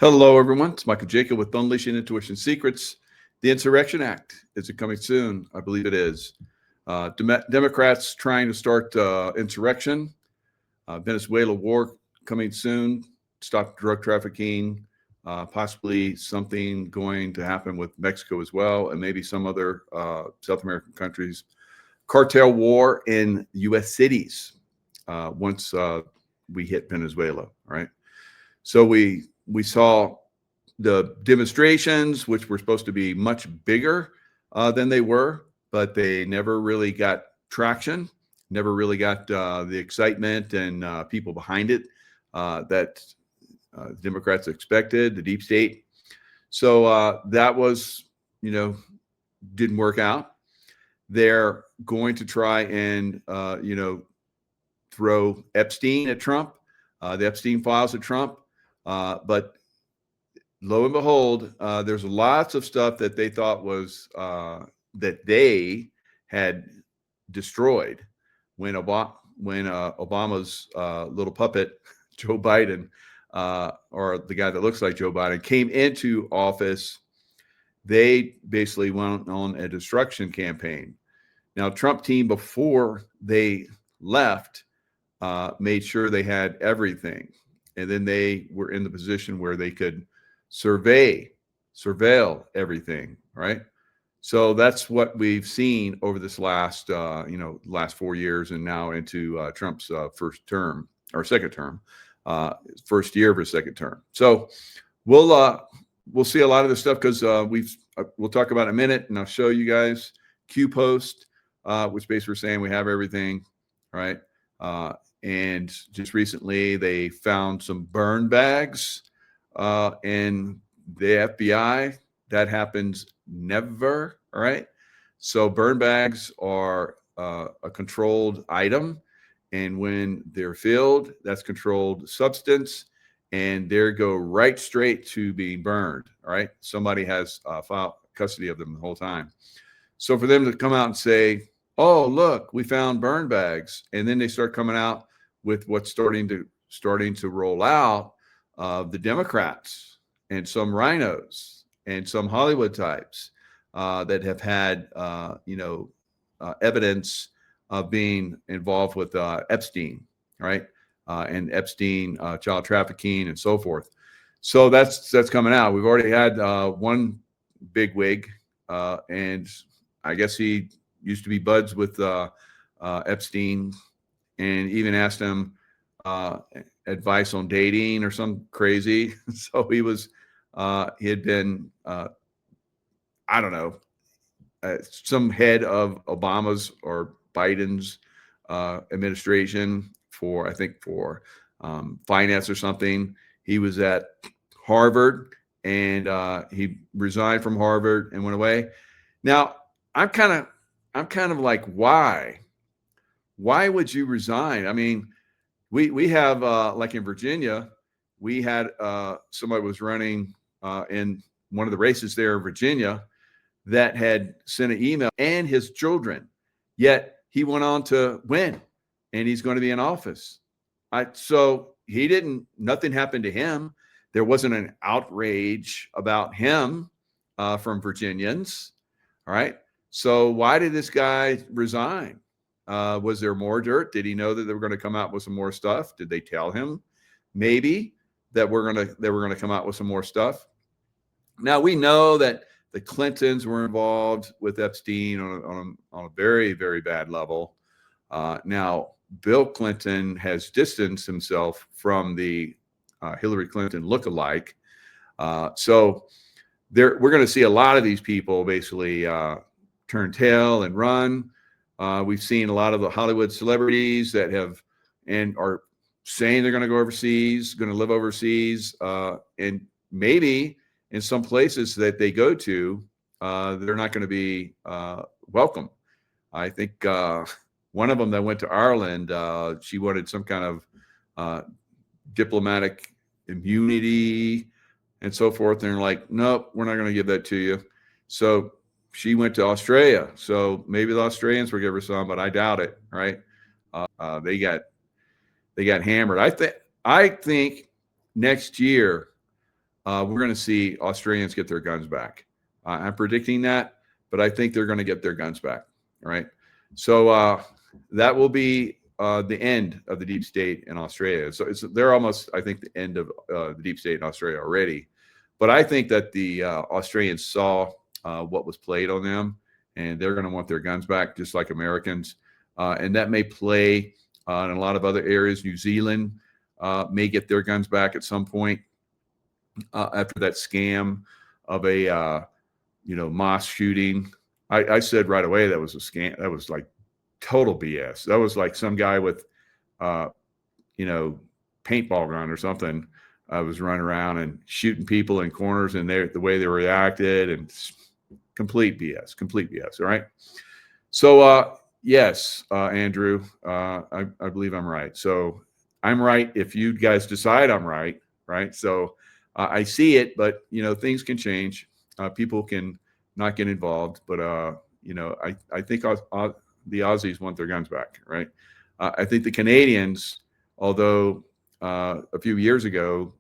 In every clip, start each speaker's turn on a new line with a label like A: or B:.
A: Hello, everyone. It's Michael Jacob with Unleashing Intuition Secrets. The Insurrection Act. Is it coming soon? I believe it is. Democrats trying to start insurrection. Venezuela war coming soon. Stop drug trafficking. Possibly something going to happen with Mexico as well, and maybe some other South American countries. Cartel war in U.S. cities once we hit Venezuela, right? So we saw the demonstrations, which were supposed to be much bigger than they were, but they never really got traction, never really got the excitement and people behind it that Democrats expected, the deep state. So that was, didn't work out. They're going to try and, throw Epstein at Trump, the Epstein files at Trump. But lo and behold, there's lots of stuff that they thought was that they had destroyed when Obama's little puppet, Joe Biden, or the guy that looks like Joe Biden, came into office. They basically went on a destruction campaign. Now, Trump team, before they left, made sure they had everything. And then they were in the position where they could surveil everything, right? So that's what we've seen over this last 4 years, and now into Trump's first term or second term, first year of his second term. So we'll see a lot of this stuff because we'll talk about it in a minute, and I'll show you guys Q Post, which basically we're saying we have everything, right? And just recently, they found some burn bags in the FBI. That happens never, right? So burn bags are a controlled item. And when they're filled, that's controlled substance. And they go right straight to being burned, right? Somebody has file custody of them the whole time. So for them to come out and say, oh, look, we found burn bags. And then they start coming out with what's starting to roll out of the Democrats and some rhinos and some Hollywood types that have had evidence of being involved with Epstein, right? And Epstein child trafficking and so forth. So that's coming out. We've already had one big wig, and I guess he used to be buds with Epstein, and even asked him advice on dating or some crazy. So he had been, I don't know, some head of Obama's or Biden's administration for finance or something. He was at Harvard, and he resigned from Harvard and went away. Now, I'm kind of like, why? Why would you resign? I mean, we have like in Virginia, we had somebody was running in one of the races there in Virginia that had sent an email and his children, yet he went on to win, and he's going to be in office. So nothing happened to him. There wasn't an outrage about him from Virginians. All right. So why did this guy resign? Was there more dirt? Did he know that they were going to come out with some more stuff? Did they tell him maybe that they were going to come out with some more stuff? Now we know that the Clintons were involved with Epstein on a very, very bad level. Now Bill Clinton has distanced himself from the Hillary Clinton lookalike. So we're going to see a lot of these people basically turn tail and run. We've seen a lot of the Hollywood celebrities that are saying they're going to go overseas, going to live overseas, and maybe in some places that they go to, they're not going to be welcome. I think one of them that went to Ireland, she wanted some kind of diplomatic immunity and so forth. And they're like, nope, we're not going to give that to you. So she went to Australia. So maybe the Australians will give her some, but I doubt it, right? They got hammered. I think next year, we're going to see Australians get their guns back. I'm predicting that, but I think they're going to get their guns back. All right. So that will be the end of the deep state in Australia. So they're almost, I think, the end of the deep state in Australia already. But I think that the Australians saw what was played on them, and they're going to want their guns back, just like Americans. And that may play in a lot of other areas. New Zealand may get their guns back at some point after that scam of a mosque shooting. I said right away that was a scam. That was like total BS. That was like some guy with paintball gun or something was running around and shooting people in corners, and the way they reacted, and complete BS. All right. So yes, Andrew, I believe I'm right. So I'm right if you guys decide I'm right. Right. So I see it, but things can change. People can not get involved, but I think the Aussies want their guns back. Right. I think the Canadians, although a few years ago,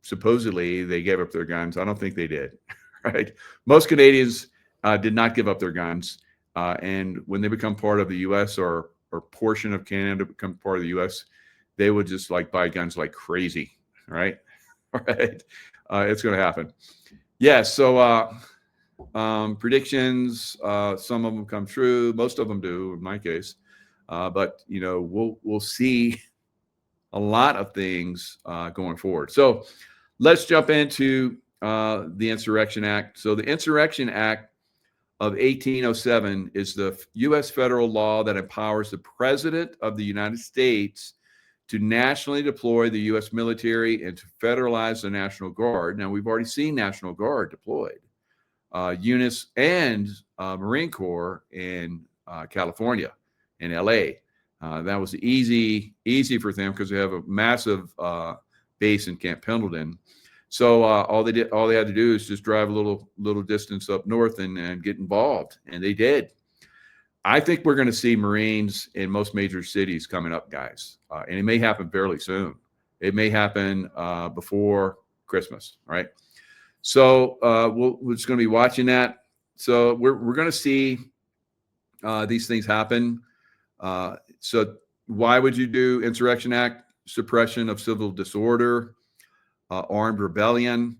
A: supposedly they gave up their guns. I don't think they did. Right. Most Canadians did not give up their guns. And when they become part of the U.S. or portion of Canada become part of the U.S., they would just like buy guns like crazy. Right. All right. It's going to happen. Yes. So predictions, some of them come true. Most of them do in my case. But we'll see a lot of things going forward. So let's jump into the Insurrection Act. So the Insurrection Act of 1807 is the U.S. federal law that empowers the President of the United States to nationally deploy the U.S. military and to federalize the National Guard. Now, we've already seen National Guard deployed. UNIS and Marine Corps in California, in L.A. That was easy for them because they have a massive base in Camp Pendleton. So all they had to do is just drive a little distance up north and get involved, and they did. I think we're going to see Marines in most major cities coming up, guys, and it may happen fairly soon. It may happen before Christmas, right? So we're just going to be watching that. So we're going to see these things happen. So why would you do Insurrection Act? Suppression of civil disorder, armed rebellion.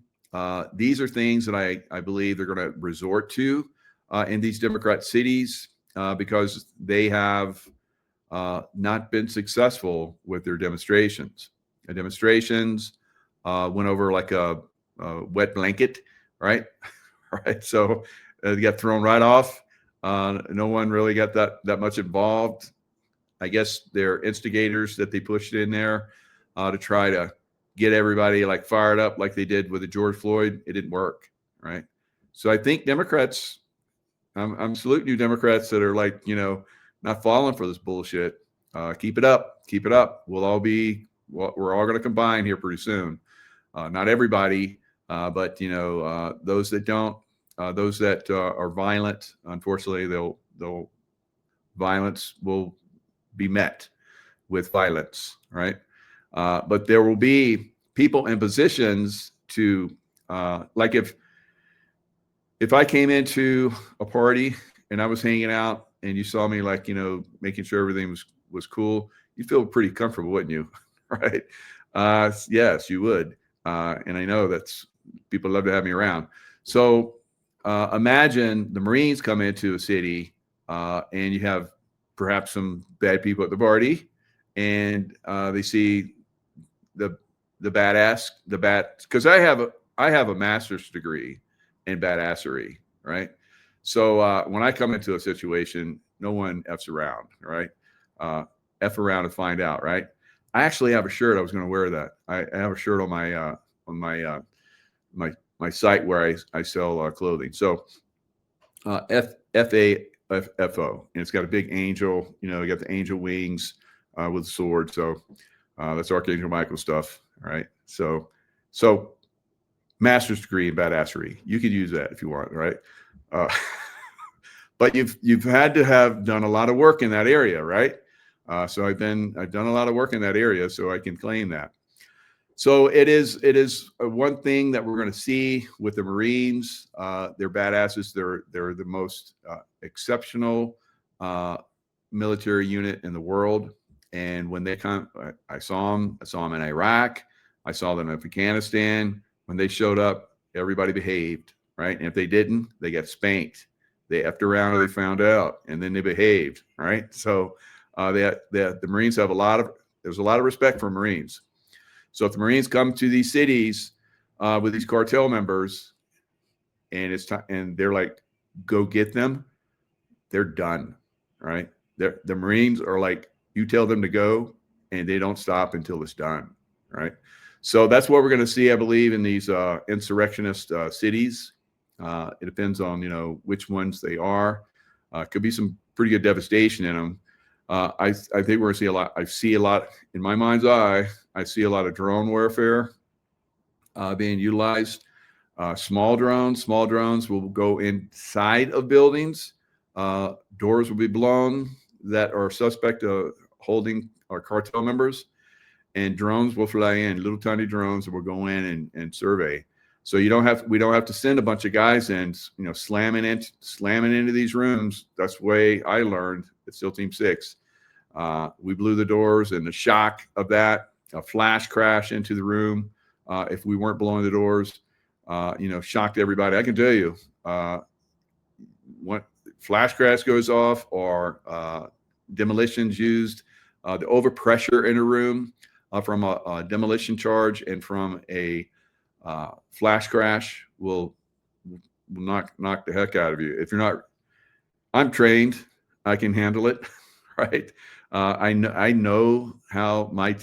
A: These are things that I believe they're going to resort to in these Democrat cities because they have not been successful with their demonstrations. The demonstrations went over like a wet blanket, right? Right. So they got thrown right off. No one really got that much involved. I guess they're instigators that they pushed in there to try to get everybody like fired up like they did with the George Floyd. It didn't work, right? So I think Democrats, I'm saluting you Democrats that are like, not falling for this bullshit. Keep it up. We're all going to combine here pretty soon. Not everybody, but those that don't, those that are violent, unfortunately, violence will be met with violence, right? But there will be people in positions to, like if I came into a party and I was hanging out and you saw me like, making sure everything was cool, you'd feel pretty comfortable, wouldn't you? Right? Yes, you would. And I know people love to have me around. So imagine the Marines come into a city and you have perhaps some bad people at the party, and they see the because I have a master's degree in badassery, right? So when I come into a situation, no one F's around, right? F around and find out, right? I actually have a shirt. I was going to wear that. I have a shirt on my site where I sell clothing. So FAFO, and it's got a big angel. You got the angel wings with a sword. So that's Archangel Michael stuff. All right. So master's degree in badassery. You could use that if you want, right? But you've had to have done a lot of work in that area, right? So I've done a lot of work in that area, so I can claim that. So it is one thing that we're going to see with the Marines. They're badasses. They're the most exceptional military unit in the world. And when they come, I saw them. I saw them in Iraq. I saw them in Afghanistan. When they showed up, everybody behaved, right? And if they didn't, they got spanked. They effed around or they found out, and then they behaved, right? So the Marines have there's a lot of respect for Marines. So if the Marines come to these cities with these cartel members, and it's time, and they're like, go get them, they're done, right? The Marines are like, you tell them to go, and they don't stop until it's done, right? So that's what we're going to see, I believe, in these insurrectionist cities. It depends on which ones they are. Could be some pretty good devastation in them. I think we're going to see a lot. I see a lot in my mind's eye. I see a lot of drone warfare being utilized. Small drones will go inside of buildings. Doors will be blown that are suspect of holding our cartel members, and drones will fly in, little tiny drones that will go in and survey. So we don't have to send a bunch of guys in, slamming into these rooms. That's the way I learned at SEAL Team 6. We blew the doors, and the shock of that, a flash crash into the room, if we weren't blowing the doors, shocked everybody. I can tell you, when flash crash goes off or demolitions used, the overpressure in a room from a demolition charge and from a flash crash will knock the heck out of you. If you're not, I'm trained, I can handle it, right? I know how my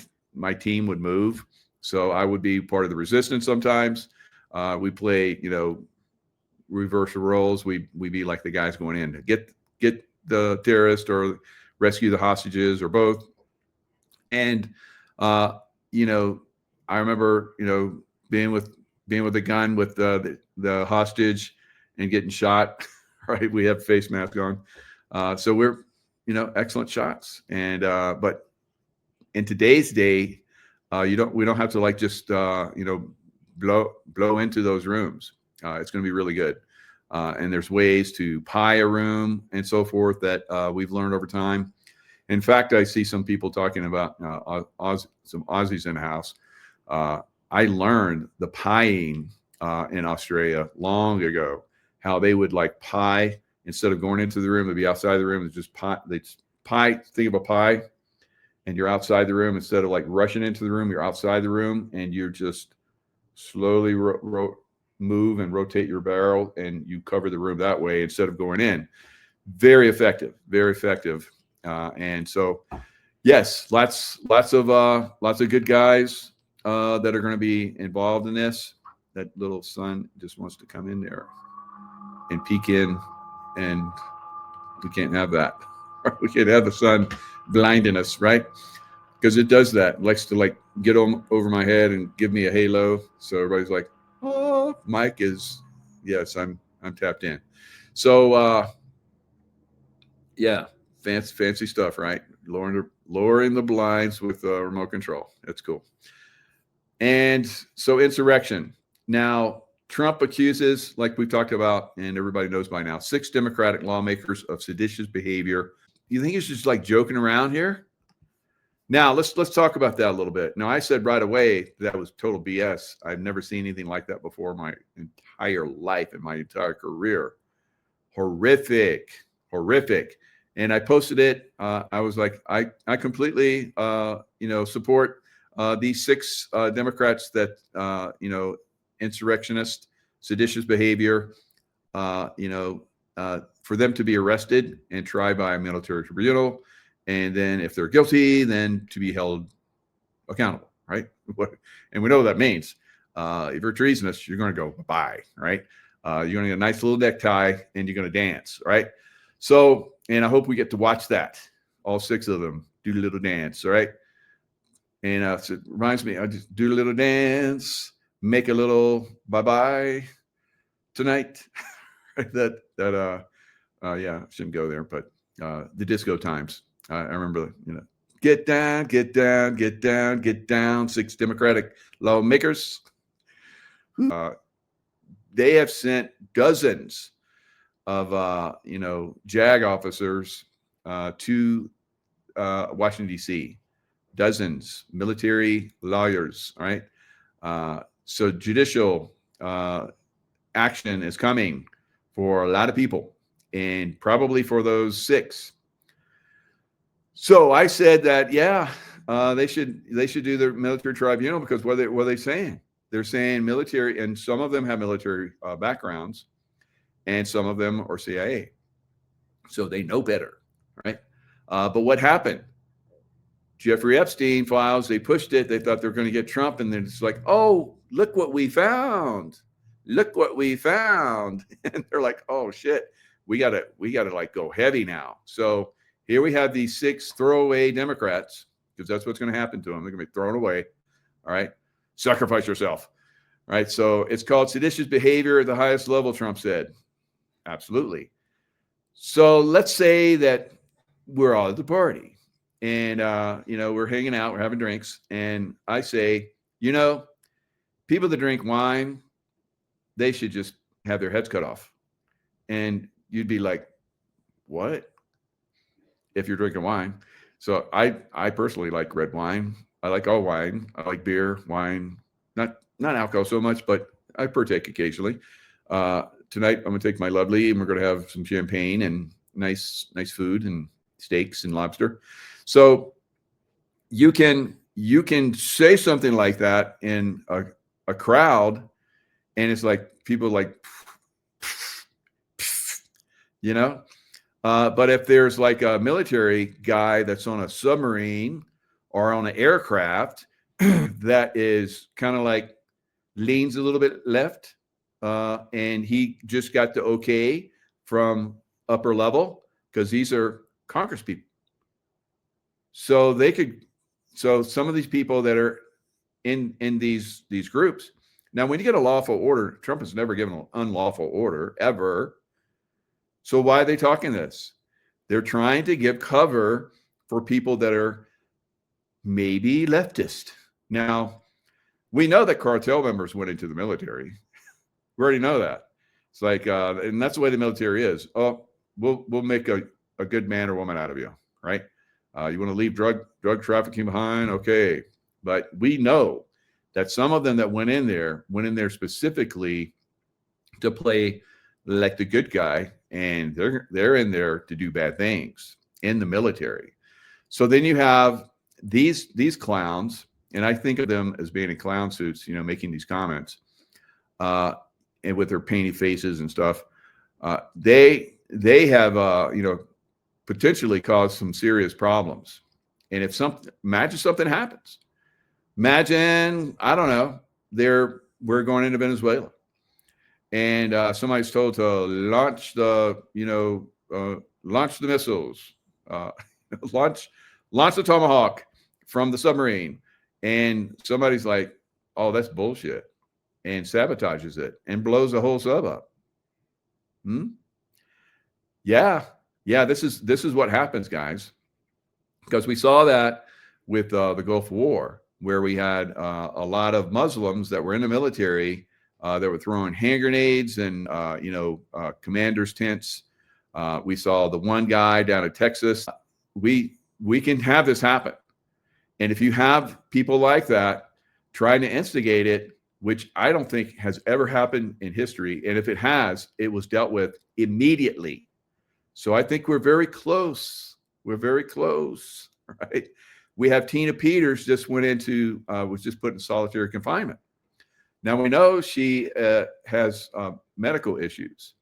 A: team would move, so I would be part of the resistance sometimes. We play, reverse roles. We be like the guys going in to get the terrorist or rescue the hostages or both. And I remember being with a gun with the hostage and getting shot. Right, we have face mask on, so we're excellent shots. And but in today's day, we don't have to just blow into those rooms. It's going to be really good. And there's ways to pie a room and so forth that we've learned over time. In fact, I see some people talking about some Aussies in the house. I learned the pieing in Australia long ago, how they would pie instead of going into the room, they'd be outside the room. It's just pie. They pie. Think of a pie, and you're outside the room instead of rushing into the room. You're outside the room, and you're just slowly move and rotate your barrel, and you cover the room that way instead of going in. Very effective, very effective. And so, yes, lots of good guys that are going to be involved in this. That little son just wants to come in there and peek in, and we can't have that. We can't have the sun blinding us, right? Because it does that. It likes to get over my head and give me a halo. So everybody's like, "Oh, Mike is, yes, I'm tapped in." So yeah, fancy stuff, right? Lowering the blinds with remote control. That's cool. And so insurrection. Now, Trump accuses, like we've talked about, and everybody knows by now, 6 Democratic lawmakers of seditious behavior. You think he's just joking around here? Now, let's talk about that a little bit. Now, I said right away that was total BS. I've never seen anything like that before in my entire life, in my entire career. Horrific. And I posted it. I was like, I completely, support these 6 Democrats that, insurrectionist, seditious behavior, for them to be arrested and tried by a military tribunal. And then if they're guilty, then to be held accountable, right? And we know what that means. If you're treasonous, you're going to go bye, right? You're going to get a nice little necktie and you're going to dance, right? So, and I hope we get to watch that. All 6 of them do a little dance, all right? And so it reminds me, I just do a little dance, make a little bye-bye tonight. Yeah, shouldn't go there, but the disco times. I remember, Get down, get down, get down, get down. 6 Democratic lawmakers. They have sent dozens of JAG officers to Washington D.C. Dozens, military lawyers. All right. So judicial action is coming for a lot of people, and probably for those 6. So I said that, they should do the military tribunal, because what are they saying? They're saying military, and some of them have military backgrounds, and some of them are CIA, so they know better, right? But what happened? Jeffrey Epstein files, they pushed it. They thought they were going to get Trump, and then it's like, oh, look what we found. Look what we found. And they're like, oh shit, we gotta like go heavy now. So here we have these 6 throwaway Democrats, because that's what's going to happen to them. They're going to be thrown away. All right. Sacrifice yourself. All right. So it's called seditious behavior at the highest level, Trump said. Absolutely. So let's say that we're all at the party, and, we're hanging out, we're having drinks. And I say, people that drink wine, they should just have their heads cut off. And you'd be like, what? If you're drinking wine. So I personally like red wine. I like all wine. I like beer, wine, not alcohol so much, but I partake occasionally. Tonight I'm gonna take my lovely, and we're gonna have some champagne and nice food and steaks and lobster. So you can say something like that in a crowd, and it's like people like, but if there's like a military guy that's on a submarine or on an aircraft that is kind of like leans a little bit left, and he just got the okay from upper level, because these are Congress people. So some of these people that are in these groups. Now, when you get a lawful order, Trump has never given an unlawful order ever. So why are they talking this? They're trying to give cover for people that are maybe leftist. Now, we know that cartel members went into the military. We already know that. It's like, and that's the way the military is. Oh, we'll make a good man or woman out of you, right? You want to leave drug trafficking behind? Okay. But we know that some of them that went in there specifically to play like the good guy, and they're in there to do bad things in the military. So then you have these clowns, and I think of them as being in clown suits, making these comments, and with their painted faces and stuff. They have potentially caused some serious problems. And if imagine something happens. Imagine, I don't know, we're going into Venezuela, and somebody's told to launch the missiles, launch the Tomahawk from the submarine, and somebody's like, oh, that's bullshit, and sabotages it and blows the whole sub up. Yeah, this is what happens, guys, because we saw that with the Gulf War, where we had a lot of Muslims that were in the military that were throwing hand grenades and commanders' tents. We saw the one guy down in Texas. We can have this happen, and if you have people like that trying to instigate it, which I don't think has ever happened in history, and if it has, it was dealt with immediately. So I think we're very close. We're very close, right? We have Tina Peters was just put in solitary confinement. Now we know she has medical issues.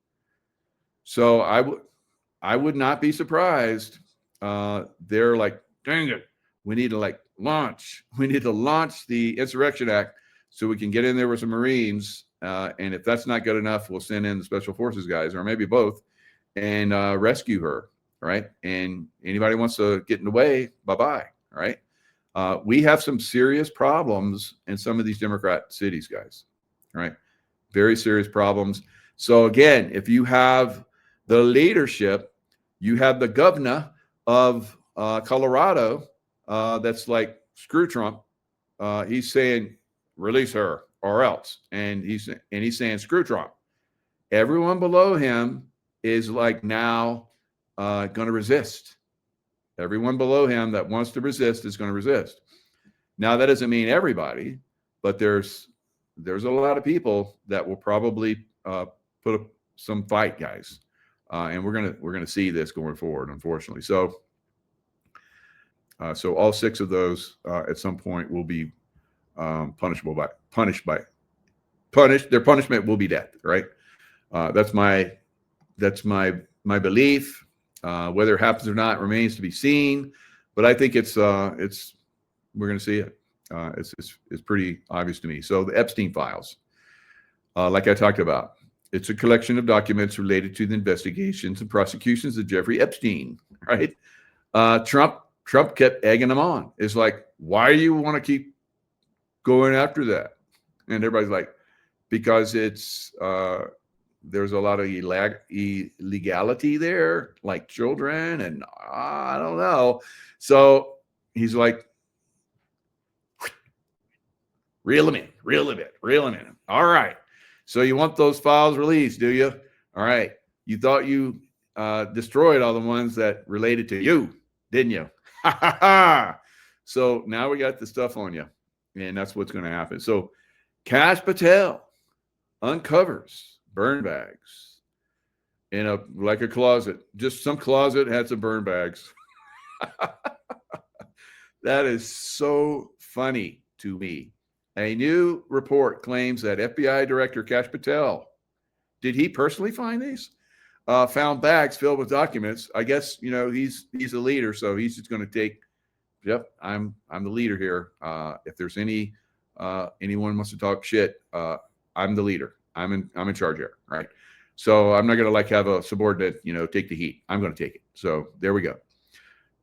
A: So I would not be surprised. They're like, dang it, we need to launch the Insurrection Act so we can get in there with some Marines. And if that's not good enough, we'll send in the Special Forces guys, or maybe both, and rescue her, right? And anybody wants to get in the way, bye-bye, right? We have some serious problems in some of these Democrat cities, guys, right? Very serious problems. So again, if you have the leadership, you have the governor of Colorado, that's like screw Trump. He's saying release her or else, and he's saying screw Trump. Everyone below him is like now going to resist. Everyone below him that wants to resist is going to resist. Now that doesn't mean everybody, but there's a lot of people that will probably put up some fight, guys, and we're gonna see this going forward, unfortunately. So all 6 of those at some point will be punished. Their punishment will be death, right? That's my belief. Whether it happens or not remains to be seen, but I think it's we're going to see it. It's pretty obvious to me. So the Epstein files, like I talked about, it's a collection of documents related to the investigations and prosecutions of Jeffrey Epstein, right? Trump kept egging them on. It's like, why do you want to keep going after that? And everybody's like, because it's there's a lot of illegality there, like children, and I don't know. So he's like, reel them in. All right. So you want those files released, do you? All right. You thought you destroyed all the ones that related to you, didn't you? So now we got the stuff on you, and that's what's going to happen. So Kash Patel uncovers burn bags in a closet. Just some closet had some burn bags. That is so funny to me. A new report claims that FBI Director Kash Patel, did he personally find these? Found bags filled with documents. I guess, he's a leader, so he's just going to take, yep, I'm the leader here. If there's anyone wants to talk shit, I'm the leader. I'm in charge here, right? So I'm not going to have a subordinate, take the heat. I'm going to take it. So there we go.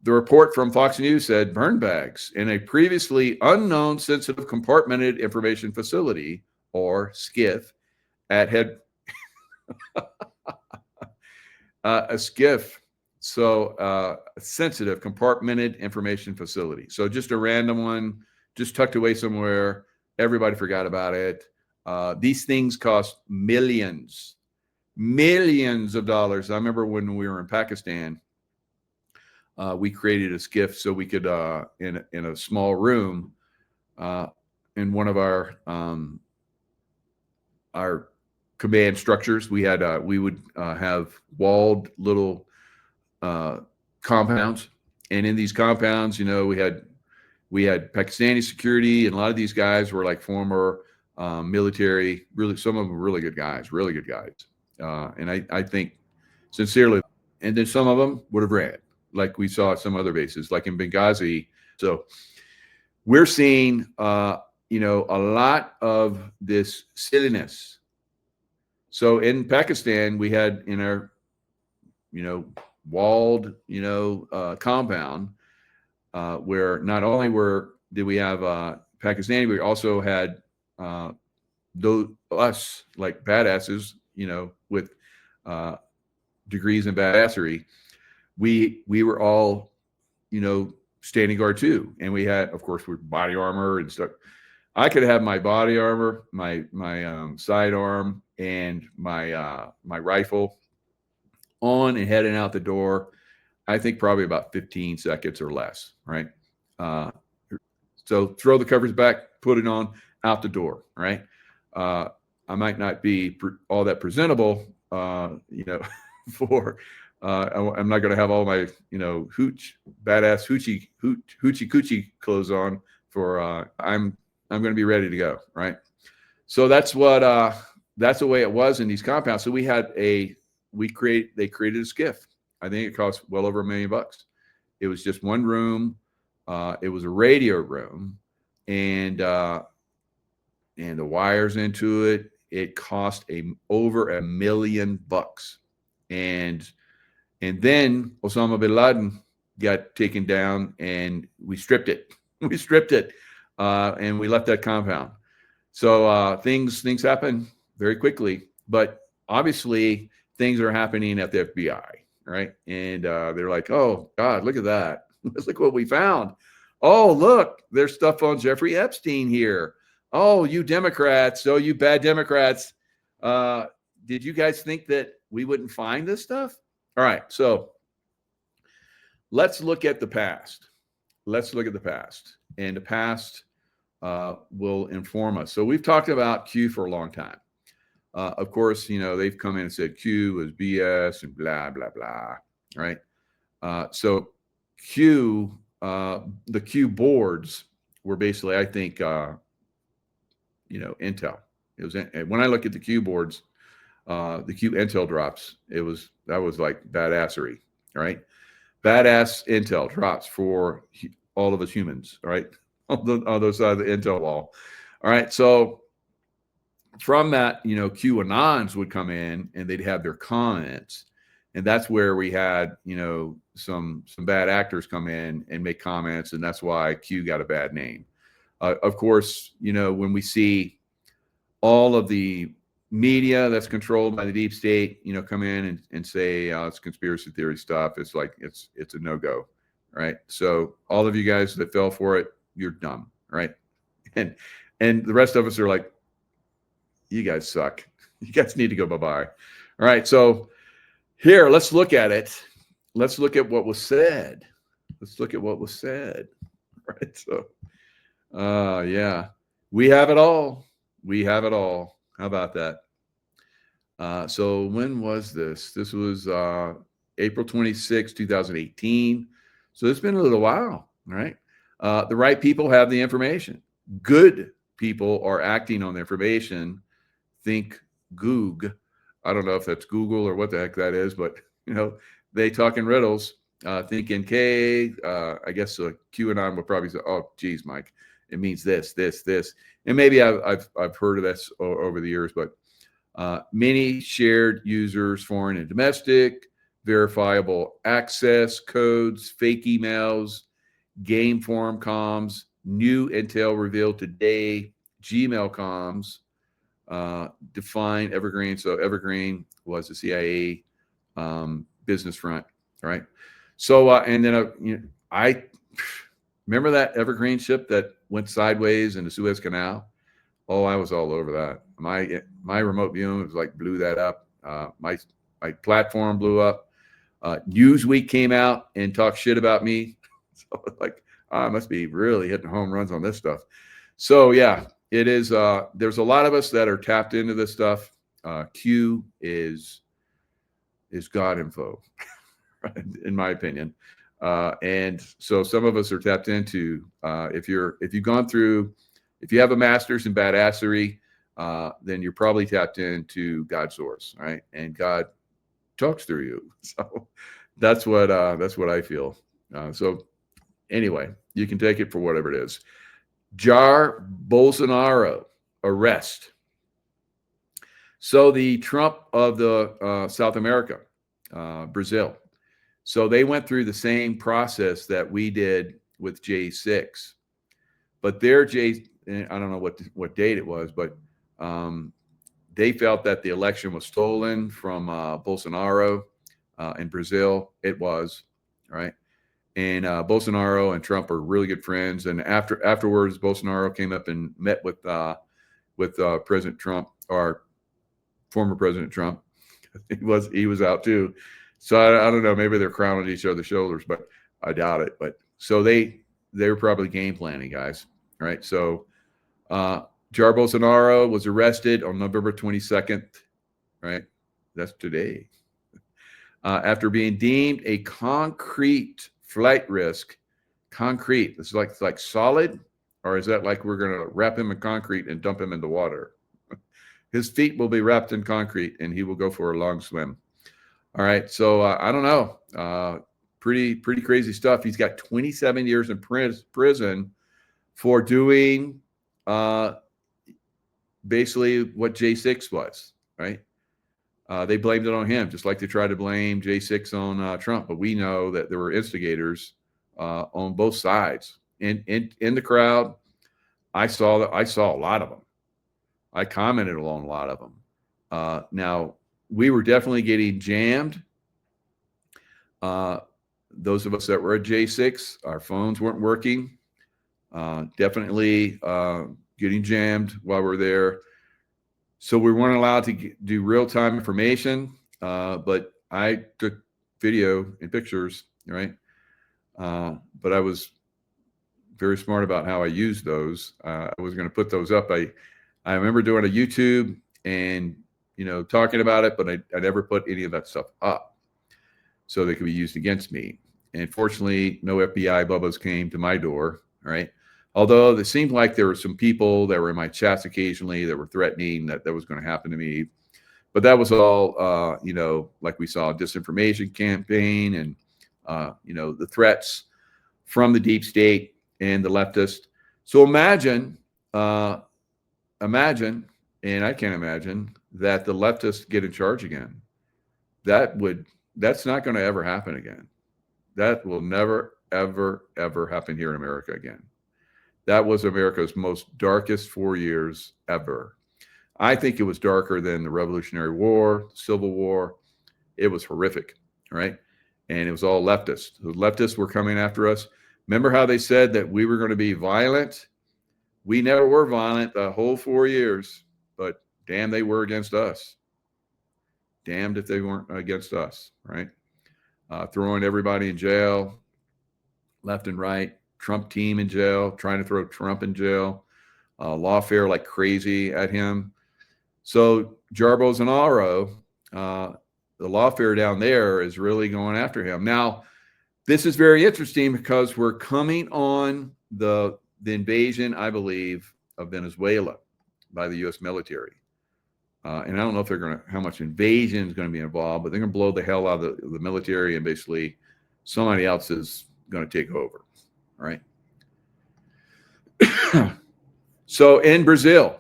A: The report from Fox News said burn bags in a previously unknown sensitive compartmented information facility, or SCIF, at head a SCIF. So a sensitive compartmented information facility. So just a random one, just tucked away somewhere. Everybody forgot about it. These things cost millions of dollars. I remember when we were in Pakistan, we created a SCIF so we could, in a small room, in one of our command structures, we would have walled little compounds, and in these compounds, we had Pakistani security, and a lot of these guys were like former military. Really, some of them were really good guys. And I think sincerely, and then some of them would have ran, like we saw at some other bases, like in Benghazi. So we're seeing, a lot of this silliness. So in Pakistan, we had in our, walled, compound, where not only did we have Pakistani, we also had us like badasses, with degrees in badassery. We were all, standing guard too, and we had, of course, with body armor and stuff. I could have my body armor, my sidearm, and my rifle on and heading out the door. I think probably about 15 seconds or less, right? So throw the covers back, put it on, out the door, right? I might not be all that presentable, for. I'm not going to have all my, badass hoochie coochie clothes on for. I'm going to be ready to go, right? So that's the way it was in these compounds. So they created a SCIF. I think it cost well over $1 million. It was just one room. It was a radio room, and the wires into it. It cost over $1 million, and then Osama bin Laden got taken down, and we stripped it. And we left that compound. So things happen very quickly, but obviously things are happening at the FBI, right? And they're like, oh God, look at that. Look what we found. Oh, look, there's stuff on Jeffrey Epstein here. Oh, you Democrats, oh, you bad Democrats. Did you guys think that we wouldn't find this stuff? All right, so let's look at the past. Let's look at the past. And the past will inform us. So we've talked about Q for a long time. Of course, they've come in and said Q was BS and blah, blah, blah, right? So Q, the Q boards were basically, I think, Intel. It was when I look at the Q boards, the Q Intel drops, that was like badassery, right? Badass Intel drops for all of us humans, right? On the other side of the Intel wall. All right. So from that, QAnons would come in and they'd have their comments. And that's where we had, some bad actors come in and make comments. And that's why Q got a bad name. Of course, when we see all of the media that's controlled by the deep state, come in and say it's conspiracy theory stuff. It's like it's a no-go, right? So all of you guys that fell for it, you're dumb, right? And the rest of us are like, you guys suck. You guys need to go bye-bye. All right, so here, let's look at it. Let's look at what was said. Let's look at what was said, right? So, yeah, we have it all. We have it all. How about that? So when was this? This was April 26, 2018. So it's been a little while, right? The right people have the information. Good people are acting on the information. Think Goog. I don't know if that's Google or what the heck that is, but, they talk in riddles. Think NK. I guess QAnon would probably say, oh, geez, Mike, it means this. And maybe I've heard of this over the years, but many shared users, foreign and domestic, verifiable access codes, fake emails, game forum comms, new intel revealed today, Gmail comms, define Evergreen. So Evergreen was the CIA business front, right? So and then I remember that Evergreen ship that went sideways in the Suez Canal. Oh, I was all over that. My remote viewing was like blew that up. My platform blew up. Newsweek came out and talked shit about me. So like, I must be really hitting home runs on this stuff. So yeah, it is. There's a lot of us that are tapped into this stuff. Q is God info, in my opinion. And so some of us are tapped into. If you've gone through. If you have a master's in badassery, then you're probably tapped into God's source, right? And God talks through you. So that's what I feel. So anyway, you can take it for whatever it is. Jair Bolsonaro arrest. So the Trump of the South America, Brazil. So they went through the same process that we did with J6, but their I don't know what date it was, but they felt that the election was stolen from Bolsonaro in Brazil. It was, right? And Bolsonaro and Trump are really good friends. And afterwards, Bolsonaro came up and met with President Trump, or former President Trump. He was out too. So I don't know. Maybe they're crowning each other's shoulders, but I doubt it. But so they were probably game planning, guys. Right? So. Jair Bolsonaro was arrested on November 22nd, right? That's today. After being deemed a concrete flight risk. Concrete, it's like solid, or is that like we're going to wrap him in concrete and dump him in the water? His feet will be wrapped in concrete and he will go for a long swim. All right, so I don't know. Pretty crazy stuff. He's got 27 years in prison for doing basically what J6 was, right? They blamed it on him, just like they tried to blame J6 on Trump. But we know that there were instigators on both sides. In the crowd, I saw a lot of them. I commented on a lot of them. Now, we were definitely getting jammed. Those of us that were at J6, our phones weren't working. Definitely getting jammed while we're there. So we weren't allowed to do real-time information, but I took video and pictures, right? But I was very smart about how I used those. I was going to put those up. I remember doing a YouTube and, talking about it, but I never put any of that stuff up so they could be used against me. And fortunately, no FBI bubbas came to my door, right? Although it seemed like there were some people that were in my chats occasionally that were threatening that was going to happen to me. But that was all, like we saw a disinformation campaign and, the threats from the deep state and the leftists. So imagine, and I can't imagine that the leftists get in charge again. That's not going to ever happen again. That will never, ever, ever happen here in America again. That was America's most darkest 4 years ever. I think it was darker than the Revolutionary War, Civil War. It was horrific, right? And it was all leftists. The leftists were coming after us. Remember how they said that we were going to be violent? We never were violent the whole 4 years, but damn, they were against us. Damned if they weren't against us, right? Throwing everybody in jail, left and right. Trump team in jail, trying to throw Trump in jail. Lawfare like crazy at him. So Jar Bolsonaro, the lawfare down there is really going after him. Now, this is very interesting because we're coming on the invasion, I believe, of Venezuela by the U.S. military. And I don't know if how much invasion is going to be involved, but they're going to blow the hell out of the military, and basically somebody else is going to take over. Right. So in Brazil,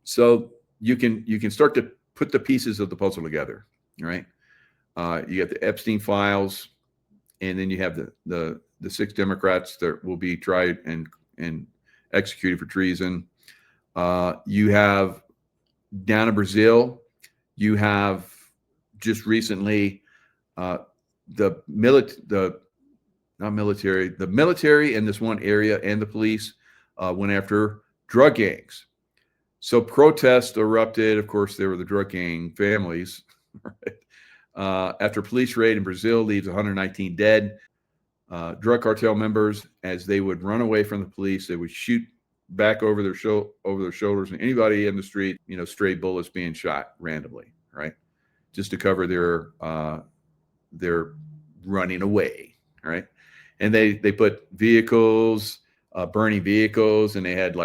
A: so you can start to put the pieces of the puzzle together. Right. You got the Epstein files, and then you have the 6 Democrats that will be tried and executed for treason. You have down in Brazil, you have just recently the military in this one area and the police went after drug gangs. So protests erupted. Of course, there were the drug gang families. Right? After police raid in Brazil leaves 119 dead. Drug cartel members, as they would run away from the police, they would shoot back over their shoulders, and anybody in the street, stray bullets being shot randomly, right? Just to cover their running away, right? And they put vehicles, burning vehicles, and they had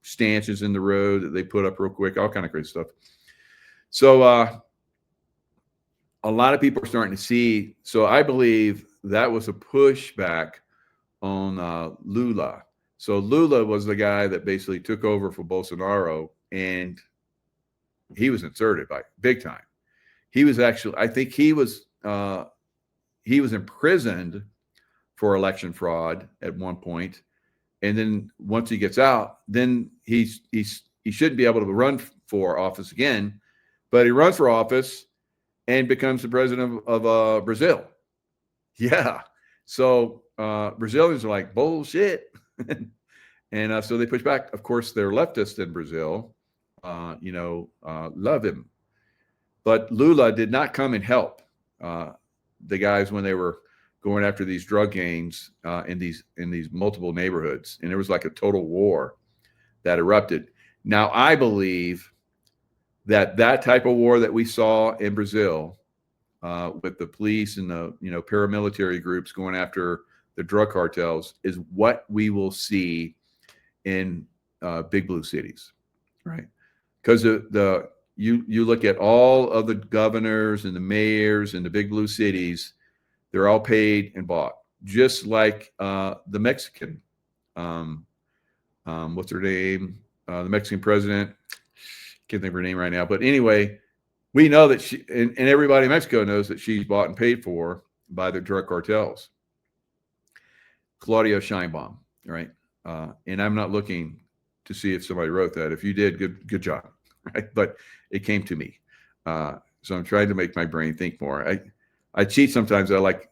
A: stanchions in the road that they put up real quick, all kind of crazy stuff. So a lot of people are starting to see. So I believe that was a pushback on Lula. So Lula was the guy that basically took over for Bolsonaro, and he was inserted by big time. He was actually, I think he was imprisoned for election fraud at one point, and then once he gets out, then he shouldn't be able to run for office again, but he runs for office and becomes the president of Brazil. Yeah, so Brazilians are like, bullshit. And so they push back. Of course, they're leftists in Brazil, love him. But Lula did not come and help the guys when they were going after these drug gangs in these multiple neighborhoods. And there was like a total war that erupted. Now, I believe that type of war that we saw in Brazil with the police and the paramilitary groups going after the drug cartels is what we will see in big blue cities, right? Because you look at all of the governors and the mayors in the big blue cities, they're all paid and bought, just like the Mexican. What's her name? The Mexican president. Can't think of her name right now, but anyway, we know that she and everybody in Mexico knows that she's bought and paid for by the drug cartels. Claudia Sheinbaum, right? And I'm not looking to see if somebody wrote that. If you did, good job, right? But it came to me, so I'm trying to make my brain think more. I cheat sometimes. I like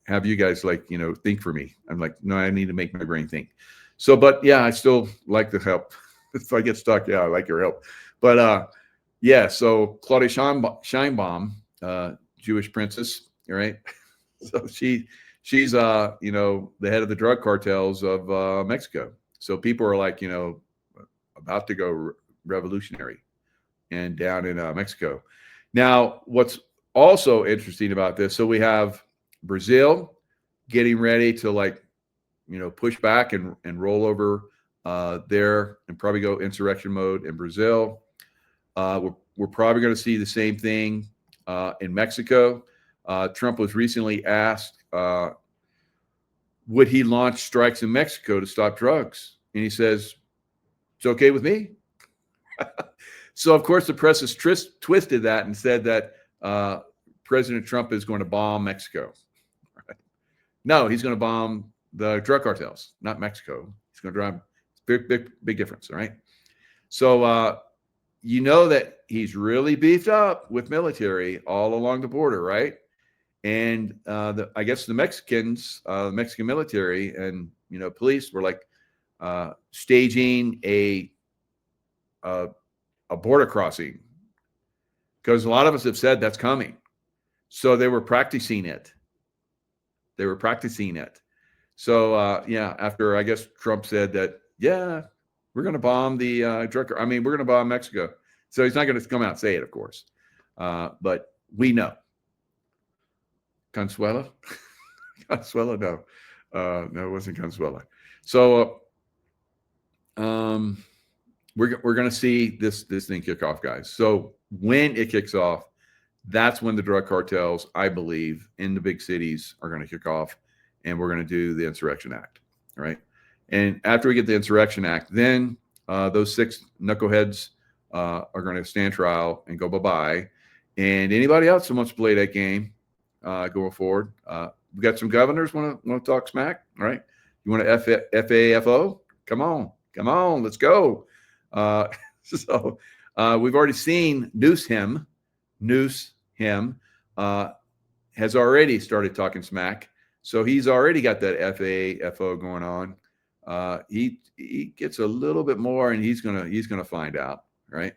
A: have you guys like, think for me. I'm like, no, I need to make my brain think. So, but yeah, I still like the help. If I get stuck, yeah, I like your help. But yeah, so Claudia Scheinbaum, Jewish princess, right? So she's the head of the drug cartels of Mexico. So people are like, about to go revolutionary and down in Mexico. Now, what's also interesting about this, so we have Brazil getting ready to push back and roll over there and probably go insurrection mode in Brazil. We're probably going to see the same thing in Mexico. Trump was recently asked, would he launch strikes in Mexico to stop drugs? And he says, it's okay with me. So, of course, the press has twisted that and said that President Trump is going to bomb Mexico. Right? No, he's going to bomb the drug cartels, not Mexico. He's going to drive big difference. All right. So, that he's really beefed up with military all along the border, right? And I guess the Mexicans, the Mexican military and, police were like staging a border crossing because a lot of us have said that's coming. So they were practicing it. So, after I guess Trump said that, yeah, we're going to bomb the drug. I mean, we're going to bomb Mexico. So he's not going to come out and say it, of course. But we know. Consuela? Consuela? No. No, it wasn't Consuela. So we're going to see this thing kick off, guys. So when it kicks off, that's when the drug cartels, I believe, in the big cities are going to kick off, and we're going to do the Insurrection Act, right? And after we get the Insurrection Act, then those 6 knuckleheads are going to stand trial and go bye-bye. And anybody else who wants to play that game going forward, we got some governors want to talk smack, right? You want to FAFO? Come on, let's go. So we've already seen Newsom has already started talking smack. So he's already got that FAFO going on. He gets a little bit more, and he's gonna find out, right?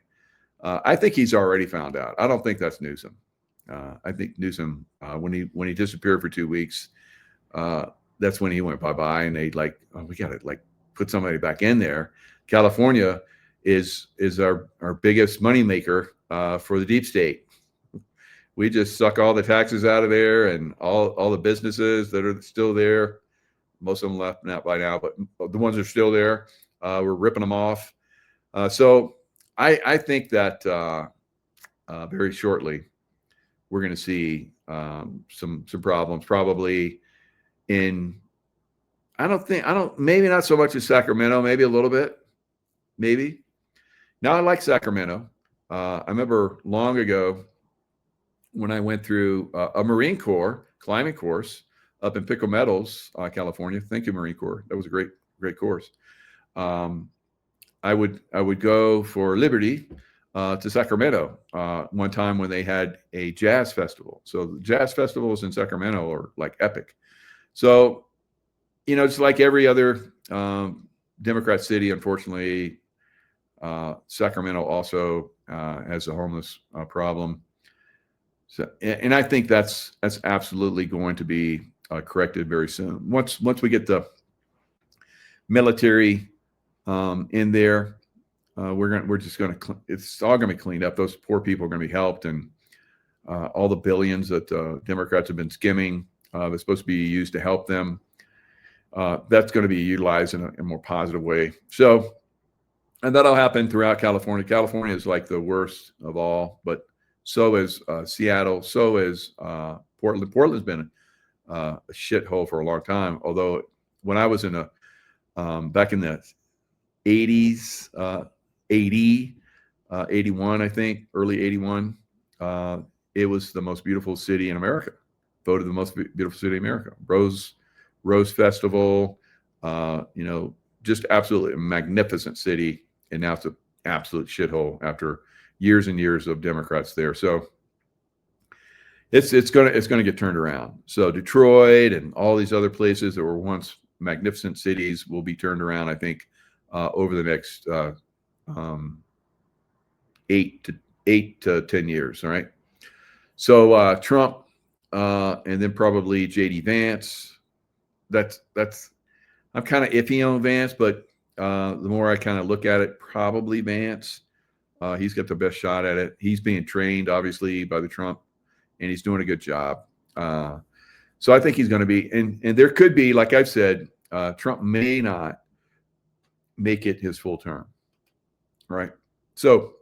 A: I think he's already found out. I don't think that's Newsom. I think Newsom, when he disappeared for 2 weeks, that's when he went bye-bye, and they we got to put somebody back in there. California is our biggest moneymaker for the deep state. We just suck all the taxes out of there, and all the businesses that are still there. Most of them left now by now, but the ones that are still there, we're ripping them off. So I think that very shortly we're going to see some problems, probably in. Maybe not so much in Sacramento, maybe a little bit, maybe. Now I like Sacramento. I remember long ago when I went through a Marine Corps climbing course up in Pico Meadows, California. Thank you, Marine Corps. That was a great course. I would go for Liberty to Sacramento one time when they had a jazz festival. So the jazz festivals in Sacramento are like epic. So, it's like every other Democrat city, unfortunately, Sacramento also has a homeless problem. So, and I think that's absolutely going to be corrected very soon. Once we get the military in there, it's all going to be cleaned up. Those poor people are going to be helped, and all the billions that Democrats have been skimming that's supposed to be used to help them, that's going to be utilized in a more positive way. So, and that'll happen throughout California. California is like the worst of all, but so is Seattle. So is Portland. Portland's been a shithole for a long time. Although when I was in back in the 80s, 81, I think, early 81, it was the most beautiful city in America. Voted the most beautiful city in America. Rose Festival, just absolutely a magnificent city. And now it's an absolute shithole after years and years of Democrats there. So, it's gonna get turned around. So Detroit and all these other places that were once magnificent cities will be turned around, I think, over the next um, 8 to 10 years. All right. So Trump, and then probably JD Vance. That's I'm kind of iffy on Vance, but the more I kind of look at it, probably Vance. He's got the best shot at it. He's being trained, obviously, by the Trump, and he's doing a good job. So I think he's going to be, and there could be, like I've said, Trump may not make it his full term, right? So,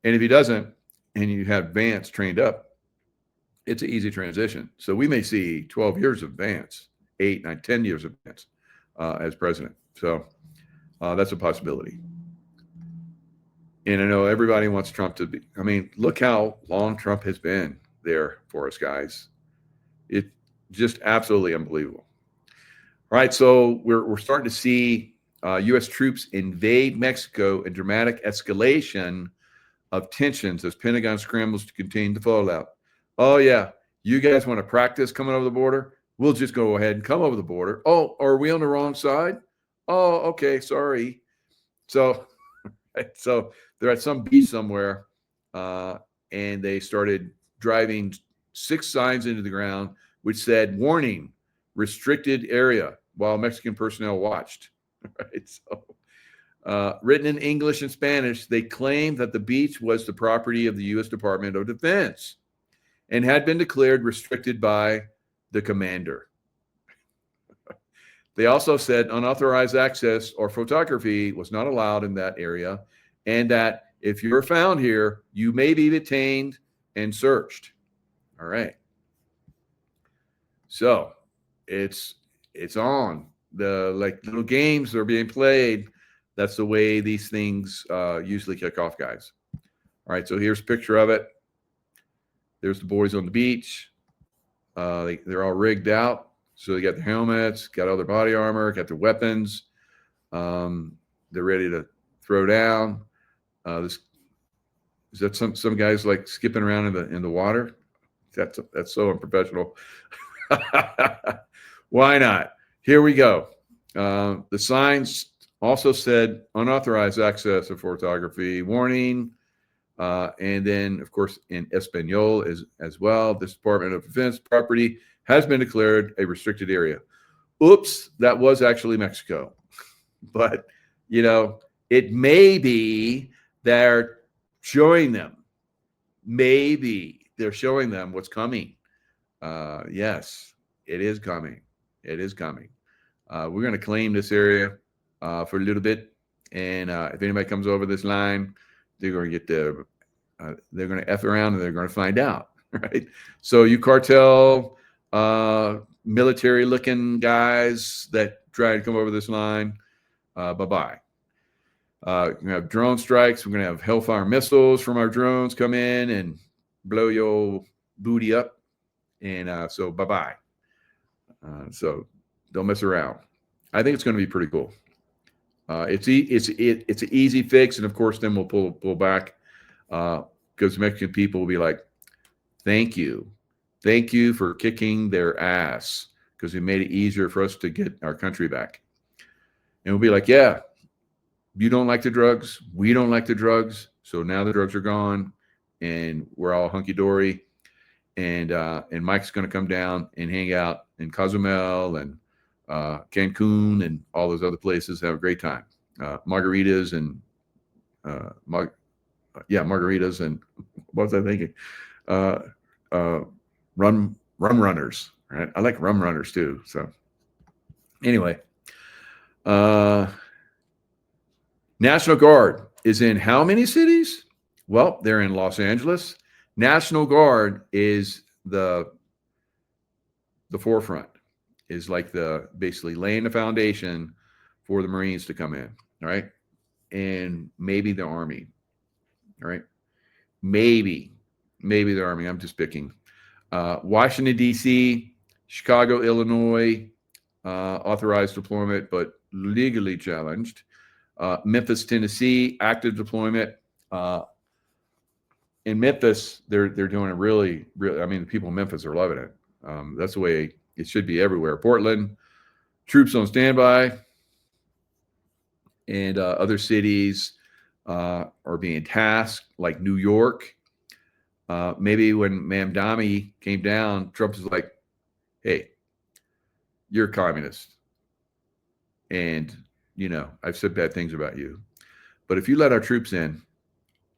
A: and if he doesn't, and you have Vance trained up, it's an easy transition. So we may see 12 years of Vance, 8, 9, 10 years of Vance as president. So that's a possibility. And I know everybody wants Trump to be, I mean, look how long Trump has been there for us, guys. It just absolutely unbelievable. All right, so we're starting to see U.S. troops invade Mexico and dramatic escalation of tensions as Pentagon scrambles to contain the fallout. Oh, yeah, you guys want to practice coming over the border? We'll just go ahead and come over the border. Oh, are we on the wrong side? Oh, okay, sorry. So they're at some beach somewhere, and they started driving 6 signs into the ground which said, "Warning, restricted area," while Mexican personnel watched. Right? So, written in English and Spanish, they claimed that the beach was the property of the U.S. Department of Defense and had been declared restricted by the commander. They also said unauthorized access or photography was not allowed in that area, and that if you're found here, you may be detained and searched. All right. So it's on. The like little games are being played. That's the way these things usually kick off, guys. All right. So here's a picture of it. There's the boys on the beach. They're all rigged out. So they got their helmets, got all their body armor, got their weapons. They're ready to throw down. This is that some guys like skipping around in the water. That's so unprofessional. Why not? Here we go. The signs also said unauthorized access of photography, warning, and then of course in Espanol as well. This Department of Defense property has been declared a restricted area. Oops, that was actually Mexico. But, it may be they're showing them. Maybe they're showing them what's coming. Yes, it is coming. It is coming. We're going to claim this area for a little bit. And if anybody comes over this line, they're going to get they're going to F around and they're going to find out. Right? So you cartel military looking guys that try to come over this line, bye-bye. We're going to have drone strikes. We're going to have Hellfire missiles from our drones come in and blow your booty up. And so bye-bye. So don't mess around. I think it's going to be pretty cool. It's an easy fix. And of course, then we'll pull back because Mexican people will be like, thank you. Thank you for kicking their ass because it made it easier for us to get our country back. And we'll be like, yeah, you don't like the drugs. We don't like the drugs. So now the drugs are gone and we're all hunky-dory. And Mike's going to come down and hang out in Cozumel and Cancun and all those other places, have a great time. Margaritas and margaritas and what was I thinking? Rum runners, right? I like rum runners too. So anyway, National Guard is in how many cities? Well, they're in Los Angeles. National Guard is the forefront, is like basically laying the foundation for the Marines to come in, all right? And maybe the Army, all right? Maybe the Army. I'm just picking. Washington, D.C., Chicago, Illinois, authorized deployment, but legally challenged. Memphis, Tennessee, active deployment. in Memphis, they're doing a really, really. I mean, the people in Memphis are loving it. That's the way it should be everywhere. Portland, troops on standby, and other cities are being tasked, like New York. Maybe when Mamdani came down, Trump was like, "Hey, you're a communist, and I've said bad things about you, but if you let our troops in,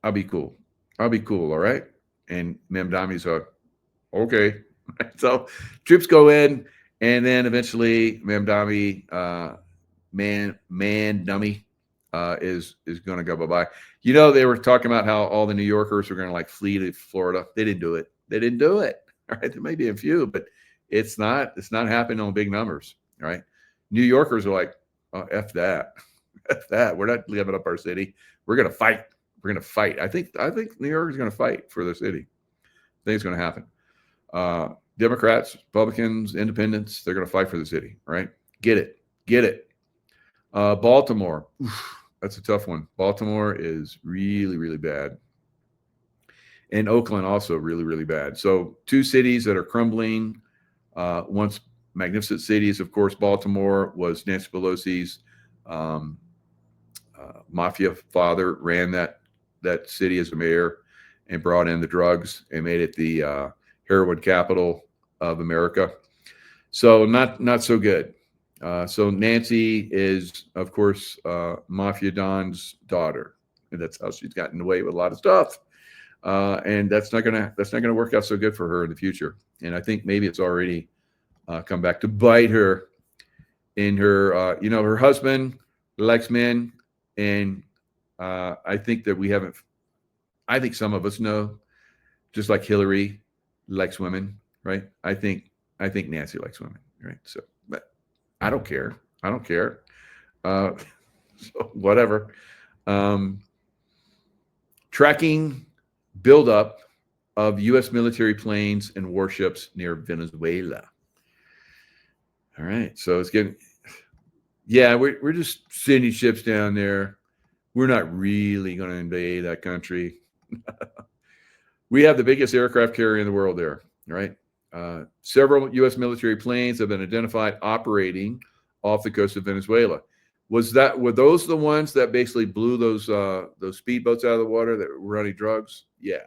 A: I'll be cool. I'll be cool, all right?" And Mamdani's like, "Okay." So troops go in, and then eventually Mamdani, man dummy, is going to go bye-bye. They were talking about how all the New Yorkers were going to like flee to Florida. They didn't do it. They didn't do it. All right. There may be a few, but it's not happening on big numbers. All right. New Yorkers are like, "Oh, F that. F that. We're not giving up our city. We're going to fight. We're going to fight." I think New York is going to fight for the city. I think it's going to happen. Democrats, Republicans, Independents, they're going to fight for the city, right? Get it. Baltimore, that's a tough one. Baltimore is really, really bad. And Oakland also really, really bad. So 2 cities that are crumbling. Once magnificent cities, of course. Baltimore was Nancy Pelosi's mafia father, ran that city as a mayor and brought in the drugs and made it the heroin capital of America. So not so good. So Nancy is, of course, Mafia Don's daughter, and that's how she's gotten away with a lot of stuff. And that's not gonna work out so good for her in the future. And I think maybe it's already come back to bite her in her. Her husband likes men, and I think that we haven't. I think some of us know, just like Hillary likes women, right? I think Nancy likes women, right? So, but I don't care. So whatever. Tracking buildup of U.S. military planes and warships near Venezuela. All right, so it's getting. Yeah, we're just sending ships down there. We're not really going to invade that country. We have the biggest aircraft carrier in the world there, right? Several U.S. military planes have been identified operating off the coast of Venezuela. Were those the ones that basically blew those speedboats out of the water that were running drugs? Yeah,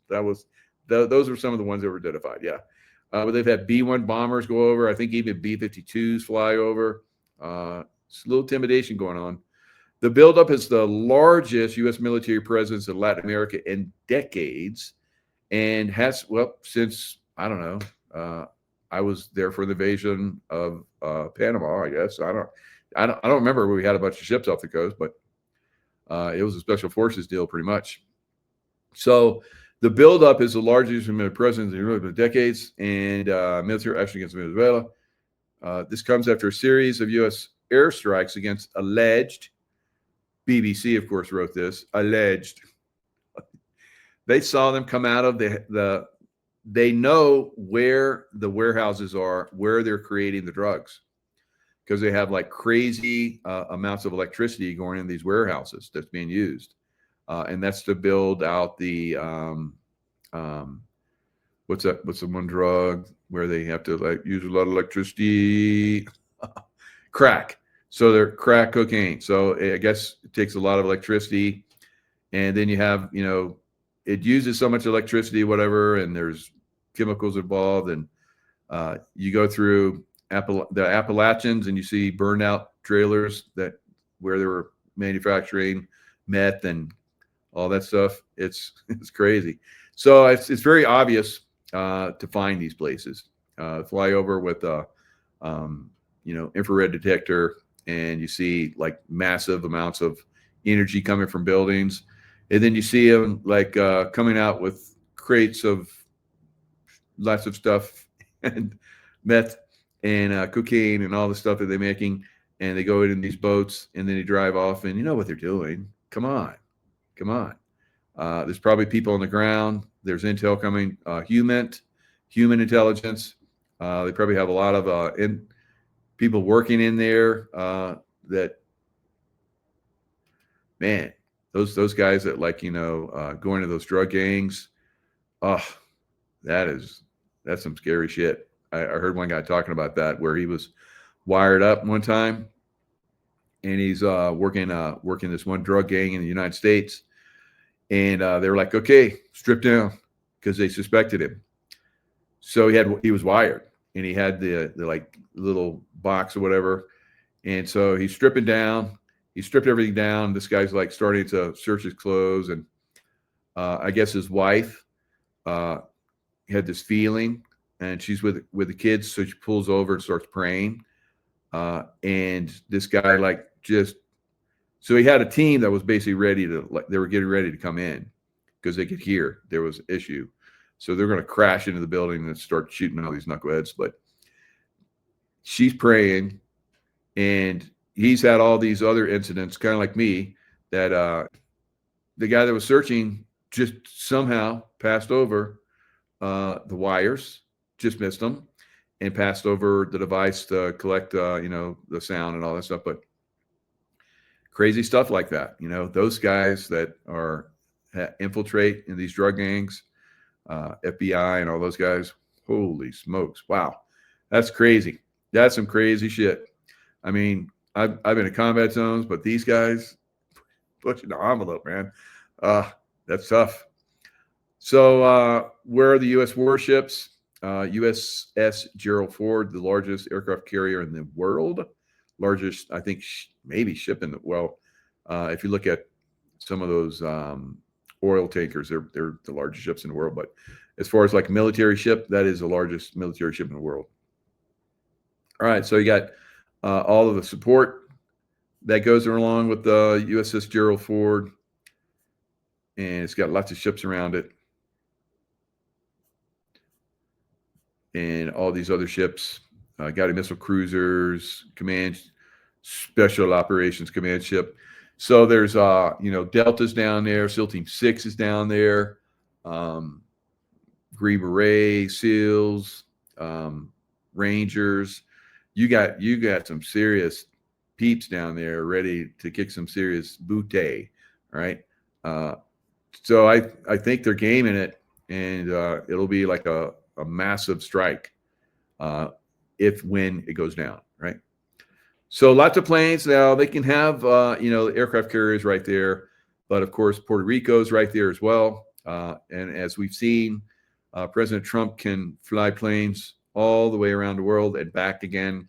A: those were some of the ones that were identified. Yeah, but they've had B-1 bombers go over. I think even B-52s fly over. It's a little intimidation going on. The buildup is the largest U.S. military presence in Latin America in decades, and has since I don't know. I was there for the invasion of Panama. I guess I don't remember where we had a bunch of ships off the coast, but it was a special forces deal, pretty much. So the buildup is the largest military presence in decades, and military action against Venezuela. This comes after a series of U.S. airstrikes against alleged. BBC, of course, wrote this. Alleged. They saw them come out of they know where the warehouses are, where they're creating the drugs, because they have like crazy amounts of electricity going in these warehouses that's being used. And that's to build out the, what's the one drug where they have to like use a lot of electricity? Crack. So they're crack cocaine. So I guess it takes a lot of electricity. And then you have, it uses so much electricity, whatever, and there's chemicals involved. And you go through the Appalachians and you see burned out trailers where they were manufacturing meth and all that stuff. It's crazy. So it's very obvious to find these places. Fly over with a infrared detector, and you see like massive amounts of energy coming from buildings. And then you see them like coming out with crates of lots of stuff and meth and cocaine and all the stuff that they're making. And they go in these boats and then they drive off, and you know what they're doing. Come on. There's probably people on the ground. There's intel coming, human intelligence. They probably have a lot of people working in there that, man, those guys that like, go into those drug gangs. Oh, that's some scary shit. I heard one guy talking about that where he was wired up one time, and he's working this one drug gang in the United States, and they were like, okay, strip down, because they suspected him. So he was wired, and he had the like little box or whatever, and so he's stripping down. He stripped everything down. This guy's like starting to search his clothes, and I guess his wife had this feeling, and she's with the kids, so she pulls over and starts praying. And this guy so he had a team that was basically they were getting ready to come in because they could hear there was an issue. So they're going to crash into the building and start shooting all these knuckleheads. But she's praying, and he's had all these other incidents, kind of like me, that the guy that was searching just somehow passed over the wires, just missed them, and passed over the device to collect, the sound and all that stuff. But crazy stuff like that, those guys that infiltrate in these drug gangs, FBI and all those guys, holy smokes. Wow. That's crazy. That's some crazy shit. I mean, I've been in combat zones, but these guys pushing the envelope, man. That's tough. So where are the U.S. warships? USS Gerald Ford, the largest aircraft carrier in the world, largest, I think, maybe ship in the well. If you look at some of those oil tankers, they're the largest ships in the world. But as far as like military ship, that is the largest military ship in the world. All right, so you got all of the support that goes along with the USS Gerald Ford, and it's got lots of ships around it, and all these other ships, guided missile cruisers, special operations command ship. So there's Delta's down there, SEAL Team 6 is down there, Green Beret, SEALs, Rangers. You got some serious peeps down there ready to kick some serious booty, right? So I think they're gaming it, and it'll be like a massive strike when it goes down, right? So lots of planes now. They can have aircraft carriers right there, but of course Puerto Rico's right there as well. And as we've seen, President Trump can fly planes all the way around the world and back again,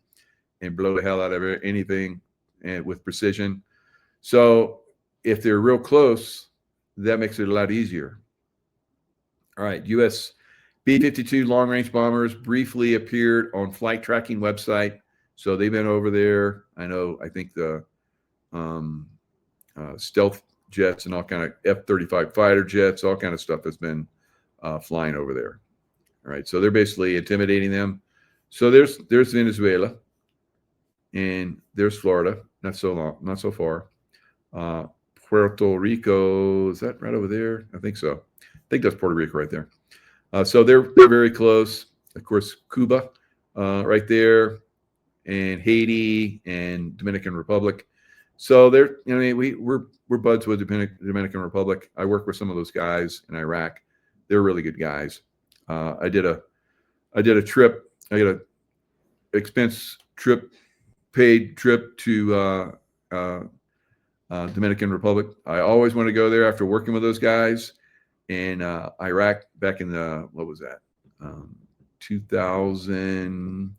A: and blow the hell out of anything and with precision. So if they're real close, that makes it a lot easier. All right, U.S. B-52 long-range bombers briefly appeared on flight tracking website. So they've been over there. I think the stealth jets and all kind of F-35 fighter jets, all kind of stuff has been flying over there. All right, so they're basically intimidating them. So there's Venezuela, and there's Florida. Not so far. Puerto Rico, is that right over there? I think so. I think that's Puerto Rico right there. So they're very close. Of course, Cuba, right there, and Haiti and Dominican Republic. So we're buds with Dominican Republic. I work with some of those guys in Iraq. They're really good guys. I did a trip. I got a expense trip, paid trip to Dominican Republic. I always want to go there after working with those guys in Iraq back in what was that? 2000,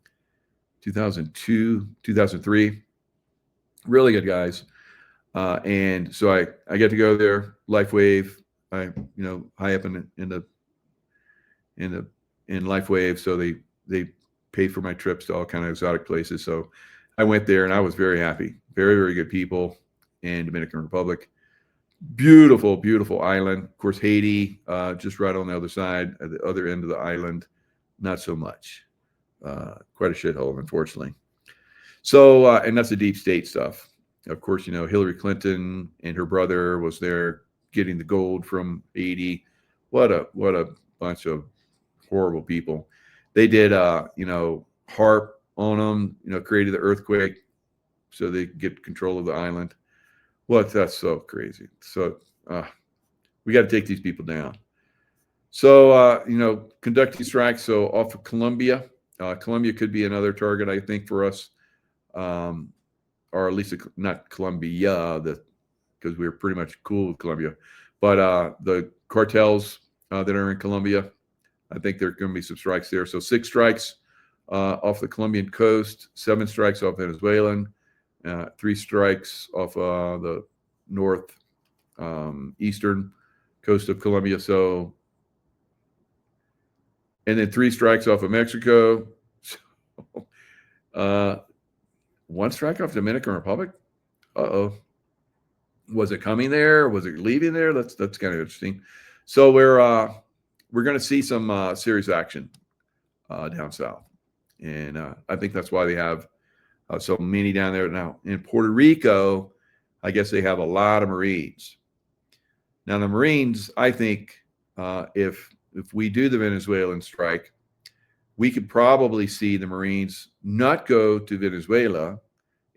A: 2002, 2003. Really good guys. And so I get to go there, LifeWave. High up in LifeWave. So they pay for my trips to all kind of exotic places. So I went there and I was very happy. Very, very good people in Dominican Republic. Beautiful, beautiful island. Of course, Haiti, just right on the other side, at the other end of the island, not so much. Quite a shithole, unfortunately. So, and that's the deep state stuff. Of course, Hillary Clinton and her brother was there getting the gold from Haiti. What a bunch of horrible people. They did, HARP on them, created the earthquake so they could get control of the island. Well, that's so crazy. So we got to take these people down. So, conducting strikes. So off of Colombia, Colombia could be another target, I think, for us, or at least not Colombia, because we're pretty much cool with Colombia, but the cartels that are in Colombia, I think there are going to be some strikes there. So 6 strikes off the Colombian coast, 7 strikes off Venezuelan, 3 strikes off the north eastern coast of Colombia. So, and then 3 strikes off of Mexico. So, 1 strike off Dominican Republic. Uh-oh. Was it coming there? Was it leaving there? That's kind of interesting. So we're going to see some serious action down south, and I think that's why they have so many down there now. In Puerto Rico, I guess they have a lot of Marines. Now the Marines, I think, if we do the Venezuelan strike, we could probably see the Marines not go to Venezuela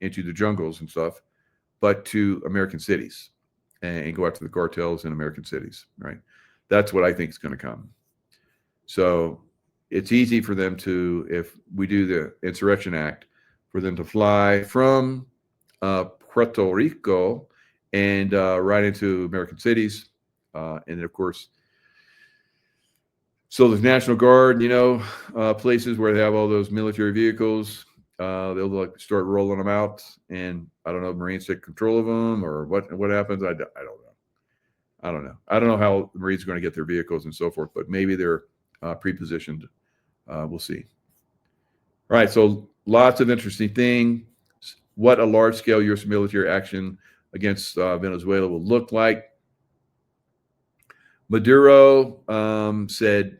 A: into the jungles and stuff, but to American cities and go after the cartels in American cities, right? That's what I think is going to come. So it's easy for them to, if we do the Insurrection Act, for them to fly from Puerto Rico and right into American cities. And then, of course, so the National Guard, places where they have all those military vehicles, they'll start rolling them out, and I don't know if Marines take control of them or what happens. I don't know. I don't know how the Marines are going to get their vehicles and so forth, but maybe they're pre-positioned. We'll see. All right, so lots of interesting things. What a large-scale U.S. military action against Venezuela will look like. Maduro said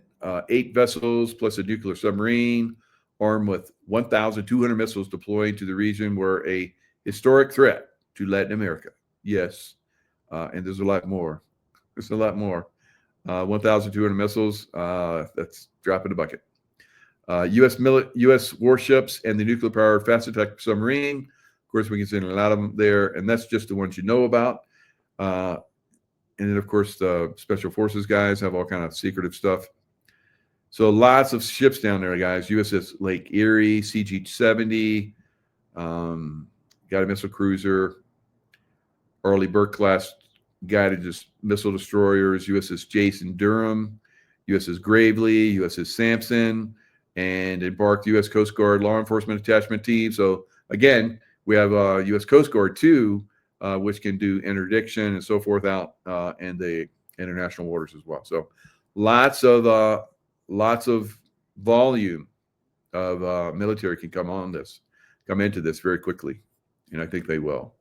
A: 8 vessels plus a nuclear submarine armed with 1,200 missiles deployed to the region were a historic threat to Latin America. Yes, and there's a lot more. There's a lot more. 1,200 missiles, that's drop in the bucket. U.S. warships and the nuclear-powered fast attack submarine. Of course, we can send a lot of them there, and that's just the ones you know about. And then, of course, the Special Forces guys have all kind of secretive stuff. So lots of ships down there, guys. USS Lake Erie, CG-70, got a missile cruiser, Arleigh Burke-class guided missile destroyers, USS Jason Durham, USS Gravely, USS Sampson, and embarked U.S. Coast Guard law enforcement attachment team. So, again, we have U.S. Coast Guard, too, which can do interdiction and so forth out in the international waters as well. So lots of volume of military can come into this very quickly, and I think they will.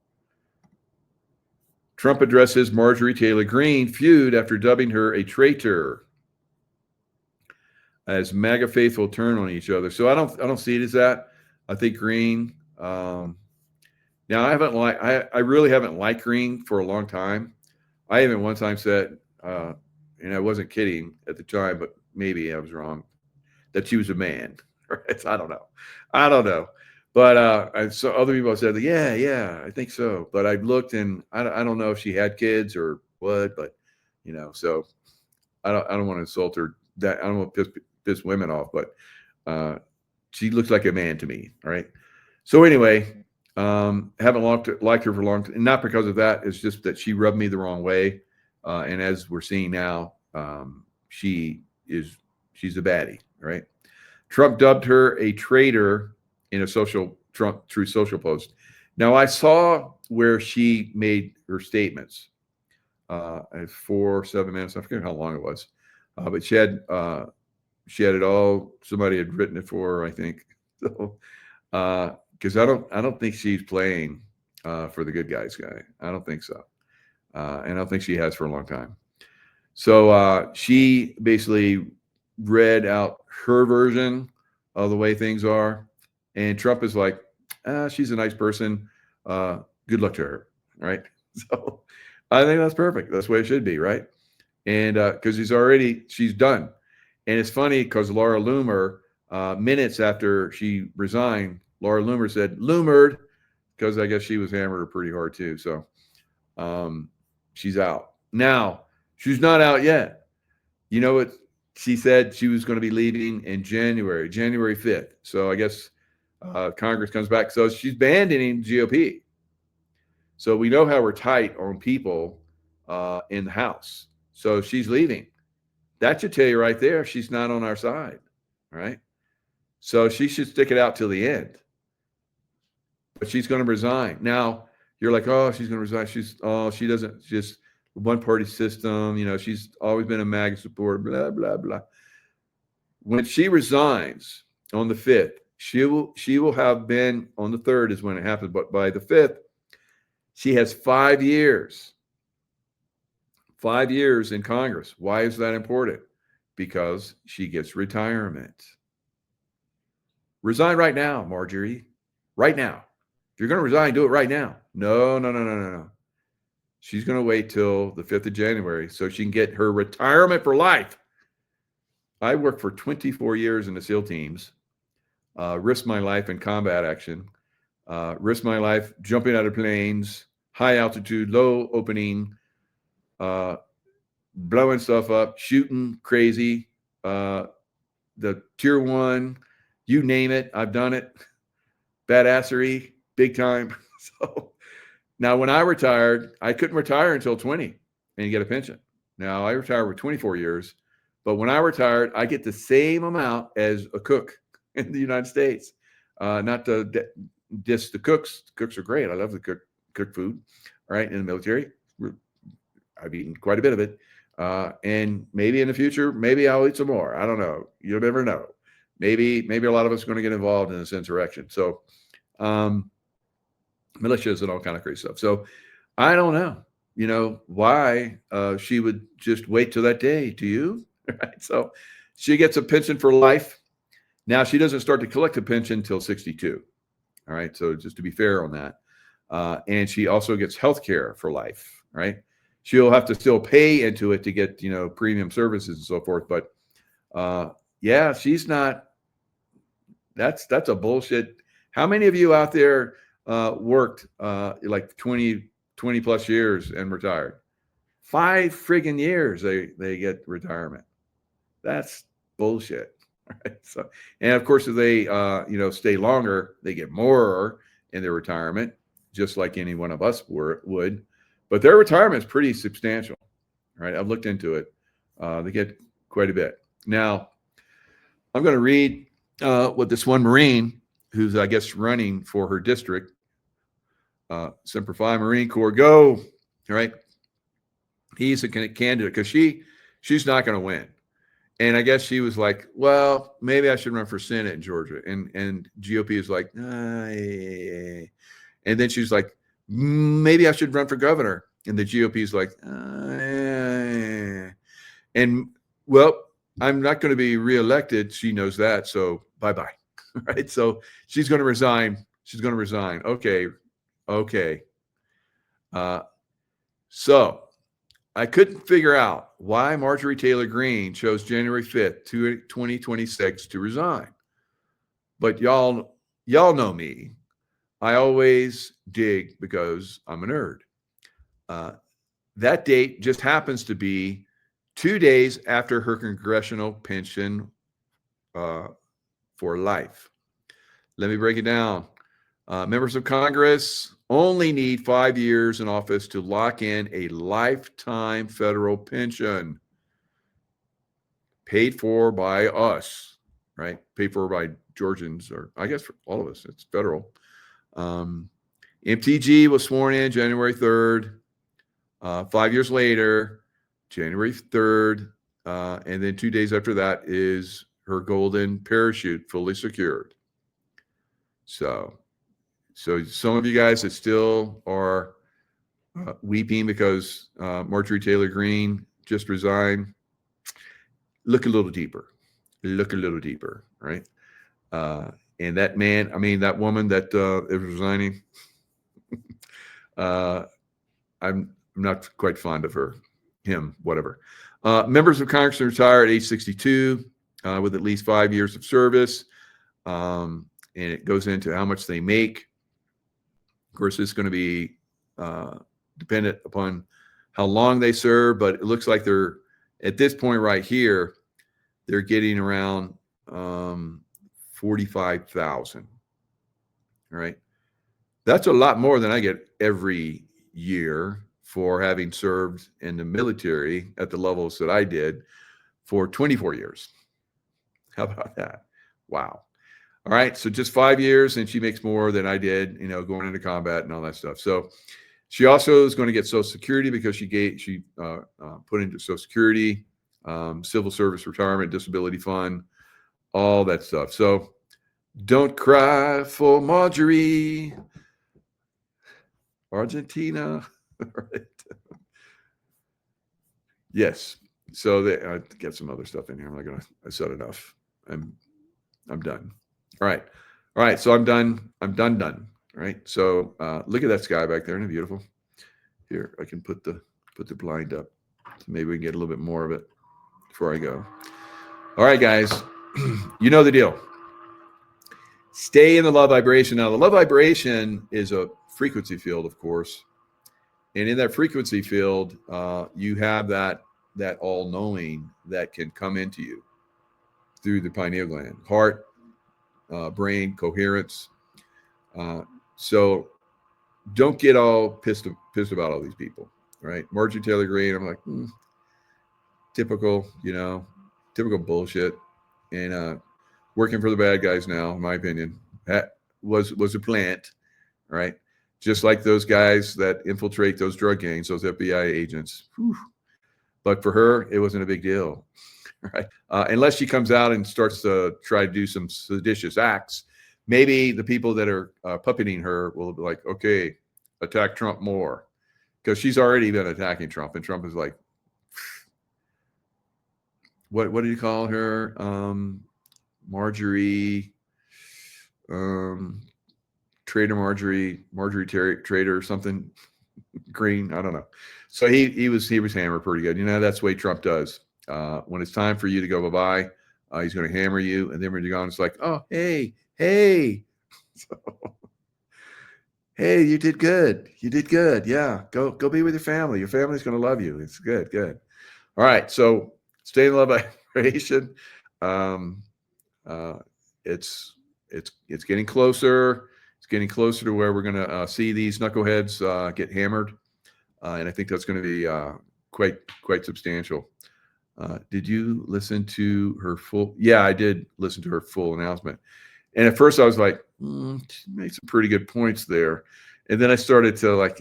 A: Trump addresses Marjorie Taylor Greene feud after dubbing her a traitor as MAGA faithful turn on each other. So I don't see it as that. I think Greene. Now I really haven't liked Greene for a long time. I even one time said, and I wasn't kidding at the time, but maybe I was wrong, that she was a man. Right? I don't know. But so other people said, yeah, I think so. But I looked, and I don't know if she had kids or what. But so I don't want to insult her. That I don't want to piss women off. But she looks like a man to me. All right. So anyway. Haven't liked her for a long time, and not because of that. It's just that she rubbed me the wrong way, and as we're seeing now, she's a baddie, right? Trump dubbed her a traitor in a True Social post. Now I saw where she made her statements. 7 minutes. I forget how long it was, but she had it all. Somebody had written it for her, I think. So. Because I don't think she's playing for the good guys guy. I don't think so. And I don't think she has for a long time. So she basically read out her version of the way things are. And Trump is like, she's a nice person. Good luck to her. Right. So I think that's perfect. That's the way it should be. Right. And because she's done. And it's funny because Laura Loomer, minutes after she resigned, Laura Loomer said, "Loomered," because I guess she was hammered pretty hard too. So She's out. Now, she's not out yet. You know what? She said she was going to be leaving in January 5th. So I guess Congress comes back. So she's abandoning GOP. So we know how we're tight on people in the House. So she's leaving. That should tell you right there she's not on our side, right? So she should stick it out till the end. But she's going to resign. Now, you're like, oh, she's going to resign. She doesn't, just one party system. She's always been a MAGA supporter, blah, blah, blah. When she resigns on the 5th, she will have been, on the 3rd is when it happens, but by the 5th, she has 5 years. 5 years in Congress. Why is that important? Because she gets retirement. Resign right now, Marjorie. Right now. If you're going to resign, do it right now. No. She's going to wait till the 5th of January so she can get her retirement for life. I worked for 24 years in the SEAL teams, risked my life in combat action, risked my life jumping out of planes, high altitude, low opening, blowing stuff up, shooting crazy, the tier 1, you name it, I've done it. Badassery, big time. So now when I retired, I couldn't retire until 20 and get a pension. Now I retired with 24 years, but when I retired, I get the same amount as a cook in the United States. Not to diss the cooks. The cooks are great. I love the cook food, right? In the military, I've eaten quite a bit of it. And maybe in the future, maybe I'll eat some more. I don't know. You'll never know. Maybe a lot of us are going to get involved in this insurrection. So, militias and all kind of crazy stuff. So I don't know, why she would just wait till that day. Do you? Right. So she gets a pension for life. Now she doesn't start to collect a pension till 62. All right. So just to be fair on that. And she also gets health care for life. Right. She'll have to still pay into it to get, premium services and so forth. But yeah, she's not. That's a bullshit. How many of you out there worked like 20 plus years and retired? 5 friggin' years they get retirement. That's bullshit. Right? So, and of course, if they stay longer, they get more in their retirement, just like any one of us would. But their retirement is pretty substantial. Right? I've looked into it. They get quite a bit. Now, I'm going to read what this one Marine, who's I guess running for her district, Semper Fi, Marine Corps, go. All right. He's a candidate because she's not going to win. And I guess she was like, well, maybe I should run for Senate in Georgia. And GOP is like, and then she's like, maybe I should run for governor. And the GOP is like, and well, I'm not going to be reelected. She knows that. So bye-bye. Right. So she's going to resign. She's going to resign. Okay. So I couldn't figure out why Marjorie Taylor Greene chose January 5th, 2026 to resign. But y'all know me. I always dig because I'm a nerd. That date just happens to be 2 days after her congressional pension for life. Let me break it down. Members of Congress only need 5 years in office to lock in a lifetime federal pension paid for by us, right? Paid for by Georgians, or I guess for all of us. It's federal. MTG was sworn in January 3rd. 5 years later, January 3rd, and then 2 days after that is her golden parachute fully secured. So some of you guys that still are weeping because Marjorie Taylor Greene just resigned, look a little deeper, right? And that man, that woman that is resigning, I'm not quite fond of him, whatever. Members of Congress are retired at age 62 with at least 5 years of service. And it goes into how much they make. Of course, it's going to be dependent upon how long they serve, but it looks like they're at this point right here, they're getting around 45,000. All right. That's a lot more than I get every year for having served in the military at the levels that I did for 24 years. How about that? Wow. All right. So just 5 years, and she makes more than I did, going into combat and all that stuff. So she also is going to get Social Security because she put into Social Security, Civil Service Retirement, Disability Fund, all that stuff. So don't cry for Marjorie. Argentina. Right. Yes. So I get some other stuff in here. I said enough. I'm done. All right. So I'm done. All right. So look at that sky back there. Isn't it beautiful? Here, I can put the blind up. So maybe we can get a little bit more of it before I go. All right, guys. You know the deal. Stay in the love vibration. Now, the love vibration is a frequency field, of course. And in that frequency field, you have that all-knowing that can come into you through the pineal gland, heart, brain, coherence. So don't get all pissed about all these people, right? Marjorie Taylor Greene, I'm like, typical bullshit. And working for the bad guys now, in my opinion, that was a plant, right? Just like those guys that infiltrate those drug gangs, those FBI agents. Whew. But for her, it wasn't a big deal, right? Unless she comes out and starts to try to do some seditious acts, maybe the people that are puppeting her will be like, okay, attack Trump more. Because she's already been attacking Trump. And Trump is like, what do you call her? Marjorie, Trader Marjorie Trader or something, Green. I don't know. So he was hammered pretty good. That's the way Trump does. When it's time for you to go bye-bye, he's going to hammer you. And then when you're gone, it's like, oh, hey. So, hey, you did good. Yeah. Go be with your family. Your family's going to love you. It's good. All right. So stay in love vibration. It's getting closer. It's getting closer to where we're going to see these knuckleheads get hammered. And I think that's going to be quite substantial. Did you listen to her full? Yeah, I did listen to her full announcement. And at first I was like, she made some pretty good points there. And then I started to like,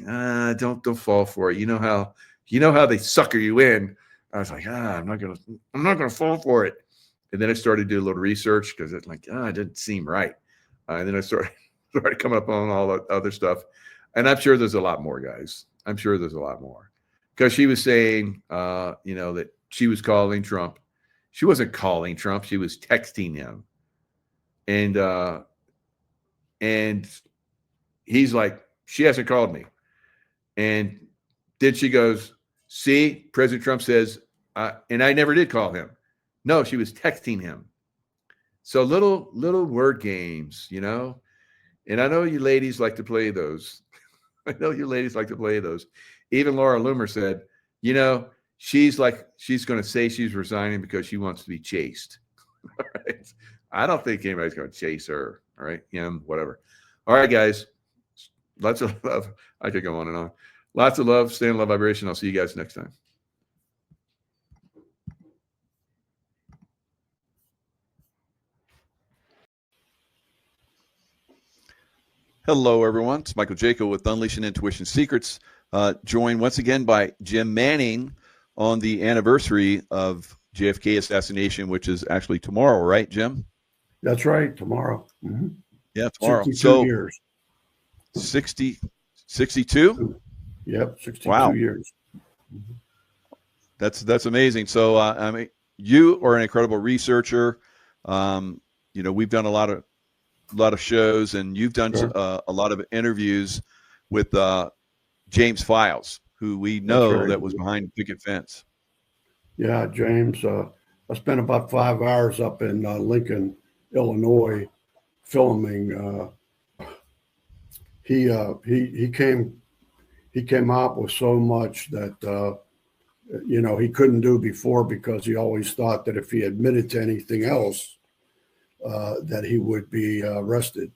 A: don't fall for it. You know how they sucker you in. I was like, I'm not gonna fall for it. And then I started to do a little research because it's like, it didn't seem right. And then I started coming up on all the other stuff. And I'm sure there's a lot more, guys. I'm sure there's a lot more. Because she was saying, that she was calling Trump. She wasn't calling Trump. She was texting him. And he's like, she hasn't called me. And then she goes, see, President Trump says, and I never did call him. No, she was texting him. So little word games, And I know you ladies like to play those. Even Laura Loomer said, she's going to say she's resigning because she wants to be chased. All right. I don't think anybody's going to chase her. All right. Him, whatever. All right, guys. Lots of love. I could go on and on. Lots of love. Stay in love vibration. I'll see you guys next time. Hello, everyone. It's Michael Jaco with Unleashing Intuition Secrets, joined once again by Jim Manning on the anniversary of JFK assassination, which is actually tomorrow, right, Jim?
B: That's right, tomorrow. Mm-hmm.
A: Yeah, tomorrow.
B: 62 years.
A: 62?
B: Yep, 62
A: wow.
B: years.
A: Mm-hmm. That's amazing. So, you are an incredible researcher. We've done a lot of shows, and you've done a lot of interviews with James Files, who we know that was behind picket fence.
B: Yeah, James. I spent about 5 hours up in Lincoln, Illinois, filming. He he came out with so much that he couldn't do before, because he always thought that if he admitted to anything else, that he would be arrested.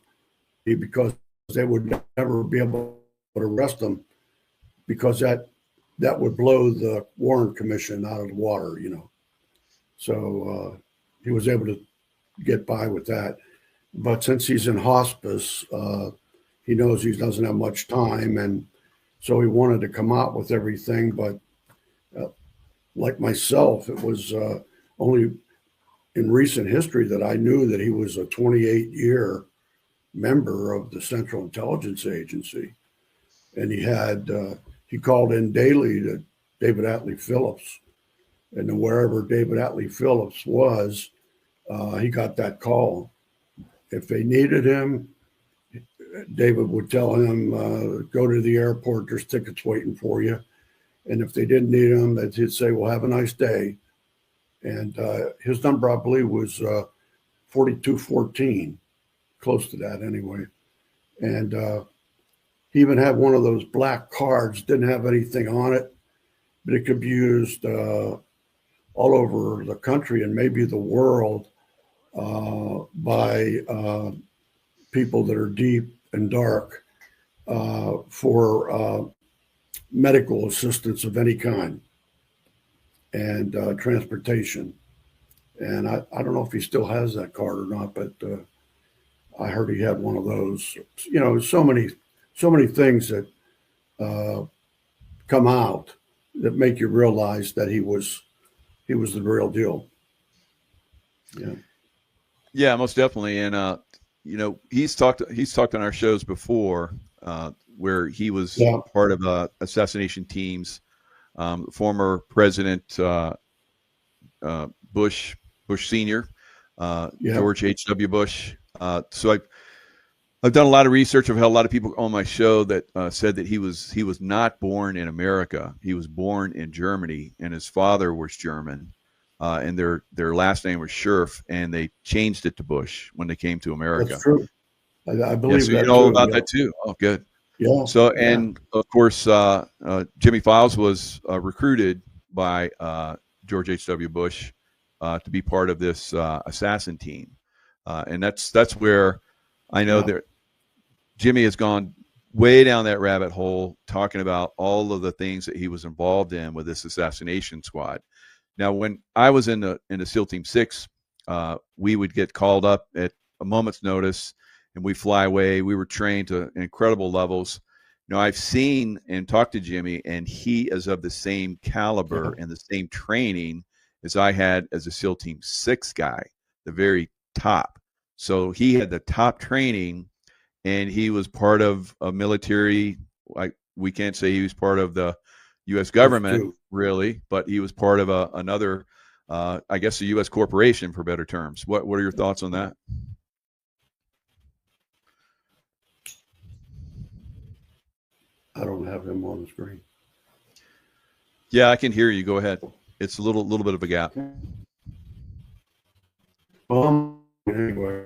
B: Because they would never be able to arrest him, because that would blow the Warren Commission out of the water. So he was able to get by with that. But since he's in hospice, he knows he doesn't have much time, and so he wanted to come out with everything. But like myself, it was only in recent history that I knew that he was a 28-year member of the Central Intelligence Agency, and he called in daily to David Atlee Phillips, and wherever David Atlee Phillips was, he got that call. If they needed him, David would tell him, go to the airport, there's tickets waiting for you. And if they didn't need him, he'd say, well, have a nice day. And his number, I believe, was 4214, close to that anyway. And he even had one of those black cards, didn't have anything on it, but it could be used all over the country and maybe the world by people that are deep and dark for medical assistance of any kind and transportation. And I don't know if he still has that card or not, but I heard he had one of those. So many things that come out that make you realize that he was the real deal. Yeah.
A: Yeah, most definitely. And he's talked on our shows before where he was part of assassination teams. Former President Bush Senior, George H.W. Bush. So I've done a lot of research. I've had a lot of people on my show that said that he was not born in America. He was born in Germany, and his father was German, and their last name was Scherf, and they changed it to Bush when they came to America.
B: That's true. I believe
A: so
B: that.
A: You know
B: too,
A: about that too. Oh, good.
B: Yeah.
A: So, and of course, Jimmy Files was recruited by George H.W. Bush to be part of this assassin team, and that's where I know that Jimmy has gone way down that rabbit hole, talking about all of the things that he was involved in with this assassination squad. Now, when I was in the SEAL Team 6, we would get called up at a moment's notice, and we fly away. We were trained to incredible levels. I've seen and talked to Jimmy, and he is of the same caliber and the same training as I had as a SEAL Team 6 guy, the very top. So he had the top training, and he was part of a military. Like, we can't say he was part of the U.S. government, really, but he was part of another, I guess, a U.S. corporation, for better terms. What are your thoughts on that?
B: I don't have him on the screen.
A: Yeah, I can hear you. Go ahead. It's a little bit of a gap.
B: Anyway.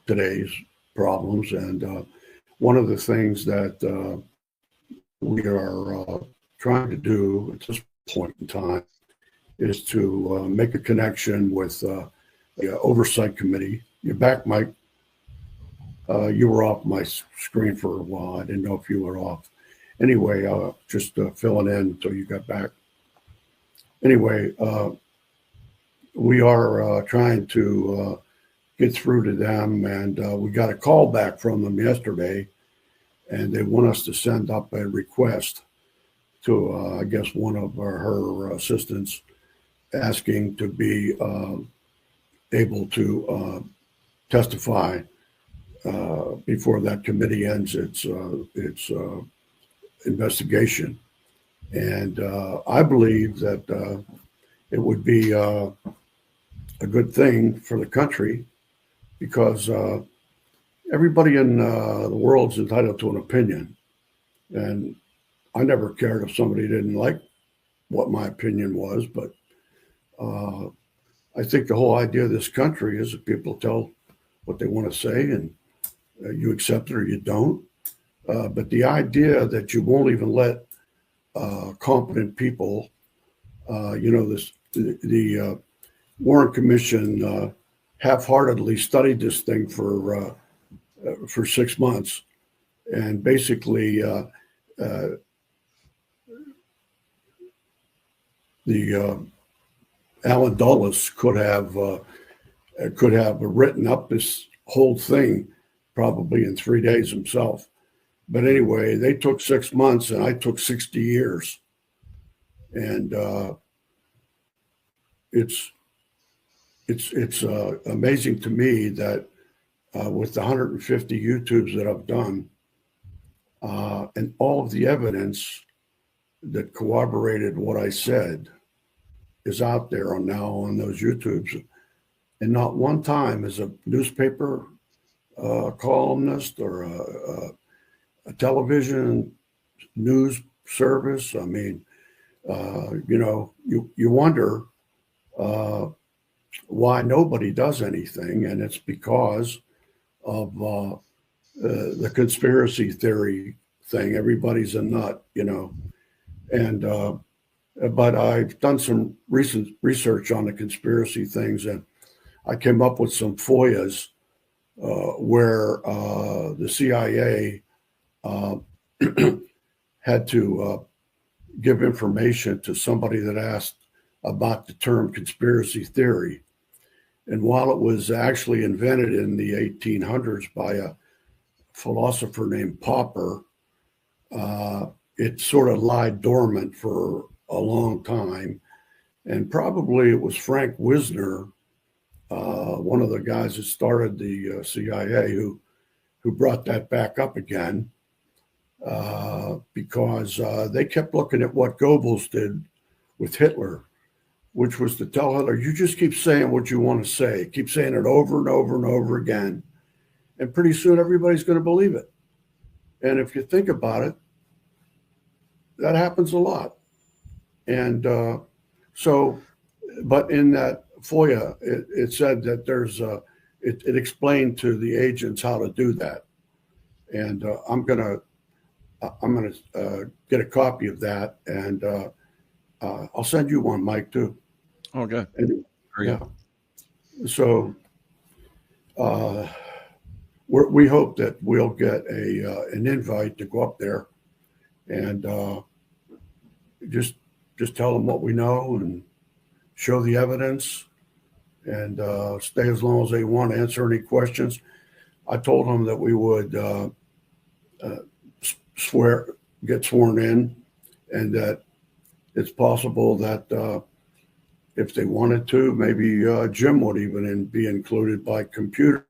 B: Today's problems, and one of the things that we are trying to do at this point in time is to make a connection with the oversight committee. You're back, Mike. You were off my screen for a while. I didn't know if you were off. Anyway, just filling in until you got back. Anyway, we are trying to get through to them, and we got a call back from them yesterday, and they want us to send up a request to, I guess, one of her assistants, asking to be able to testify before that committee ends its investigation. And I believe that it would be a good thing for the country, because everybody in the world's entitled to an opinion. And I never cared if somebody didn't like what my opinion was, but I think the whole idea of this country is that people tell what they want to say, and you accept it or you don't. But the idea that you won't even let competent people, the Warren Commission half-heartedly studied this thing for 6 months, and basically the Alan Dulles could have written up this whole thing probably in 3 days himself. But anyway, they took 6 months, and I took 60 years, and it's amazing to me that with the 150 YouTubes that I've done, and all of the evidence that corroborated what I said is out there now on those YouTubes. And not one time as a newspaper columnist or a television news service. I mean, you wonder why nobody does anything, and it's because of the conspiracy theory thing. Everybody's a nut, and but I've done some recent research on the conspiracy things, and I came up with some FOIAs where the CIA had to give information to somebody that asked about the term conspiracy theory. And while it was actually invented in the 1800s by a philosopher named Popper, it sort of lied dormant for a long time. And probably it was Frank Wisner, one of the guys that started the CIA, who brought that back up again, because they kept looking at what Goebbels did with Hitler, which was to tell Hitler, you just keep saying what you want to say, keep saying it over and over and over again, and pretty soon everybody's going to believe it. And if you think about it, that happens a lot. And but in that FOIA, it said that there's it explained to the agents how to do that. And I'm gonna get a copy of that, and I'll send you one, Mike, too.
A: Okay.
B: And, yeah. So we hope that we'll get an invite to go up there and just tell them what we know and show the evidence, and stay as long as they want, answer any questions. I told them that we would get sworn in, and that it's possible that if they wanted to, maybe Jim would even be included by computer,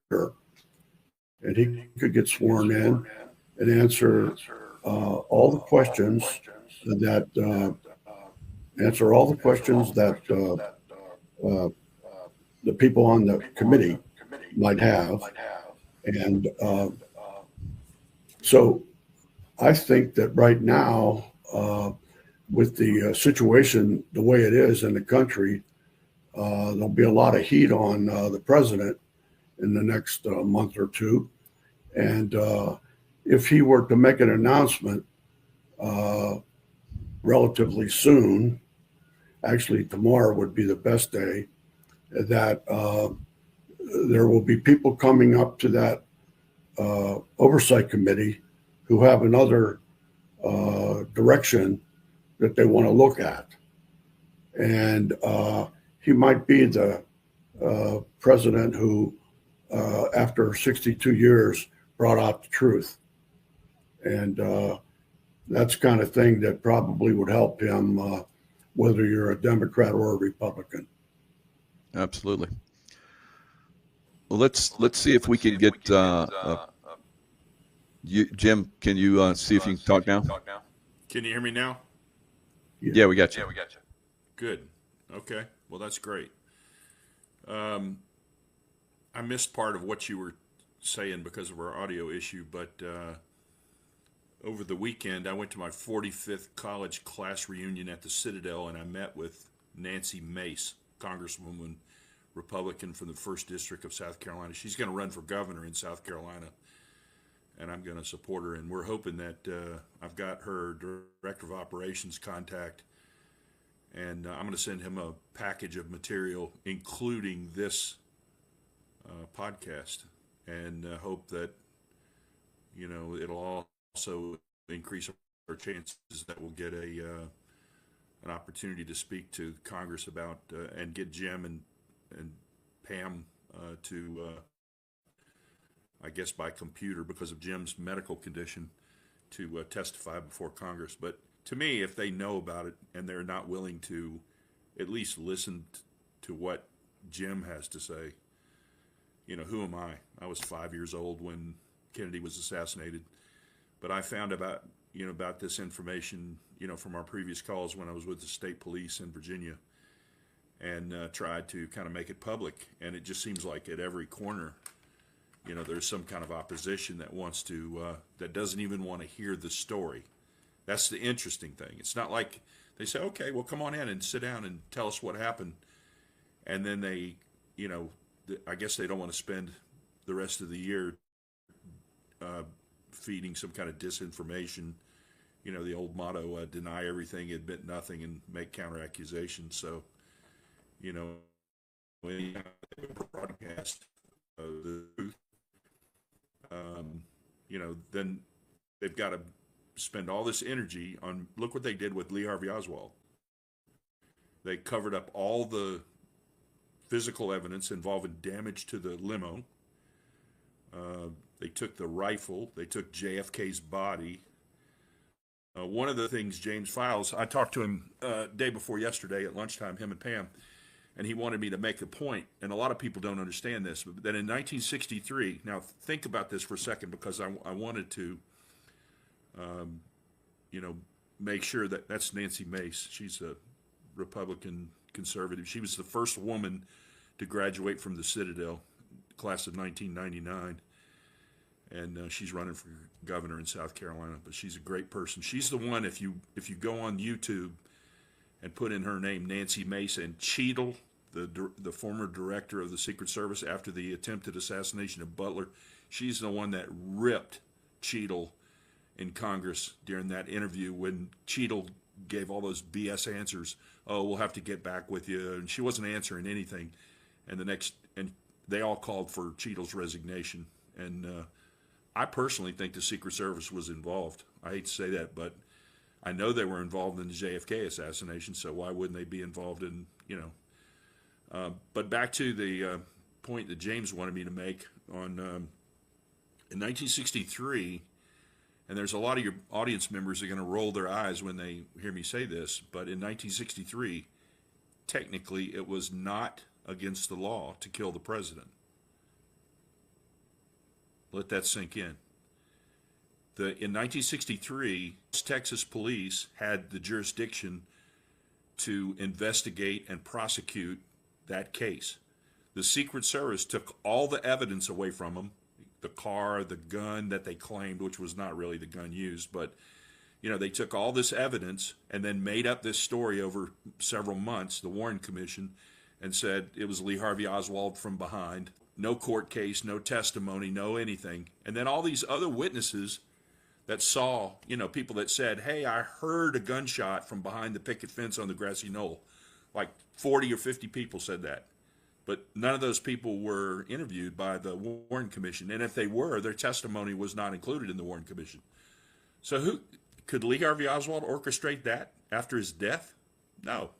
B: and he could get sworn in and answer all the questions that the people on the committee might have. And so I think that right now, with the situation the way it is in the country, there'll be a lot of heat on the president in the next month or two. And if he were to make an announcement relatively soon, actually tomorrow would be the best day, that there will be people coming up to that oversight committee who have another direction that they want to look at. And he might be the president who, after 62 years, brought out the truth. And that's the kind of thing that probably would help him, whether you're a Democrat or a Republican.
A: Absolutely. Well, let's see if we can get Jim. Can you see if you can talk now?
C: Can you hear me now?
A: Yeah, we got you.
C: Good. Okay. Well, that's great. I missed part of what you were saying because of our audio issue, but over the weekend I went to my 45th college class reunion at the Citadel, and I met with Nancy Mace, Congresswoman Republican from the 1st District of South Carolina. She's going to run for governor in South Carolina, and I'm going to support her. And we're hoping that I've got her director of operations contact, and I'm going to send him a package of material, including this podcast, and hope that, it'll also increase our chances that we'll get an opportunity to speak to Congress about and get Jim and Pam to, I guess by computer because of Jim's medical condition, to testify before Congress. But to me, if they know about it and they're not willing to at least listen to what Jim has to say, who am I? I was 5 years old when Kennedy was assassinated, but I found about this information, from our previous calls when I was with the state police in Virginia, and tried to kind of make it public. And it just seems like at every corner, there's some kind of opposition that wants to, that doesn't even want to hear the story. That's the interesting thing. It's not like they say, okay, well, come on in and sit down and tell us what happened. And then they, I guess they don't want to spend the rest of the year feeding some kind of disinformation. The old motto, deny everything, admit nothing, and make counter accusations. So, when you broadcast the truth, then they've got to spend all this energy on, look what they did with Lee Harvey Oswald. They covered up all the physical evidence involving damage to the limo. They took the rifle. They took JFK's body. One of the things James Files, I talked to him day before yesterday at lunchtime, him and Pam, and he wanted me to make the point, and a lot of people don't understand this, but that in 1963, now think about this for a second, because I wanted to, make sure that that's Nancy Mace. She's a Republican conservative. She was the first woman to graduate from the Citadel, class of 1999. And she's running for governor in South Carolina, but she's a great person. She's the one, if you go on YouTube and put in her name, Nancy Mace, and Cheadle, the former director of the Secret Service after the attempted assassination of Butler, she's the one that ripped Cheadle in Congress during that interview when Cheadle gave all those BS answers. Oh, we'll have to get back with you. And she wasn't answering anything. And they all called for Cheadle's resignation. And I personally think the Secret Service was involved. I hate to say that, but I know they were involved in the JFK assassination, so why wouldn't they be involved in, but back to the point that James wanted me to make on, in 1963, and there's a lot of your audience members that are going to roll their eyes when they hear me say this, but in 1963, technically it was not against the law to kill the president. Let that sink in. In 1963, Texas police had the jurisdiction to investigate and prosecute that case. The Secret Service took all the evidence away from them, the car, the gun that they claimed, which was not really the gun used, but they took all this evidence and then made up this story over several months, the Warren Commission, and said it was Lee Harvey Oswald from behind. No court case, no testimony, no anything. And then all these other witnesses that saw, people that said, hey, I heard a gunshot from behind the picket fence on the grassy knoll. Like 40 or 50 people said that. But none of those people were interviewed by the Warren Commission. And if they were, their testimony was not included in the Warren Commission. So could Lee Harvey Oswald orchestrate that after his death? No.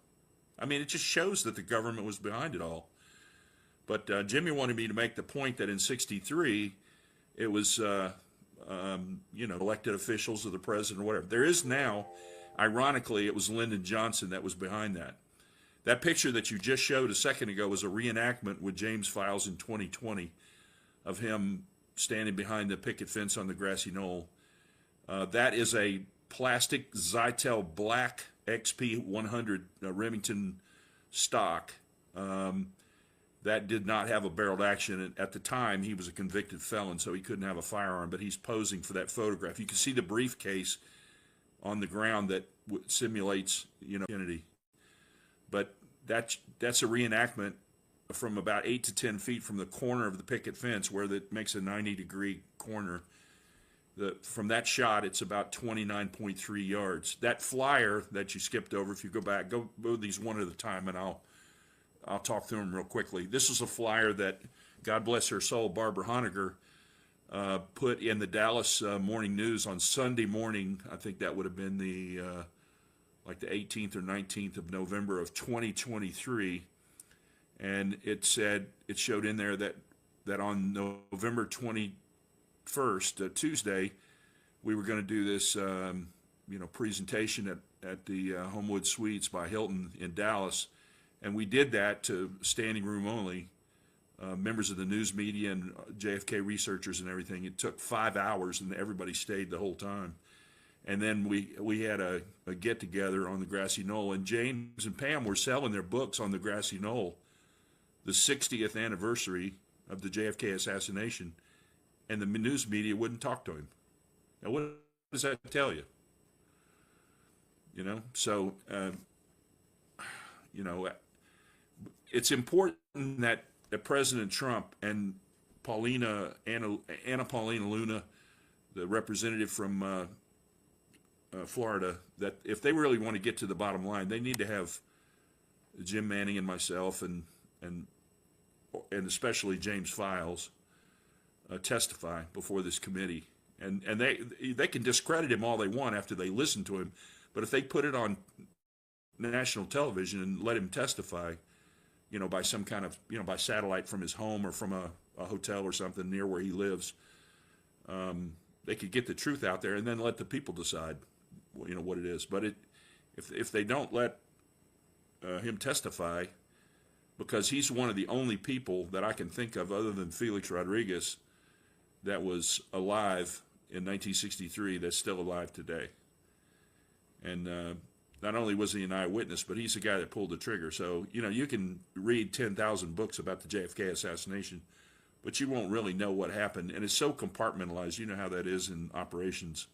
C: I mean, it just shows that the government was behind it all. But Jimmy wanted me to make the point that in '63, it was, elected officials of the president or whatever. There is now, ironically, it was Lyndon Johnson that was behind that. That picture that you just showed a second ago was a reenactment with James Files in 2020 of him standing behind the picket fence on the grassy knoll. That is a plastic Zytel Black XP 100 Remington stock. That did not have a barreled action. And at the time, he was a convicted felon, so he couldn't have a firearm, but he's posing for that photograph. You can see the briefcase on the ground that simulates, Kennedy. But that's a reenactment from about 8 to 10 feet from the corner of the picket fence where that makes a 90-degree corner. From that shot, it's about 29.3 yards. That flyer that you skipped over, if you go back, go these one at a time, and I'll talk through them real quickly. This is a flyer that, God bless her soul, Barbara Honegger, put in the Dallas Morning News on Sunday morning. I think that would have been the 18th or 19th of November of 2023. And it showed in there that on November 21st, Tuesday, we were going to do this, presentation at the Homewood Suites by Hilton in Dallas. And we did that to standing room only, members of the news media and JFK researchers and everything. It took 5 hours, and everybody stayed the whole time. And then we had a get-together on the grassy knoll, and James and Pam were selling their books on the grassy knoll, the 60th anniversary of the JFK assassination, and the news media wouldn't talk to him. Now, what does that tell you? So, it's important that President Trump and Anna Paulina Luna, the representative from Florida, that if they really want to get to the bottom line, they need to have Jim Manning and myself and especially James Files testify before this committee. And they can discredit him all they want after they listen to him, but if they put it on national television and let him testify, by some kind of, by satellite from his home or from a hotel or something near where he lives, they could get the truth out there and then let the people decide, what it is. But if they don't let him testify, because he's one of the only people that I can think of other than Felix Rodriguez that was alive in 1963 that's still alive today. And not only was he an eyewitness, but he's the guy that pulled the trigger. So, you can read 10,000 books about the JFK assassination, but you won't really know what happened. And it's so compartmentalized. You know how that is in operations.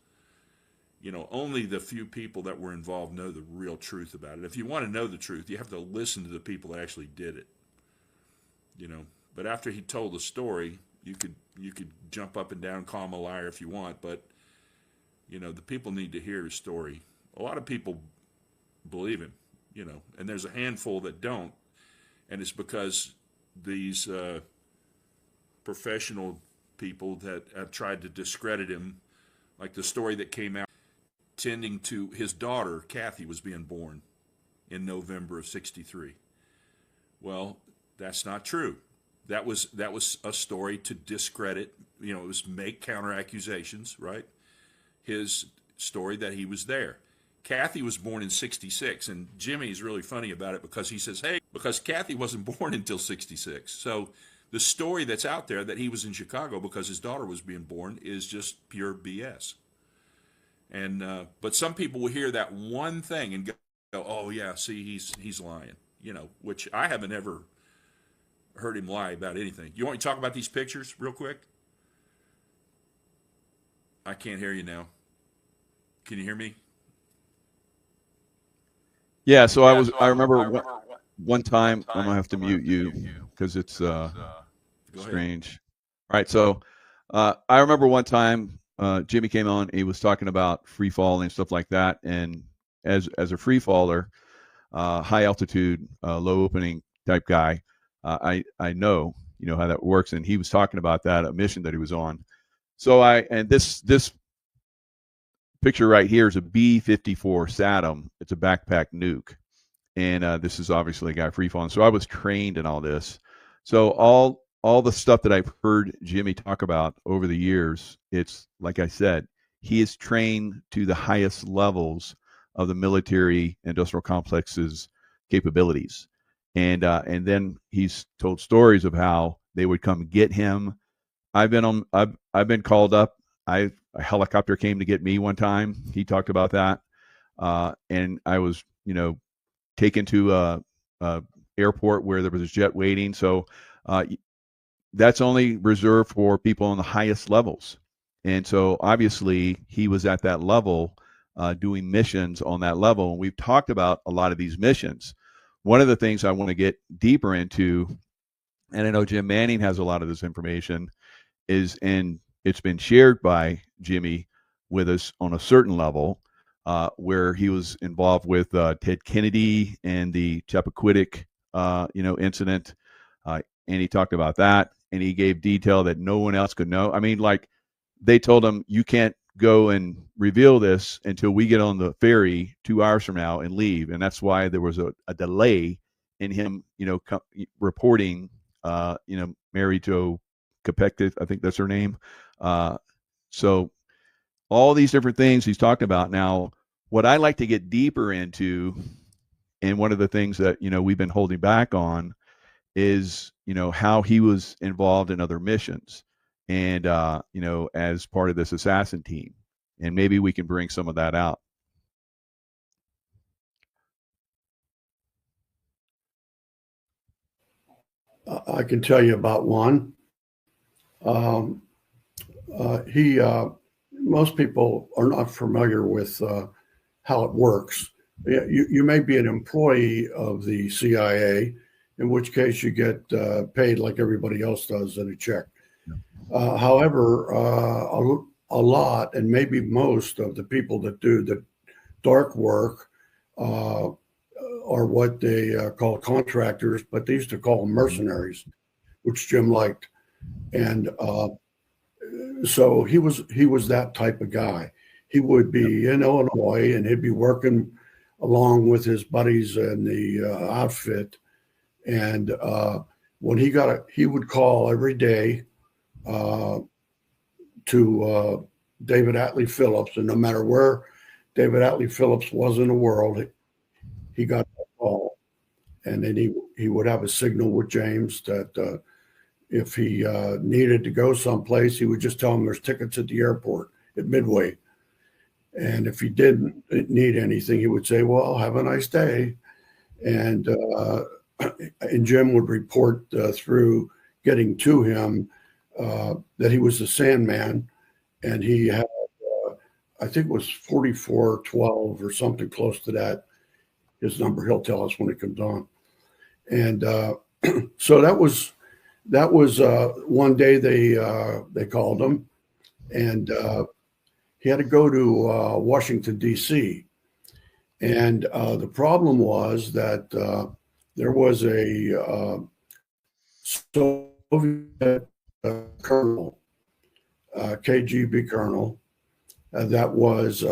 C: Only the few people that were involved know the real truth about it. If you want to know the truth, you have to listen to the people that actually did it. But after he told the story, you could jump up and down, call him a liar if you want, but the people need to hear his story. A lot of people believe him, and there's a handful that don't, and it's because these professional people that have tried to discredit him, like the story that came out tending to his daughter, Kathy, was being born in November of 63. Well, that's not true. That was a story to discredit, it was make counter accusations, right? His story that he was there. Kathy was born in 66, and Jimmy's really funny about it because he says, hey, because Kathy wasn't born until 66. So the story that's out there that he was in Chicago because his daughter was being born is just pure BS. And but some people will hear that one thing and go, oh yeah, see, he's lying, which I haven't ever heard him lie about anything. You want me to talk about these pictures real quick? I can't hear you now. Can you hear me?
A: Yeah, so I remember one time, I'm gonna have to mute you because it's strange. All right, so I remember one time Jimmy came on, he was talking about free falling and stuff like that, and as a free faller, high altitude, low opening type guy, I know how that works, and he was talking about that, a mission that he was on. So this picture right here is a B-54 Saddam. It's a backpack nuke. And this is obviously a guy free falling. So I was trained in all this. So all the stuff that I've heard Jimmy talk about over the years, it's like I said, he is trained to the highest levels of the military industrial complex's capabilities. And then he's told stories of how they would come get him. I've been called up. A helicopter came to get me one time. He talked about that, and I was, taken to a airport where there was a jet waiting. So that's only reserved for people on the highest levels. And so obviously he was at that level, doing missions on that level. And we've talked about a lot of these missions. One of the things I want to get deeper into and I know Jim Manning has a lot of this information, and it's been shared by Jimmy with us on a certain level, where he was involved with Ted Kennedy and the Chappaquiddick, incident, and he talked about that, and he gave detail that no one else could know. I mean, like, they told him, you can't go and reveal this until we get on the ferry 2 hours from now and leave, and that's why there was a delay in him, reporting, Mary Jo Kopechne, I think that's her name. So all these different things he's talked about. Now, what I like to get deeper into, and one of the things that we've been holding back on, is how he was involved in other missions, and as part of this assassin team, and maybe we can bring some of that out.
B: I can tell you about one. He Most people are not familiar with how it works. You may be an employee of the CIA, in which case you get paid like everybody else does in a check. However, a lot, and maybe most of the people that do the dark work are what they call contractors, but they used to call them mercenaries, which Jim liked. And so he was that type of guy. He would be in Illinois, and he'd be working along with his buddies in the outfit. And when he would call every day to David Atlee Phillips, and no matter where David Atlee Phillips was in the world, he got a call, and then he would have a signal with James that if he needed to go someplace, he would just tell him there's tickets at the airport at Midway. And if he didn't need anything, he would say, well, have a nice day. And Jim would report through getting to him that he was the Sandman, and he had, I think it was 4412 or something close to that. His number, he'll tell us when it comes on. And so that was one day they called him, and he had to go to Washington, D.C. And the problem was that there was a Soviet colonel, KGB colonel, that was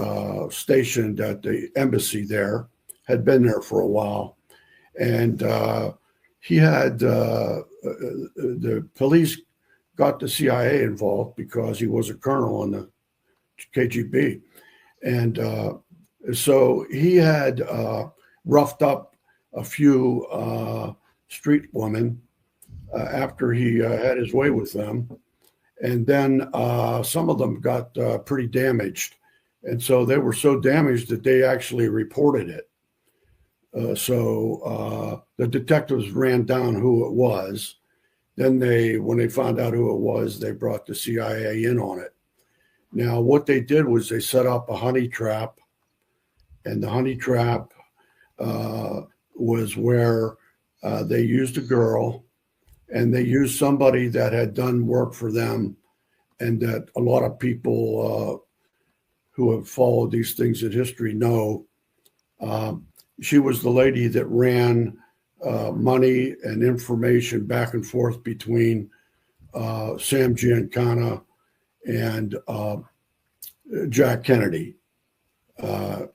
B: stationed at the embassy there, had been there for a while. And he had, the police got the CIA involved because he was a colonel in the KGB. And so he had roughed up a few street women after he had his way with them. And then some of them got pretty damaged. And so they were so damaged that they actually reported it. So the detectives ran down who it was. Then when they found out who it was, they brought the CIA in on it. Now, what they did was they set up a honey trap, and the honey trap was where they used a girl, and they used somebody that had done work for them, and that a lot of people who have followed these things in history know. She was the lady that ran money and information back and forth between Sam Giancana and Jack Kennedy. I'm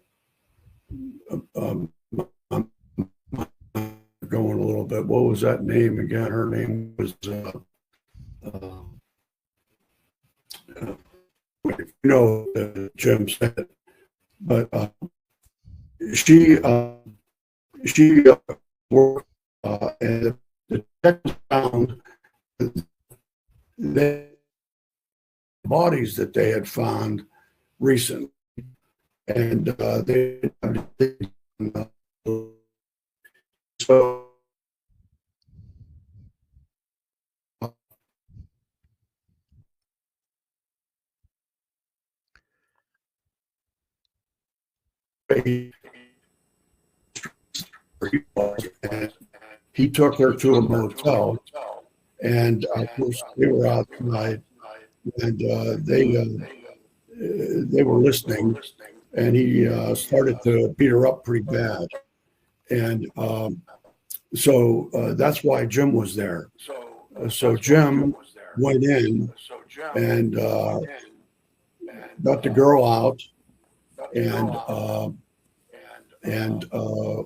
B: going a little bit. What was that name again? Her name was Jim said, but she worked, and the detectives found the bodies that they had found recently, and they so and he took her to a motel, And of course, they were outside, and they were listening, and he started to beat her up pretty bad. And so that's why Jim was there. So Jim went in and got the girl out, and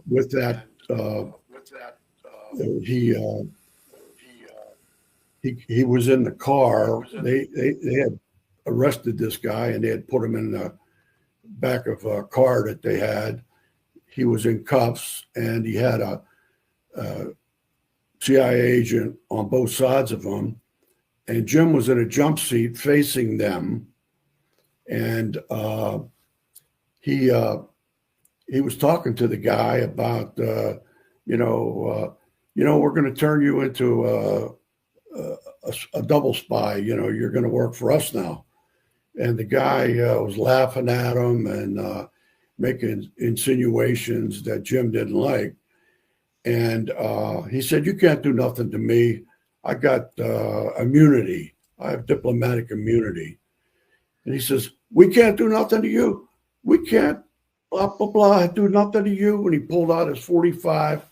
B: with that, he he was in the car. They had arrested this guy, and they had put him in the back of a car that they had. He was in cuffs, and he had a CIA agent on both sides of him. And Jim was in a jump seat facing them, and he was talking to the guy about we're going to turn you into a double spy. You're going to work for us now. And the guy was laughing at him and making insinuations that Jim didn't like. And he said, "You can't do nothing to me. I got immunity. I have diplomatic immunity." And he says, "We can't do nothing to you. We can't, blah, blah, blah, do nothing to you." And he pulled out his 45,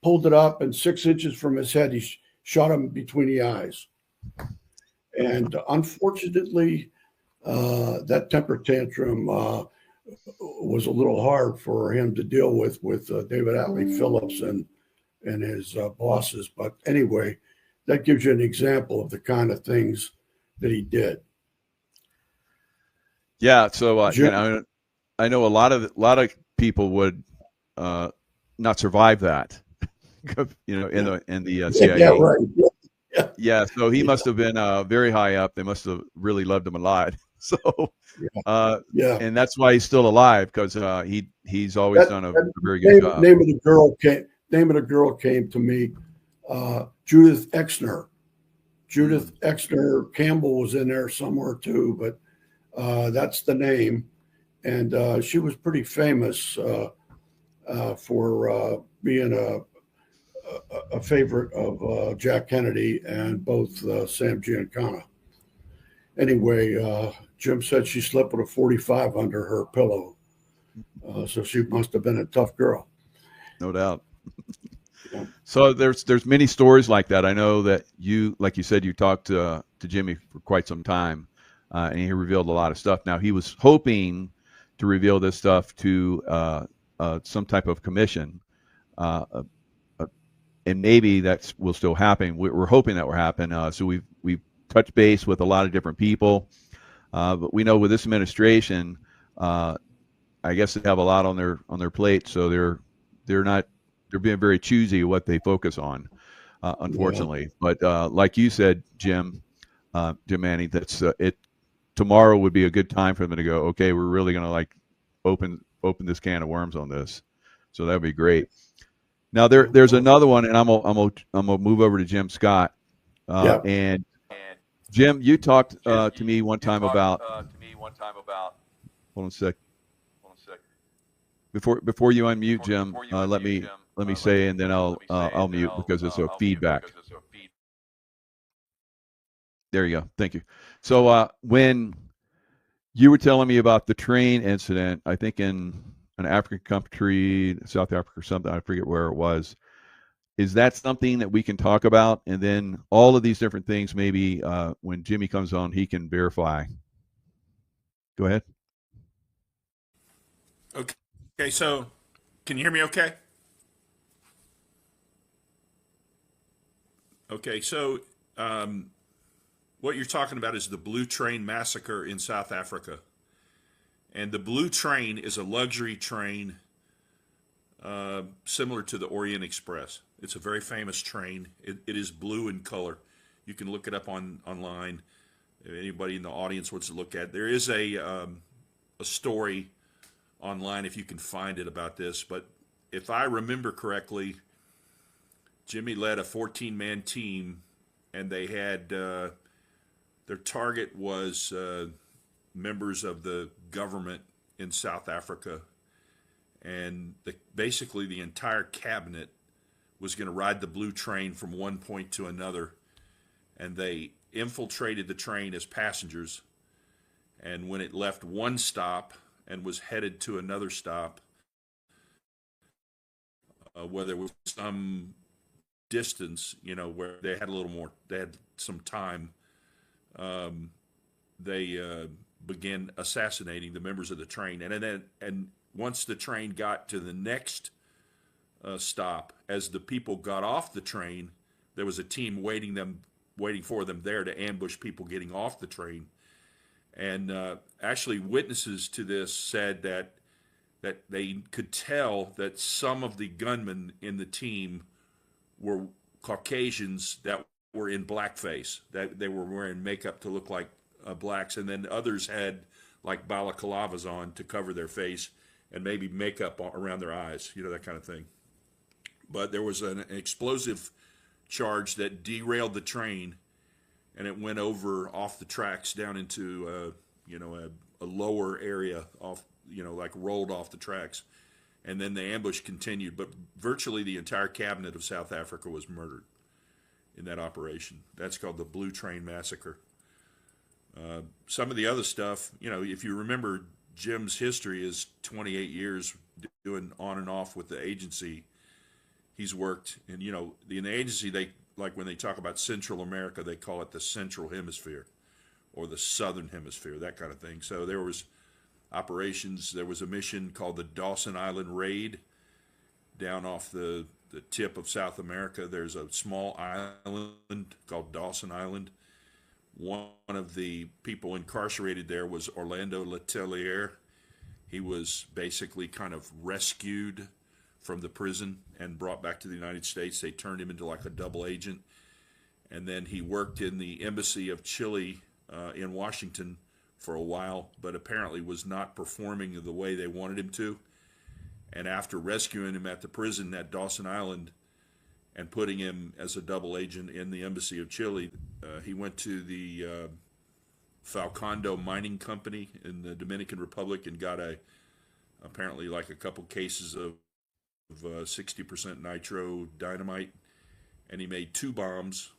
B: pulled it up, and 6 inches from his head, he shot him between the eyes. And unfortunately, that temper tantrum was a little hard for him to deal with David Atlee Phillips and his bosses. But anyway, that gives you an example of the kind of things that he did.
A: Yeah. So I know a lot of people would not survive that. In the CIA.
B: Yeah, right.
A: Yeah. So he must have been very high up. They must have really loved him a lot. So
B: Yeah.
A: and that's why he's still alive, because he's always done a very good job.
B: Name of the girl came to me. Judith Exner. Judith Exner Campbell was in there somewhere too, but that's the name. And she was pretty famous for being a favorite of Jack Kennedy and both Sam Giancana. Anyway, Jim said she slept with a 45 under her pillow. So she must have been a tough girl.
A: No doubt.
B: Yeah.
A: So there's many stories like that. I know that you, like you said, you talked to Jimmy for quite some time, and he revealed a lot of stuff. Now, he was hoping to reveal this stuff to some type of commission, and maybe that will still happen. We're hoping that will happen. So we've touched base with a lot of different people, but we know with this administration, I guess they have a lot on their plate, so they're being very choosy what they focus on, unfortunately. Yeah. But like you said, Jim Manning, that's it. Tomorrow would be a good time for them to go, okay, we're really going to open this can of worms on this. So that would be great. Now there's another one, and I'm gonna move over to Jim Scott. And Jim, you talked to me one time about. Hold on a sec. Before you unmute, Jim, let me say, and then I'll mute because it's a feedback. There you go. Thank you. So when you were telling me about the train incident, I think in an African country, South Africa or something, I forget where it was. Is that something that we can talk about? And then all of these different things, maybe when Jimmy comes on, he can verify. Go ahead.
C: Okay, so can you hear me okay? Okay, so what you're talking about is the Blue Train massacre in South Africa. And the Blue Train is a luxury train similar to the Orient Express. It's a very famous train. It is blue in color. You can look it up online. If anybody in the audience wants to look at it. There is a story online, if you can find it, about this. But if I remember correctly, Jimmy led a 14-man team, and they had their target was members of the government in South Africa, and basically the entire cabinet was going to ride the Blue Train from one point to another, and they infiltrated the train as passengers. And when it left one stop and was headed to another stop, where there was some distance, where they had a little more, they had some time, they began assassinating the members of the train. And once the train got to the next stop, as the people got off the train, there was a team waiting for them there to ambush people getting off the train. And actually, witnesses to this said that they could tell that some of the gunmen in the team were Caucasians that were in blackface, that they were wearing makeup to look like blacks, and then others had like balaclavas on to cover their face and maybe makeup around their eyes, that kind of thing. But there was an explosive charge that derailed the train, and it went off the tracks down into a lower area off, like rolled off the tracks. And then the ambush continued, but virtually the entire cabinet of South Africa was murdered in that operation. That's called the Blue Train Massacre. Some of the other stuff, if you remember, Jim's history is 28 years doing on and off with the agency. He's worked, and in the agency, they, like when they talk about Central America, they call it the Central Hemisphere or the Southern Hemisphere, that kind of thing. So there was operations. There was a mission called the Dawson Island Raid down off the tip of South America. There's a small island called Dawson Island. One of the people incarcerated there was Orlando Letelier. He was basically kind of rescued from the prison and brought back to the United States. They turned him into like a double agent. And then he worked in the embassy of Chile in Washington for a while, but apparently was not performing the way they wanted him to. And after rescuing him at the prison at Dawson Island and putting him as a double agent in the embassy of Chile, he went to the Falcando Mining Company in the Dominican Republic and got apparently like a couple cases of 60% nitro dynamite, and he made 2 bombs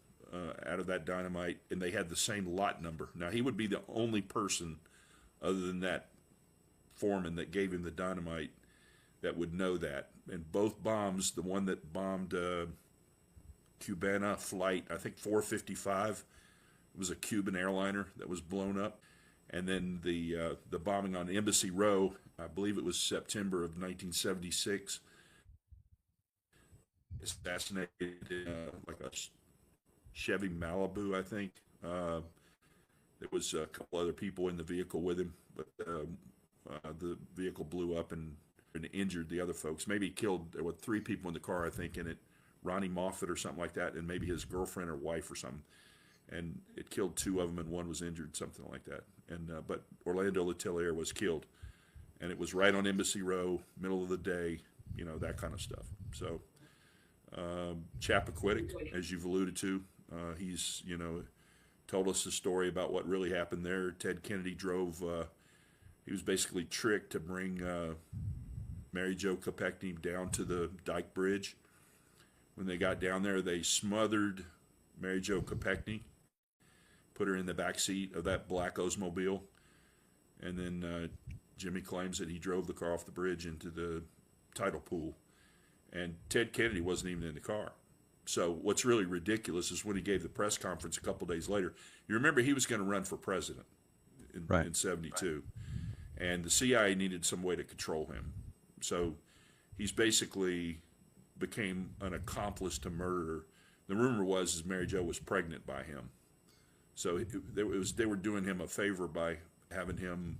C: out of that dynamite, and they had the same lot number. Now, he would be the only person other than that foreman that gave him the dynamite that would know that. And both bombs, the one that bombed Cubana flight, I think 455, it was a Cuban airliner that was blown up. And then the bombing on Embassy Row, I believe it was September of 1976, assassinated like a Chevy Malibu, I think. There was a couple other people in the vehicle with him, but the vehicle blew up and injured the other folks. Maybe killed, there were 3 people in the car, I think, in it. Ronnie Moffat or something like that, and maybe his girlfriend or wife or something. And it killed 2 of them, and 1 was injured, something like that. And but Orlando Letelier was killed, and it was right on Embassy Row, middle of the day, that kind of stuff. So Chappaquiddick, as you've alluded to, he's told us the story about what really happened there. Ted Kennedy drove. He was basically tricked to bring Mary Jo Kopechne down to the Dyke Bridge. When they got down there, they smothered Mary Jo Kopechne, put her in the back seat of that black Oldsmobile, and then Jimmy claims that he drove the car off the bridge into the tidal pool, and Ted Kennedy wasn't even in the car. So what's really ridiculous is when he gave the press conference a couple days later. You remember he was going to run for president in 72, and the CIA needed some way to control him. So he's basically became an accomplice to murder. The rumor was Mary Jo was pregnant by him. So they were doing him a favor by having him,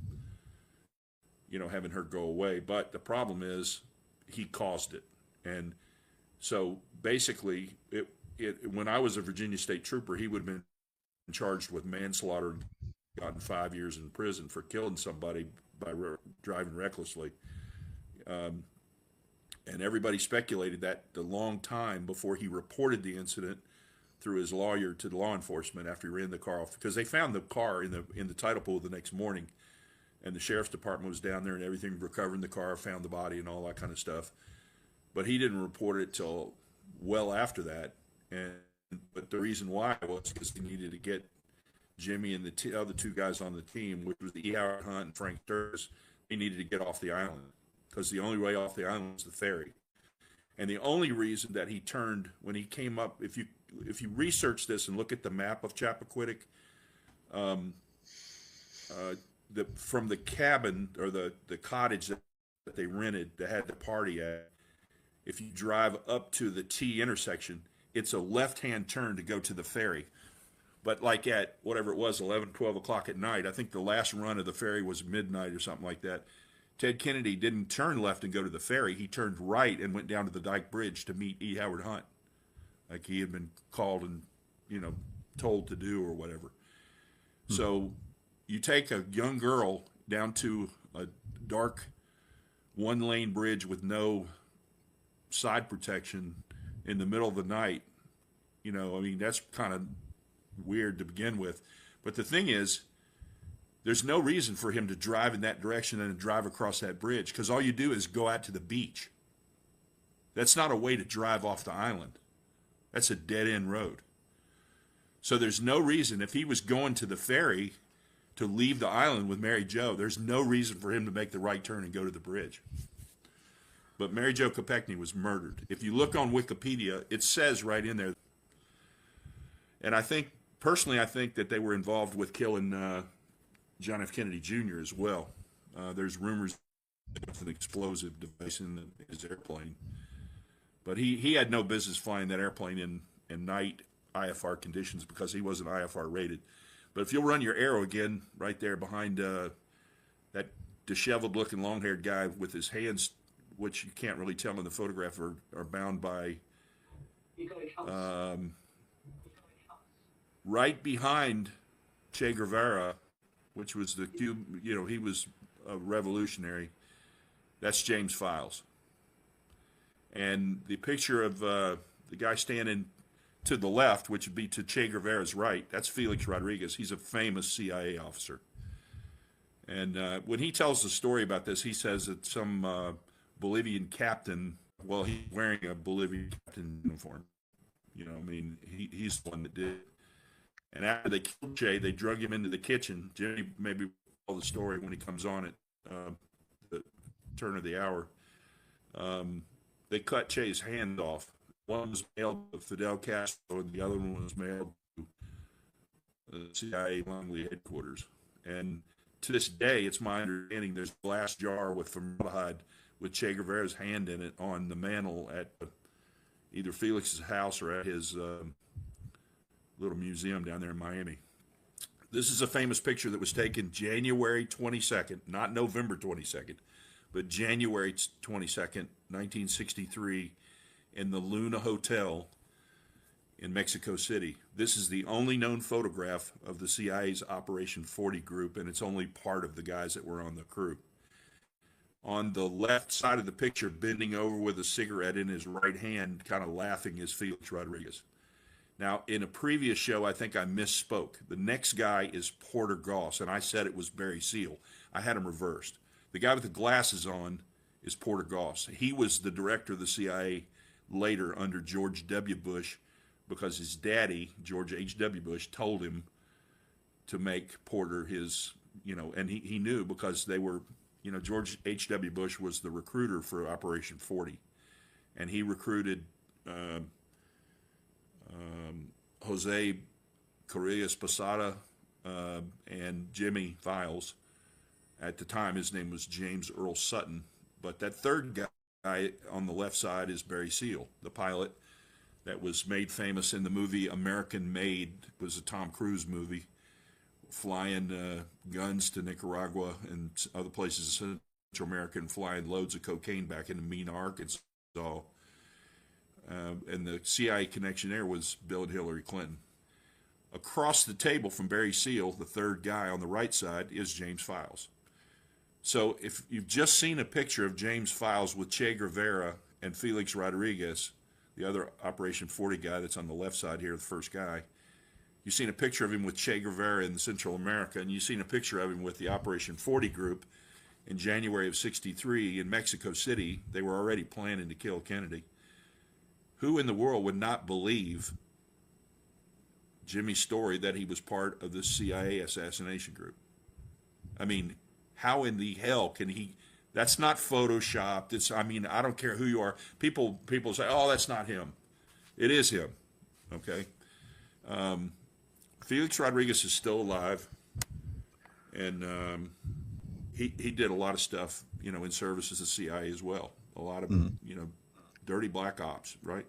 C: having her go away. But the problem is he caused it. And so basically, when I was a Virginia State Trooper, he would have been charged with manslaughter and gotten 5 years in prison for killing somebody by driving recklessly. And everybody speculated that the long time before he reported the incident through his lawyer to the law enforcement after he ran the car off, because they found the car in the tidal pool the next morning, and the sheriff's department was down there and everything, recovering the car, found the body and all that kind of stuff. But he didn't report it till well after that, and but the reason why was because he needed to get Jimmy and the other two guys on the team, which was E. Howard Hunt and Frank Sturgis. He needed to get off the island because the only way off the island was the ferry. And the only reason that he turned when he came up, if you research this and look at the map of Chappaquiddick, from the cabin or the cottage that they rented that had the party at, if you drive up to the T intersection, it's a left-hand turn to go to the ferry. But like at whatever it was, 11, 12 o'clock at night, I think the last run of the ferry was midnight or something like that. Ted Kennedy didn't turn left and go to the ferry. He turned right and went down to the Dyke Bridge to meet E. Howard Hunt, like he had been called and, told to do or whatever. So you take a young girl down to a dark one-lane bridge with no side protection in the middle of the night. That's kind of weird to begin with. But the thing is, there's no reason for him to drive in that direction and drive across that bridge, because all you do is go out to the beach. That's not a way to drive off the island. That's a dead-end road. So there's no reason, if he was going to the ferry to leave the island with Mary Jo, there's no reason for him to make the right turn and go to the bridge. But Mary Jo Kopechne was murdered. If you look on Wikipedia, it says right in there. And I think that they were involved with killing John F. Kennedy Jr. as well. There's rumors of an explosive device in his airplane. But he had no business flying that airplane in night IFR conditions because he wasn't IFR rated. But if you'll run your arrow again right there behind that disheveled-looking long-haired guy with his hands, which you can't really tell in the photograph, are bound by right behind Che Guevara, which was the Cuban, he was a revolutionary. That's James Files. And the picture of the guy standing to the left, which would be to Che Guevara's right, that's Felix Rodriguez. He's a famous CIA officer. And when he tells the story about this, he says that some Bolivian captain, well, he's wearing a Bolivian captain uniform. He's the one that did it. And after they killed Che, they drug him into the kitchen. Jimmy maybe will tell the story when he comes on at the turn of the hour. They cut Che's hand off. One was mailed to Fidel Castro, and the other one was mailed to the CIA Langley headquarters. And to this day, it's my understanding there's a glass jar with formaldehyde with Che Guevara's hand in it on the mantle at either Felix's house or at his little museum down there in Miami. This is a famous picture that was taken January 22nd, not November 22nd, but January 22nd, 1963, in the Luna Hotel in Mexico City. This is the only known photograph of the CIA's Operation 40 group, and it's only part of the guys that were on the crew. On the left side of the picture, bending over with a cigarette in his right hand, kind of laughing, is Felix Rodriguez. Now, in a previous show, I think I misspoke. The next guy is Porter Goss, and I said it was Barry Seal. I had him reversed. The guy with the glasses on is Porter Goss. He was the director of the CIA later under George W. Bush because his daddy, George H.W. Bush, told him to make Porter his, and he knew because they were, George H.W. Bush was the recruiter for Operation 40, and he recruited Jose Correas Posada and Jimmy Files. At the time, his name was James Earl Sutton. But that third guy on the left side is Barry Seal, the pilot that was made famous in the movie American Made. It was a Tom Cruise movie, flying guns to Nicaragua and other places in Central America and flying loads of cocaine back into Mena, Arkansas. And the CIA connection there was Bill and Hillary Clinton. Across the table from Barry Seal, the third guy on the right side, is James Files. So if you've just seen a picture of James Files with Che Guevara and Felix Rodriguez, the other Operation 40 guy that's on the left side here, the first guy, you've seen a picture of him with Che Guevara in Central America, and you've seen a picture of him with the Operation 40 group in January of '63 in Mexico City. They were already planning to kill Kennedy. Who in the world would not believe Jimmy's story that he was part of the CIA assassination group. I mean, how in the hell can he? That's not photoshopped. It's, I mean, I don't care who you are. People say, oh, that's not him. It is him. Okay. Felix Rodriguez is still alive, and he did a lot of stuff, in service as the CIA as well. A lot of dirty black ops, right?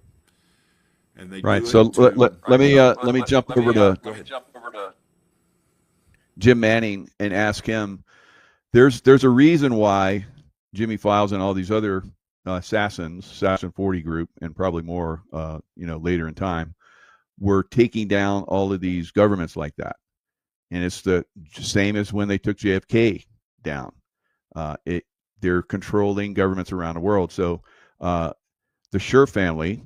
C: And they
A: Right.
C: do
A: So
C: it to,
A: let me jump over to
C: go ahead.
A: Jim Manning and ask him. There's a reason why Jimmy Files and all these other Assassin 40 group, and probably more, later in time, were taking down all of these governments like that. And it's the same as when they took JFK down. They're controlling governments around the world. So the Schur family,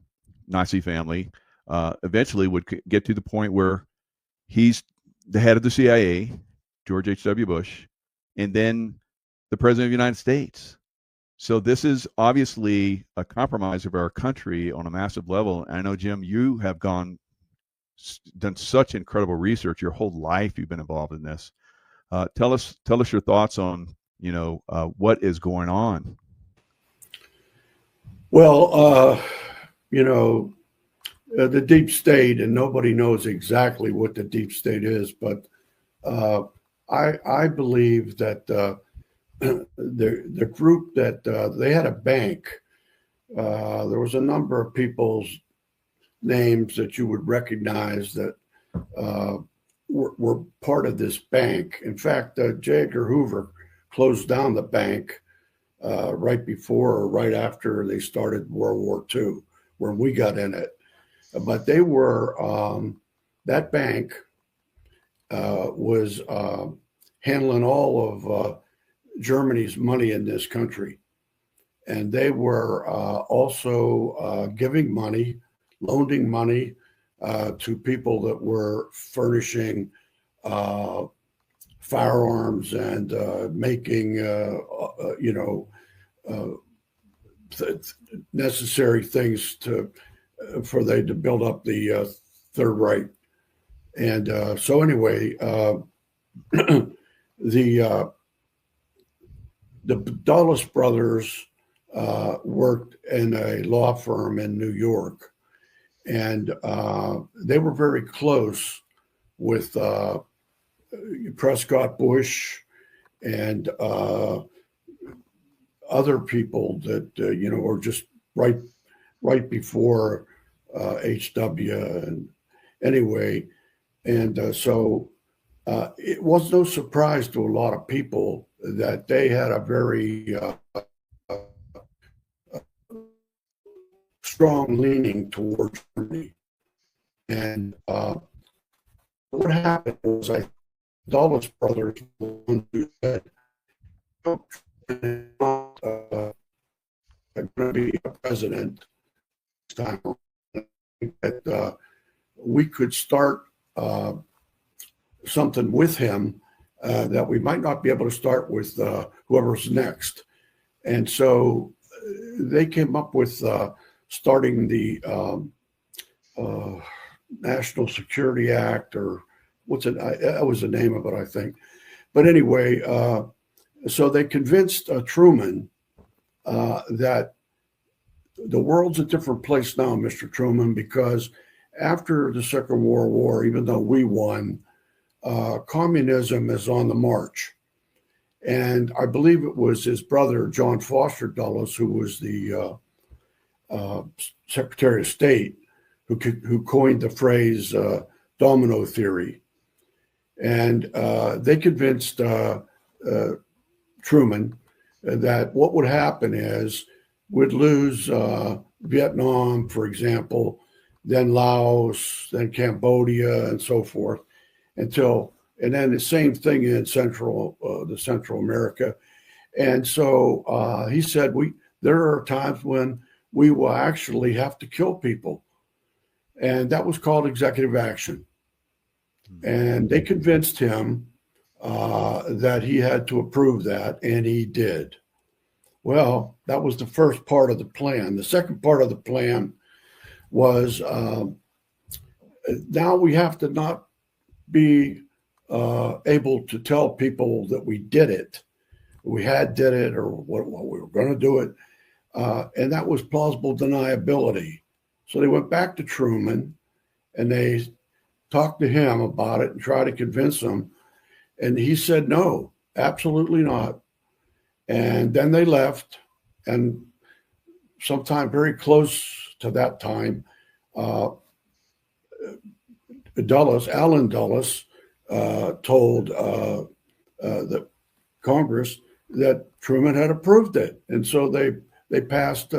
A: Nazi family, eventually would get to the point where he's the head of the CIA, George H.W. Bush, and then the President of the United States. So this is obviously a compromise of our country on a massive level. And I know, Jim, you have done such incredible research. Your whole life you've been involved in this. Tell us your thoughts on what is going on.
B: Well, the deep state, and nobody knows exactly what the deep state is, but I believe that the group that they had a bank. There was a number of people's names that you would recognize that were part of this bank. In fact, J. Edgar Hoover closed down the bank right before or right after they started World War II, where we got in it. But they were, that bank was handling all of Germany's money in this country. And they were also giving money, loaning money to people that were furnishing firearms and making, necessary things for they to build up the Third Reich. And so anyway, the Dulles brothers worked in a law firm in New York, and they were very close with Prescott Bush and other people that were just right before HW. And anyway, and so it was no surprise to a lot of people that they had a very strong leaning towards Germany. And what happened was, Dulles brothers were the ones who said, I'm going to be a president this time. That we could start something with him that we might not be able to start with whoever's next. And so they came up with starting the National Security Act, or that was the name of it, I think. But anyway, so they convinced Truman that the world's a different place now, Mr. Truman, because after the Second World War, even though we won, communism is on the march. And I believe it was his brother, John Foster Dulles, who was the Secretary of State, who coined the phrase domino theory. And they convinced Truman that what would happen is we'd lose Vietnam, for example, then Laos, then Cambodia, and so forth, and then the same thing in Central America. And so he said, there are times when we will actually have to kill people. And that was called executive action. And they convinced him that he had to approve that, and he did. Well, that was the first part of the plan. The second part of the plan was now we have to not be able to tell people that we did it, we did it, or what we were going to do it, and that was plausible deniability. So they went back to Truman, and they talked to him about it and tried to convince him, and he said no, absolutely not. And then they left, and sometime very close to that time, Alan Dulles, told the Congress that Truman had approved it, and so they passed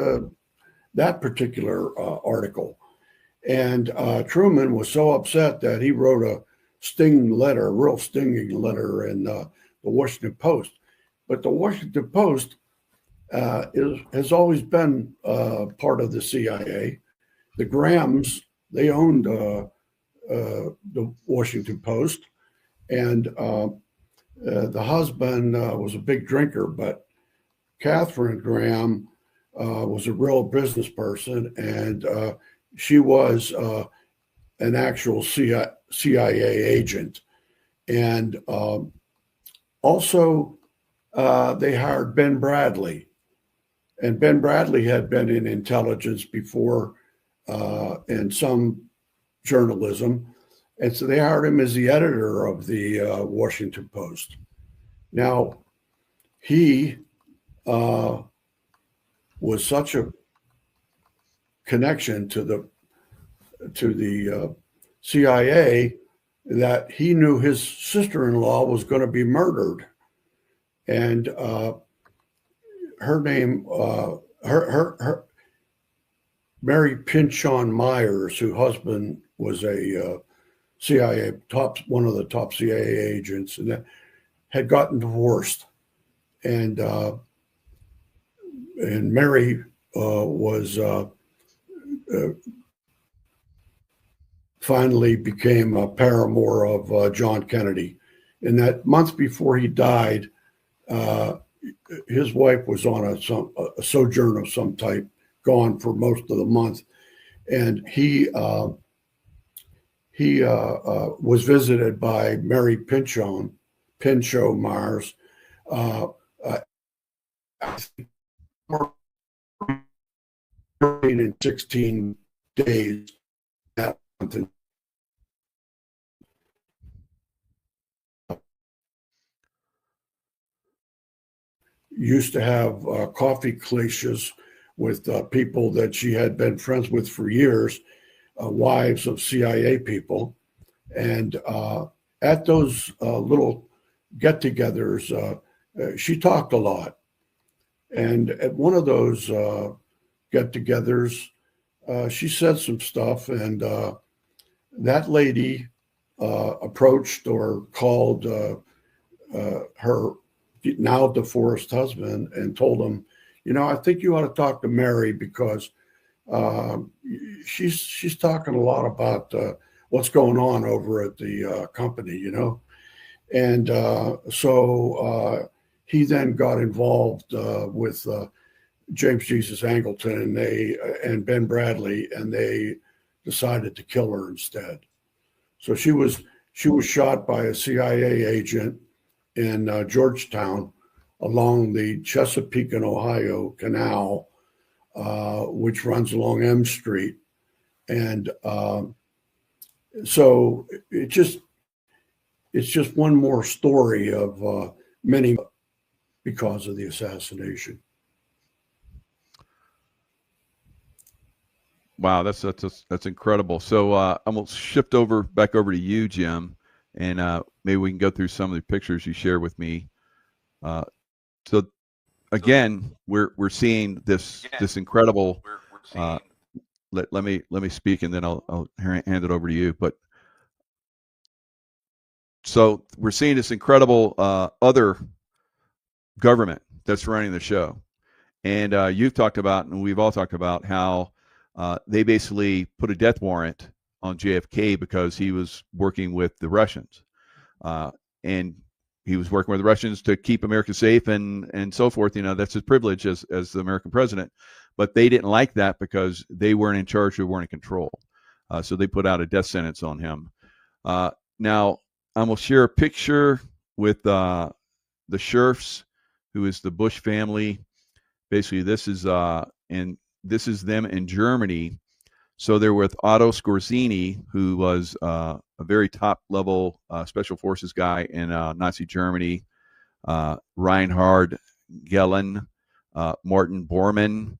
B: that particular article. And Truman was so upset that he wrote a stinging letter, a real stinging letter, in the Washington Post. But the Washington Post has always been part of the CIA. The Grahams, they owned the Washington Post, and the husband was a big drinker, but Catherine Graham was a real business person, and she was an actual CIA agent. And also, they hired Ben Bradley, and Ben Bradley had been in intelligence before and some journalism. And so they hired him as the editor of the Washington Post. Now, he was such a connection to the CIA that he knew his sister-in-law was going to be murdered. And her name, her Mary Pinchon Myers, whose husband was a one of the top CIA agents, and that had gotten divorced, and Mary was finally became a paramour of John Kennedy. In that month before he died, his wife was on a sojourn of some type, gone for most of the month, and he was visited by Mary Pinchon Myers. In 16 days that month. Used to have coffee clashes with people that she had been friends with for years, wives of CIA people. And at those little get-togethers, she talked a lot. And at one of those get-togethers, she said some stuff, and that lady approached or called her now divorced husband and told him, I think you ought to talk to Mary, because she's talking a lot about what's going on over at the company, And so he then got involved with James Jesus Angleton and Ben Bradley, and they decided to kill her instead. So she was shot by a CIA agent in Georgetown along the Chesapeake and Ohio Canal, which runs along M Street. And so it's just one more story of many because of the assassination.
A: Wow, that's incredible. So I'm gonna shift back over to you, Jim, and maybe we can go through some of the pictures you shared with me. So again, we're seeing this incredible. Let me speak, and then I'll hand it over to you. But so we're seeing this incredible other government that's running the show, and you've talked about, and we've all talked about how they basically put a death warrant on JFK because he was working with the Russians, and he was working with the Russians to keep America safe and so forth. That's his privilege as the American president. But they didn't like that because they weren't in charge, they weren't in control. So they put out a death sentence on him. Now, I'm going to share a picture with the Scherfs, who is the Bush family. Basically, this is them in Germany. So they're with Otto Skorzeny, who was a very top level special forces guy in Nazi Germany. Reinhard Gehlen, Martin Bormann,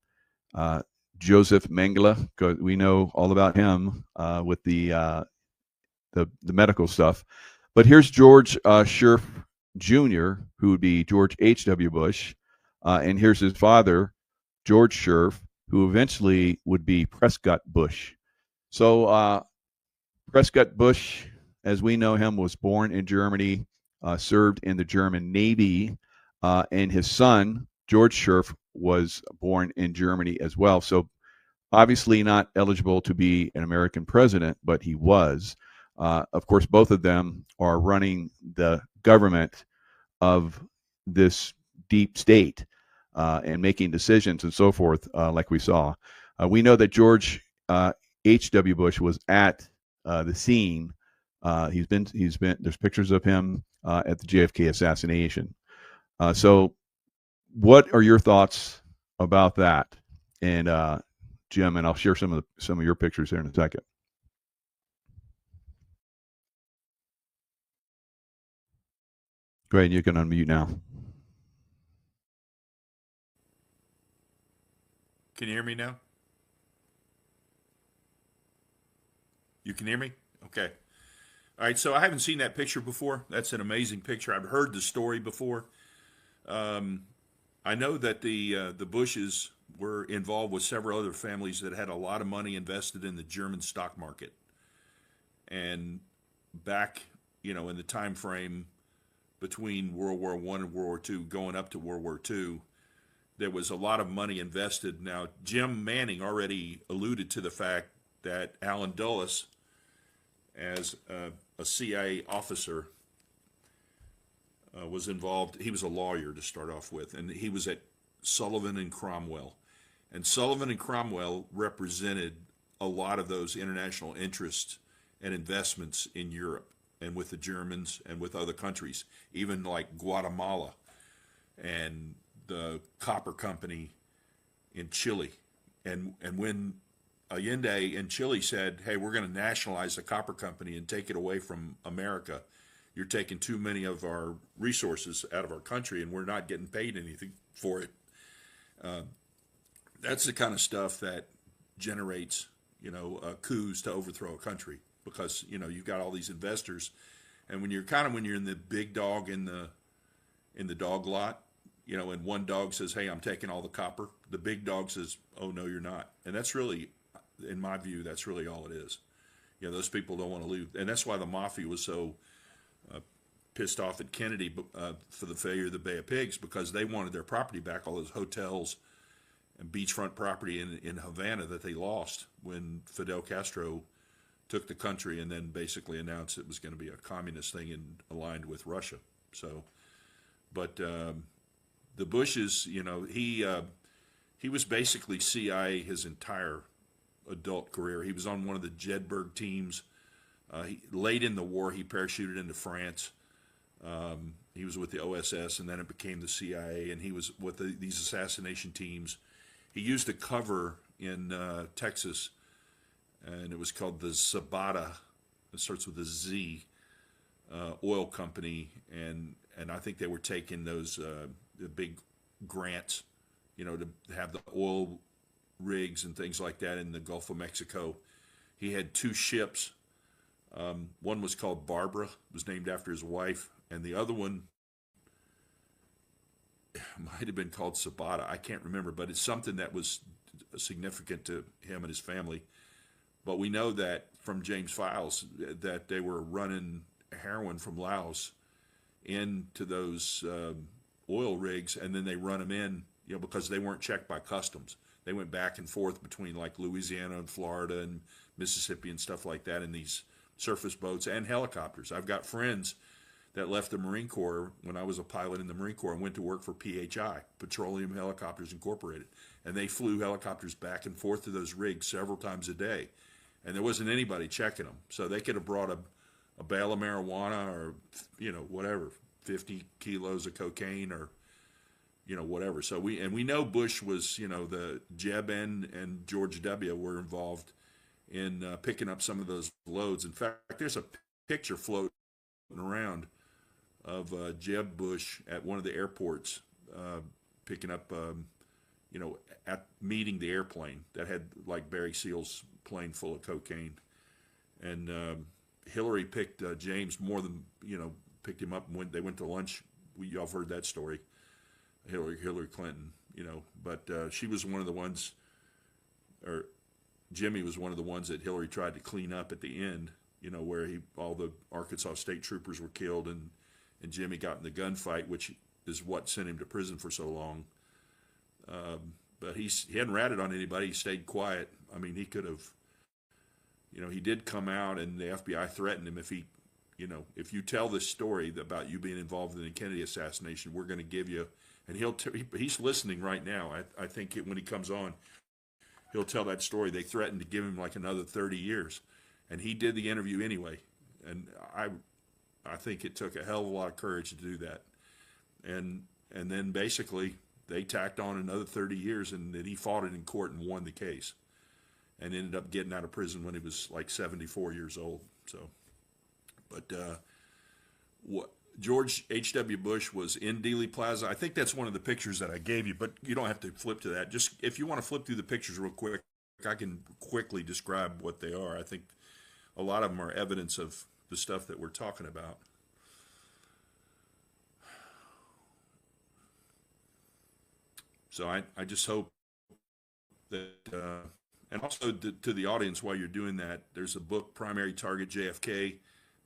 A: Joseph Mengele, because we know all about him with the medical stuff. But here's George Scherf Jr., who would be George H.W. Bush, and here's his father, George Scherf, who eventually would be Prescott Bush. So Prescott Bush, as we know him, was born in Germany, served in the German Navy, and his son, George Scherf, was born in Germany as well. So obviously not eligible to be an American president, but he was. Of course, both of them are running the government of this deep state and making decisions and so forth, like we saw. We know that George H.W. Bush was at the scene. He's been. There's pictures of him at the JFK assassination. So, what are your thoughts about that? And Jim, and I'll share some of your pictures here in a second. Go ahead, you can unmute now.
C: Can you hear me now? You can hear me? Okay. All right, so I haven't seen that picture before. That's an amazing picture. I've heard the story before. I know that the Bushes were involved with several other families that had a lot of money invested in the German stock market. And back, in the time frame between World War I and World War II, going up to World War II, there was a lot of money invested. Now, Jim Manning already alluded to the fact that Allen Dulles, as a CIA officer, was involved. He was a lawyer to start off with, and he was at Sullivan and Cromwell. And Sullivan and Cromwell represented a lot of those international interests and investments in Europe and with the Germans and with other countries, even like Guatemala and the copper company in Chile. And when Allende in Chile said, hey, we're going to nationalize the copper company and take it away from America, you're taking too many of our resources out of our country and we're not getting paid anything for it. That's the kind of stuff that generates, coups to overthrow a country, because, you've got all these investors. And when you're in the big dog in the dog lot, and one dog says, hey, I'm taking all the copper, the big dog says, oh, no, you're not. And that's really, in my view, that's really all it is. Those people don't want to lose. And that's why the mafia was so pissed off at Kennedy for the failure of the Bay of Pigs, because they wanted their property back, all those hotels and beachfront property in Havana that they lost when Fidel Castro took the country and then basically announced it was going to be a communist thing and aligned with Russia. So, but the Bushes, he was basically CIA his entire adult career. He was on one of the Jedburgh teams. Late in the war, he parachuted into France. He was with the OSS, and then it became the CIA, and he was with these assassination teams. He used a cover in Texas, and it was called the Zabata. It starts with a Z, oil company, and I think they were taking those the big grants, to have the oil rigs and things like that in the Gulf of Mexico. He had two ships. One was called Barbara, was named after his wife, and the other one might have been called Sabata. I can't remember, but it's something that was significant to him and his family. But we know that from James Files that they were running heroin from Laos into those oil rigs, and then they run them in, because they weren't checked by customs. They went back and forth between like Louisiana and Florida and Mississippi and stuff like that in these surface boats and helicopters. I've got friends that left the Marine Corps when I was a pilot in the Marine Corps and went to work for PHI, Petroleum Helicopters Incorporated. And they flew helicopters back and forth to those rigs several times a day. and there wasn't anybody checking them. So they could have brought a bale of marijuana or, whatever, 50 kilos of cocaine or, whatever. So we know Bush was, the Jeb and George W. were involved in picking up some of those loads. In fact, there's a picture floating around of Jeb Bush at one of the airports picking up, at meeting the airplane that had like Barry Seal's plane full of cocaine. And Hillary picked James more than, picked him up and they went to lunch. Y'all have heard that story. Hillary Clinton, but she was one of the ones, or Jimmy was one of the ones that Hillary tried to clean up at the end, where all the Arkansas state troopers were killed and Jimmy got in the gunfight, which is what sent him to prison for so long. But he hadn't ratted on anybody. He stayed quiet. I mean, he could have, he did come out and the FBI threatened him if you tell this story about you being involved in the Kennedy assassination, we're going to give you, and he's listening right now. I think when he comes on, he'll tell that story. They threatened to give him like another 30 years, and he did the interview anyway. And I think it took a hell of a lot of courage to do that. And then basically they tacked on another 30 years, and then he fought it in court and won the case, and ended up getting out of prison when he was like 74 years old. So, but George H.W. Bush was in Dealey Plaza. I think that's one of the pictures that I gave you, but you don't have to flip to that. Just if you want to flip through the pictures real quick, I can quickly describe what they are. I think a lot of them are evidence of the stuff that we're talking about. So I just hope that, and also to the audience while you're doing that, there's a book, Primary Target JFK,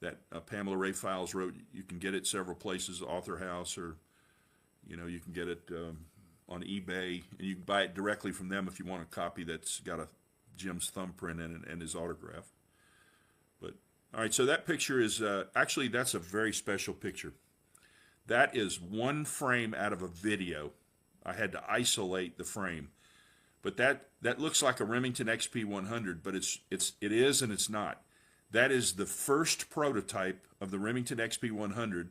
C: that Pamela Ray Files wrote. You can get it several places, Author House, or you can get it on eBay, and you can buy it directly from them if you want a copy that's got Jim's thumbprint in it and his autograph. But all right, so that picture is actually, that's a very special picture. That is one frame out of a video. I had to isolate the frame, but that looks like a Remington XP100, but it is and it's not. That is the first prototype of the Remington XP100.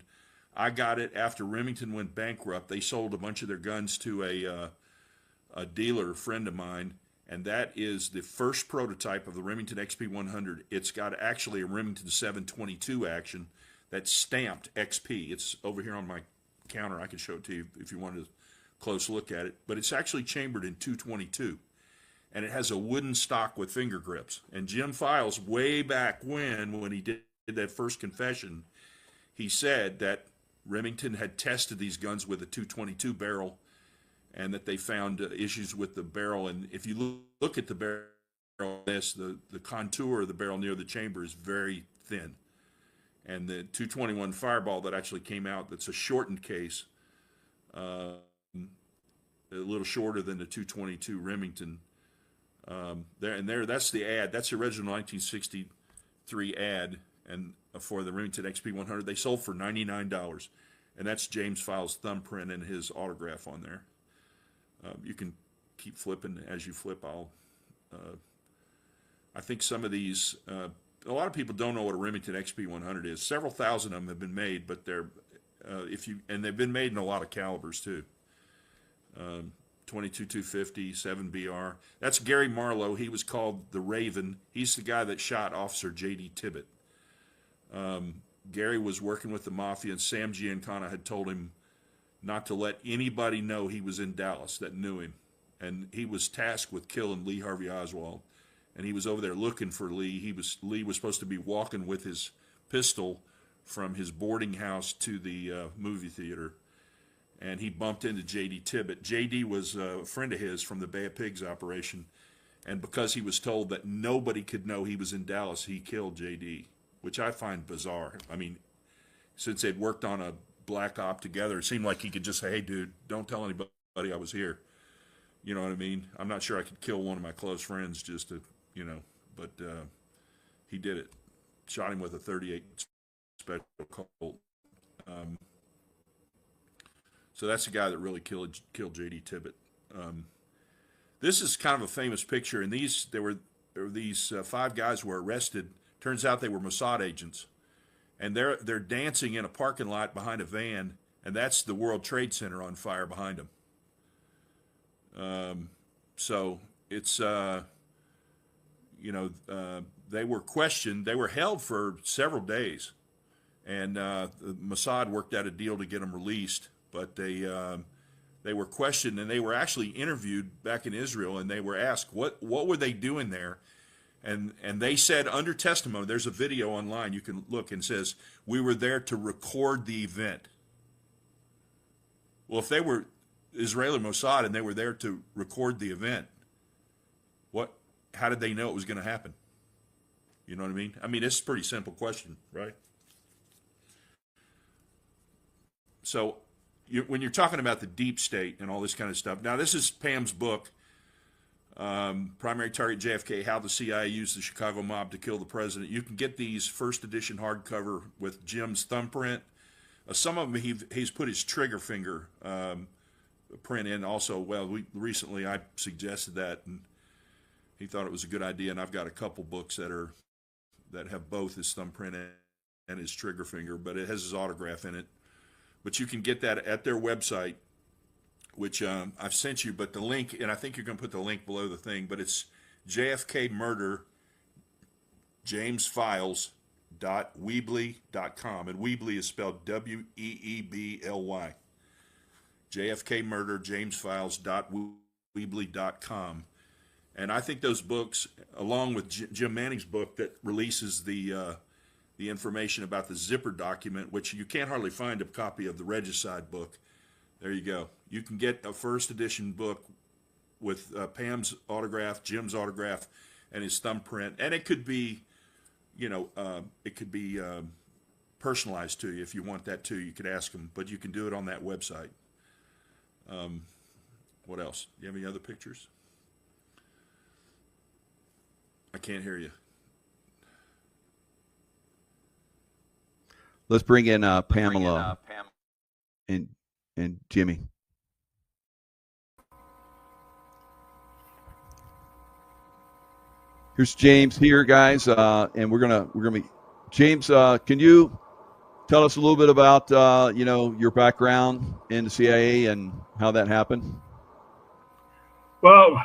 C: I got it after Remington went bankrupt. They sold a bunch of their guns to a dealer, a friend of mine, and that is the first prototype of the Remington XP100. It's got actually a Remington 722 action that's stamped XP. It's over here on my counter. I can show it to you if you wanted a close look at it. But it's actually chambered in 222. And it has a wooden stock with finger grips. And Jim Files, way back when he did that first confession, he said that Remington had tested these guns with a 222 barrel and that they found issues with the barrel. And if you look at the barrel, the contour of the barrel near the chamber is very thin. And the 221 Fireball that actually came out, that's a shortened case, a little shorter than the 222 Remington. That's the ad. That's the original 1963 ad, and for the Remington XP100, they sold for $99, and that's James Files' thumbprint and his autograph on there. You can keep flipping as you flip. I think some of these, a lot of people don't know what a Remington XP100 is. Several thousand of them have been made, but and they've been made in a lot of calibers too. 22 250, 7BR. That's Gary Marlowe. He was called the Raven. He's the guy that shot Officer J.D. Tibbet. Gary was working with the Mafia, and Sam Giancana had told him not to let anybody know he was in Dallas that knew him. And he was tasked with killing Lee Harvey Oswald. And he was over there looking for Lee. Lee was supposed to be walking with his pistol from his boarding house to the movie theater. And he bumped into J.D. Tibbet. J.D. was a friend of his from the Bay of Pigs operation. And because he was told that nobody could know he was in Dallas, he killed J.D., which I find bizarre. I mean, since they'd worked on a black op together, it seemed like he could just say, hey, dude, don't tell anybody I was here. You know what I mean? I'm not sure I could kill one of my close friends just to, but he did it. Shot him with a .38 Special Colt. So that's the guy that really killed J.D. Tibbet. This is kind of a famous picture, and these 5 guys were arrested. Turns out they were Mossad agents, and they're dancing in a parking lot behind a van, and that's the World Trade Center on fire behind them. So it's they were questioned. They were held for several days, and Mossad worked out a deal to get them released. But they were questioned, and they were actually interviewed back in Israel, and they were asked what were they doing there, and they said under testimony. There's a video online you can look, and says we were there to record the event. Well, if they were Israeli Mossad and they were there to record the event, how did they know it was going to happen? You know what I mean? I mean, it's a pretty simple question, right? So when you're talking about the deep state and all this kind of stuff, now this is Pam's book, Primary Target JFK, How the CIA Used the Chicago Mob to Kill the President. You can get these first edition hardcover with Jim's thumbprint. Some of them he's put his trigger finger print in also. Well, recently I suggested that, and he thought it was a good idea, and I've got a couple books that have both his thumbprint and his trigger finger, but it has his autograph in it. But you can get that at their website, which I've sent you, but the link, and I think you're going to put the link below the thing, but it's JFK Murder jamesfiles.weebly.com, and Weebly is spelled W-E-E-B-L-Y. JFK Murder jamesfiles.weebly.com. And I think those books, along with Jim Manning's book that releases the information about the zipper document, which you can't hardly find a copy of the Regicide book. There you go. You can get a first edition book with Pam's autograph, Jim's autograph, and his thumbprint. And it could be, personalized to you if you want that too. You could ask them, but you can do it on that website. What else? Do you have any other pictures? I can't hear you.
A: Let's bring in Pamela and Jimmy. Here's James here, guys, and we're gonna be James. Can you tell us a little bit about your background in the CIA and how that happened?
D: Well,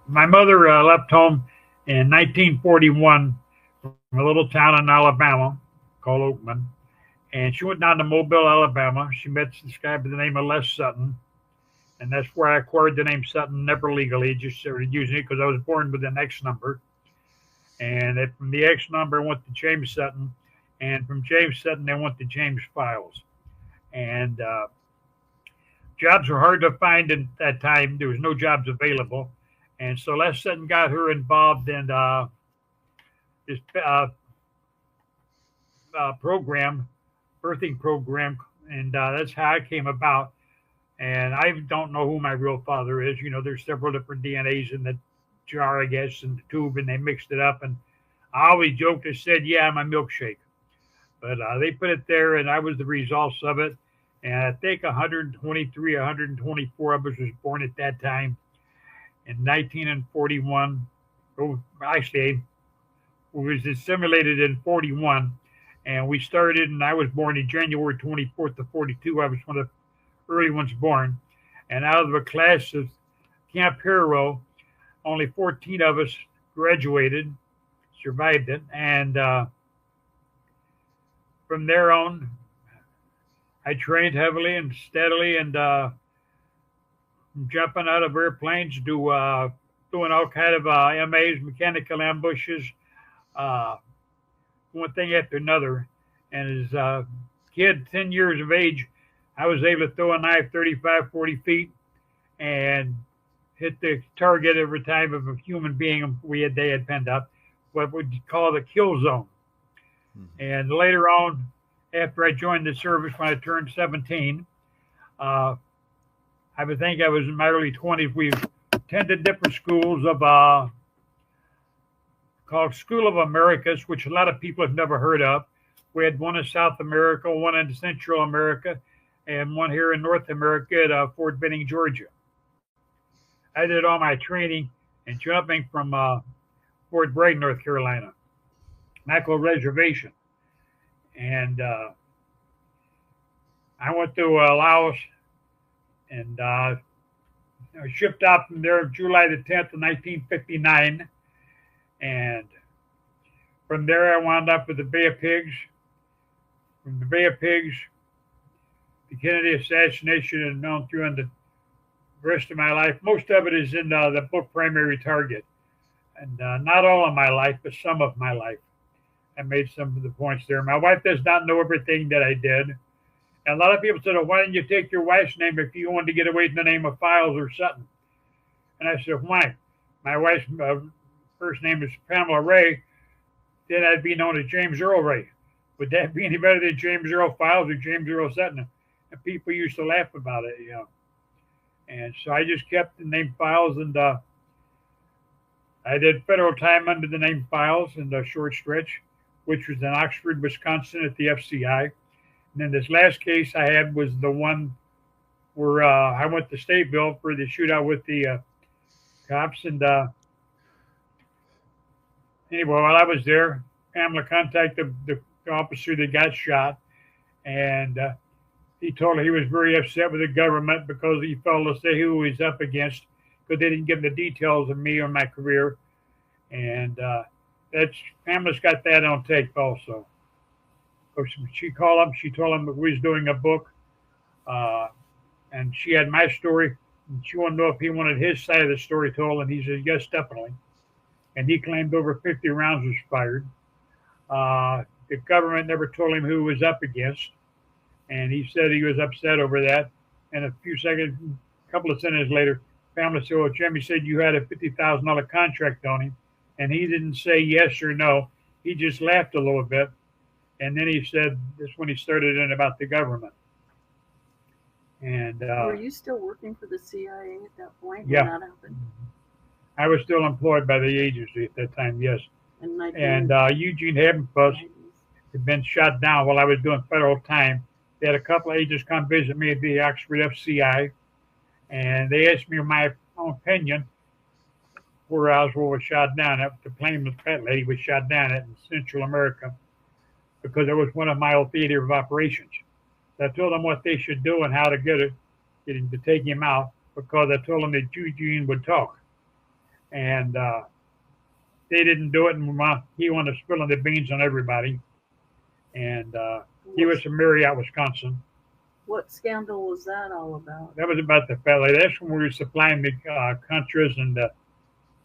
D: my mother left home in 1941 from a little town in Alabama called Oakman, and she went down to Mobile, Alabama. She met this guy by the name of Les Sutton, and that's where I acquired the name Sutton, never legally, just started using it because I was born with an X number. And from the X number, I went to James Sutton, and from James Sutton, I went to James Files. And jobs were hard to find at that time. There was no jobs available. And so Les Sutton got her involved in this program, birthing program, and that's how I came about. And I don't know who my real father is. There's several different DNAs in the jar, I guess, in the tube, and they mixed it up. And I always joked and said, yeah, I'm a milkshake. But they put it there, and I was the results of it. And I think 123, 124 of us was born at that time. In 1941, actually, it was assimilated in 41. And we started, and I was born in January 24th of 42. I was one of the early ones born. And out of a class of Camp Hero, only 14 of us graduated, survived it. And from there on, I trained heavily and steadily, and jumping out of airplanes to doing all kind of MAs, mechanical ambushes, one thing after another. And as a kid, 10 years of age, I was able to throw a knife 35, 40 feet and hit the target every time of a human being they had pinned up, what we'd call the kill zone. Mm-hmm. And later on, after I joined the service when I turned 17, I would think I was in my early 20s. We attended different schools of called School of Americas, which a lot of people have never heard of. We had one in South America, one in Central America, and one here in North America at Fort Benning, Georgia. I did all my training and jumping from Fort Bragg, North Carolina, Mackerel Reservation. And I went to Laos, and I shipped out from there July the 10th of 1959. And from there, I wound up with the Bay of Pigs. From the Bay of Pigs, the Kennedy assassination is known through in the rest of my life. Most of it is in the book Primary Target. And not all of my life, but some of my life. I made some of the points there. My wife does not know everything that I did. And a lot of people said, oh, why didn't you take your wife's name if you wanted to get away from the name of Files or something? And I said, why? My wife's first name is Pamela Ray. Then I'd be known as James Earl Ray. Would that be any better than James Earl Files or James Earl Sutton? And people used to laugh about it, you know. And so I just kept the name Files, and I did federal time under the name Files in the short stretch, which was in Oxford, Wisconsin at the FCI. And then this last case I had was the one where I went to Stateville for the shootout with the cops. And anyway, while I was there, Pamela contacted the officer that got shot. And he told her he was very upset with the government because he felt to say who he was up against, because they didn't give him the details of me or my career. And Pamela's got that on tape also. So she called him. She told him that we was doing a book, and she had my story. And she wanted to know if he wanted his side of the story told, and he said yes, definitely. And he claimed over 50 rounds was fired. The government never told him who he was up against, and he said he was upset over that. And a couple of sentences later, Pamela said, well, Jimmy said you had a $50,000 contract on him. And he didn't say yes or no. He just laughed a little bit. And then he said, this is when he started in about the government. And
E: were you still working for the CIA at that point
D: yeah.
E: when that happened?
D: I was still employed by the agency at that time, yes. And Eugene Habenfuss had been shot down while I was doing federal time. They had a couple of agents come visit me at the Oxford FCI, and they asked me my own opinion where Oswald was shot down at. The plane with that lady was shot down at in Central America, because it was one of my old theater of operations. So I told them what they should do and how to get him to take him out, because I told them that Eugene would talk. And they didn't do it, and he wanted to spill the beans on everybody. And he was from Marriott, Wisconsin.
E: What scandal was that all about?
D: That was about the fat lady. That's when we were supplying the Contras and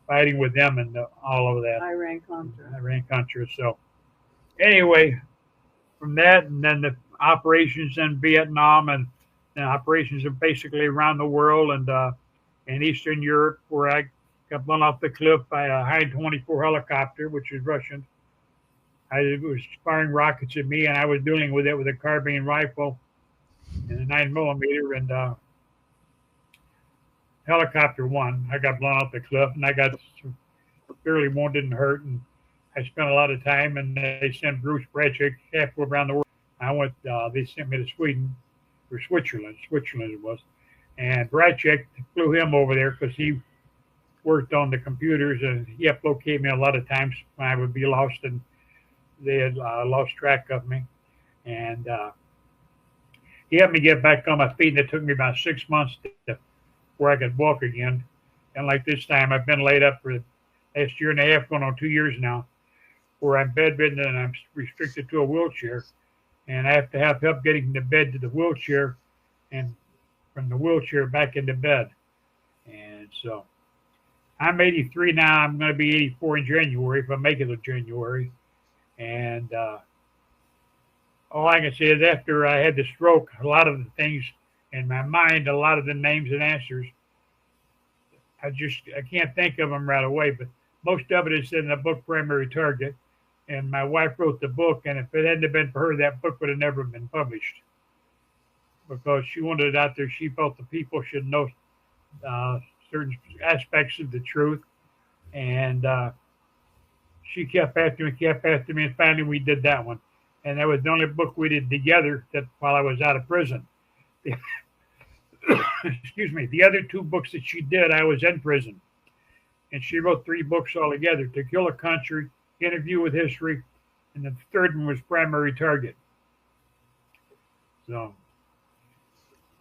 D: fighting with them and all of that. Iran-Contra. So anyway, from that, and then the operations in Vietnam, and operations are basically around the world, and in Eastern Europe, where I got blown off the cliff by a Hi-24 helicopter, which is Russian. It was firing rockets at me, and I was dealing with it with a carbine rifle and a 9mm, and helicopter won. I got blown off the cliff, and I got severely wounded and hurt, and I spent a lot of time, and they sent Bruce Bradchick halfway around the world. I went, they sent me to Sweden, or Switzerland it was, and Bradchick flew him over there because he worked on the computers, and he helped locate me a lot of times when I would be lost, and they had lost track of me. And he helped me get back on my feet, and it took me about 6 months where I could walk again. And like this time, I've been laid up for the last year and a half, going on 2 years now, where I'm bedridden and I'm restricted to a wheelchair. And I have to have help getting from the bed to the wheelchair, and from the wheelchair back into bed. And so I'm 83 now. I'm going to be 84 in January, if I make it to January. And all I can say is after I had the stroke, a lot of the things in my mind, a lot of the names and answers, I can't think of them right away, but most of it is in the book Primary Target. And my wife wrote the book, and if it hadn't been for her, that book would have never been published, because she wanted it out there. She felt the people should know certain aspects of the truth. And she kept after me, and finally we did that one. And that was the only book we did together that while I was out of prison. Excuse me. The other two books that she did, I was in prison. and she wrote 3 books altogether: To Kill a Country, Interview with History, and the third one was Primary Target. So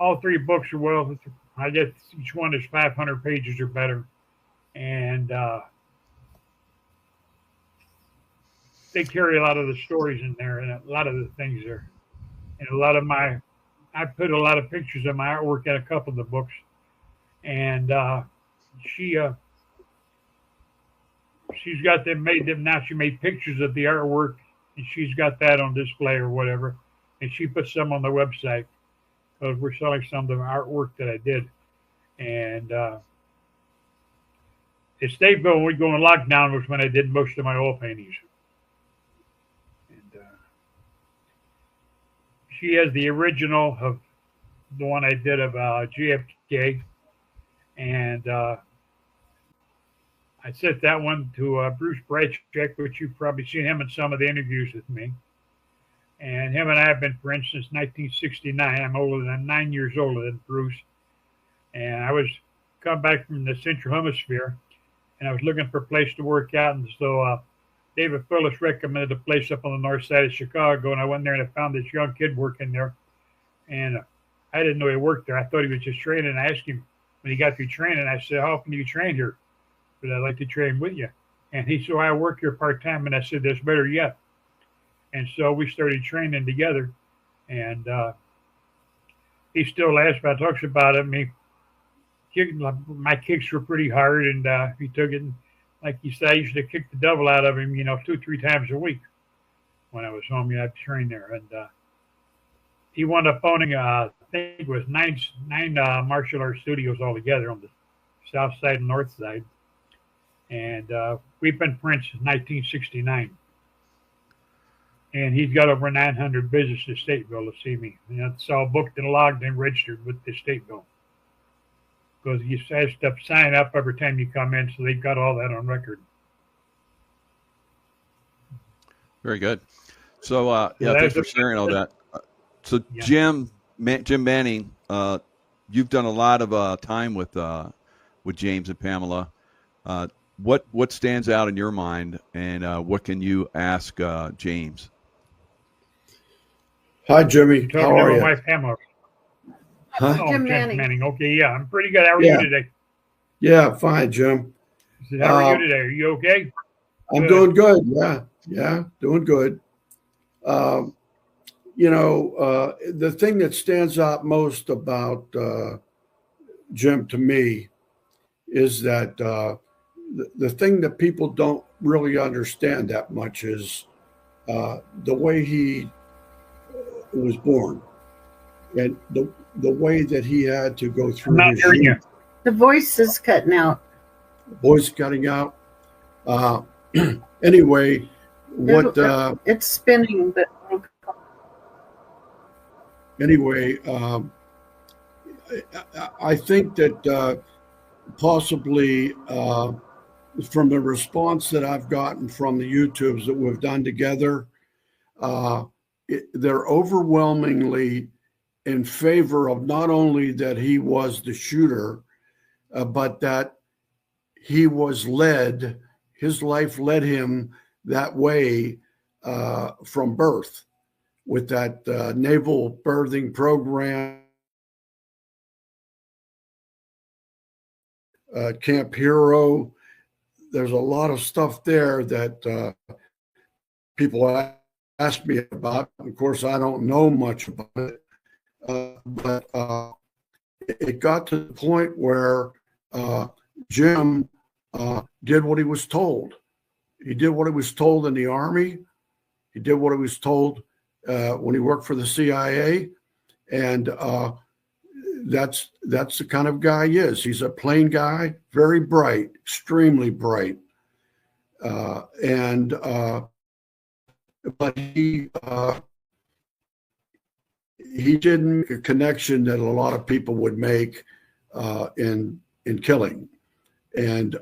D: all 3 books are, well, I guess each one is 500 pages or better, and they carry a lot of the stories in there and a lot of the things there. And I put a lot of pictures of my artwork in a couple of the books, and she's got them made them now. She made pictures of the artwork, and she's got that on display or whatever, and she put some on the website because we're selling some of the artwork that I did. And at Stateville, when we go in lockdown, was when I did most of my oil paintings. And she has the original of the one I did of JFK, and I sent that one to Bruce Breitscheck, which you've probably seen him in some of the interviews with me. And him and I have been friends since 1969. I'm 9 years older than Bruce. And I was come back from the Central Hemisphere, and I was looking for a place to work out. And so David Phillips recommended a place up on the north side of Chicago, and I went there and I found this young kid working there. And I didn't know he worked there. I thought he was just training. I asked him when he got through training, I said, how often do you train here? Because I'd like to train with you. And he said, I work here part-time. And I said, that's better yet. And so we started training together. And he still laughs about, talks about it. I mean, my kicks were pretty hard, and he took it. And like he said, I used to kick the devil out of him, 2-3 times a week when I was home. I'd train there. And he wound up owning, I think it was nine martial arts studios altogether on the south side and north side. And we've been friends since 1969. And he's got over 900 visits to Stateville to see me. And it's all booked and logged and registered with the Stateville. Because you have to sign up every time you come in, so they've got all that on record.
A: Very good. So, thanks for sharing all that. So, yeah. Jim Manning, you've done a lot of time with James and Pamela. What stands out in your mind, and what can you ask James?
B: Hi, Jimmy. How are you?
D: My wife, Pamela.
B: Huh?
E: Jim Manning.
D: Okay, yeah, I'm pretty good. How are you today?
B: Yeah, fine, Jim.
D: How are you today? Are you okay?
B: I'm doing good. Yeah, doing good. The thing that stands out most about Jim to me is that the thing that people don't really understand that much is the way he was born and the way that he had to go through.
D: I'm not hearing you.
E: The voice is cutting out.
B: Voice cutting out. Anyway,
E: it's spinning, but
B: anyway, I think that possibly from the response that I've gotten from the YouTubes that we've done together, they're overwhelmingly in favor of not only that he was the shooter, but that he was led, his life led him that way from birth with that naval birthing program, Camp Hero. There's a lot of stuff there that people ask me about. Of course, I don't know much about it, but it got to the point where Jim did what he was told. He did what he was told in the Army. He did what he was told when he worked for the CIA, and that's the kind of guy he is. He's a plain guy, very bright, extremely bright, but he didn't make a connection that a lot of people would make in killing, and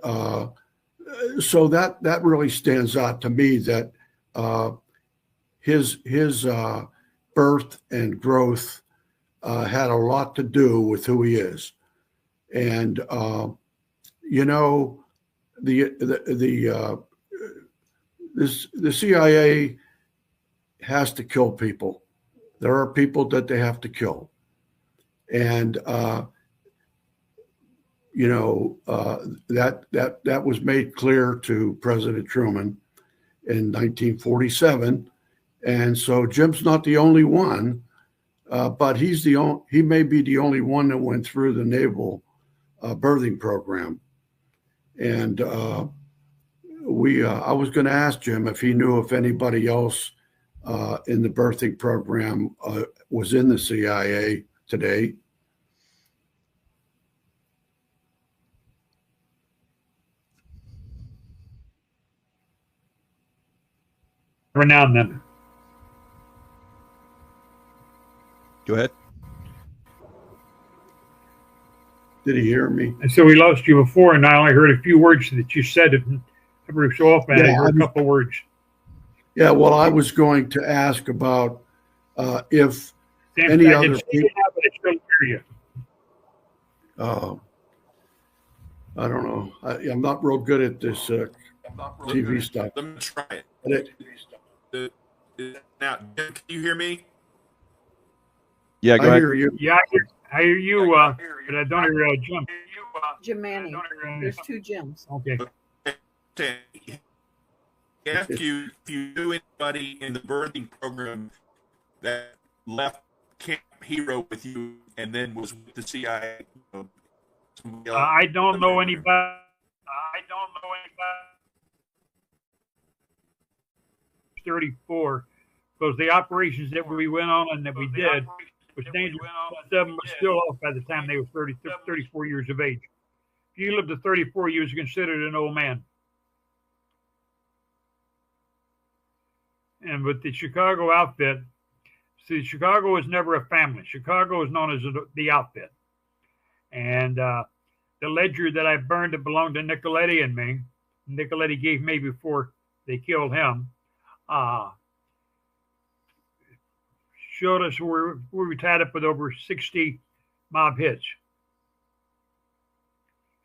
B: so that really stands out to me. That his birth and growth had a lot to do with who he is, and the CIA has to kill people. There are people that they have to kill, and that was made clear to President Truman in 1947, and so Jim's not the only one, but he may be the only one that went through the naval birthing program, and I was going to ask Jim if he knew if anybody else in the birthing program was in the CIA today.
D: Every now and then.
F: Go ahead.
B: Did he hear me?
D: And so we lost you before, and I only heard a few words that you said. Every so often, I heard a couple words.
B: Yeah, well, I was going to ask about if any other people. I don't know. I'm not real good at this TV stuff.
C: Let me try it. Now, can you hear me?
F: Yeah, go
B: I
F: ahead.
B: hear you.
D: Yeah, I hear you, but I don't hear Jim.
E: Jim Manning. There's two Jims.
D: Okay.
C: If you knew anybody in the birthing program that left Camp Hero with you and then was with the CIA.
D: I don't know anybody. 34, because the operations that we went on and that we did was dangerous. Some of them were still off by the time they were 34 years of age. If you lived to 34, you was considered an old man. And with the Chicago outfit, see, Chicago was never a family. Chicago is known as the outfit. And the ledger that I burned that belonged to Nicoletti and me, Nicoletti gave me before they killed him, showed us where we were tied up with over 60 mob hits.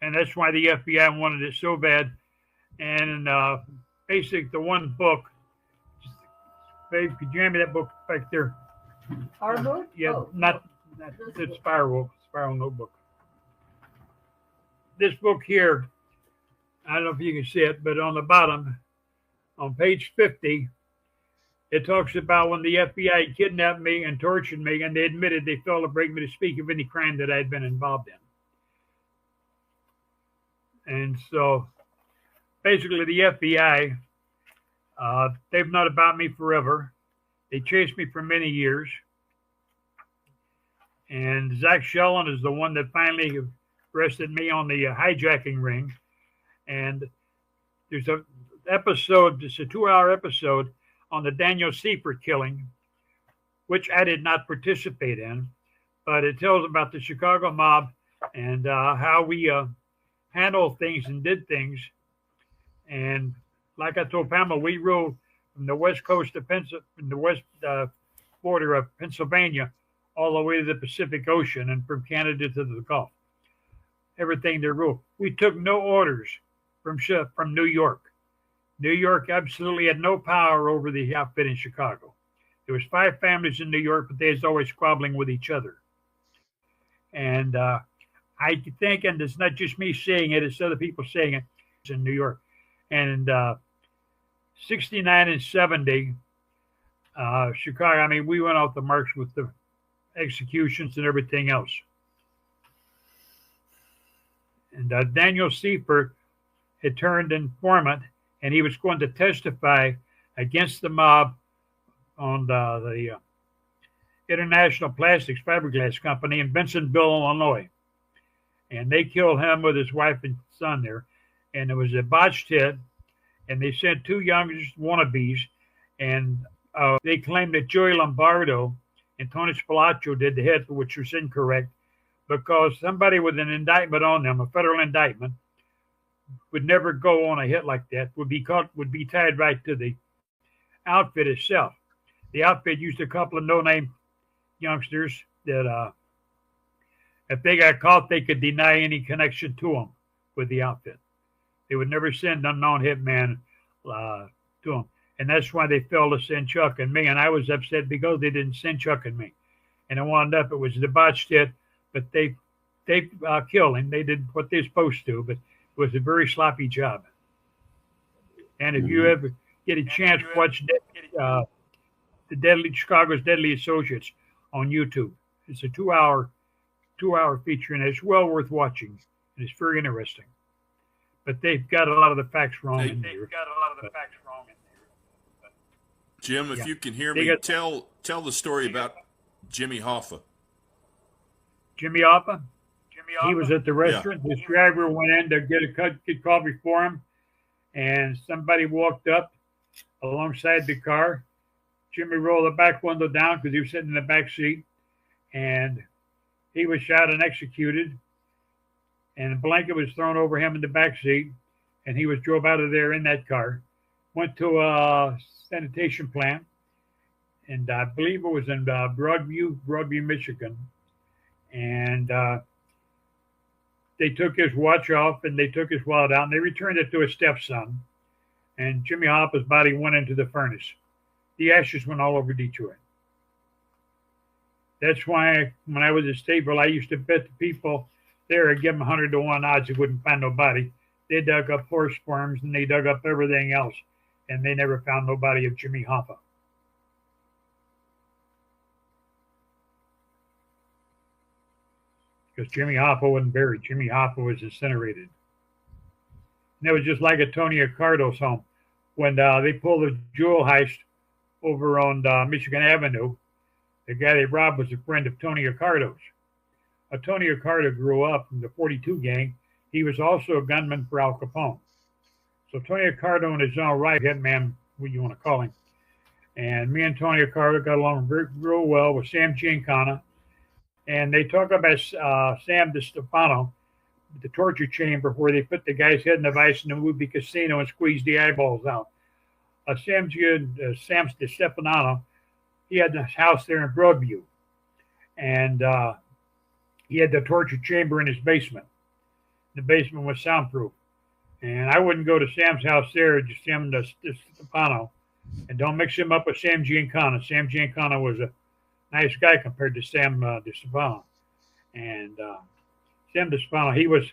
D: And that's why the FBI wanted it so bad. And basically, the one book, babe, could you hand me that book back there?
E: Our book?
D: Yeah,
E: Oh.
D: not the spiral notebook. This book here, I don't know if you can see it, but on the bottom, on page 50, it talks about when the FBI kidnapped me and tortured me, and they admitted they failed to bring me to speak of any crime that I had been involved in. And so, basically, the FBI, they've known about me forever. They chased me for many years. And Zach Shellen is the one that finally arrested me on the hijacking ring. And there's a episode, it's a 2-hour episode on the Daniel Seifert killing, which I did not participate in, but it tells about the Chicago mob and how we handled things and did things. And like I told Pamela, we ruled from the west coast of from the west border of Pennsylvania all the way to the Pacific Ocean and from Canada to the Gulf. Everything they ruled. We took no orders from New York. New York absolutely had no power over the outfit in Chicago. There was 5 families in New York, but they was always squabbling with each other. And I think, and it's not just me saying it, it's other people saying it, it's in New York. And 69 and 70, Chicago, I mean, we went off the marks with the executions and everything else. And Daniel Seifert had turned informant, and he was going to testify against the mob on the International Plastics Fiberglass Company in Bensenville, Illinois. And they killed him with his wife and son there. And it was a botched hit, and they sent 2 young wannabes, and they claimed that Joey Lombardo and Tony Spilaccio did the hit, which was incorrect, because somebody with an indictment on them, a federal indictment, would never go on a hit like that, would be tied right to the outfit itself. The outfit used a couple of no-name youngsters that if they got caught, they could deny any connection to them with the outfit. They would never send unknown hitman to them. And that's why they failed to send Chuck and me. And I was upset because they didn't send Chuck and me. And I wound up, it was the botched hit, but they killed him. They did what they're supposed to, but it was a very sloppy job. And if you ever get a chance, watch the Chicago's Deadly Associates on YouTube. It's a two-hour feature, and it's well worth watching. And it's very interesting. But they've got a lot of the facts wrong in there.
C: Jim, if you can hear me, tell the story about Jimmy Hoffa.
D: Jimmy Hoffa? He was at the restaurant. Yeah. This driver went in to get coffee for him, and somebody walked up alongside the car. Jimmy rolled the back window down because he was sitting in the back seat, and he was shot and executed. And a blanket was thrown over him in the back seat, and he was drove out of there in that car. Went to a sanitation plant, and I believe it was in Broadview, Michigan. And they took his watch off, and they took his wallet out, and they returned it to his stepson. And Jimmy Hoffa's body went into the furnace. The ashes went all over Detroit. That's why when I was at Stateville, I used to bet the people there, I'd give them 100-to-1 odds they wouldn't find nobody. They dug up horse sperms and they dug up everything else, and they never found nobody of Jimmy Hoffa. Because Jimmy Hoffa wasn't buried. Jimmy Hoffa was incinerated. And it was just like at Tony Accardo's home. When they pulled the jewel heist over on Michigan Avenue, the guy they robbed was a friend of Tony Accardo's. Tony Accardo grew up in the 42 gang. He was also a gunman for Al Capone. So Tony Accardo in his own right, hitman, what you want to call him. And me and Tony Accardo got along real well with Sam Giancana. And they talk about Sam DeStefano, the torture chamber where they put the guy's head in the vice in the movie Casino and squeezed the eyeballs out. Sam DeStefano, he had this house there in Broadview. And he had the torture chamber in his basement. The basement was soundproof. And I wouldn't go to Sam's house there, just Sam DeStefano. And don't mix him up with Sam Giancana. Sam Giancana was a nice guy compared to Sam DeStefano. And Sam DeStefano, he was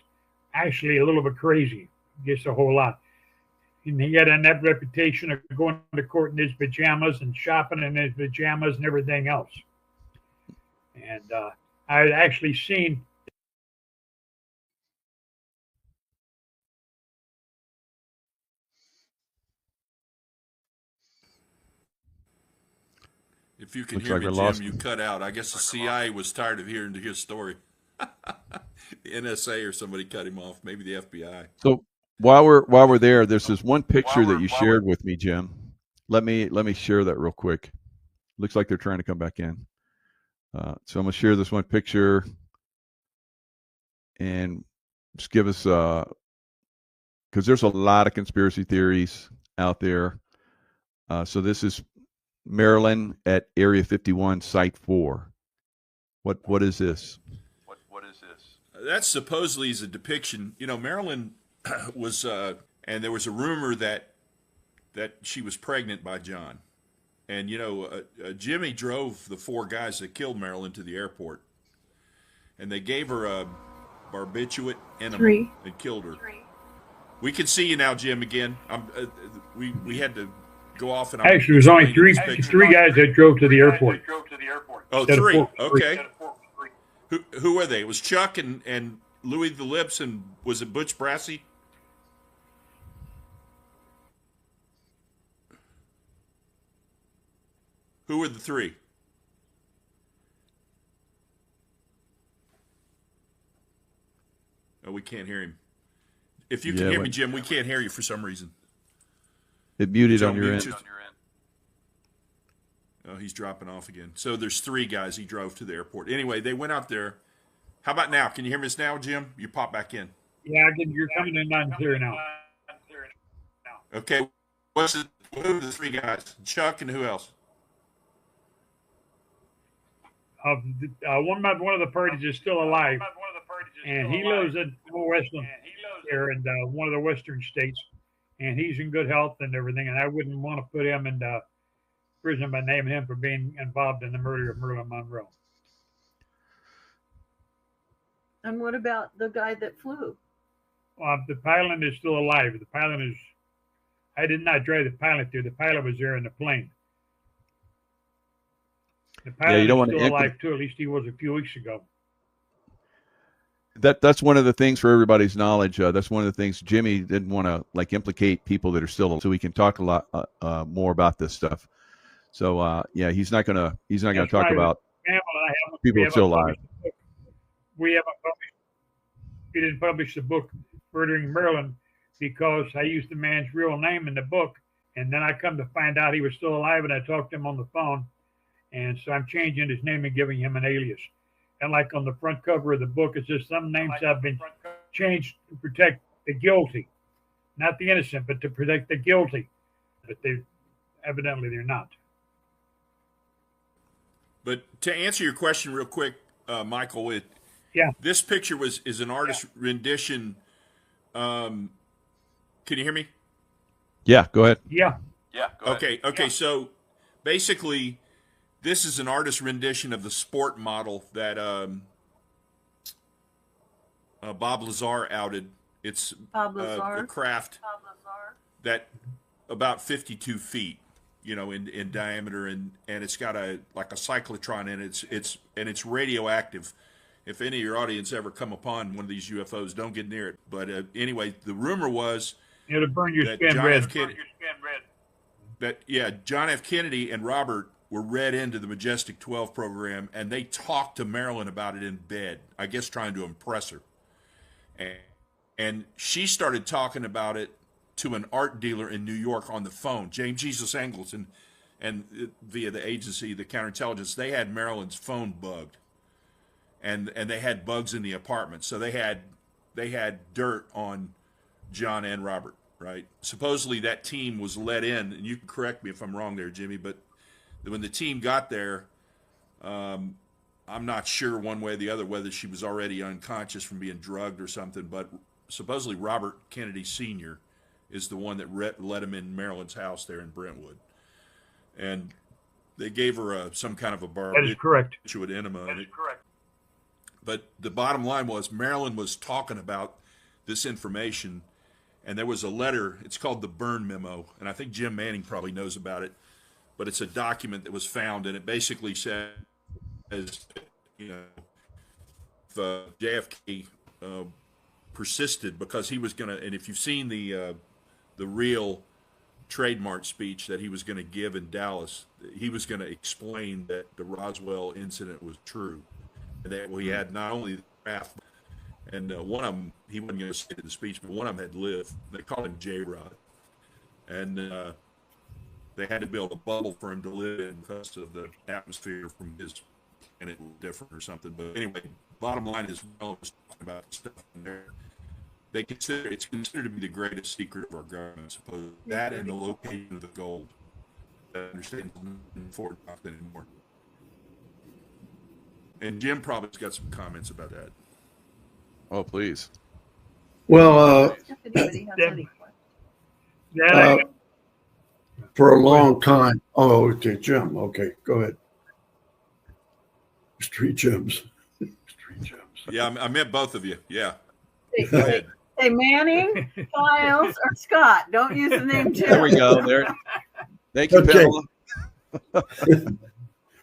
D: actually a little bit crazy, just a whole lot. And he had that reputation of going to court in his pajamas and shopping in his pajamas and everything else. And I had actually seen
C: If you can
F: Looks
C: hear
F: like
C: me,
F: I
C: Jim,
F: lost
C: you cut out. I guess the CIA was tired of hearing his story. The NSA or somebody cut him off. Maybe the FBI.
F: So while we're there, there's this one picture that you shared with me, Jim. Let me share that real quick. Looks like they're trying to come back in. So I'm gonna share this one picture and just give us because there's a lot of conspiracy theories out there. So this is Maryland at Area 51, Site 4. What is this?
G: What is this?
C: That supposedly is a depiction. You know, Marilyn was, and there was a rumor that she was pregnant by John. And, you know, Jimmy drove the four guys that killed Marilyn to the airport. And they gave her a barbiturate enema and killed her. We can see you now, Jim, again. We had to go off and
D: actually, it was only three guys that drove to the airport.
C: Oh, three. Okay. Who were they? It was Chuck and Louis the Lips, and was it Butch Brassey? Who were the three? Oh, we can't hear him. If you can hear me, Jim, we can't hear you for some reason.
F: It muted on your end.
C: Oh, he's dropping off again. So there's three guys he drove to the airport. Anyway, they went out there. How about now? Can you hear us now, Jim? You pop back in.
D: Yeah, you're coming in loud and clear now.
C: Okay. Who are the three guys? Chuck and who else?
D: One of the parties is still alive, and he lives at there in one of the western states, and he's in good health and everything. And I wouldn't want to put him in prison by naming him for being involved in the murder of Marilyn Monroe.
E: And what about the guy that flew?
D: The pilot is still alive. The pilot is. I did not drive the pilot there. The pilot was there in the plane. The pilot
F: you don't
D: is
F: want to
D: still alive too. At least he was a few weeks ago.
F: That's one of the things for everybody's knowledge. That's one of the things Jimmy didn't want to like implicate people that are still alive, so we can talk a lot more about this stuff. So yeah, he's not gonna talk about people still alive.
D: We didn't publish the book Murdering Marilyn because I used the man's real name in the book, and then I come to find out he was still alive, and I talked to him on the phone, and so I'm changing his name and giving him an alias. And like on the front cover of the book, it says some names have been changed to protect the guilty, not the innocent, but to protect the guilty. But evidently they're not.
C: But to answer your question real quick, Michael, this picture is an artist rendition. Can you hear me?
F: Yeah, go ahead.
D: Yeah.
C: Go ahead. Okay. So basically, this is an artist rendition of the sport model that Bob Lazar outed. It's a craft that about 52 feet, in diameter, and it's got a cyclotron in it. It's radioactive. If any of your audience ever come upon one of these UFOs, don't get near it. But anyway, the rumor was
D: it'll burn your skin red.
C: John F. Kennedy and Robert were read into the Majestic 12 program, and they talked to Marilyn about it in bed, I guess trying to impress her. And she started talking about it to an art dealer in New York on the phone, James Jesus Angleton, and via the agency, the counterintelligence, they had Marilyn's phone bugged. And they had bugs in the apartment. So they had dirt on John and Robert, right? Supposedly that team was let in, and you can correct me if I'm wrong there, Jimmy, but when the team got there, I'm not sure one way or the other whether she was already unconscious from being drugged or something, but supposedly Robert Kennedy Sr. is the one that let him in Marilyn's house there in Brentwood. And they gave her some kind of a barbiturate enema. That is correct. But the bottom line was Marilyn was talking about this information, and there was a letter. It's called the Byrne Memo, and I think Jim Manning probably knows about it. But it's a document that was found, and it basically says, if JFK persisted, because he was going to, and if you've seen the real trademark speech that he was going to give in Dallas, he was going to explain that the Roswell incident was true. That we had not only the craft, and one of them, he wasn't going to say it in the speech, but one of them had lived. They called him J-Rod. And they had to build a bubble for him to live in because of the atmosphere from his planet was different or something. But anyway, bottom line is, well, was talking about stuff in there. It's considered to be the greatest secret of our government, suppose. That and the location of the gold. I understand Fort anymore. And Jim probably's got some comments about that.
F: Oh, please.
B: Well,
E: If anybody has any questions.
B: for a long time. Oh, okay, Jim. Okay, go ahead. Street Gems. Street Gems.
C: Yeah, I meant both of you. Yeah.
B: Go
E: ahead. Hey, Manning, Files, or Scott. Don't use the name Jim.
F: There we go. There. Thank you,
B: Okay.
F: Pamela.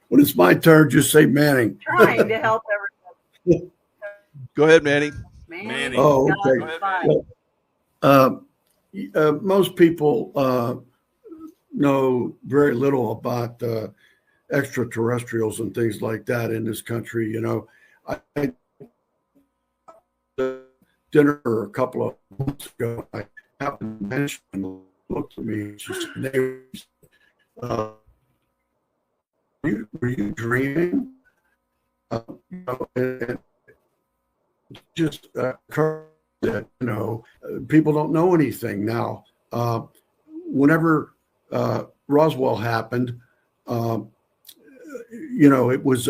B: When it's my turn, just say Manning.
E: Trying to help everybody.
F: Go ahead, Manny.
C: Manning.
B: Oh, okay. Well, most people know very little about extraterrestrials and things like that in this country. I dinner a couple of months ago. I happened to mention, looked at me, she said, were you dreaming? And just occurred that people don't know anything now. Whenever Roswell happened, it was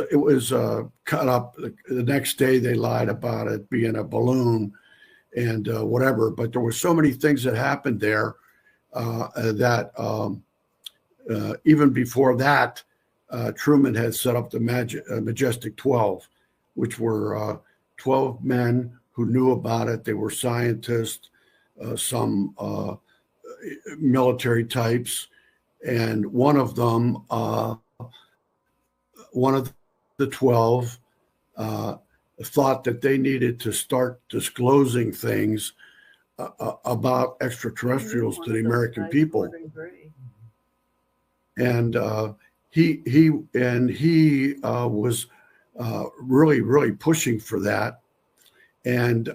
B: cut up. The next day they lied about it being a balloon, and whatever. But there were so many things that happened there that even before that, Truman had set up the Majestic 12, which were 12 men who knew about it. They were scientists, some military types, and one of them, one of the 12, thought that they needed to start disclosing things about extraterrestrials to the American people. And he was really pushing for that. And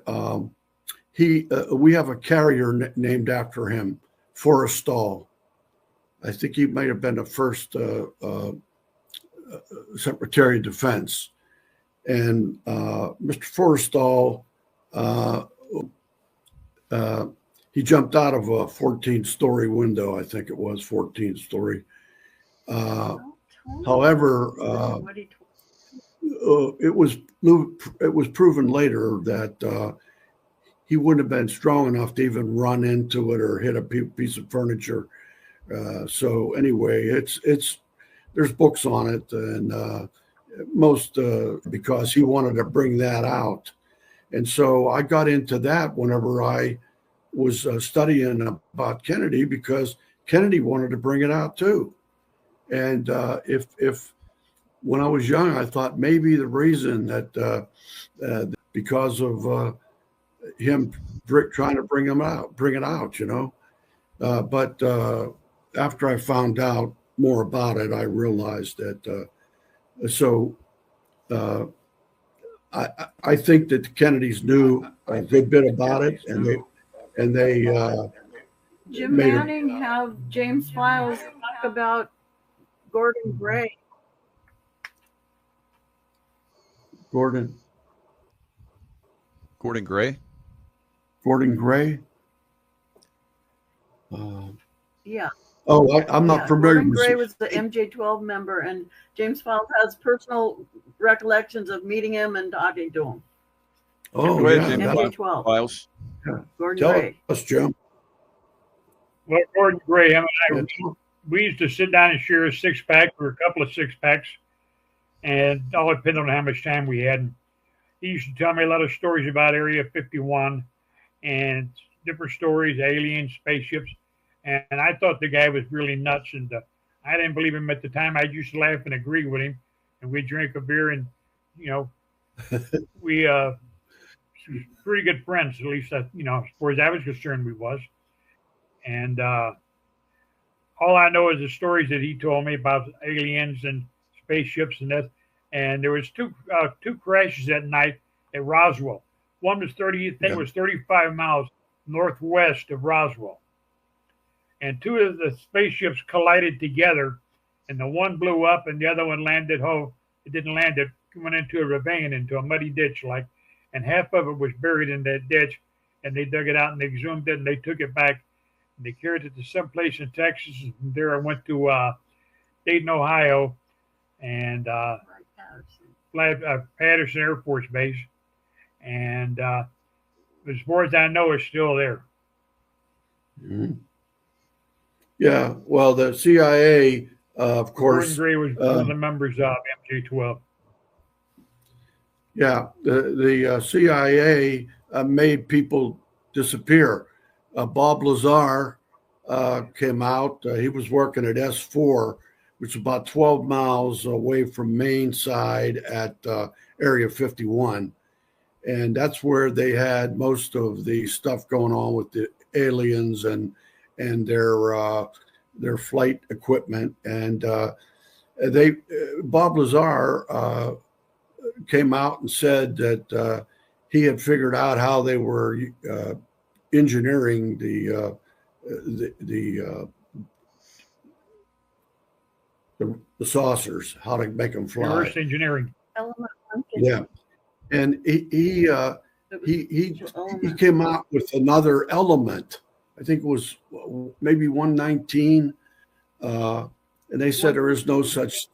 B: we have a carrier named after him, Forrestal. I think he might have been the first Secretary of Defense. And Mr. Forrestal, he jumped out of a 14-story window. I think it was 14-story. However, it was proven later that he wouldn't have been strong enough to even run into it or hit a piece of furniture. So anyway, there's books on it, and most because he wanted to bring that out. And so I got into that whenever I was studying about Kennedy, because Kennedy wanted to bring it out too. And if when I was young, I thought maybe the reason that because of him trying to bring it out, you know. But after I found out more about it, I realized that. I think that the Kennedys knew a good bit about it, and they
E: Jim Manning have James Files talk about Gordon Gray.
B: Gordon
F: Gray.
B: Gordon Gray.
E: Yeah.
B: Oh, I'm not familiar.
E: Gordon Gray was the MJ-12 member, and James Files has personal recollections of meeting him and talking to him.
B: Oh,
F: Go ahead,
B: yeah.
F: Jim.
E: MJ-12.
F: Files.
E: Gordon
B: Tell
E: Gray.
B: us, Jim.
D: Well, Gordon Gray, him and I, we used to sit down and share a six-pack or a couple of six-packs, and all depended on how much time we had. He used to tell me a lot of stories about Area 51 and different stories, aliens, spaceships. And I thought the guy was really nuts, and I didn't believe him at the time. I used to laugh and agree with him, and we'd drink a beer, and we pretty good friends, at least as far as I was concerned, we was. And all I know is the stories that he told me about aliens and spaceships and that. And there was two crashes that night at Roswell. One was 35 miles northwest of Roswell. And two of the spaceships collided together, and the one blew up and the other one landed. It didn't land. It went into a ravine, into a muddy ditch, and half of it was buried in that ditch. And they dug it out and they exhumed it and they took it back and they carried it to some place in Texas. And from there I went to Dayton, Ohio, and Patterson Air Force Base. And as far as I know, it's still there.
B: Mm-hmm. Yeah, well, the CIA, of course.
D: Gordon Gray was one of the members of MJ-12.
B: Yeah, the CIA made people disappear. Bob Lazar came out. He was working at S4, which is about 12 miles away from Main side at Area 51. And that's where they had most of the stuff going on with the aliens and their flight equipment. And Bob Lazar came out and said that he had figured out how they were engineering the saucers, how to make them fly.
D: Reverse engineering.
B: Yeah, and he came out with another element. I think it was maybe 119, and they said there is no such.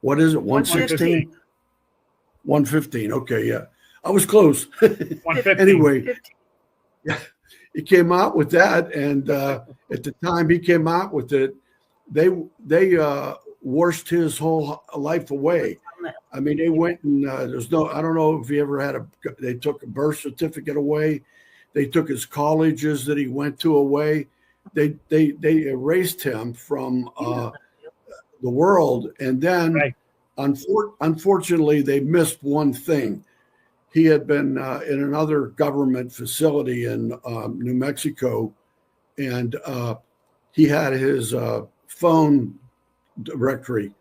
B: What is it? 116. 115. Okay, yeah, I was close.
D: 115.
B: Anyway,
E: 15.
B: he came out with that, and at the time he came out with it, they washed his whole life away. I mean, they went and there's no. I don't know if he ever had a. They took a birth certificate away. They took his colleges that he went to away. They erased him from the world, and then
D: Right.
B: unfortunately they missed one thing. He had been in another government facility in New Mexico, and he had his phone directory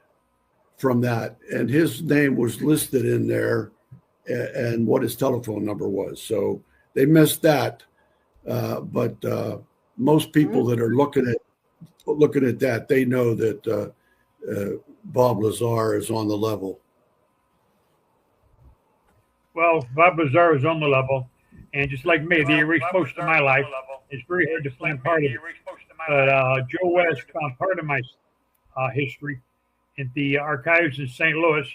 B: from that, and his name was listed in there, and what his telephone number was. So they missed that, but most people that are looking at that, they know that Bob Lazar is on the level.
D: Well, Bob Lazar is on the level, and just like me, they erased most of my life. It's very hard to find part of it. But Joe West found part of my history at the archives in St. Louis,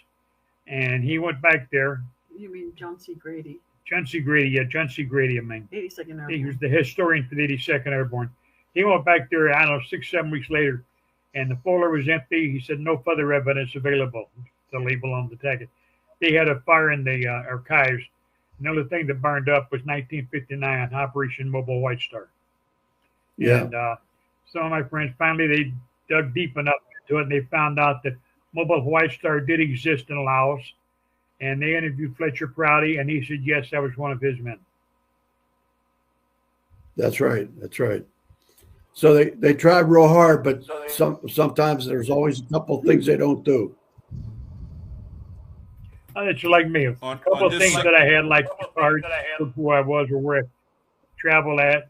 D: and he went back there.
E: You mean John C. Grady,
D: John C. Grady, I mean.
E: 82nd Airborne.
D: He was the historian for the 82nd Airborne. He went back there, I don't know, 6-7 weeks later, and the folder was empty. He said, no further evidence available, the label on the ticket. They had a fire in the archives. Another thing that burned up was 1959, Operation Mobile White Star.
B: Yeah.
D: And some of my friends, finally, they dug deep enough into it, and they found out that Mobile White Star did exist in Laos. And they interviewed Fletcher Prouty, and he said, yes, that was one of his men.
B: That's right. That's right. So they tried real hard, but sometimes there's always a couple of things they don't do.
D: It's like me. A couple of things that I had, like the cards of who I was or where I traveled at.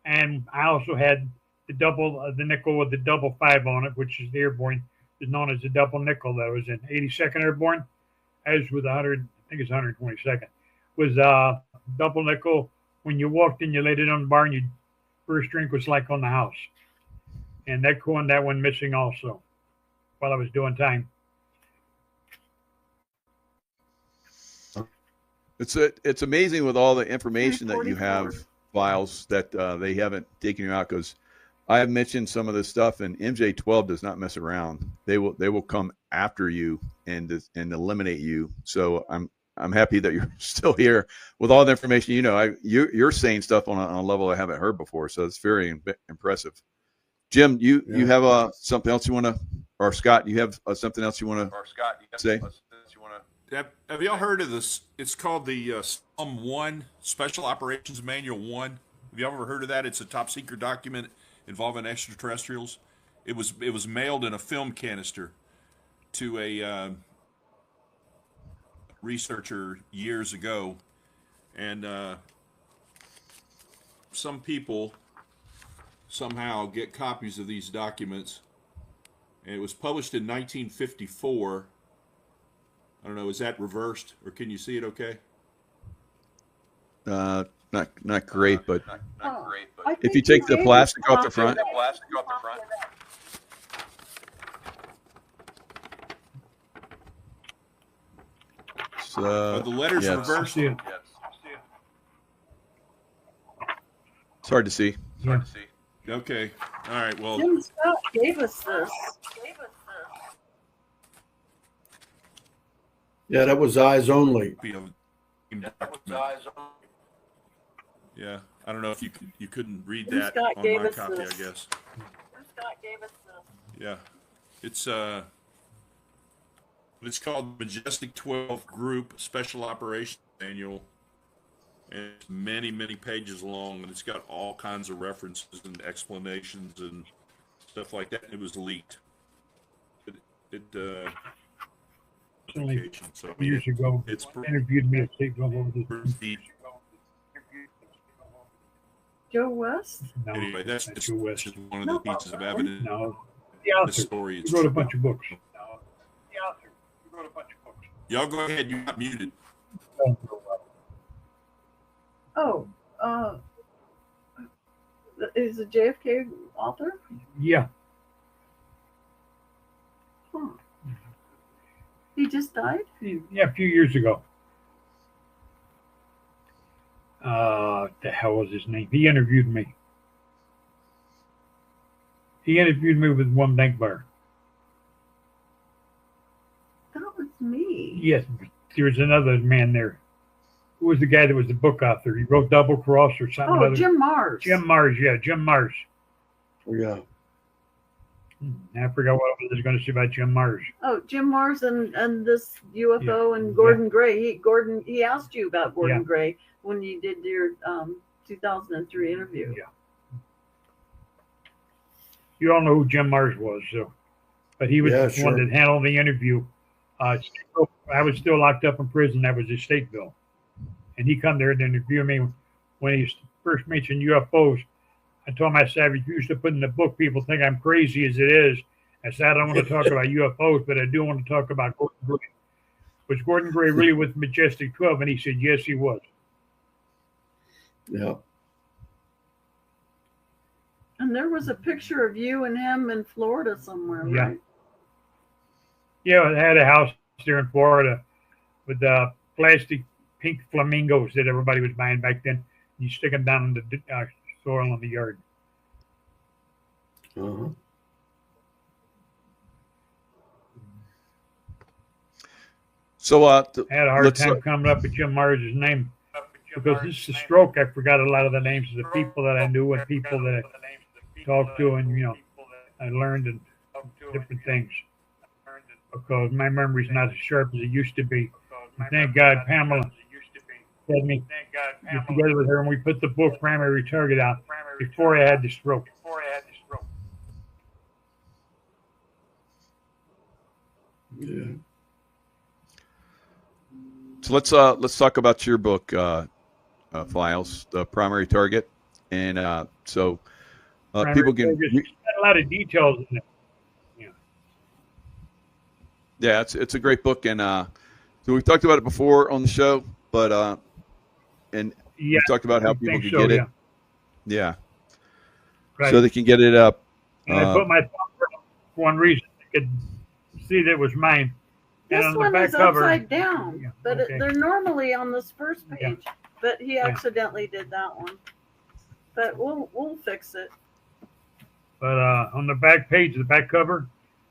D: And I also had the nickel with the double 5 on it, which is the airborne, is known as the double nickel. That was in 82nd Airborne, as with 100, I think it's 122nd, was double nickel. When you walked in, you laid it on the bar, and your first drink was like on the house. And that one missing also while I was doing time.
F: It's amazing with all the information that you have, files that they haven't taken you out, because I have mentioned some of this stuff, and MJ12 does not mess around. They will come after you and eliminate you. So I'm happy that you're still here with all the information. You're saying stuff on a level I haven't heard before, so it's very impressive. Jim, you have something else you want to, or Scott, you have something else you want to say?
C: Have y'all heard of this? It's called the SOM 1, Special Operations Manual 1. Have y'all ever heard of that? It's a top secret document involving extraterrestrials. It was mailed in a film canister to a researcher years ago, and some people somehow get copies of these documents. And it was published in 1954. I don't know, is that reversed, or can you see it okay?
F: Not great, but
E: Oh,
F: if you take the plastic off the front.
C: Are the letters
F: yeah,
C: reversed?
D: Yeah.
F: It's hard to see.
C: Okay. All right. Well,
E: Jim Scott gave us this.
B: Yeah, that was eyes only.
C: yeah. I don't know if you couldn't read
E: Jim
C: that
E: Scott
C: on
E: gave
C: my
E: us
C: copy,
E: this.
C: I guess.
E: Scott gave us this.
C: Yeah. It's called Majestic 12 Group Special Operations Manual. And it's many, many pages long, and it's got all kinds of references and explanations and stuff like that. It was leaked.
D: Only
C: So,
D: years ago,
C: it's
D: interviewed me at State Level.
C: pretty.
E: Joe West?
D: No,
C: Anyway, that's
D: not
C: just
D: Joe West.
C: one of the pieces of evidence.
D: No, the
C: The
D: author.
C: story
D: He
C: is
D: wrote a
C: true.
D: bunch of books.
C: Y'all go ahead. You're not muted.
E: Oh, is a JFK author?
D: Yeah,
E: Huh. He just died?
D: yeah, a few years ago. The hell was his name? He interviewed me. He interviewed me with one bank bar.
E: That was me.
D: Yes, there was another man there. Who was the guy that was the book author? He wrote Double Cross or something.
E: Oh, Jim Mars.
D: Jim Mars, yeah, Jim Mars.
B: Yeah.
D: I forgot what I was going to say about Jim Mars.
E: Oh, Jim Mars and this UFO and Gordon Gray. He asked you about Gordon Gray when you did your 2003 interview.
D: Yeah. You all know who Jim Mars was, so, but he was the one that handled the interview. I was still locked up in prison. That was his state bill, and he come there to interview me when he first mentioned UFOs. I told him, I said, I refuse to put in the book. People think I'm crazy as it is. I said, I don't want to talk about UFOs, but I do want to talk about Gordon Gray. Was Gordon Gray really with Majestic 12? And he said, yes, he was.
B: Yeah.
E: And there was a picture of you and him in Florida somewhere, right?
D: Yeah, I had a house there in Florida with plastic pink flamingos that everybody was buying back then. You stick them down in the soil in the yard.
B: Uh-huh.
F: So
D: I had a hard time coming up with Jim Mars' name because this is a stroke. I forgot a lot of the names of the people that I knew and people that I talked to, and I learned and different things because my memory's not as sharp as it used to be. And thank God Pamela had me get together with her, and we put the book Primary Target out before I had the stroke.
B: Yeah.
F: So let's talk about your book, Files, the Primary Target, and people can.
D: There's a lot of details in it.
F: Yeah, it's a great book, and so we've talked about it before on the show, but we talked about how people can get it. Yeah. Right. So they can get it up.
D: And I put my thumb for one reason. I could see that it was mine.
E: This one is upside down, but they're normally on this first page. Yeah. But he accidentally did that one. But we'll fix it.
D: But on the back page, the back cover,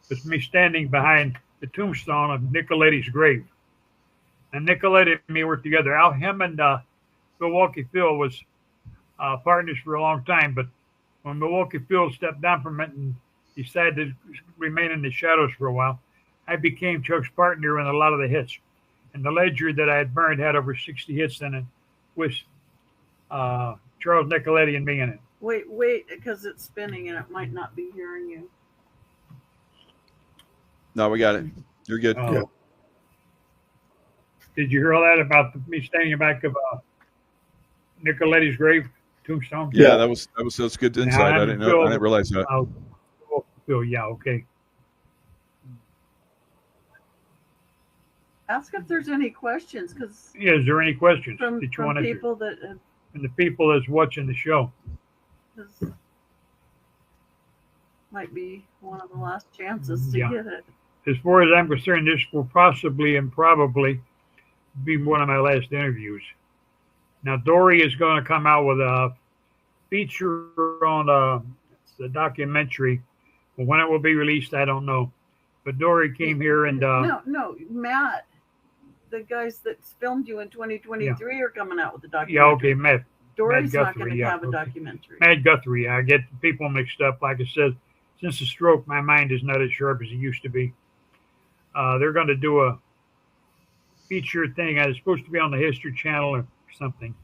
D: it's me standing behind the tombstone of Nicoletti's grave. And Nicoletti and me worked together. Him and Milwaukee Phil was partners for a long time. But when Milwaukee Phil stepped down from it and decided to remain in the shadows for a while, I became Chuck's partner in a lot of the hits. And the ledger that I had burned had over 60 hits in it with Charles Nicoletti and me in it.
E: Wait, because it's spinning and it might not be hearing you.
F: No, we got it. You're good.
B: Yeah.
D: Did you hear all that about me standing back of Nicoletti's grave tombstone?
F: Yeah, that was good insight. I didn't realize that.
D: Phil, yeah, okay.
E: Ask if there's any questions, because
D: is there any questions
E: from
D: that you want to
E: people that
D: and the people that's watching the show?
E: This might be one of the last chances to get it.
D: As far as I'm concerned, this will possibly and probably be one of my last interviews. Now, Dory is going to come out with a feature on the documentary. But when it will be released, I don't know. But Dory came here and
E: no, Matt, the guys that filmed you in 2023 are coming out with the documentary.
D: Yeah, okay, Matt.
E: Dory's not going to have a documentary.
D: Matt Guthrie. I get people mixed up. Like I said, since the stroke, my mind is not as sharp as it used to be. They're going to do a feature thing. It's supposed to be on the History Channel or something.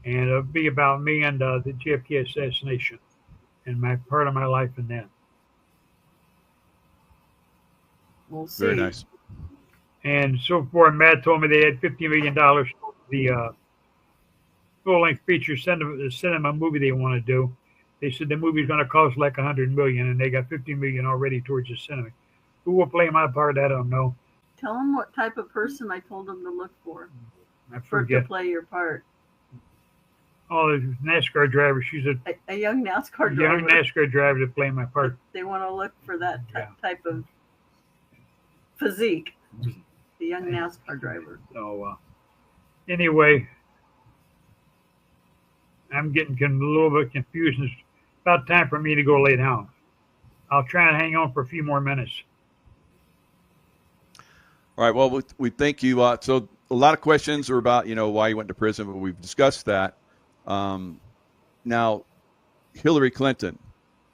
D: And it'll be about me and the JFK assassination and my part of my life in that.
E: We'll see.
F: Very nice.
D: And so far, Matt told me they had $50 million for the full-length feature cinema movie they want to do. They said the movie's going to cost like $100 million, and they got $50 million already towards the cinema. Who will play my part? I don't know.
E: Tell them what type of person I told them to look for.
D: I forget.
E: To play your part.
D: Oh, the NASCAR driver. She's
E: a young NASCAR driver.
D: Young NASCAR driver to play my part.
E: They want to look for that type of physique. The young NASCAR driver.
D: So, anyway, I'm getting a little bit confused. It's about time for me to go lay down. I'll try and hang on for a few more minutes.
F: All right. Well, we thank you. So a lot of questions are about, why you went to prison, but we've discussed that. Now, Hillary Clinton,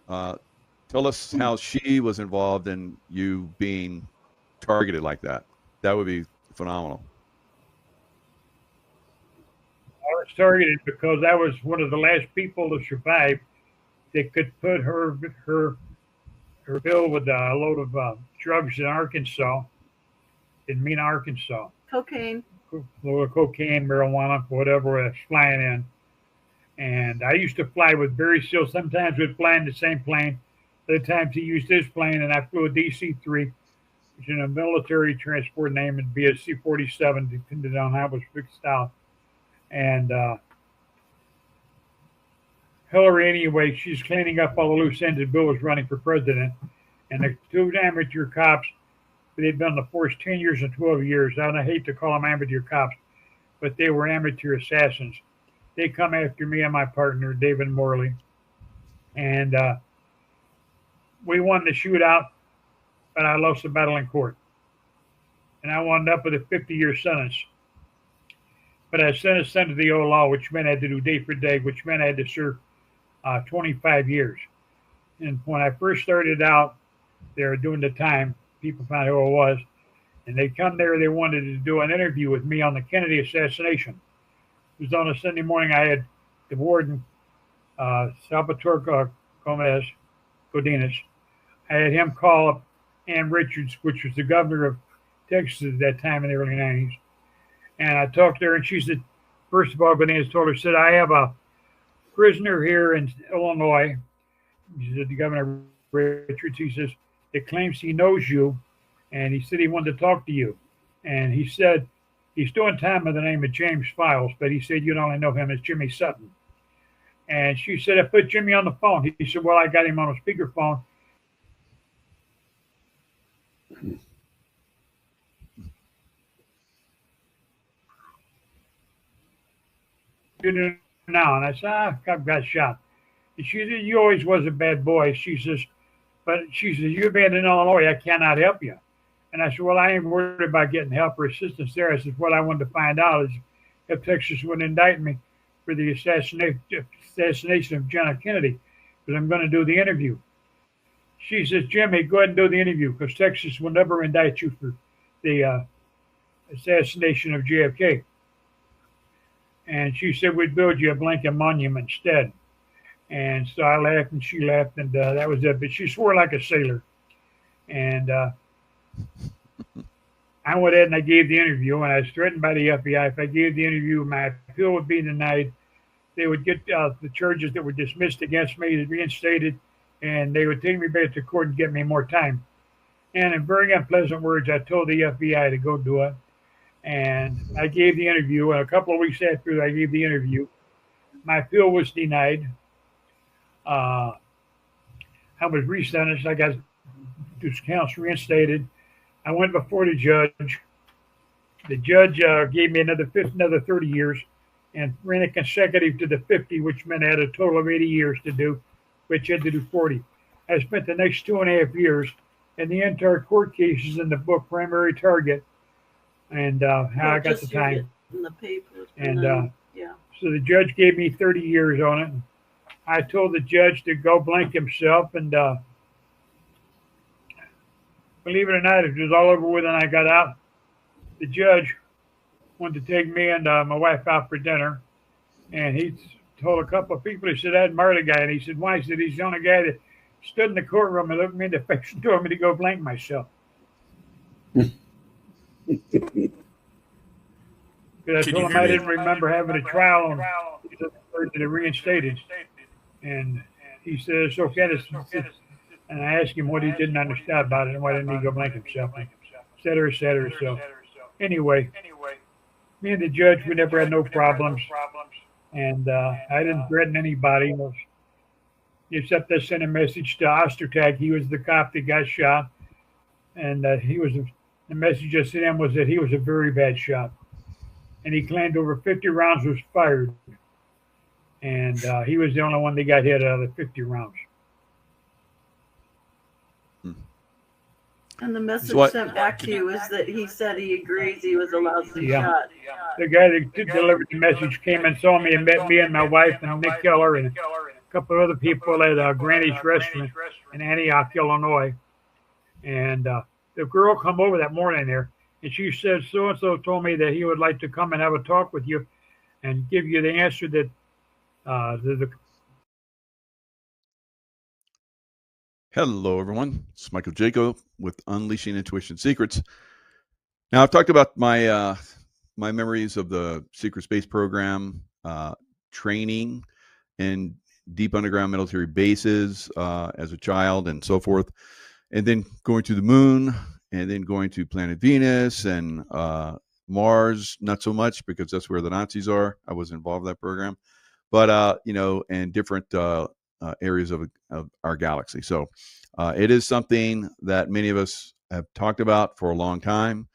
F: tell us how she was involved in you being targeted like that. That would be phenomenal.
D: I was targeted because I was one of the last people to survive that could put her bill with a load of drugs in Arkansas, in Mena, Arkansas.
E: Cocaine.
D: Cocaine, marijuana, whatever was flying in. And I used to fly with Barry Seal. Sometimes we'd fly in the same plane. Other times he used his plane, and I flew a DC-3, which is a military transport name, and be a C-47, depending on how it was fixed out. And Hillary, anyway, she's cleaning up all the loose ends. Bill was running for president. And the two amateur cops, they'd been on the force 10 years and 12 years. I hate to call them amateur cops, but they were amateur assassins. They come after me and my partner, David Morley. And we won the shootout, but I lost the battle in court. And I wound up with a 50-year sentence. But I was sentenced under the old law, which meant I had to do day for day, which meant I had to serve 25 years. And when I first started out there doing the time, people found out who I was. And they come there, they wanted to do an interview with me on the Kennedy assassination. It was on a Sunday morning. I had the warden, Salvatore Godinez. I had him call up Ann Richards, which was the governor of Texas at that time in the early 90s. And I talked to her, and she said, first of all, Godinez told her, said, I have a prisoner here in Illinois. She said, the governor Richards, he says, that claims he knows you, and he said he wanted to talk to you. And he said, he's doing time by the name of James Files, but he said you'd only know him as Jimmy Sutton. And she said, I put Jimmy on the phone. He said, well, I got him on a speakerphone. Now, and I said, I got shot. And she said, you always was a bad boy. She says, but she says, you've been in Illinois, I cannot help you. And I said, well, I ain't worried about getting help or assistance there. I said, what I wanted to find out is if Texas would indict me for the assassination of John F. Kennedy, because I'm going to do the interview. She says, Jimmy, go ahead and do the interview, because Texas will never indict you for the assassination of JFK. And she said, we'd build you a blanket monument instead. And so I laughed and she laughed, and that was it. But she swore like a sailor. And I went ahead and I gave the interview, and I was threatened by the FBI. If I gave the interview, my appeal would be denied. They would get the charges that were dismissed against me reinstated, and they would take me back to court and get me more time. And in very unpleasant words, I told the FBI to go do it. And I gave the interview, and a couple of weeks after I gave the interview, my appeal was denied. I was resentenced. I got those counts reinstated. I went before the judge. The judge gave me another 30 years and ran it consecutive to the 50, which meant I had a total of 80 years to do, which had to do 40. I spent the next 2.5 years, and the entire court cases in the book, Primary Target, and how I got the time.
E: In the papers.
D: And
E: yeah.
D: So the judge gave me 30 years on it. I told the judge to go blank himself, and believe it or not, it was all over with and I got out. The judge wanted to take me and my wife out for dinner, and he told a couple of people, he said, I admire the guy. And he said, why? He said, he's the only guy that stood in the courtroom and looked me in the face and told me to go blank myself. Because I told him I didn't remember having a trial on the reinstated. And he said, it's okay. And I asked him what he didn't understand about it and why didn't he go blank himself, et cetera, et cetera. So anyway, me and the judge, we never had no problems. And I didn't threaten anybody, except I sent a message to Ostertag. He was the cop that got shot. And the message I sent him was that he was a very bad shot. And he claimed over 50 rounds was fired. and he was the only one that got hit out of the 50 rounds.
E: And the message
F: So
E: sent back to you is that he said he agrees he was allowed to be
D: Yeah.
E: shot.
D: The guy that delivered the message came and saw me and met me and my wife and Nick Keller and a couple of other people at Granny's Restaurant in Antioch, Illinois. And the girl come over that morning there, and she said, so-and-so told me that he would like to come and have a talk with you and give you the answer that
F: hello, everyone. It's Michael Jaco with Unleashing Intuition Secrets. Now, I've talked about my my memories of the secret space program, training in deep underground military bases as a child and so forth, and then going to the moon, and then going to planet Venus and Mars, not so much because that's where the Nazis are. I wasn't involved in that program, but you know, and different areas of our galaxy. So it is something that many of us have talked about for a long time.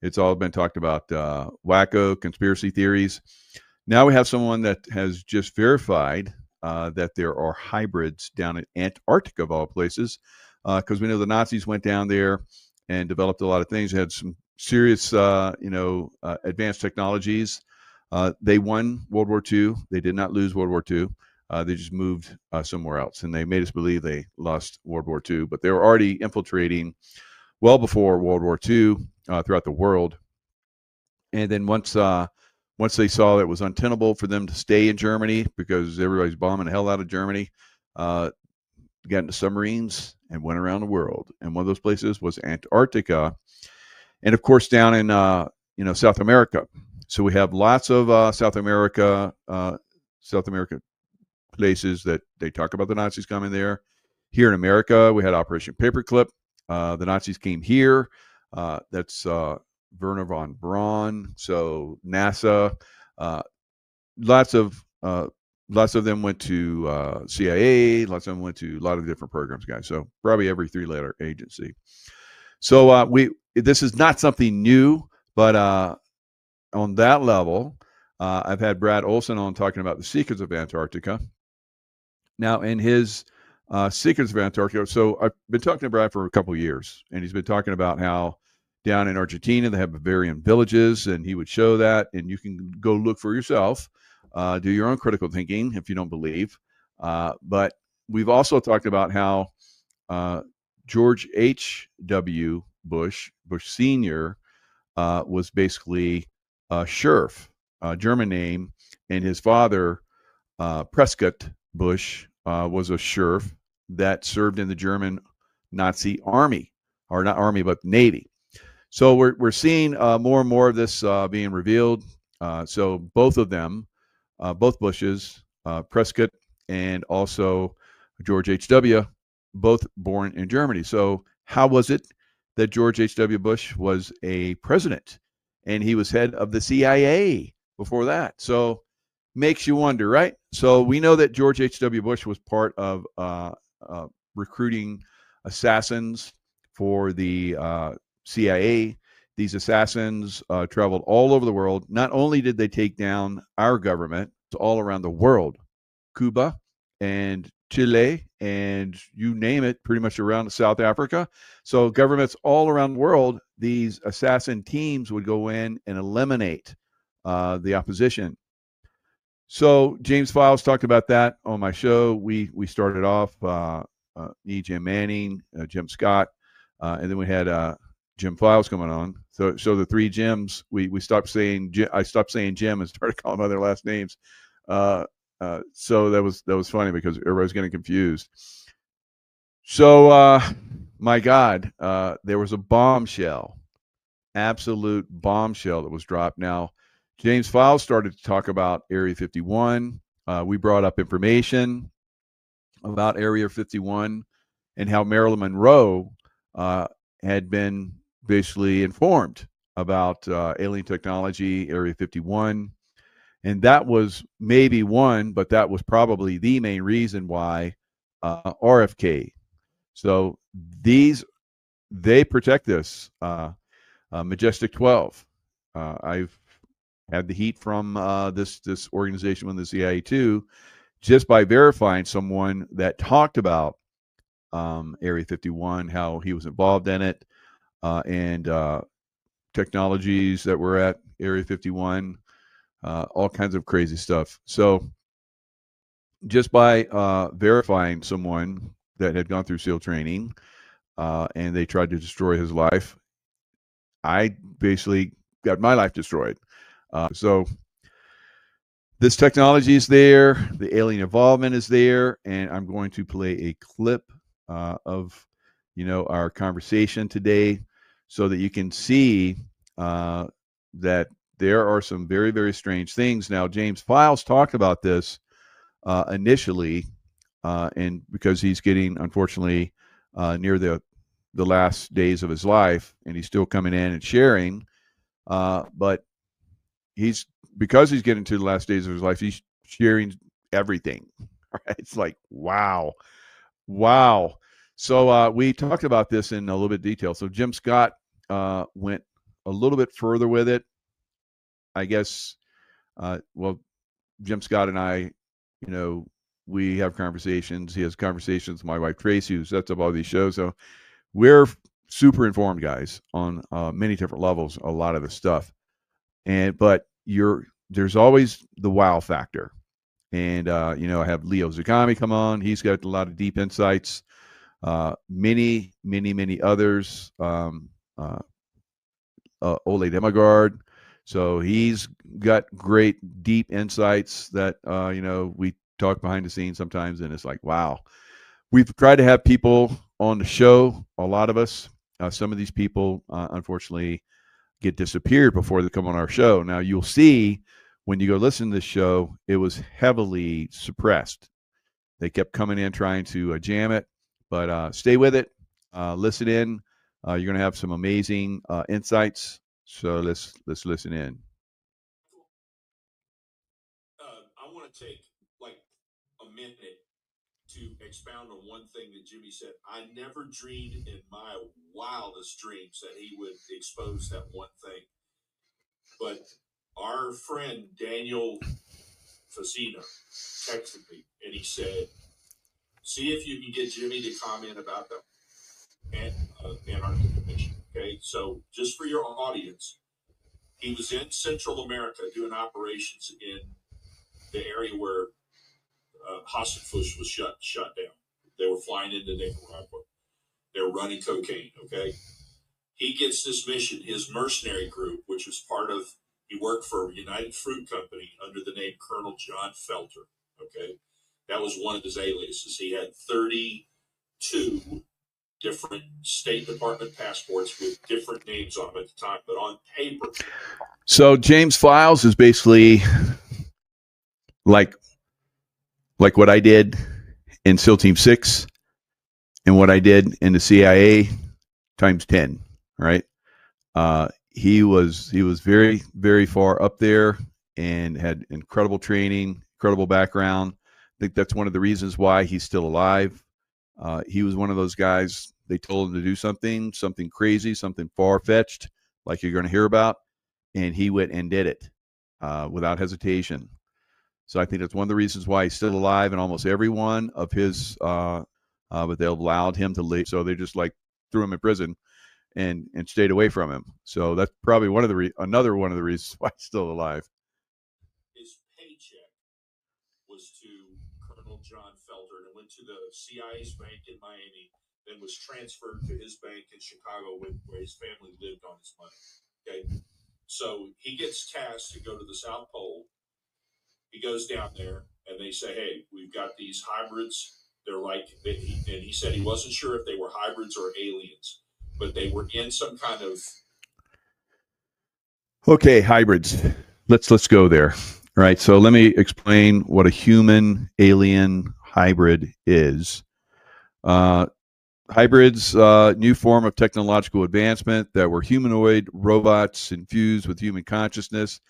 F: It's all been talked about, wacko conspiracy theories. Now we have someone that has just verified that there are hybrids down in Antarctica, of all places, because we know the Nazis went down there and developed a lot of things. They had some serious, advanced technologies. They won World War II. They did not lose World War II. They just moved somewhere else, and they made us believe they lost World War II. But they were already infiltrating well before World War II throughout the world. And then once they saw that it was untenable for them to stay in Germany because everybody's bombing the hell out of Germany, got into submarines and went around the world. And one of those places was Antarctica, and of course down in South America. So we have lots of South America places that they talk about the Nazis coming there. Here in America, we had Operation Paperclip. The Nazis came here. That's Werner von Braun. So NASA, lots of them went to CIA. Lots of them went to a lot of different programs, guys. So probably every three-letter agency. So this is not something new, but on that level, I've had Brad Olson on talking about the secrets of Antarctica. Now, in his Secrets of Antarctica, so I've been talking to Brad for a couple of years, and he's been talking about how down in Argentina they have Bavarian villages, and he would show that, and you can go look for yourself, do your own critical thinking if you don't believe. But we've also talked about how George H.W. Bush Sr., was basically a sheriff, a German name, and his father, Prescott Bush, was a sheriff that served in the German Nazi army, or not army, but Navy. So we're seeing more and more of this being revealed. So both of them, both Bushes, Prescott and also George H.W., both born in Germany. So how was it that George H.W. Bush was a president and he was head of the CIA before that? So makes you wonder, right? So we know that George H.W. Bush was part of recruiting assassins for the CIA. These assassins traveled all over the world. Not only did they take down our government, all around the world, Cuba and Chile, and you name it, pretty much around South Africa. So governments all around the world, these assassin teams would go in and eliminate the opposition. So James Files talked about that on my show. We started off me, Jim Manning, Jim Scott, and then we had Jim Files coming on. So the three Jims, we stopped saying I stopped saying Jim and started calling them by their last names. So that was funny because everybody's getting confused. So my God, there was a bombshell, absolute bombshell that was dropped. Now, James Files started to talk about Area 51. We brought up information about Area 51 and how Marilyn Monroe had been basically informed about alien technology, Area 51. And that was maybe one, but that was probably the main reason why RFK. So they protect this. Majestic 12. I've had the heat from this organization with the CIA too, just by verifying someone that talked about Area 51, how he was involved in it, and technologies that were at Area 51, all kinds of crazy stuff. So just by verifying someone that had gone through SEAL training and they tried to destroy his life, I basically got my life destroyed. So this technology is there, the alien involvement is there, and I'm going to play a clip of our conversation today so that you can see that there are some very, very strange things. Now, James Files talked about this initially, and because he's getting, unfortunately, near the last days of his life, and he's still coming in and sharing, but because he's getting to the last days of his life, he's sharing everything. Right? It's like, wow. So we talked about this in a little bit of detail. So Jim Scott went a little bit further with it, I guess. Well, Jim Scott and I, we have conversations. He has conversations with my wife Tracy, who sets up all these shows. So we're super informed guys on many different levels, a lot of the stuff. But there's always the wow factor. And, I have Leo Zagami come on. He's got a lot of deep insights. Many others. Ole Demogard. So he's got great, deep insights that, we talk behind the scenes sometimes. And it's like, wow. We've tried to have people on the show, a lot of us. Some of these people, unfortunately, get disappeared before they come on our show. Now, you'll see when you go listen to this show, it was heavily suppressed. They kept coming in trying to jam it, but stay with it. Listen in. You're going to have some amazing insights. So let's listen in.
C: I want to take like a minute to expound on one thing that Jimmy said. I never dreamed in my wildest dreams that he would expose that one thing. But our friend Daniel Facina texted me and he said, see if you can get Jimmy to comment about the Antarctica mission. Okay, so just for your audience, he was in Central America doing operations in the area where Hasselfuss was shut down. They were flying into Nicaragua. They were running cocaine. Okay, he gets this mission. His mercenary group, which was he worked for United Fruit Company under the name Colonel John Felter. Okay, that was one of his aliases. He had 32 different State Department passports with different names on them at the time, but on paper.
F: So James Files is basically like what I did in SEAL Team 6 and what I did in the CIA times 10, right? He was very, very far up there and had incredible training, incredible background. I think that's one of the reasons why he's still alive. He was one of those guys, they told him to do something crazy, something far-fetched, like you're going to hear about, and he went and did it without hesitation. So I think that's one of the reasons why he's still alive, and almost every one of his, but they allowed him to leave. So they just like threw him in prison and stayed away from him. So that's probably another one of the reasons why he's still alive.
C: His paycheck was to Colonel John Felter, and it went to the CIA's bank in Miami, then was transferred to his bank in Chicago where his family lived on his money. Okay, so he gets tasked to go to the South Pole. He goes down there, and they say, hey, we've got these hybrids. They're and he said he wasn't sure if they were hybrids or aliens, but they were in some kind of.
F: Okay, hybrids. Let's go there. All right, so let me explain what a human alien hybrid is. Hybrids, new form of technological advancement that were humanoid robots infused with human consciousness.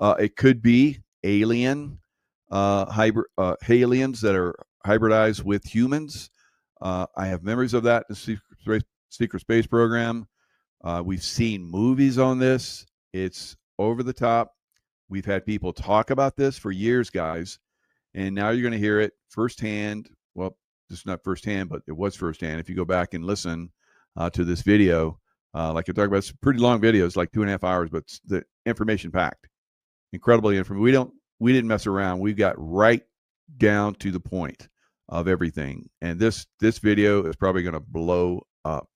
F: It could be aliens that are hybridized with humans. I have memories of that in the secret space program. We've seen movies on this. It's over the top. We've had people talk about this for years, guys, and now you're going to hear it firsthand. Well, it's not firsthand, but it was firsthand. If you go back and listen to this video, like I talked about, it's pretty long videos, like 2.5 hours, but the information packed, incredibly information. We didn't mess around. We got right down to the point of everything, and this video is probably going to blow up.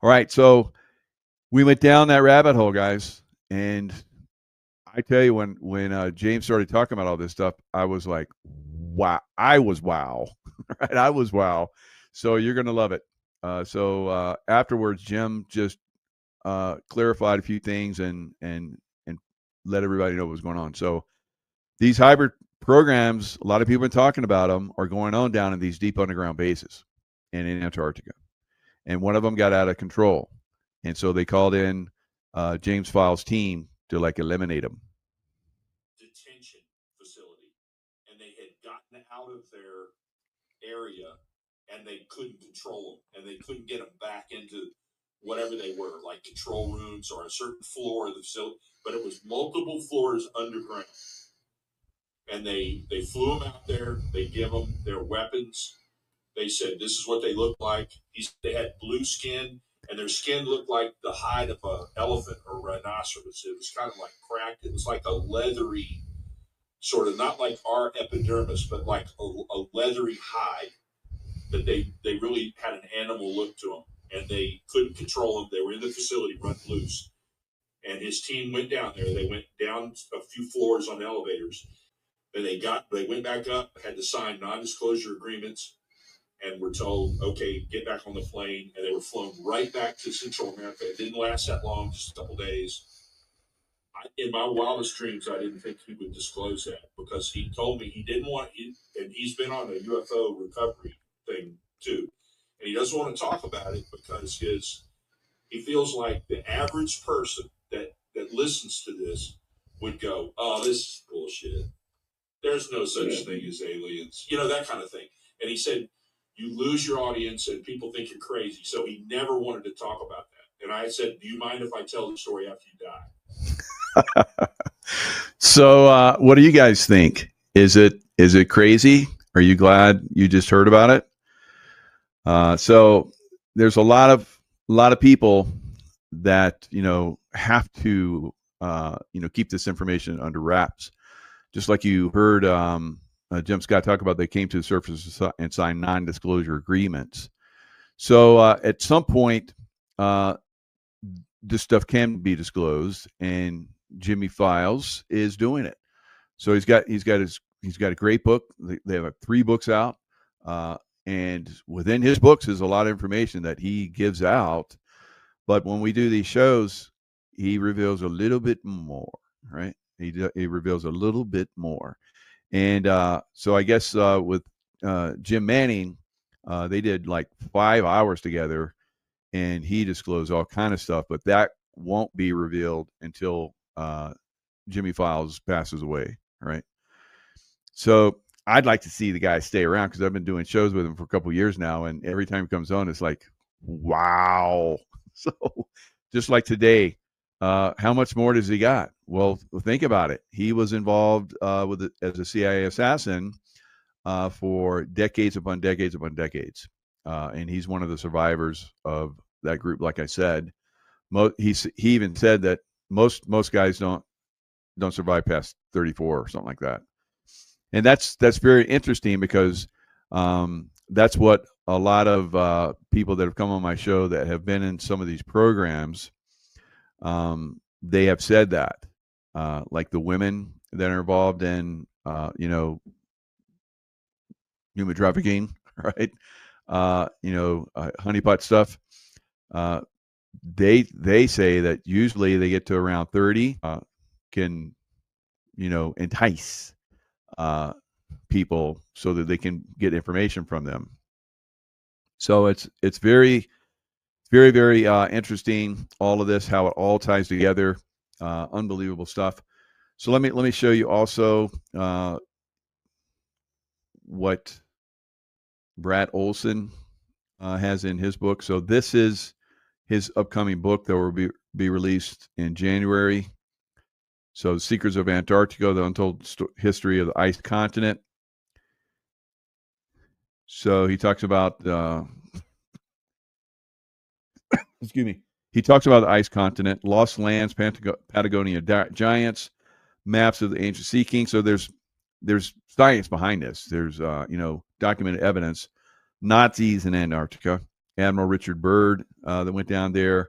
F: All right, so we went down that rabbit hole, guys, and I tell you, when James started talking about all this stuff, I was like, wow. I was wow. Right? I was wow. So you're going to love it. So afterwards, Jim just clarified a few things and let everybody know what was going on. So these hybrid programs, a lot of people have been talking about them, are going on down in these deep underground bases and in Antarctica. And one of them got out of control. And so they called in James Files' team to like eliminate them.
C: Detention facility, and they had gotten out of their area, and they couldn't control them, and they couldn't get them back into whatever they were, like control rooms or a certain floor of the facility. But it was multiple floors underground, and they flew them out there. They give them their weapons. They said this is what they look like. They had blue skin, and their skin looked like the hide of an elephant or rhinoceros. It was kind of like cracked. It was like a leathery, sort of, not like our epidermis, but like a leathery hide. That they really had an animal look to them, and they couldn't control them. They were in the facility, run loose. And his team went down there. They went down a few floors on elevators. Then they went back up, had to sign non-disclosure agreements, and were told, okay, get back on the plane. And they were flown right back to Central America. It didn't last that long, just a couple days. In my wildest dreams, I didn't think he would disclose that, because he told me he didn't want it, and he's been on a UFO recovery thing too, and he doesn't want to talk about it because he feels like the average person that listens to this would go, "Oh, this is bullshit. There's no such thing as aliens," that kind of thing. And he said, "You lose your audience, and people think you're crazy." So he never wanted to talk about that. And I said, "Do you mind if I tell the story after you die?"
F: So what do you guys think? Is it crazy? Are you glad you just heard about it? So there's a lot of people that have to keep this information under wraps, just like you heard Jim Scott talk about. They came to the surface and signed non-disclosure agreements. So at some point, this stuff can be disclosed, and Jimmy Files is doing it. So he's got a great book. They have 3 books out, and within his books is a lot of information that he gives out. But when we do these shows, he reveals a little bit more, right? He reveals a little bit more. And so I guess with Jim Manning, they did like 5 hours together, and he disclosed all kind of stuff. But that won't be revealed until Jimmy Files passes away, right? So I'd like to see the guy stay around, because I've been doing shows with him for a couple of years now, and every time he comes on, it's like, wow. So just like today, how much more does he got? Well, think about it. He was involved as a CIA assassin for decades upon decades upon decades, and he's one of the survivors of that group. Like I said, he even said that most guys don't survive past 34 or something like that. And that's very interesting, because that's what a lot of people that have come on my show that have been in some of these programs, they have said that, like the women that are involved in human trafficking, right? Honeypot stuff. They say that usually they get to around 30, can entice people so that they can get information from them. So it's very, very, very interesting, all of this, how it all ties together. Unbelievable stuff. So let me show you also what Brad Olson has in his book. So this is his upcoming book that will be released in January. So, Secrets of Antarctica, the untold history of the ice continent. So he talks about excuse me. He talks about the ice continent, lost lands, Patagonia giants, maps of the ancient sea kings. So there's science behind this. There's documented evidence. Nazis in Antarctica. Admiral Richard Byrd that went down there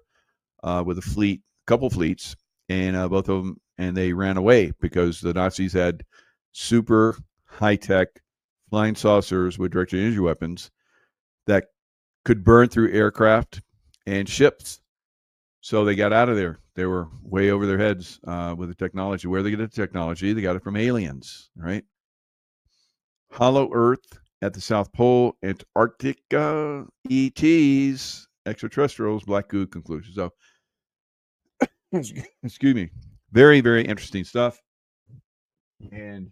F: with a couple fleets, and both of them, and they ran away because the Nazis had super high-tech flying saucers with directed energy weapons that could burn through aircraft and ships. So they got out of there. They were way over their heads with the technology. Where they get the technology? They got it from aliens, right? Hollow Earth at the South Pole, Antarctica, ETs, extraterrestrials, black goo conclusion. So, excuse me, very, very interesting stuff. And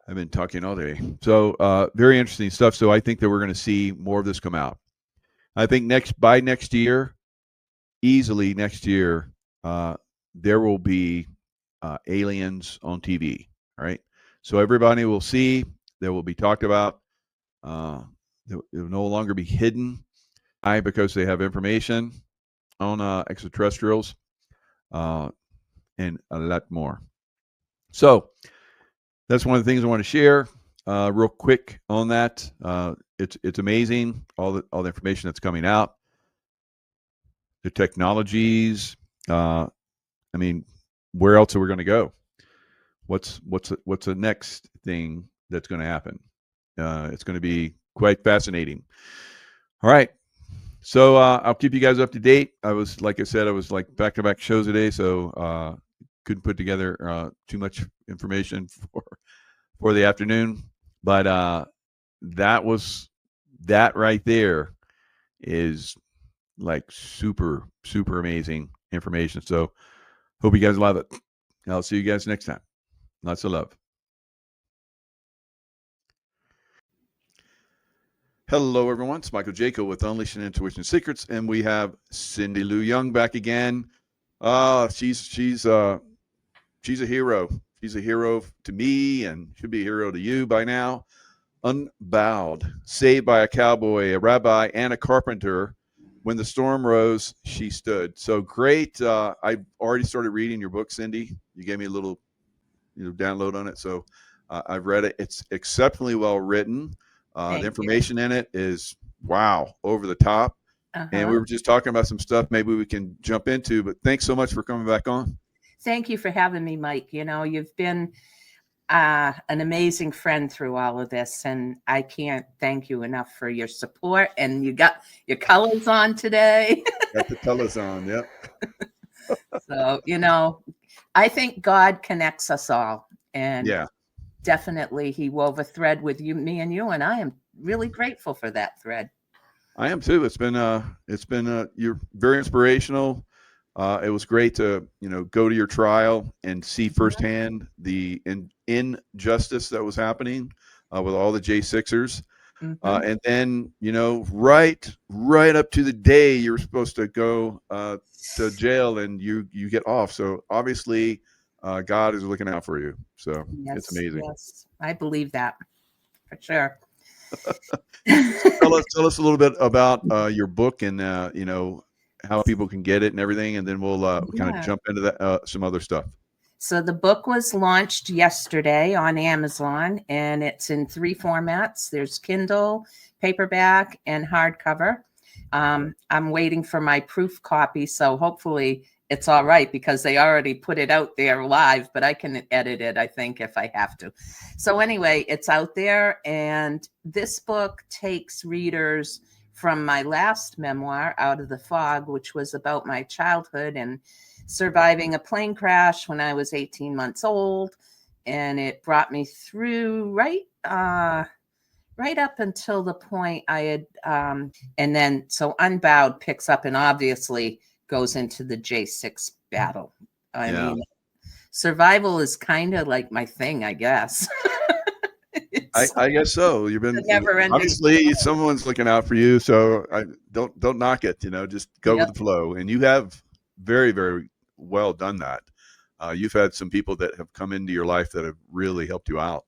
F: I've been talking all day. So, very interesting stuff. So I think that we're going to see more of this come out. I think by next year, easily next year, there will be aliens on TV. All right. So everybody will see. They will be talked about. It will no longer be hidden. Because they have information on extraterrestrials and a lot more. So that's one of the things I want to share real quick on that. It's amazing, all the information that's coming out, the technologies. I mean, where else are we going to go? What's the next thing that's going to happen? It's going to be quite fascinating. All right. So I'll keep you guys up to date. Like I said, I was like back-to-back shows today, so couldn't put together too much information for the afternoon. But that right there is like super, super amazing information. So hope you guys love it. I'll see you guys next time. Lots of love. Hello, everyone. It's Michael Jaco with Unleashing Intuition Secrets, and we have Cindy Lou Young back again. She's a hero. She's a hero to me, and should be a hero to you by now. Unbowed, saved by a cowboy, a rabbi, and a carpenter. When the storm rose, she stood. So great. I've already started reading your book, Cindy. You gave me a little download on it, so I've read it. It's exceptionally well written. The information in it is, wow, over the top. And we were just talking about some stuff maybe we can jump into, but thanks so much for coming back on.
G: Thank you for having me, Mike. You've been an amazing friend through all of this, and I can't thank you enough for your support. And you got your colors on today.
F: Got the colors on, yep.
G: So, I think God connects us all. And
F: yeah.
G: Definitely he wove a thread with me and you, and I am really grateful for that thread.
F: I am too. It's been you're very inspirational. It was great to go to your trial and see firsthand the injustice that was happening with all the J6ers. And then right up to the day you're supposed to go to jail and you get off. So obviously God is looking out for you. So it's amazing.
G: Yes, I believe that for sure.
F: Tell us a little bit about your book and how people can get it and everything, and then we'll kind of jump into that some other stuff.
G: So the book was launched yesterday on Amazon, and it's in 3 formats. There's Kindle, paperback, and hardcover. I'm waiting for my proof copy, so hopefully it's all right because they already put it out there live, but I can edit it, I think, if I have to. So anyway, it's out there, and this book takes readers from my last memoir, Out of the Fog, which was about my childhood and surviving a plane crash when I was 18 months old. And it brought me through right up until the point I had, and then so Unbowed picks up and obviously goes into the J6 battle. I mean, survival is kind of like my thing, I guess.
F: I guess so. You've been
G: obviously
F: someone's looking out for you, so don't knock it. Just go with the flow. And you have very, very well done that. You've had some people that have come into your life that have really helped you out.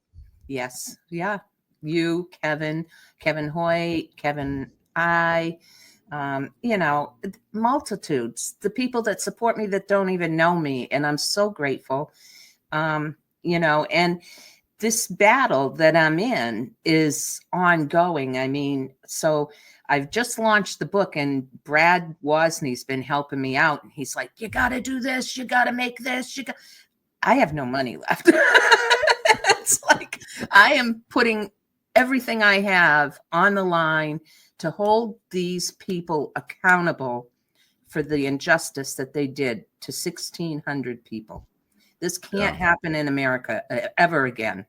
G: Yes. Yeah. You, Kevin Hoyt, Kevin you know, multitudes, the people that support me that don't even know me. And I'm so grateful. You know, and this battle that I'm in is ongoing. I mean, so I've just launched the book, and Brad Wozni has been helping me out. And he's like, you got to do this. You got to make this. I have no money left. It's like I am putting everything I have on the line to hold these people accountable for the injustice that they did to 1,600 people. This can't happen in America ever again.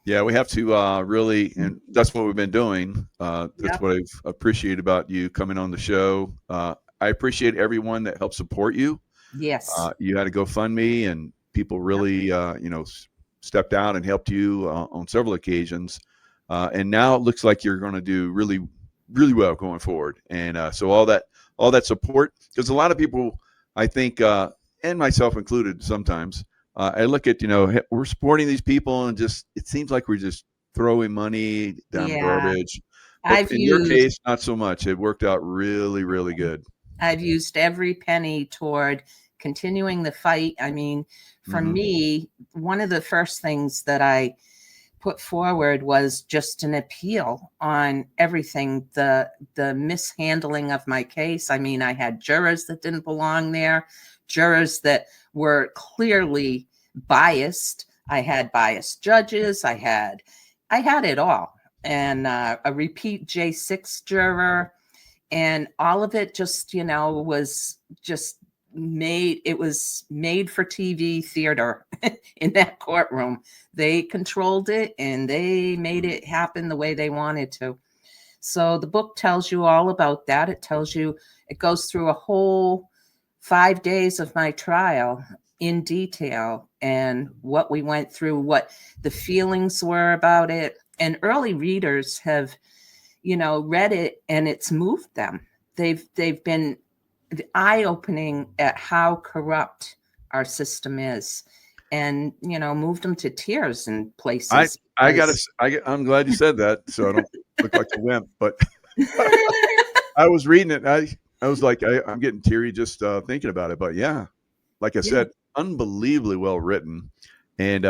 F: Yeah, we have to really, and that's what we've been doing. That's what I've appreciated about you coming on the show. I appreciate everyone that helped support you.
G: Yes.
F: You had a GoFundMe, and people really, you know, stepped out and helped you on several occasions. And now it looks like you're going to do really, really well going forward. And so all that support, because a lot of people, I think, and myself included, sometimes I look at, you know, we're supporting these people, and just it seems like we're just throwing money down the garbage. But in your case, not so much. It worked out really, really good.
G: I've used every penny toward continuing the fight. I mean, for me, one of the first things that I put forward was just an appeal on everything, the mishandling of my case. I mean, I had jurors that didn't belong there, jurors that were clearly biased. I had biased judges. I had it all. And a repeat J6 juror. And all of it just, you know, was just made for TV theater in that courtroom. They controlled it, and they made it happen the way they wanted to. So the book tells you all about that. It goes through a whole 5 days of my trial in detail, and what we went through, what the feelings were about it. And early readers have, you know, read it, and it's moved them. They've been eye-opening at how corrupt our system is, and, you know, moved them to tears in places.
F: I'm glad you said that, so I don't look like a wimp. But I was reading it, and I was like, I'm getting teary just thinking about it. But yeah, like I said, unbelievably well written, and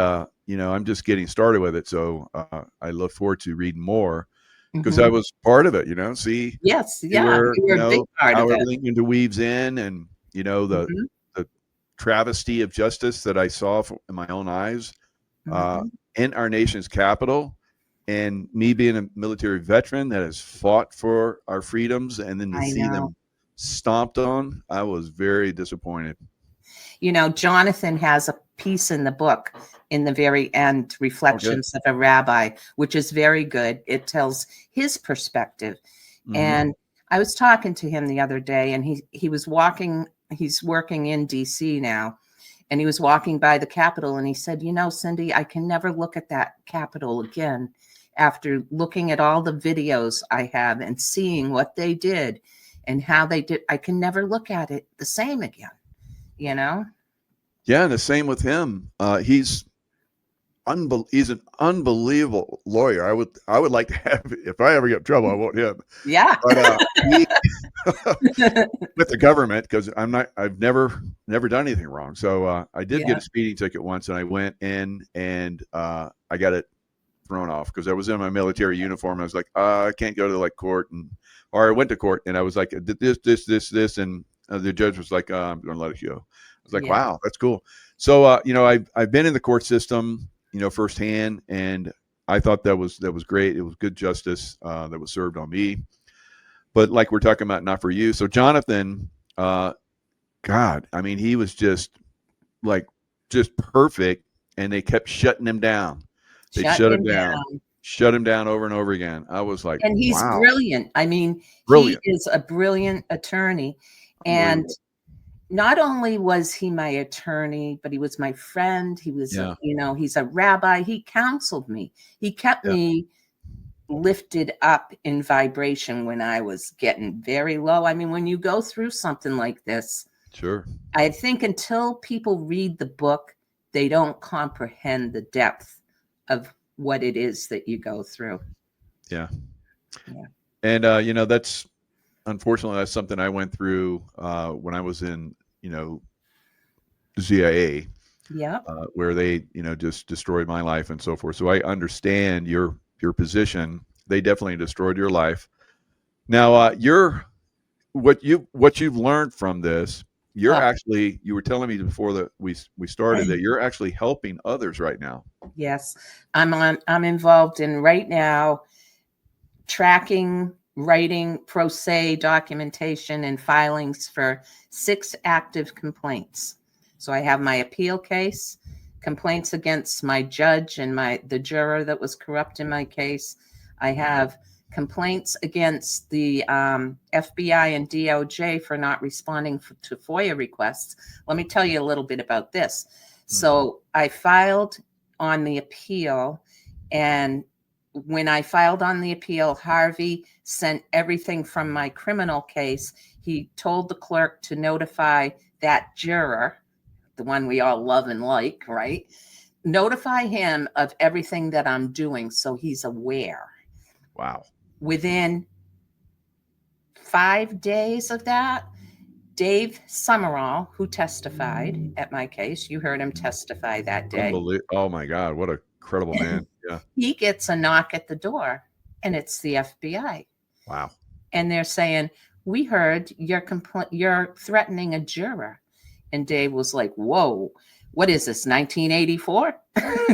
F: you know, I'm just getting started with it. So I look forward to reading more, because I was part of it. You know, see,
G: you were a big part
F: how
G: of it.
F: everything interweaves in, and you know, the travesty of justice that I saw in my own eyes in our nation's capital. And me being a military veteran that has fought for our freedoms, and then to see them stomped on, I was very disappointed.
G: You know, Jonathan has a piece in the book in the very end, Reflections of a Rabbi, which is very good. It tells his perspective. And I was talking to him the other day, and he was walking, he's working in DC now, and he was walking by the Capitol, and he said, you know, Cindy, I can never look at that Capitol again after looking at all the videos I have and seeing what they did and how they did. I can never look at it the same again, you know?
F: Yeah, and the same with him. He's an unbelievable lawyer. I would like to have, if I ever get in trouble, I want him.
G: Yeah.
F: But with the government, because I've never done anything wrong. So I did get a speeding ticket once, and I went in, and I got it thrown off because I was in my military uniform. I was like, I can't go to like court, or I went to court, and I was like, this, and the judge was like, I'm going to let it go. I was like, wow, that's cool. So you know, I've been in the court system, you know, firsthand, and I thought that was great. It was good justice that was served on me. But like we're talking about, not for you. So Jonathan, God, I mean, he was just perfect, and they kept shutting him down. They shut him down over and over again. I was like,
G: and he's
F: wow.
G: brilliant. I mean, he is a brilliant attorney. And not only was he my attorney, but he was my friend. He was, you know, he's a rabbi. He counseled me. He kept me lifted up in vibration when I was getting very low. I mean, when you go through something like this,
F: Sure.
G: I think until people read the book, they don't comprehend the depth of what it is that you go through.
F: Yeah.
G: Yeah.
F: And, that's unfortunately, that's something I went through when I was in, ZIA,
G: Yeah.
F: where they, just destroyed my life and so forth. So I understand your position. They definitely destroyed your life. Now, what you've learned from this, you're actually, you were telling me before that we started that you're actually helping others right now.
G: Yes. I'm involved in right now tracking, writing pro se documentation and filings for 6 active complaints. So I have my appeal case, complaints against my judge and the juror that was corrupt in my case. I have complaints against the FBI and DOJ for not responding to FOIA requests. Let me tell you a little bit about this. So I filed on the appeal, and when I filed on the appeal, Harvey sent everything from my criminal case. He told the clerk to notify that juror, the one we all love and like, right? Notify him of everything that I'm doing so he's aware.
F: Wow.
G: Within 5 days of that, Dave Summerall, who testified at my case, you heard him testify that day.
F: Oh my God, what a credible man. Yeah.
G: He gets a knock at the door, and it's the FBI.
F: Wow.
G: And they're saying, we heard you're threatening a juror. And Dave was like, whoa, what is this, 1984?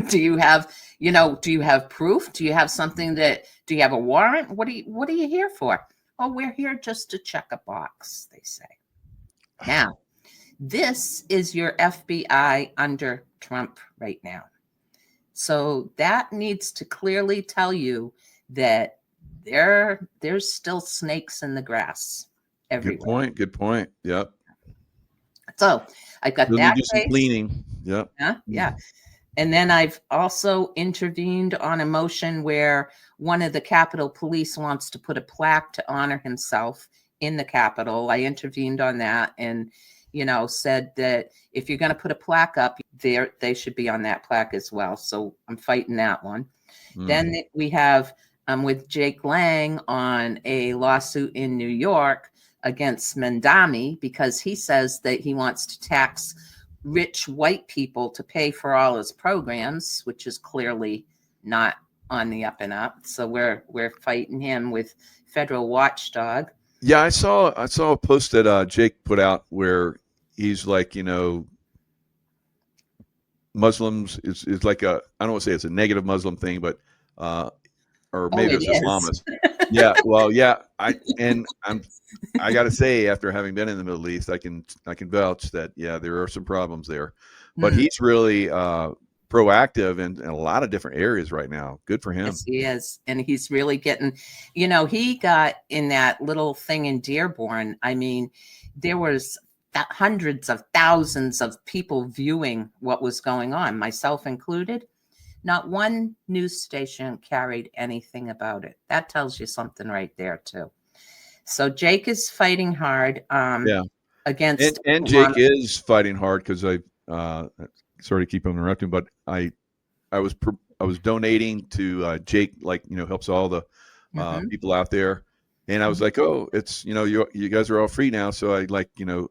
G: Do you have proof? Do you have do you have a warrant? What are you here for? Oh, we're here just to check a box, they say. Now, this is your FBI under Trump right now. So that needs to clearly tell you that there's still snakes in the grass everywhere.
F: Good point. Yep.
G: So I've got
F: You'll
G: that
F: need to do some
G: case.
F: cleaning. Yep.
G: Yeah. And then I've also intervened on a motion where one of the Capitol Police wants to put a plaque to honor himself in the Capitol. I intervened on that and, said that if you're going to put a plaque up there, they should be on that plaque as well. So I'm fighting that one. Then we have with Jake Lang on a lawsuit in New York against Mendami because he says that he wants to tax rich white people to pay for all his programs, which is clearly not on the up and up. So we're fighting him with federal watchdog.
F: Yeah, I saw a post that Jake put out where he's like, Muslims is like I don't want to say it's a negative Muslim thing, but or maybe it's Islamist. Yeah, well, yeah, I got to say, after having been in the Middle East, I can vouch that there are some problems there, but he's really proactive in a lot of different areas right now. Good for him.
G: Yes, he is, and he's really getting. He got in that little thing in Dearborn. I mean, there was hundreds of thousands of people viewing what was going on, myself included. Not one news station carried anything about it. That tells you something right there, too. So Jake is fighting hard against.
F: And Jake is fighting hard because sorry to keep interrupting, but I was donating to Jake, helps all the people out there. And I was like, oh, it's, you guys are all free now. So I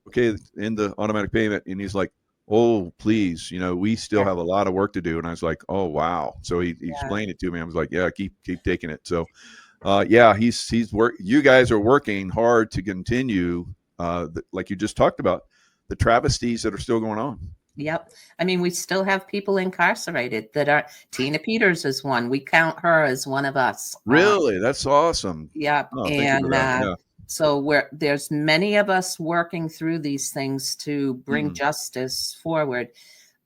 F: okay, in the automatic payment. And he's like, oh, please, we still have a lot of work to do. And I was like, oh, wow. So he explained it to me. I was like, yeah, keep taking it. So, he's you guys are working hard to continue, like you just talked about, the travesties that are still going on.
G: Yep. I mean, we still have people incarcerated that are. Tina Peters is one. We count her as one of us.
F: Really? That's awesome.
G: Yep.
F: Oh,
G: and so there's many of us working through these things to bring justice forward.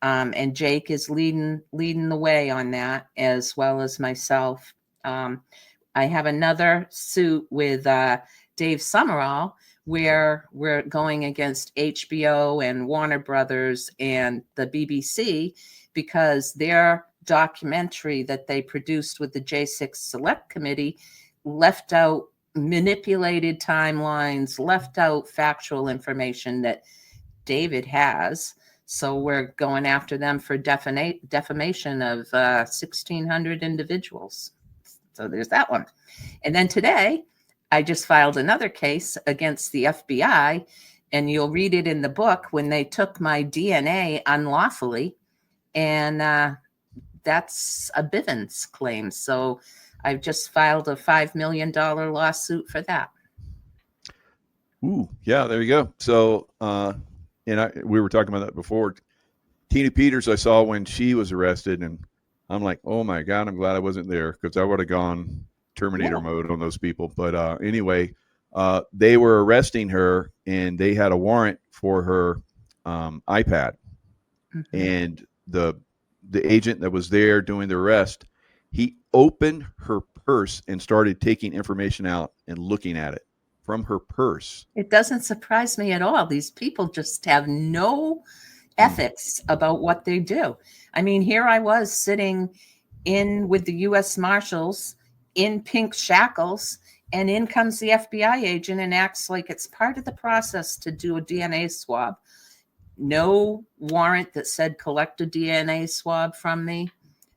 G: And Jake is leading the way on that, as well as myself. I have another suit with Dave Summerall where we're going against HBO and Warner Brothers and the BBC because they're documentary that they produced with the J6 Select Committee left out manipulated timelines, left out factual information that David has. So we're going after them for defamation of 1,600 individuals. So there's that one. And then today, I just filed another case against the FBI, and you'll read it in the book, when they took my DNA unlawfully, and that's a Bivens claim. So I've just filed a $5 million lawsuit for that.
F: Ooh, yeah, there you go. So, we were talking about that before. Tina Peters, I saw when she was arrested, and I'm like, oh my God, I'm glad I wasn't there, because I would have gone Terminator mode on those people. But anyway, they were arresting her, and they had a warrant for her iPad. Mm-hmm. And the agent that was there doing the arrest, he opened her purse and started taking information out and looking at it from her purse.
G: It doesn't surprise me at all. These people just have no ethics about what they do. I mean, here I was sitting in with the U.S. Marshals in pink shackles, and in comes the FBI agent and acts like it's part of the process to do a DNA swab. No warrant that said collect a DNA swab from me.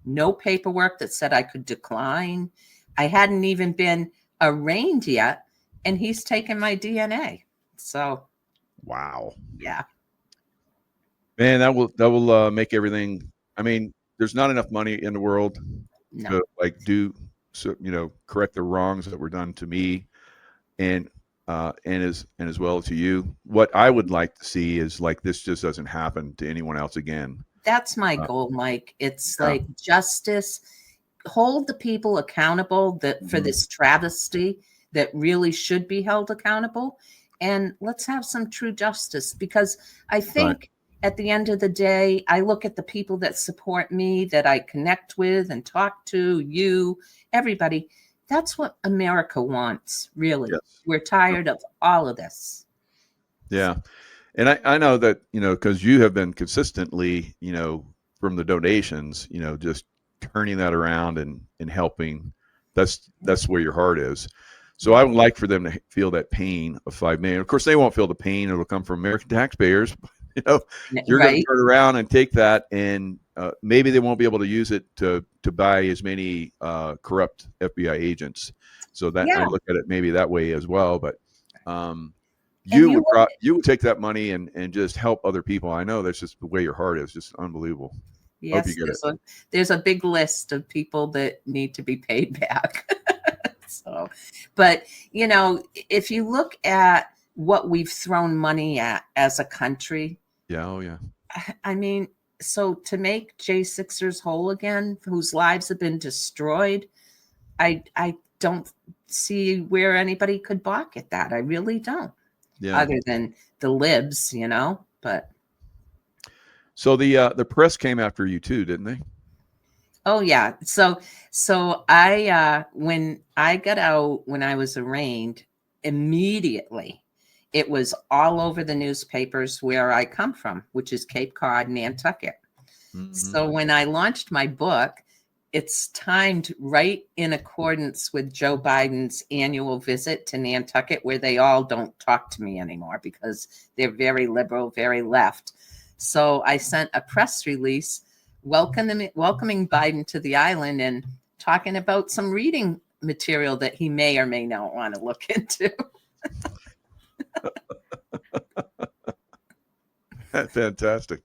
G: No paperwork that said I could decline. I hadn't even been arraigned yet, and he's taken my DNA. So,
F: wow.
G: Yeah.
F: Man, that will make everything. I mean, there's not enough money in the world to correct the wrongs that were done to me, and as well to you. What I would like to see is like this just doesn't happen to anyone else again.
G: That's my goal, Mike. It's like justice. Hold the people accountable for this travesty that really should be held accountable, and let's have some true justice, because I think at the end of the day, I look at the people that support me, that I connect with and talk to, you, everybody. That's what America wants, really. Yes. We're tired of all of this.
F: Yeah. And I know that, because you have been consistently, from the donations, just turning that around and helping. That's where your heart is. So I would like for them to feel that pain of $5 million. Of course, they won't feel the pain. It'll come from American taxpayers. You're going to turn around and take that, and maybe they won't be able to use it to buy as many corrupt FBI agents. So that I look at it maybe that way as well. But you would take that money and just help other people. I know that's just the way your heart is. Just unbelievable.
G: Yes, there's a big list of people that need to be paid back. So, but if you look at what we've thrown money at as a country.
F: Yeah. Oh, yeah.
G: I mean, so to make J6ers whole again, whose lives have been destroyed, I don't see where anybody could balk at that. I really don't. Yeah. Other than the libs, but.
F: So the press came after you too, didn't they?
G: Oh yeah. So I when I got out, when I was arraigned, immediately it was all over the newspapers where I come from, which is Cape Cod, Nantucket. Mm-hmm. So when I launched my book, it's timed right in accordance with Joe Biden's annual visit to Nantucket, where they all don't talk to me anymore because they're very liberal, very left. So I sent a press release welcoming Biden to the island and talking about some reading material that he may or may not want to look into.
F: Fantastic.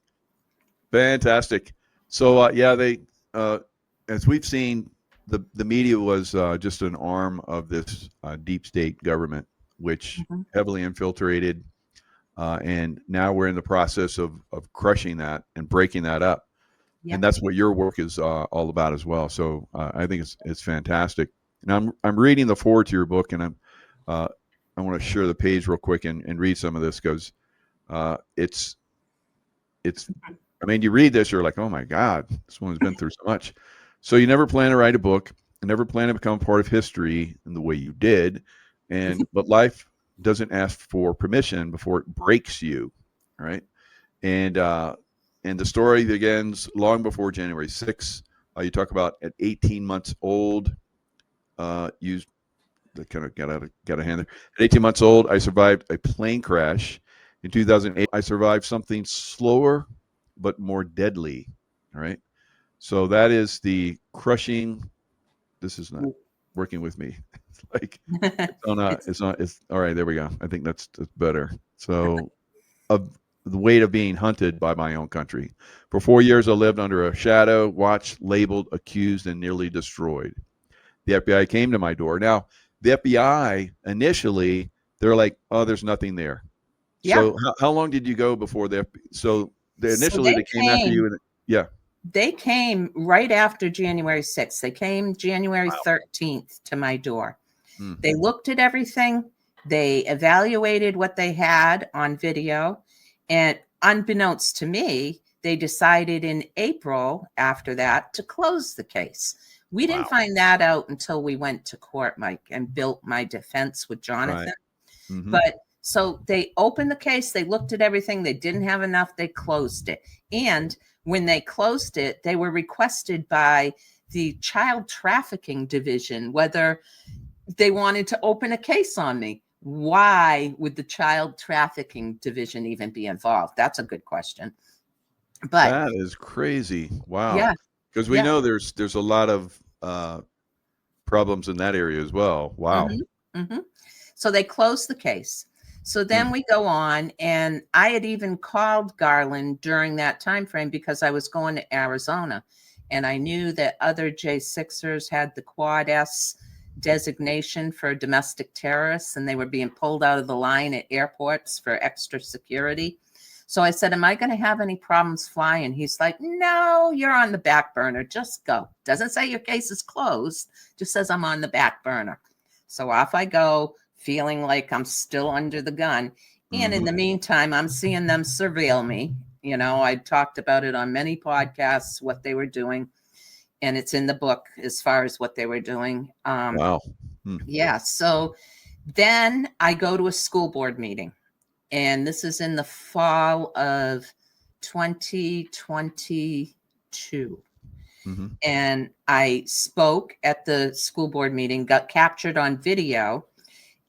F: So they as we've seen, the media was just an arm of this deep state government, which heavily infiltrated, and now we're in the process of crushing that and breaking that up. Yep. And that's what your work is all about as well. So I think it's fantastic. And I'm reading the foreword to your book, and I want to share the page real quick and read some of this, because it's. I mean, you read this, you're like, oh my God, this one's been through so much. So you never plan to write a book, never plan to become part of history in the way you did, but life doesn't ask for permission before it breaks you, right? And the story begins long before January 6th. You talk about at 18 months old, used that kind of got a hand there. At 18 months old, I survived a plane crash. In 2008, I survived something slower but more deadly. All right. So that is the crushing. This is not working with me. It's like it's all right. There we go. I think that's better. So of the weight of being hunted by my own country. For 4 years, I lived under a shadow, watched, labeled, accused, and nearly destroyed. The FBI came to my door. Now, the FBI initially, they're like, "Oh, there's nothing there."
G: Yeah.
F: So, how long did you go before the? So, initially they came after you, and yeah,
G: they came right after January 6th. They came January 13th to my door. They looked at everything. They evaluated what they had on video, and unbeknownst to me, they decided in April after that to close the case. We didn't find that out until we went to court, Mike, and built my defense with Jonathan.
F: Right.
G: But so they opened the case, they looked at everything, they didn't have enough, they closed it. And when they closed it, they were requested by the child trafficking division whether they wanted to open a case on me. Why would the child trafficking division even be involved? That's a good question. But
F: that is crazy. Wow.
G: Yeah.
F: Because we know there's a lot of problems in that area as well. Wow.
G: So they closed the case. So then we go on, and I had even called Garland during that time frame because I was going to Arizona, and I knew that other J6ers had the Quad S designation for domestic terrorists, and they were being pulled out of the line at airports for extra security. So I said, am I going to have any problems flying? He's like, no, you're on the back burner. Just go. Doesn't say your case is closed. Just says I'm on the back burner. So off I go, feeling like I'm still under the gun. And in the meantime, I'm seeing them surveil me. You know, I talked about it on many podcasts, what they were doing. And it's in the book as far as what they were doing.
F: Wow.
G: Yeah. So then I go to a school board meeting. And this is in the fall of 2022. And I spoke at the school board meeting, got captured on video.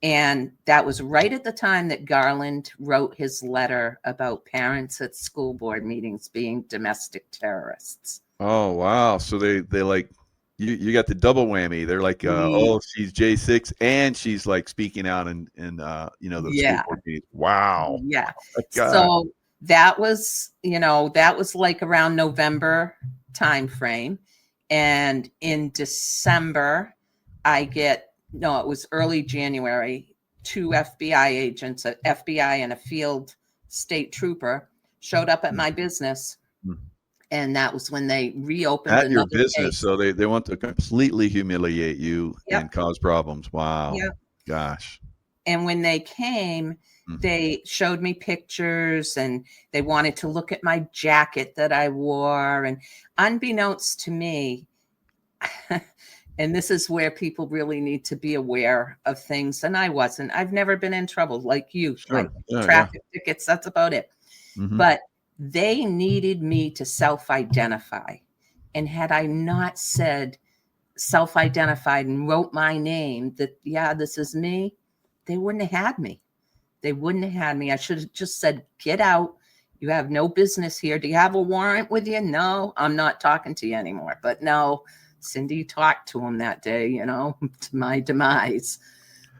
G: And that was right at the time that Garland wrote his letter about parents at school board meetings being domestic terrorists.
F: Oh, wow. So they like, you got the double whammy. They're like, oh, she's J6 and she's like speaking out in you know, the school board meetings. Wow.
G: Yeah.
F: Oh, God.
G: So that was, you know, that was like around November time frame. And in December, it was early January, 2 FBI agents, an FBI and a field state trooper showed up at my business. And that was when they reopened
F: at your
G: another
F: business.
G: case.
F: So they want to completely humiliate you and cause problems. Wow.
G: Yep.
F: Gosh.
G: And when they came, they showed me pictures and they wanted to look at my jacket that I wore. And unbeknownst to me, and this is where people really need to be aware of things. And I wasn't. I've never been in trouble like you, like traffic tickets. That's about it. But they needed me to self-identify. And had I not said self-identified and wrote my name that, yeah, this is me, they wouldn't have had me. They wouldn't have had me. I should have just said, get out. You have no business here. Do you have a warrant with you? No, I'm not talking to you anymore. But no, Cindy talked to him that day, you know, to my demise.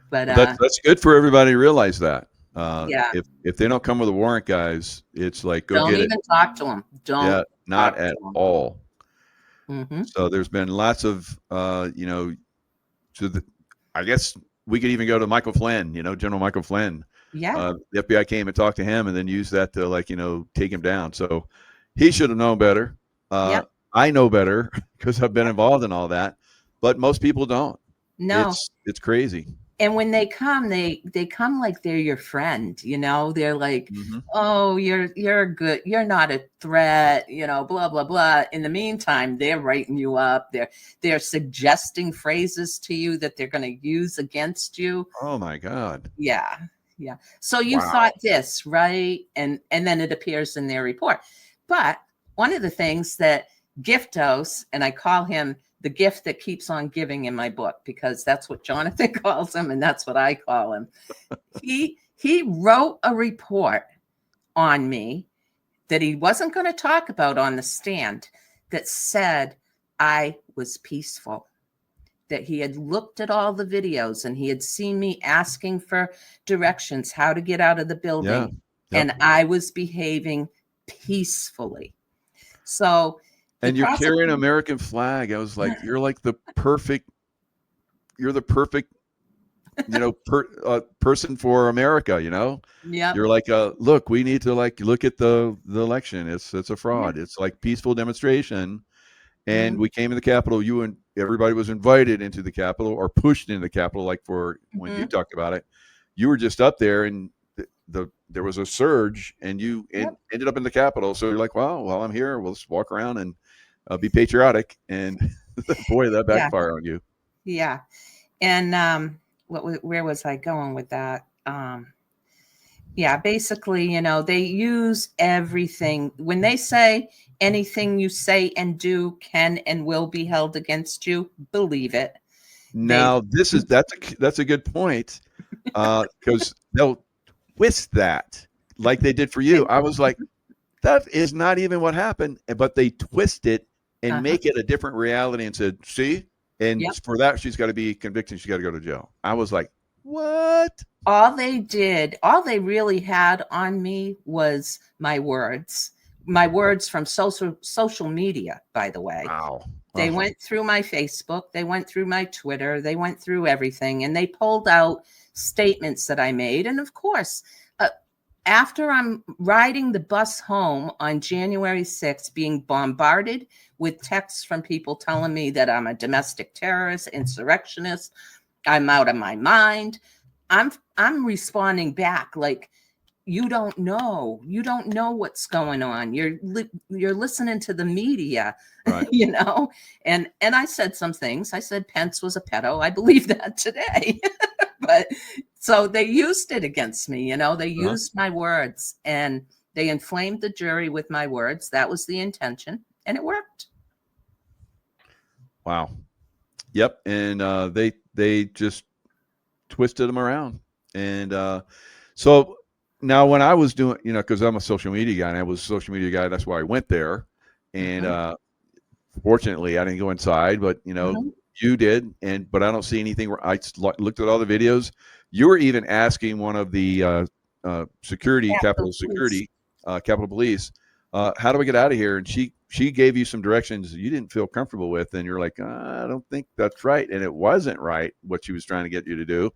G: But
F: that's good for everybody to realize that.
G: Yeah.
F: If they don't come with a warrant, guys, it's like, go
G: don't
F: get
G: even
F: it.
G: talk to them. Don't.
F: Yeah, not at all.
G: Mm-hmm.
F: So there's been lots of, you know, I guess we could even go to Michael Flynn, you know, General Michael Flynn.
G: Yeah.
F: The FBI came and talked to him and then used that to, like, you know, take him down. So he should have known better. I know better because I've been involved in all that, but most people don't.
G: No.
F: It's crazy.
G: And when they come, they come like they're your friend, you know, they're like, oh, you're good. You're not a threat, you know, blah, blah, blah. In the meantime, they're writing you up. They're suggesting phrases to you that they're going to use against you.
F: Oh my God.
G: Yeah. Yeah. So you thought this, right? And then it appears in their report. But one of the things that Giftos, and I call him the gift that keeps on giving in my book, because that's what Jonathan calls him, and that's what I call him. He wrote a report on me that he wasn't going to talk about on the stand that said I was peaceful, that he had looked at all the videos and he had seen me asking for directions, how to get out of the building.
F: Yeah. Yep.
G: And I was behaving peacefully. So,
F: and you're carrying an American flag. I was like, you're the perfect, person for America,
G: Yeah.
F: You're like, look, we need to look at the election. It's a fraud.
G: Yeah.
F: It's like peaceful demonstration. And we came to the Capitol. You and everybody was invited into the Capitol or pushed into the Capitol. Like for when you talked about it, you were just up there, and there was a surge, and you ended up in the Capitol. So you're like, well, while I'm here, we'll just walk around and be patriotic. And boy, that backfired on you.
G: Yeah. And where was I going with that? Basically, they use everything. When they say anything you say and do can and will be held against you, believe it.
F: Now, that's a good point, because they'll twist that like they did for you. I was like, that is not even what happened, but they twist it and make it a different reality and said, see, and for that, she's got to be convicted. She's got to go to jail. I was like, what?
G: All they really had on me was my words from social media, by the way.
F: Wow.
G: They went through my Facebook, they went through my Twitter, they went through everything, and they pulled out statements that I made. And of course, after I'm riding the bus home on January 6th, being bombarded with texts from people telling me that I'm a domestic terrorist, insurrectionist, I'm out of my mind, I'm responding back like, you don't know what's going on. You're listening to the media,
F: right.
G: And I said some things. I said Pence was a pedo. I believe that today. But so they used it against me. They used my words, and they inflamed the jury with my words. That was the intention, and it worked.
F: Wow. Yep. And they just twisted them around. And so now when I was doing, because I'm a social media guy, and I was a social media guy, that's why I went there. And fortunately, I didn't go inside, but you did. But I don't see anything where I looked at all the videos. You were even asking one of the Capitol Police, how do we get out of here? And she gave you some directions you didn't feel comfortable with, and you're like, I don't think that's right. And it wasn't right what she was trying to get you to do.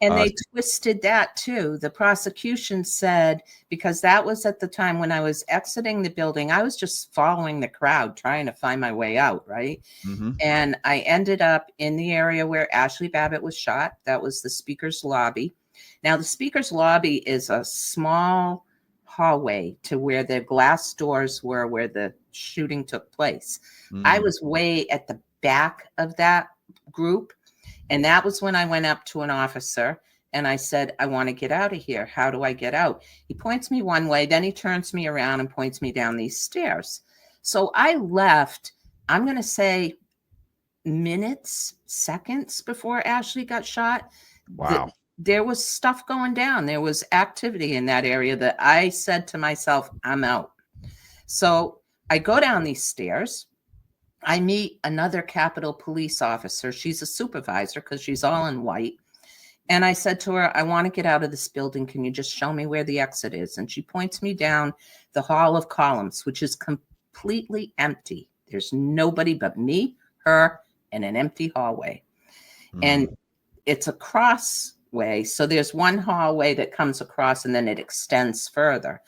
G: And they twisted that too. The prosecution said, because that was at the time when I was exiting the building, I was just following the crowd, trying to find my way out, right?
F: Mm-hmm.
G: And I ended up in the area where Ashley Babbitt was shot. That was the speaker's lobby. Now, the speaker's lobby is a small hallway to where the glass doors were where the shooting took place.
F: Mm-hmm.
G: I was way at the back of that group. And that was when I went up to an officer and I said, I want to get out of here. How do I get out? He points me one way, then he turns me around and points me down these stairs. So I left, I'm going to say minutes, seconds before Ashley got shot.
F: Wow.
G: There was stuff going down. There was activity in that area that I said to myself, I'm out. So I go down these stairs. I meet another Capitol police officer. She's a supervisor because she's all in white. And I said to her, I want to get out of this building. Can you just show me where the exit is? And she points me down the Hall of Columns, which is completely empty. There's nobody but me, her, and an empty hallway. Mm. And it's a crossway. So there's one hallway that comes across and then it extends further.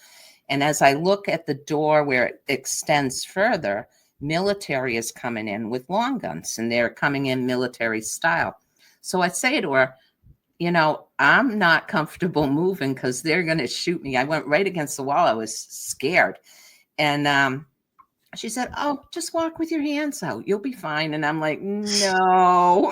G: And as I look at the door where it extends further, military is coming in with long guns, and they're coming in military style. So I say to her, I'm not comfortable moving because they're going to shoot me. I went right against the wall. I was scared. And she said, oh, just walk with your hands out. You'll be fine. And I'm like, no.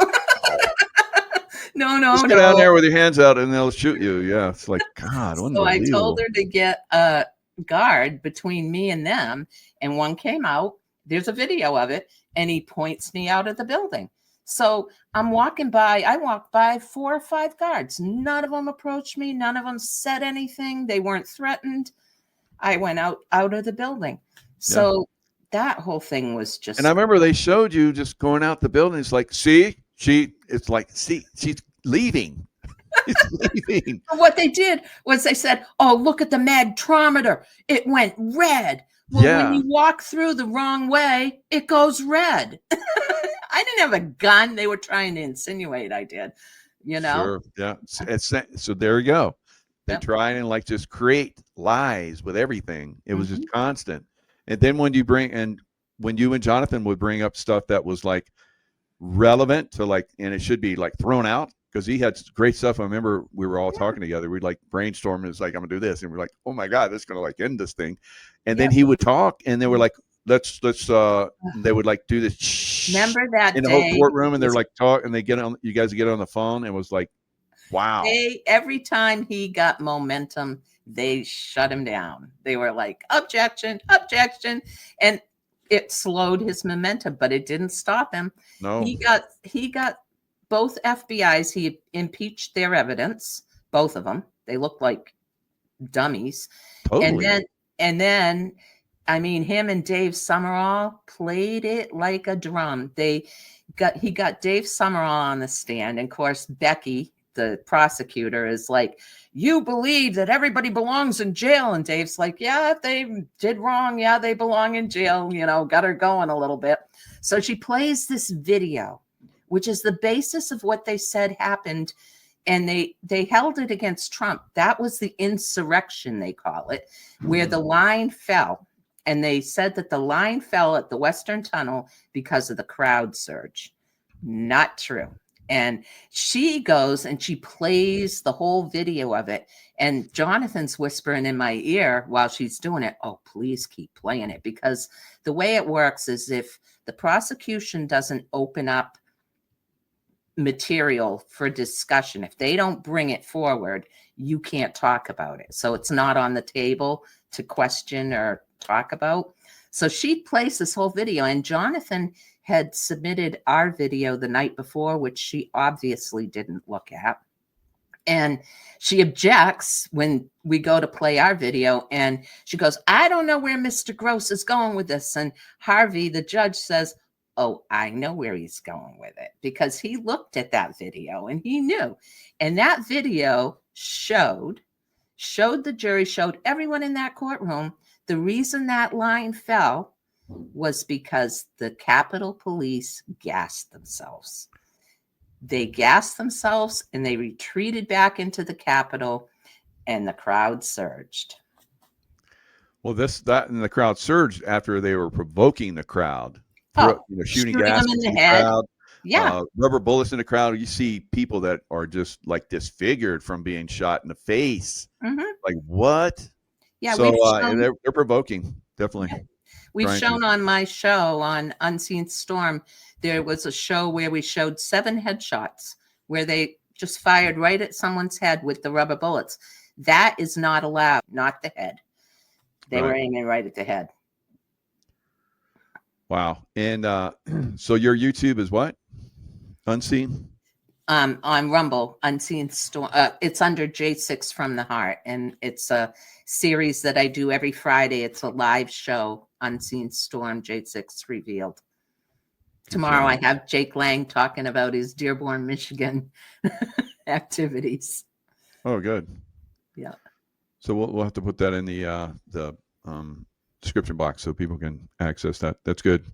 G: No.
F: Just get down there with your hands out and they'll shoot you. Yeah. It's like, God.
G: So I told her to get a guard between me and them. And one came out There's a video of it, and he points me out of the building. So I'm walking by. I walked by 4 or 5 guards. None of them approached me. None of them said anything. They weren't threatened. I went out of the building. So that whole thing was just.
F: And I remember they showed you just going out the building. It's like, see, she's leaving. She's leaving.
G: What they did was they said, "Oh, look at the magtrometer. It went red." Well, when you walk through the wrong way, it goes red. I didn't have a gun. They were trying to insinuate I did, you know?
F: Sure. Yeah. So there you go. They try and like just create lies with everything. It was just constant. And then when you and Jonathan would bring up stuff that was like relevant to like, and it should be like thrown out, because he had great stuff. I remember we were all talking together. We'd like brainstorm, and it's like, I'm gonna do this, and we're like, oh my God, this is gonna like end this thing. And then he would talk, and they were like, let's they would like do this.
G: Remember that
F: in the whole courtroom, and they're like talk, and they get on. You guys get on the phone, and it was like, wow.
G: Every time he got momentum, they shut him down. They were like, objection, objection, and it slowed his momentum, but it didn't stop him.
F: No,
G: he got both FBI's. He impeached their evidence, both of them. They looked like dummies.
F: Totally.
G: And then, I mean, him and Dave Summerall played it like a drum. He got Dave Summerall on the stand, and of course Becky, the prosecutor, is like, "You believe that everybody belongs in jail?" And Dave's like, "Yeah, if they did wrong, yeah, they belong in jail." You know, got her going a little bit. So she plays this video, which is the basis of what they said happened. And they held it against Trump. That was the insurrection, they call it, where the line fell. And they said that the line fell at the Western Tunnel because of the crowd surge. Not true. And she goes and she plays the whole video of it. And Jonathan's whispering in my ear while she's doing it, "Oh, please keep playing it." Because the way it works is if the prosecution doesn't open up material for discussion, if they don't bring it forward, you can't talk about it. So it's not on the table to question or talk about. So she plays this whole video, and Jonathan had submitted our video the night before, which she obviously didn't look at. And she objects when we go to play our video, and she goes, "I don't know where Mr. Gross is going with this." And Harvey, the judge, says, "Oh, I know where he's going with it," because he looked at that video and he knew. And that video showed the jury, showed everyone in that courtroom, the reason that line fell was because the Capitol Police gassed themselves. They gassed themselves and they retreated back into the Capitol, and the crowd surged.
F: Well, and the crowd surged after they were provoking the crowd. Shooting gas
G: them in
F: into
G: the head.
F: Crowd, rubber bullets in the crowd. You see people that are just like disfigured from being shot in the face. Like what?
G: Yeah.
F: So they're provoking, definitely.
G: Yeah. We've shown on my show on Unseen Storm. There was a show where we showed 7 headshots where they just fired right at someone's head with the rubber bullets. That is not allowed. Not the head. They were aiming right at the head.
F: Wow. And so your YouTube is what? Unseen?
G: On Rumble, Unseen Storm. It's under J6 from the Heart, and it's a series that I do every Friday. It's a live show, Unseen Storm, J6 Revealed. Tomorrow I have Jake Lang talking about his Dearborn, Michigan activities.
F: Oh, good.
G: Yeah.
F: So we'll have to put that in the description box so people can access that. That's good.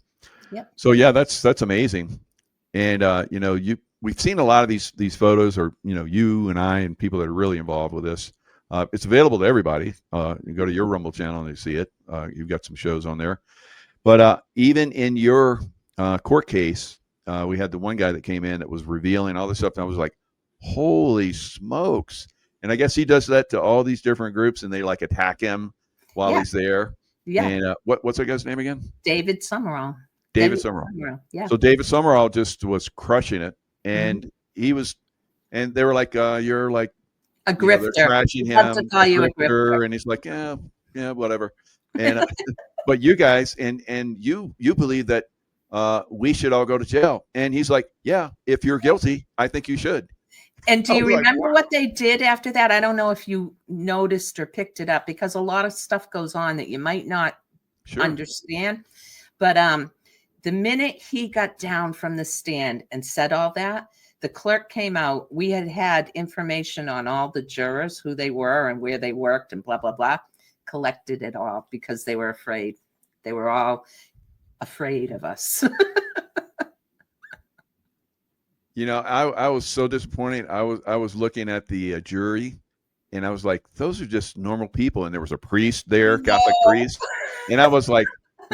G: Yeah.
F: So yeah, that's amazing. And we've seen a lot of these photos, or you and I and people that are really involved with this. It's available to everybody. You go to your Rumble channel and you see it. You've got some shows on there. But even in your court case, we had the one guy that came in that was revealing all this stuff, and I was like, holy smokes. And I guess he does that to all these different groups, and they like attack him while he's there.
G: Yeah.
F: And what's that guy's name again?
G: David Summerall.
F: David Summerall.
G: Yeah.
F: So David Summerall just was crushing it, and he was, and they were like, "You're like
G: a grifter."
F: They're trashing him.
G: To call you a grifter.
F: And he's like, "Yeah, whatever." And but you guys and you believe that we should all go to jail. And he's like, yeah, if you're guilty, I think you should.
G: And do
F: I
G: you
F: was like,
G: remember
F: wow.
G: what they did after that? I don't know if you noticed or picked it up, because a lot of stuff goes on that you might not
F: Sure.
G: understand. But the minute he got down from the stand and said all that, the clerk came out. We had information on all the jurors, who they were and where they worked and blah, blah, blah. Collected it all because they were afraid. They were all afraid of us.
F: You know, I was so disappointed. I was looking at the jury, and I was like, those are just normal people. And there was a priest there, Catholic priest, and I was like,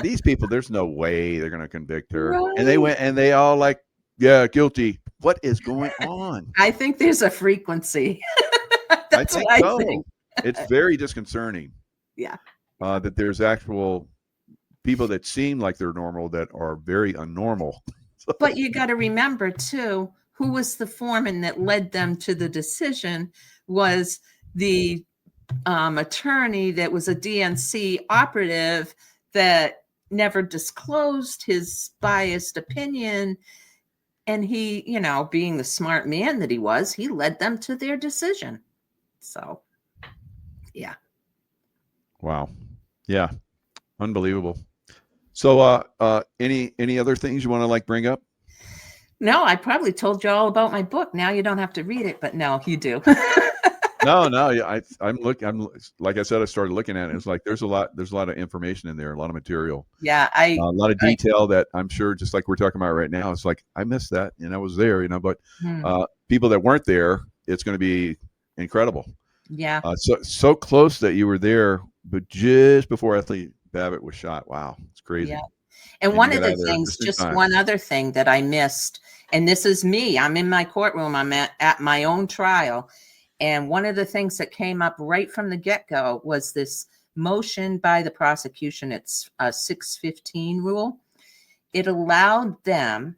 F: these people, there's no way they're going to convict her.
G: Right.
F: And they went, and they all like, yeah, guilty. What is going on?
G: I think there's a frequency. That's
F: I think
G: what
F: so.
G: I think.
F: It's very disconcerting.
G: Yeah.
F: That there's actual people that seem like they're normal that are very unnormal.
G: But you got to remember too, who was the foreman that led them to the decision was the attorney that was a DNC operative that never disclosed his biased opinion. And he, you know, being the smart man that he was, he led them to their decision. So, yeah.
F: Wow. Yeah. Unbelievable. So, any other things you want to like bring up?
G: No, I probably told you all about my book. Now you don't have to read it, but no, you do.
F: No. Yeah, I'm like I said, I started looking at it. It's like there's a lot of information in there, a lot of material.
G: Yeah,
F: A lot of detail that I'm sure, just like we're talking about right now, it's like I missed that and I was there, you know. But people that weren't there, it's going to be incredible.
G: Yeah.
F: So close that you were there, but just before Athlete Babbitt was shot. Wow, it's crazy.
G: Yeah. And one of the things, just one other thing that I missed, and this is me, I'm in my courtroom, I'm at my own trial. And one of the things that came up right from the get-go was this motion by the prosecution. It's a 615 rule. It allowed them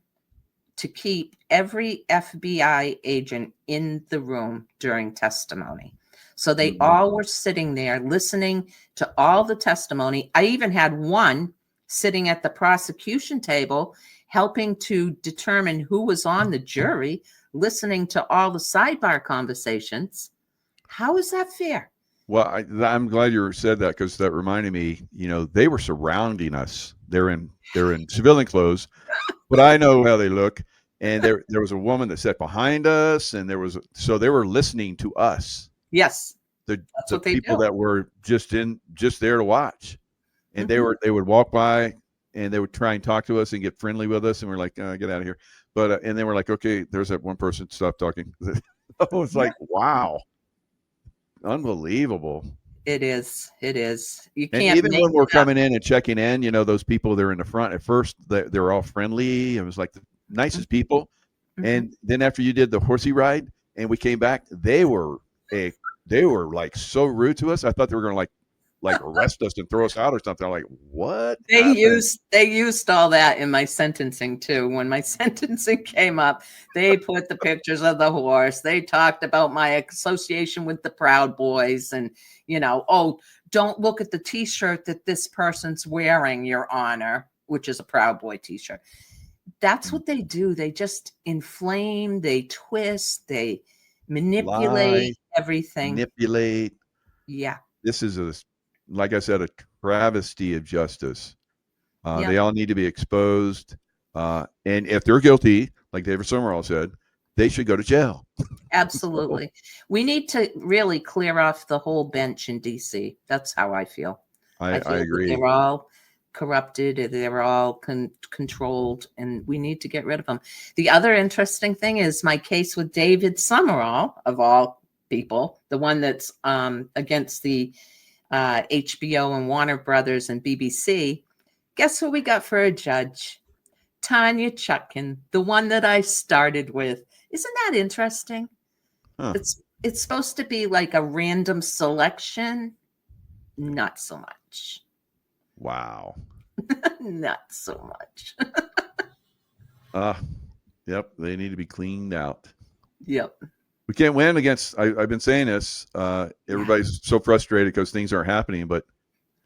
G: to keep every FBI agent in the room during testimony. So they all were sitting there listening to all the testimony. I even had one sitting at the prosecution table, helping to determine who was on the jury, listening to all the sidebar conversations. How is that fair?
F: Well, I'm glad you said that, because that reminded me, you know, they were surrounding us. They're in civilian clothes, but I know how they look. And there was a woman that sat behind us, and so they were listening to us.
G: Yes.
F: The people that were just there to watch. And they would walk by and they would try and talk to us and get friendly with us. And we're like, get out of here. But, and then we're like, okay, there's that one person, stop talking. I was like, wow. Unbelievable.
G: It is. You
F: and
G: can't.
F: Even when we're coming in and checking in, you know, those people that are in the front at first, they're all friendly. It was like the nicest people. And then after you did the horsey ride and we came back, they were like so rude to us. I thought they were going to like arrest us and throw us out or something. I'm like, what?
G: They used all that in my sentencing too. When my sentencing came up, they put the pictures of the horse. They talked about my association with the Proud Boys, and you know, oh, don't look at the T-shirt that this person's wearing, Your Honor, which is a Proud Boy T-shirt. That's what they do. They just inflame, they twist, they manipulate everything.
F: Manipulate.
G: Yeah.
F: This is like I said, a travesty of justice. They all need to be exposed. And if they're guilty, like David Summerall said, they should go to jail.
G: Absolutely. We need to really clear off the whole bench in DC. That's how I feel.
F: I agree.
G: They're all corrupted. They're all controlled, and we need to get rid of them. The other interesting thing is my case with David Summerall, of all people, the one that's against the HBO and Warner Brothers and BBC. Guess who we got for a judge? Tanya Chutkin, the one that I started with. Isn't that interesting?
F: Huh.
G: It's supposed to be like a random selection. Not so much.
F: Wow.
G: Not so much.
F: Yep. They need to be cleaned out.
G: Yep.
F: We can't win against, I've been saying this, everybody's so frustrated because things aren't happening, but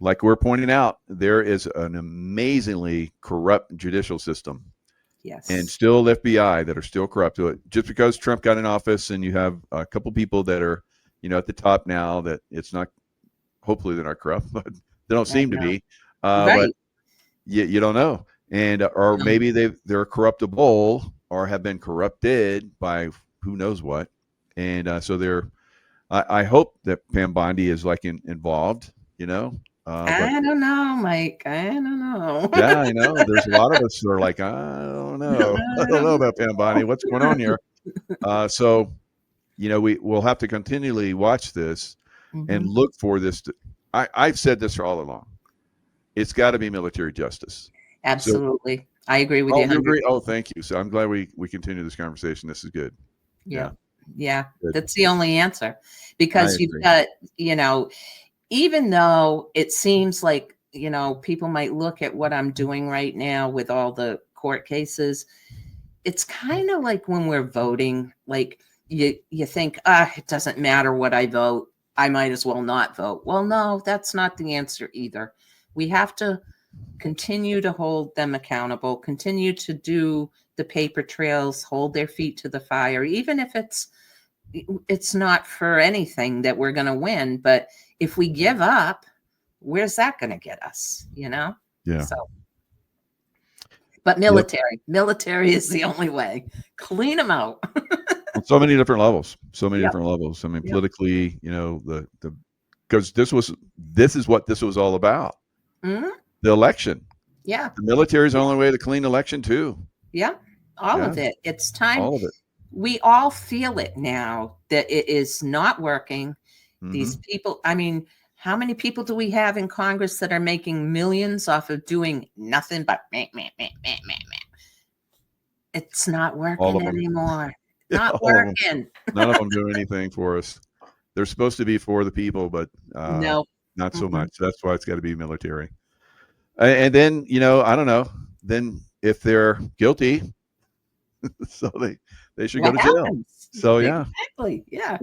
F: like we're pointing out, there is an amazingly corrupt judicial system,
G: Yes.
F: and still FBI that are still corrupt. So just because Trump got in office and you have a couple people that are, at the top now, that it's not, hopefully they're not corrupt, but they don't seem to be. But
G: Right.
F: you don't know. And or
G: No.
F: maybe they're corruptible or have been corrupted by who knows what. And so they're, I hope that Pam Bondi is like involved, but
G: I don't know, Mike. I don't know.
F: yeah, I know. There's a lot of us who are like, I don't know. I don't know about Pam Bondi. What's going on here? So, we'll have to continually watch this and look for this. I've said this all along. It's got to be military justice.
G: Absolutely.
F: So,
G: I agree with you.
F: You agree? Oh, thank you. So I'm glad we continue this conversation. This is good.
G: Yeah.
F: Good.
G: That's the only answer, because you've got, even though it seems like, people might look at what I'm doing right now with all the court cases, it's kind of like when we're voting, like you think, it doesn't matter what I vote, I might as well not vote. Well, no, that's not the answer either. We have to continue to hold them accountable, continue to do the paper trails, hold their feet to the fire, even if it's not for anything that we're going to win. But if we give up, where's that going to get us?
F: Yeah.
G: So, but military is the only way. Clean them out.
F: On so many different levels. Different levels. I mean, politically, because this is what this was all about.
G: Mm-hmm.
F: The election.
G: Yeah.
F: The military is the only way to clean election too.
G: Yeah. All of it. It's time.
F: All of it.
G: We all feel it now that it is not working. Mm-hmm. These people, I mean, how many people do we have in Congress that are making millions off of doing nothing but meh? It's not working anymore. Not working.
F: None of them do anything for us. They're supposed to be for the people, but
G: no,
F: not so much. That's why it's got to be military. And then, I don't know. Then if they're guilty, so they should go to jail. So
G: exactly. Yeah.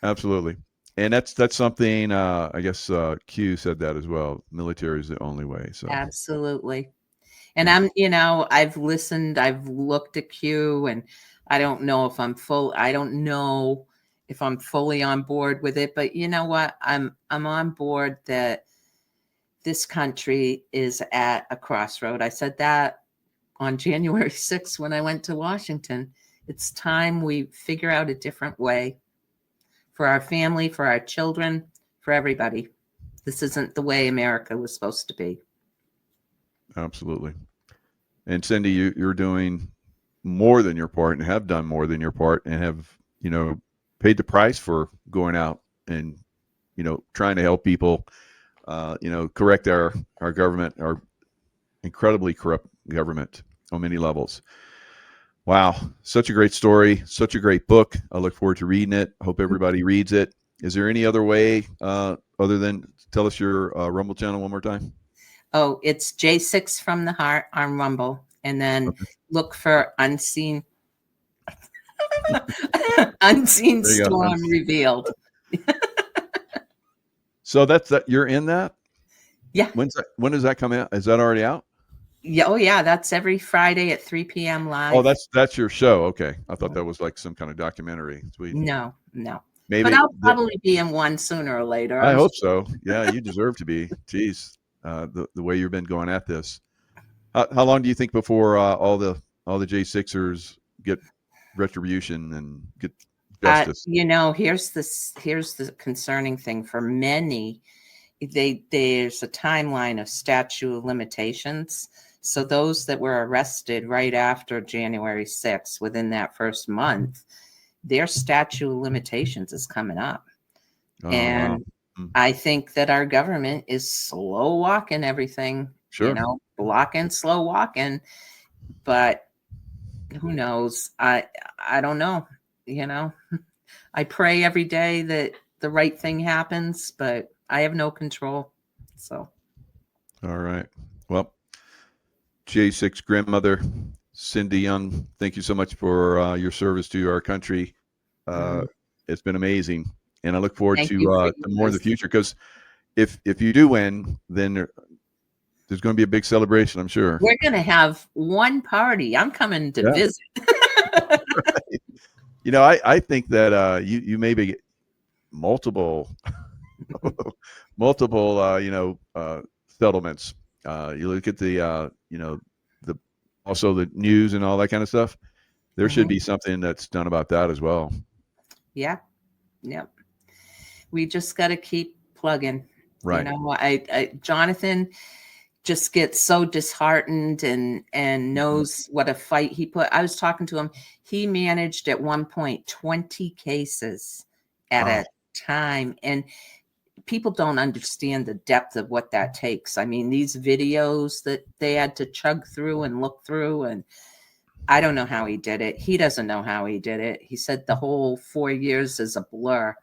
F: Absolutely. And that's something, I guess Q said that as well. Military is the only way. So
G: absolutely. And I've listened, I've looked at Q, and I don't know if I'm fully on board with it, but you know what? I'm on board that this country is at a crossroad. I said that on January 6th when I went to Washington. It's time we figure out a different way for our family, for our children, for everybody. This isn't the way America was supposed to be.
F: Absolutely. And Cindy, you're doing more than your part, and have done more than your part, and have, paid the price for going out and, trying to help people, correct our government, our incredibly corrupt government on many levels. Wow. Such a great story. Such a great book. I look forward to reading it. I hope everybody reads it. Is there any other way other than tell us your Rumble channel one more time?
G: Oh, it's J6 from the Heart on Rumble. And then look for Unseen Storm Revealed.
F: So that's that. You're in that?
G: Yeah.
F: When does that come out? Is that already out?
G: Yeah. Oh, yeah. That's every Friday at 3 p.m. live.
F: Oh, that's your show. Okay. I thought that was like some kind of documentary. Sweet.
G: No.
F: Maybe,
G: but I'll probably be in one sooner or later.
F: I hope so. Yeah, you deserve to be. Jeez, the way you've been going at this. How long do you think before all the J6ers get retribution and get justice?
G: Here's the concerning thing for many. There's a timeline of statute of limitations. So those that were arrested right after January 6th, within that first month, their statute of limitations is coming up. And wow. I think that our government is slow walking everything, blocking, slow walking, but who knows? I don't know, I pray every day that the right thing happens, but I have no control. So. All
F: right. Well, J6 grandmother, Cindy Young, thank you so much for your service to our country. It's been amazing. And I look forward to more in the future, because if you do win, then there's going to be a big celebration, I'm sure.
G: We're going to have one party. I'm coming to visit.
F: Right. You know, I think that you maybe get multiple settlements. You look at the the also the news and all that kind of stuff. There should be something that's done about that as well.
G: Yeah. Yep. We just got to keep plugging.
F: Right.
G: You know, Jonathan just gets so disheartened and knows what a fight he put. I was talking to him. He managed at one point 20 cases at a time. And people don't understand the depth of what that takes. I mean, these videos that they had to chug through and look through, and I don't know how he did it. He doesn't know how he did it. He said the whole 4 years is a blur.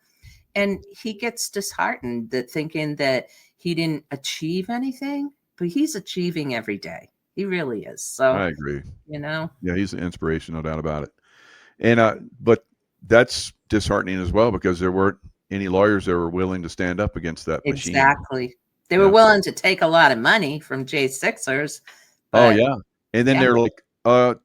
G: And he gets disheartened that thinking that he didn't achieve anything, but he's achieving every day. He really is. So
F: I agree.
G: You know?
F: Yeah, he's an inspiration, no doubt about it. And but that's disheartening as well, because there weren't any lawyers that were willing to stand up against that machine.
G: Exactly. They were willing to take a lot of money from J6ers.
F: Oh yeah. And then they're like,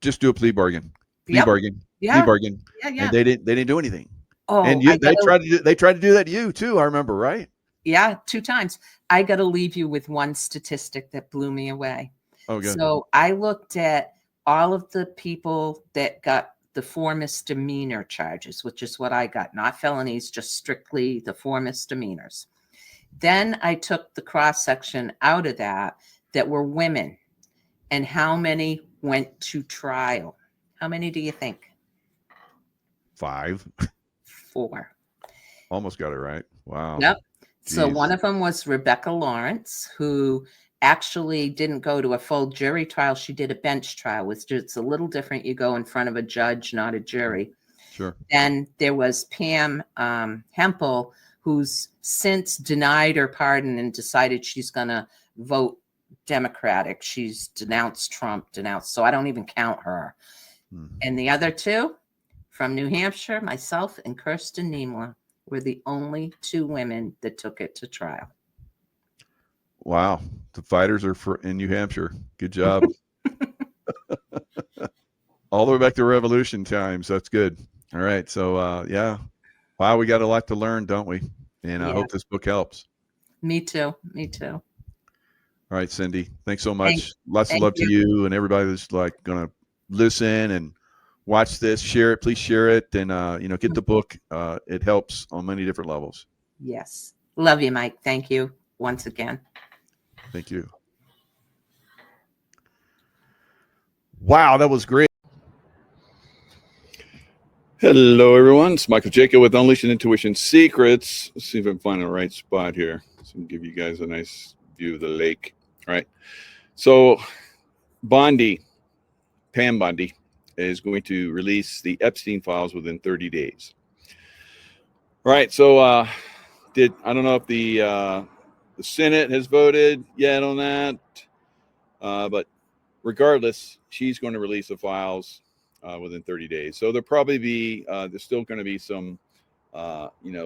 F: just do a plea bargain. Plea bargain. Plea bargain.
G: Yeah.
F: And they didn't do anything.
G: Oh,
F: and they tried to do that to you too, I remember, right?
G: Yeah, 2 times. I got to leave you with one statistic that blew me away.
F: Oh, good.
G: So I looked at all of the people that got the 4 misdemeanor charges, which is what I got, not felonies, just strictly the 4 misdemeanors. Then I took the cross section out of that were women, and how many went to trial. How many do you think?
F: 5.
G: 4.
F: Almost got it right. Wow.
G: Yep. So one of them was Rebecca Lawrence, who actually didn't go to a full jury trial. She did a bench trial, which is a little different. You go in front of a judge, not a jury.
F: Sure.
G: Then there was Pam Hempel, who's since denied her pardon and decided she's going to vote Democratic. She's denounced Trump, so I don't even count her. And the other 2 from New Hampshire, myself and Kirsten Niemela, were the only 2 women that took it to trial.
F: Wow. The fighters are in New Hampshire. Good job. All the way back to Revolution times. That's good. All right. So, yeah. Wow. We got a lot to learn, don't we? And I hope this book helps.
G: Me too.
F: All right, Cindy. Thanks so much. Lots of love to you and everybody that's going to listen and watch this. Share it. Please share it. And, get the book. It helps on many different levels.
G: Yes. Love you, Mike. Thank you once again.
F: Thank you. Wow, that was great.
A: Hello, everyone. It's Michael Jacob with Unleashing Intuition Secrets. Let's see if I can find the right spot here. So I can give you guys a nice view of the lake. All right. So Pam Bondi, is going to release the Epstein files within 30 days. All right. So I don't know if the Senate has voted yet on that, but regardless, she's going to release the files within 30 days. So there'll probably be, there's still going to be some,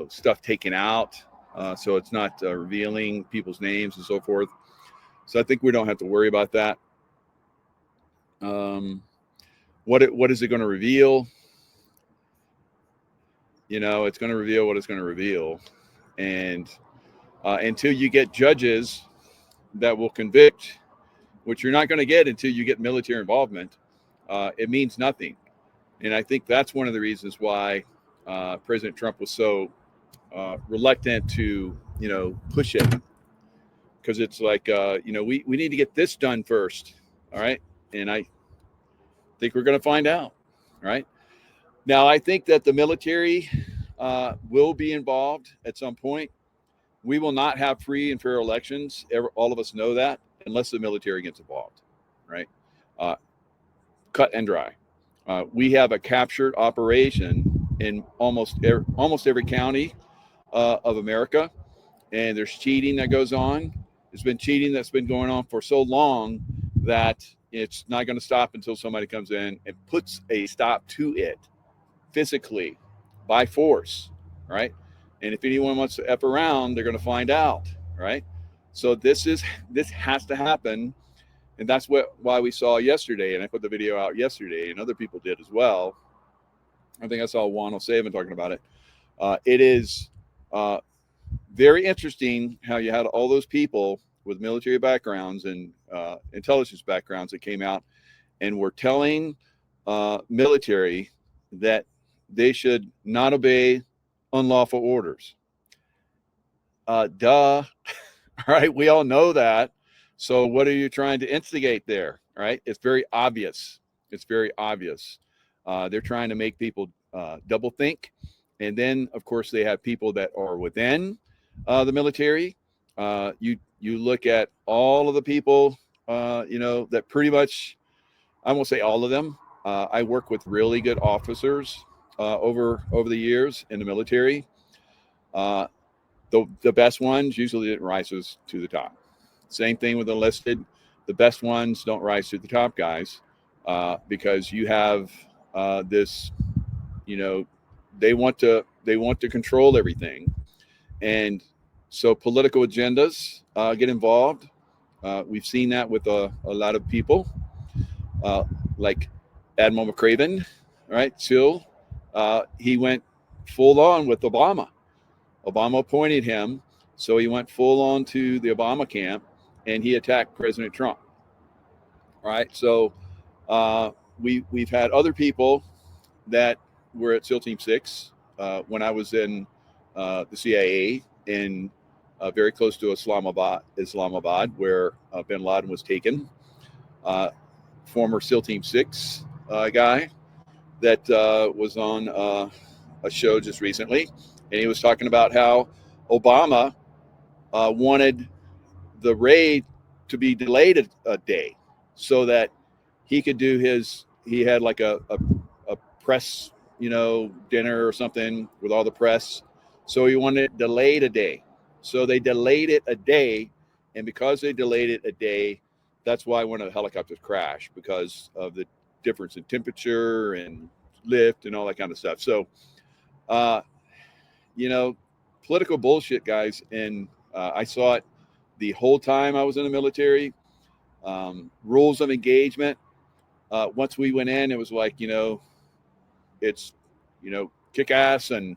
A: stuff taken out. So it's not revealing people's names and so forth. So I think we don't have to worry about that. What is it going to reveal? It's going to reveal what it's going to reveal. And until you get judges that will convict, which you're not going to get until you get military involvement, it means nothing. And I think that's one of the reasons why President Trump was so reluctant to, push it. Because it's like, we need to get this done first. All right. And I think we're going to find out. All right. Now, I think that the military will be involved at some point. We will not have free and fair elections. All of us know that, unless the military gets involved. Right. Cut and dry. We have a captured operation in almost every county of America, and there's cheating that goes on. There's been cheating that's been going on for so long that it's not going to stop until somebody comes in and puts a stop to it physically by force, right? And if anyone wants to F around, they're going to find out, right? So this has to happen. And that's why we saw yesterday, and I put the video out yesterday, and other people did as well. I think I saw Juan O'Savin talking about it. It is very interesting how you had all those people with military backgrounds and intelligence backgrounds that came out and were telling military that they should not obey unlawful orders. Duh. All right, we all know that. So what are you trying to instigate there? Right? It's very obvious. It's very obvious. They're trying to make people double think. And then, of course, they have people that are within the military. You look at all of the people, that pretty much, I won't say all of them. I work with really good officers over the years in the military. The best ones usually didn't rise to the top. Same thing with enlisted. The best ones don't rise to the top, guys, because you have this. They want to control everything, and so political agendas get involved. We've seen that with a lot of people, like Admiral McCraven, right? Still, he went full on with Obama. Obama appointed him, so he went full on to the Obama camp, and he attacked President Trump. Right. So we've had other people that were at SEAL Team 6 when I was in the CIA in very close to Islamabad, where bin Laden was taken. Former SEAL Team 6 guy that was on a show just recently, and he was talking about how Obama wanted the raid to be delayed a day so that he could do he had like a press, dinner or something with all the press. So he wanted it delayed a day. So they delayed it a day. And because they delayed it a day, that's why one of the helicopters crashed, because of the difference in temperature and lift and all that kind of stuff. So, political bullshit, guys. And I saw it the whole time I was in the military. Rules of engagement. Once we went in, it was like, it's, kick ass. And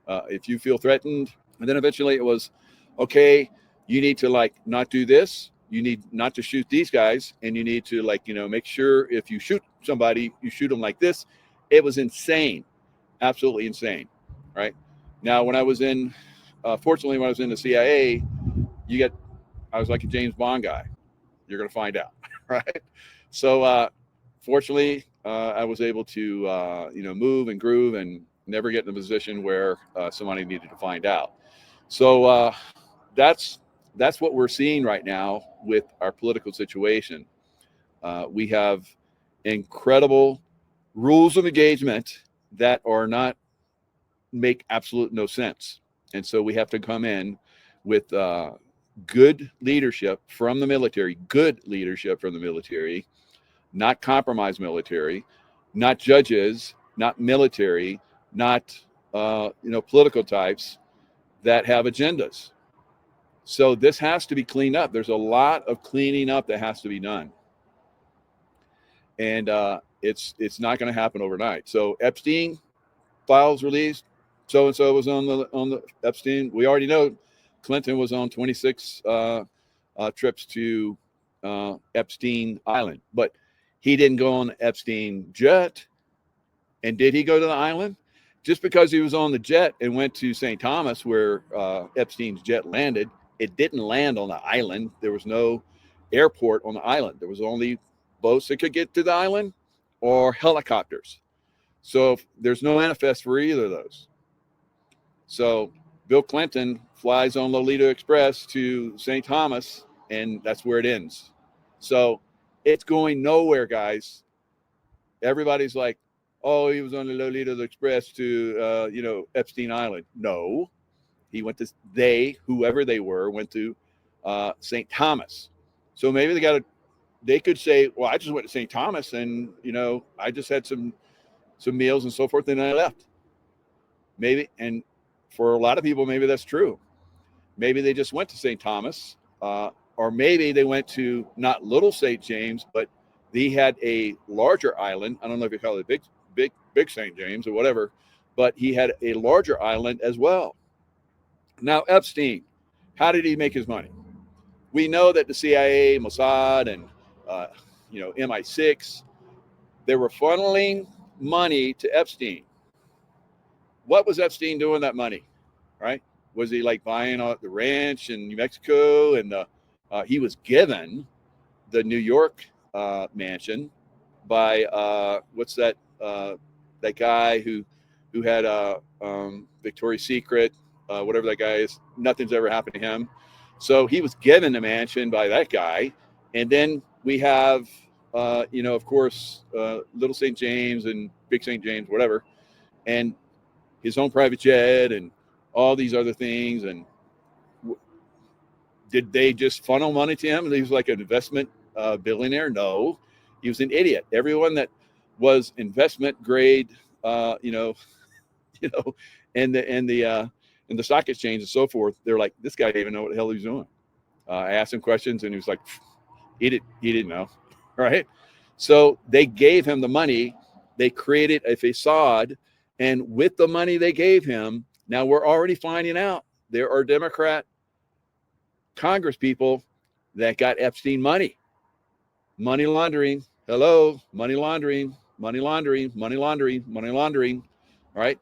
A: if you feel threatened, and then eventually it was, okay, you need to not do this. You need not to shoot these guys. And you need to make sure if you shoot somebody, you shoot them like this. It was insane. Absolutely insane. Right. Now, when I was fortunately, when I was in the CIA, I was like a James Bond guy. You're going to find out. Right. So, fortunately, I was able to, move and groove and never get in a position where somebody needed to find out. So that's what we're seeing right now with our political situation. We have incredible rules of engagement that make absolute no sense. And so we have to come in with good leadership from the military, not compromise military, not judges, not military, not political types that have agendas. So this has to be cleaned up. There's a lot of cleaning up that has to be done, and it's not going to happen overnight. So Epstein files released. So and so was on the Epstein. We already know Clinton was on 26 trips to Epstein Island, but he didn't go on the Epstein jet. And did he go to the island? Just because he was on the jet and went to St. Thomas, where Epstein's jet landed, it didn't land on the island. There was no airport on the island. There was only boats that could get to the island or helicopters. So there's no manifest for either of those. So Bill Clinton flies on Lolita Express to St. Thomas, and that's where it ends. So it's going nowhere, guys. Everybody's like, oh, he was on the Lolita Express to, Epstein Island. No, he went to, whoever they were, went to St. Thomas. So maybe they could say, well, I just went to St. Thomas and, I just had some meals and so forth, and I left. Maybe, and for a lot of people, maybe that's true. Maybe they just went to St. Thomas, or maybe they went to not Little St. James, but they had a larger island. I don't know if you call it big St. James or whatever, but he had a larger island as well. Now, Epstein, how did he make his money? We know that the CIA, Mossad, and MI6, they were funneling money to Epstein. What was Epstein doing with that money, right? Was he like buying the ranch in New Mexico? And he was given the New York mansion by what's that guy who had Victoria's Secret, whatever that guy is. Nothing's ever happened to him. So he was given the mansion by that guy. And then we have, of course, Little St. James and Big St. James, whatever, and his own private jet and all these other things. And did they just funnel money to him? He was like an investment billionaire? No, he was an idiot. Everyone that was investment grade, and the stock exchange and so forth, they're like, this guy didn't even know what the hell he was doing. I asked him questions and he was like, he didn't know, right? So they gave him the money. They created a facade, and with the money they gave him, now we're already finding out there are Democrat Congress people that got Epstein money laundering. Hello, money laundering. All right.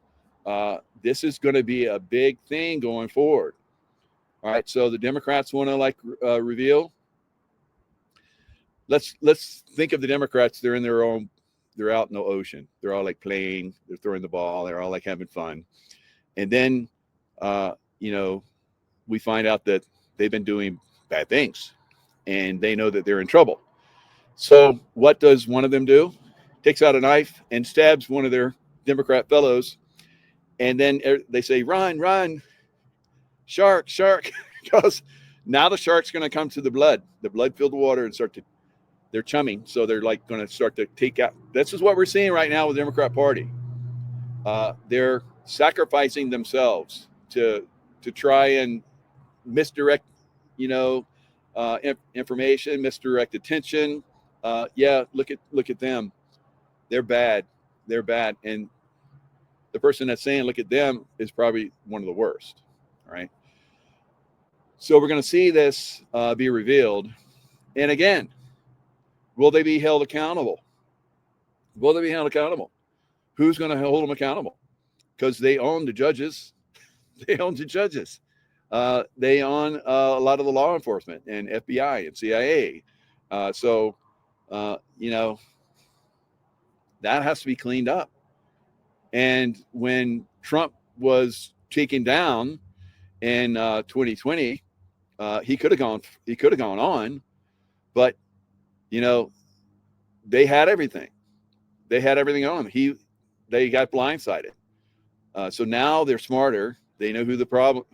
A: This is going to be a big thing going forward. All right. So the Democrats want to reveal. Let's think of the Democrats. They're in their own. They're out in the ocean. They're all like playing. They're throwing the ball. They're all like having fun. And then, we find out that they've been doing bad things, and they know that they're in trouble. So what does one of them do? Takes out a knife and stabs one of their Democrat fellows. And then they say, run, shark, because now the shark's going to come to the blood-filled water, and they're chumming. So they're like going to start to take out. This is what we're seeing right now with the Democrat Party. They're sacrificing themselves to try and misdirect, information, misdirect attention. Look at them. They're bad. And the person that's saying, look at them, is probably one of the worst. All right. So we're going to see this be revealed. And again, will they be held accountable? Who's going to hold them accountable? Because they own the judges. They own a lot of the law enforcement and FBI and CIA. That has to be cleaned up. And when Trump was taken down in 2020, he could have gone on, but they had everything. They had everything on him. They got blindsided. So now they're smarter. They know who the problem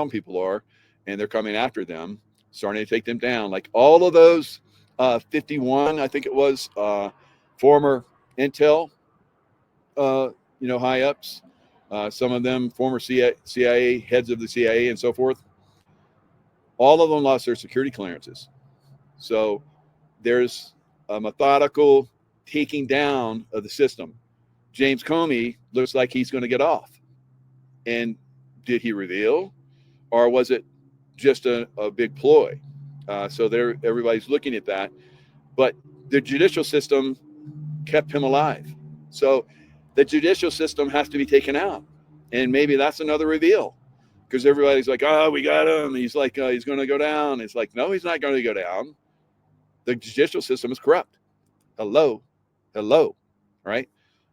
A: people are, and they're coming after them, starting to take them down. Like all of those 51, I think it was, former Intel, high ups, some of them former CIA heads of the CIA and so forth. All of them lost their security clearances. So there's a methodical taking down of the system. James Comey looks like he's going to get off. And did he reveal, or was it just a big ploy? So everybody's looking at that. But the judicial system kept him alive. So the judicial system has to be taken out. And maybe that's another reveal. Because everybody's like, oh, we got him. He's like, he's going to go down. It's like, no, he's not going to go down. The judicial system is corrupt. Hello. Right?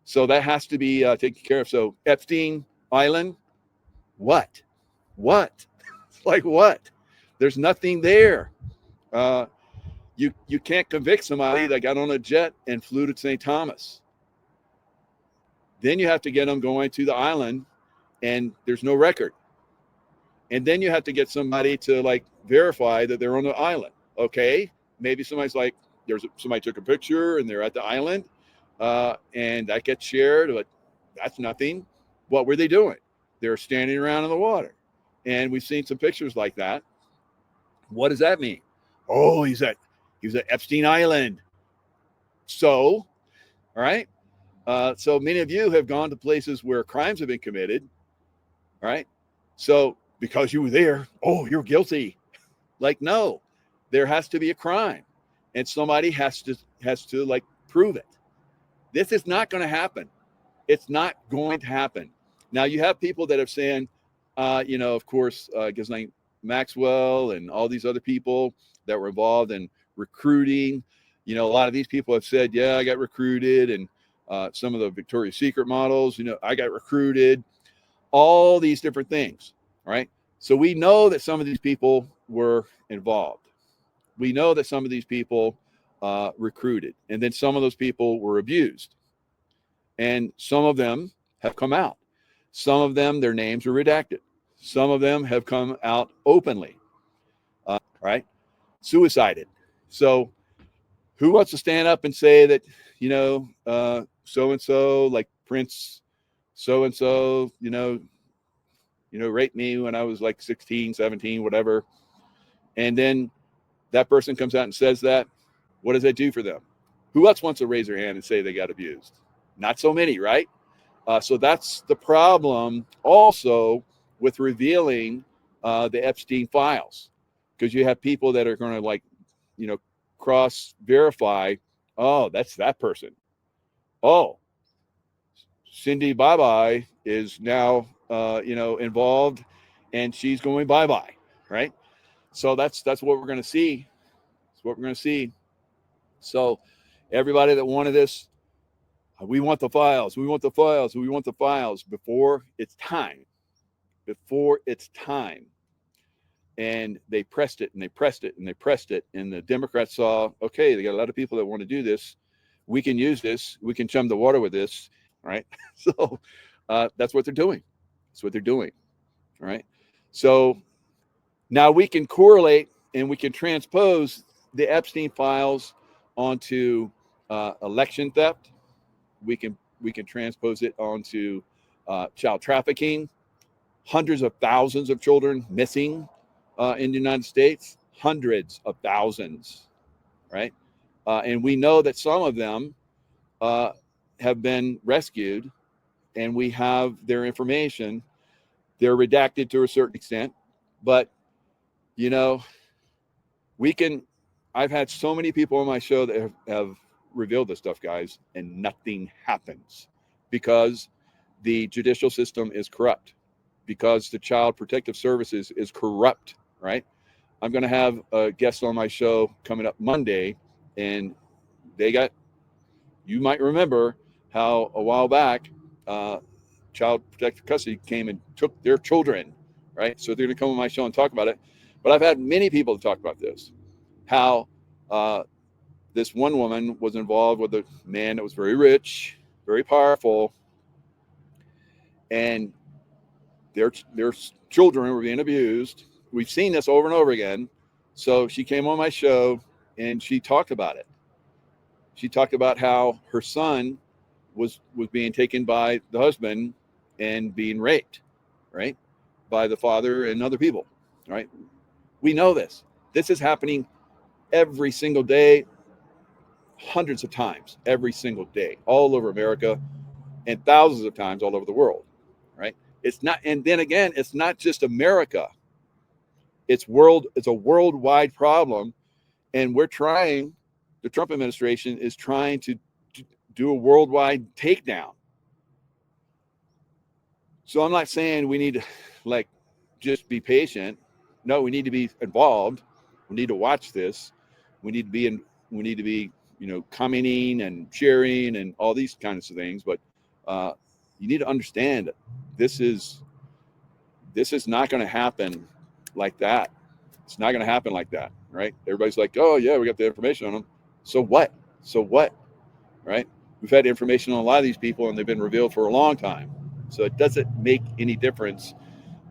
A: So that has to be taken care of. So Epstein Island, what? Like what? There's nothing there. You can't convict somebody that got on a jet and flew to St. Thomas. Then you have to get them going to the island, and there's no record. And then you have to get somebody to verify that they're on the island. Okay, maybe somebody's like, somebody took a picture and they're at the island, and that gets shared, but that's nothing. What were they doing? They're standing around in the water. and we've seen some pictures like that. What does that mean? Oh, he was at Epstein Island. So, all right. So many of you have gone to places where crimes have been committed. All right. So because you were there, oh, you're guilty. Like, no, there has to be a crime, and somebody has to like prove it. This is not going to happen. It's not going to happen. Now you have people that are saying, of course, his name Maxwell and all these other people that were involved in recruiting. A lot of these people have said, yeah, I got recruited, and some of the Victoria's Secret models, I got recruited. All these different things, right? So we know that some of these people were involved. We know that some of these people recruited, and then some of those people were abused. And some of them have come out. Some of them, their names are redacted. Some of them have come out openly, right? Suicided. So who wants to stand up and say that, so-and-so, like Prince so-and-so, raped me when I was like 16, 17, whatever. And then that person comes out and says that. What does that do for them? Who else wants to raise their hand and say they got abused? Not so many, right? So that's the problem also with revealing the Epstein files, because you have people that are going to cross verify. Oh, that's that person. Oh, Cindy Bye-Bye is now, involved, and she's going bye-bye, right? So that's what we're going to see. That's what we're going to see. So everybody that wanted this, we want the files. We want the files. We want the files before it's time. Before it's time. And they pressed it and they pressed it and they pressed it. And the Democrats saw, okay, they got a lot of people that want to do this. We can use this. We can chum the water with this, right? So that's what they're doing. That's what they're doing, right? So now we can correlate and we can transpose the Epstein files onto election theft. We can transpose it onto child trafficking. Hundreds of thousands of children missing in the United States. Hundreds of thousands, right? And we know that some of them have been rescued, and we have their information. They're redacted to a certain extent, but we can. I've had so many people on my show that have revealed this stuff, guys, and nothing happens because the judicial system is corrupt, because the Child Protective Services is corrupt, right? I'm going to have a guest on my show coming up Monday, and you might remember how a while back, Child Protective Custody came and took their children, right? So they're going to come on my show and talk about it. But I've had many people talk about this, how this one woman was involved with a man that was very rich, very powerful, and their children were being abused. We've seen this over and over again. So she came on my show and she talked about it. She talked about how her son was being taken by the husband and being raped, right, by the father and other people, right? We know this. This is happening every single day, hundreds of times every single day, all over America, and thousands of times all over the world, right? It's not, and then again, it's not just America. It's a worldwide problem, and the Trump administration is trying to do a worldwide takedown. So I'm not saying we need to just be patient. No, we need to be involved. We need to watch this. We need to be commenting and sharing and all these kinds of things. But you need to understand that this is not going to happen like that. It's not going to happen like that, right? Everybody's like, oh yeah, we got the information on them. So what? Right? We've had information on a lot of these people, and they've been revealed for a long time. So it doesn't make any difference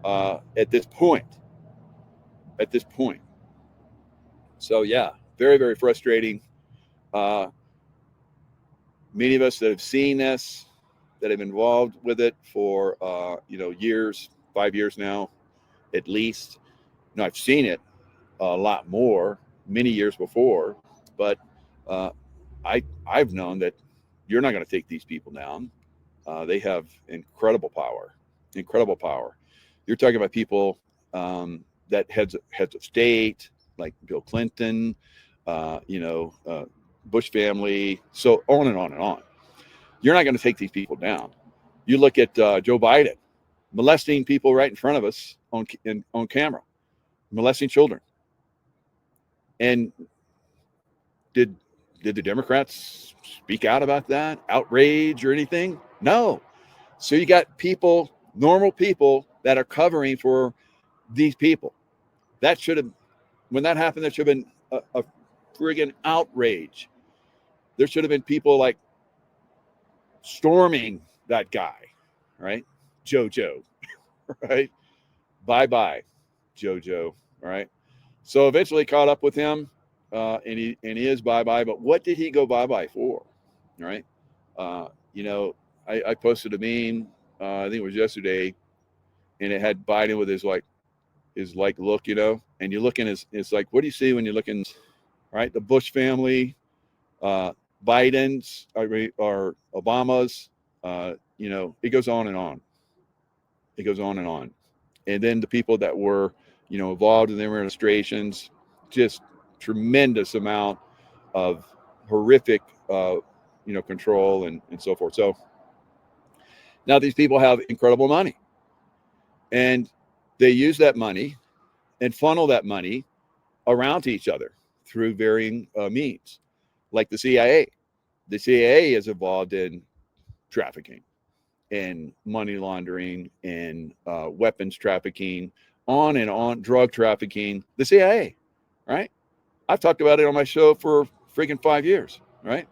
A: at this point. So yeah, very, very frustrating. Many of us that have seen this, that have been involved with it for years, 5 years now, at least. Now, I've seen it a lot more many years before, but I've known that you're not going to take these people down. They have incredible power. You're talking about people that heads of state, like Bill Clinton, Bush family, so on and on and on. You're not going to take these people down. You look at Joe Biden molesting people right in front of us on camera, molesting children. And did the Democrats speak out about that, outrage or anything? No. So you got people, normal people, that are covering for these people. That should have, when that happened, there should have been a friggin' outrage. There should have been people like storming that guy, right? JoJo, right? Bye, JoJo, all right? So eventually caught up with him, and he is bye. But what did he go bye for, all right? I posted a meme, I think it was yesterday, and it had Biden with his look, and you look in it's like, what do you see when you look in, right? The Bush family, Biden's, or Obama's, it goes on and on. It goes on and on. And then the people that were, involved in their administrations, just tremendous amount of horrific, control and so forth. So now these people have incredible money, and they use that money and funnel that money around to each other through varying means, like the CIA. The CIA is involved in trafficking and money laundering and weapons trafficking, on and on, drug trafficking. The CIA, right? I've talked about it on my show for freaking 5 years, right?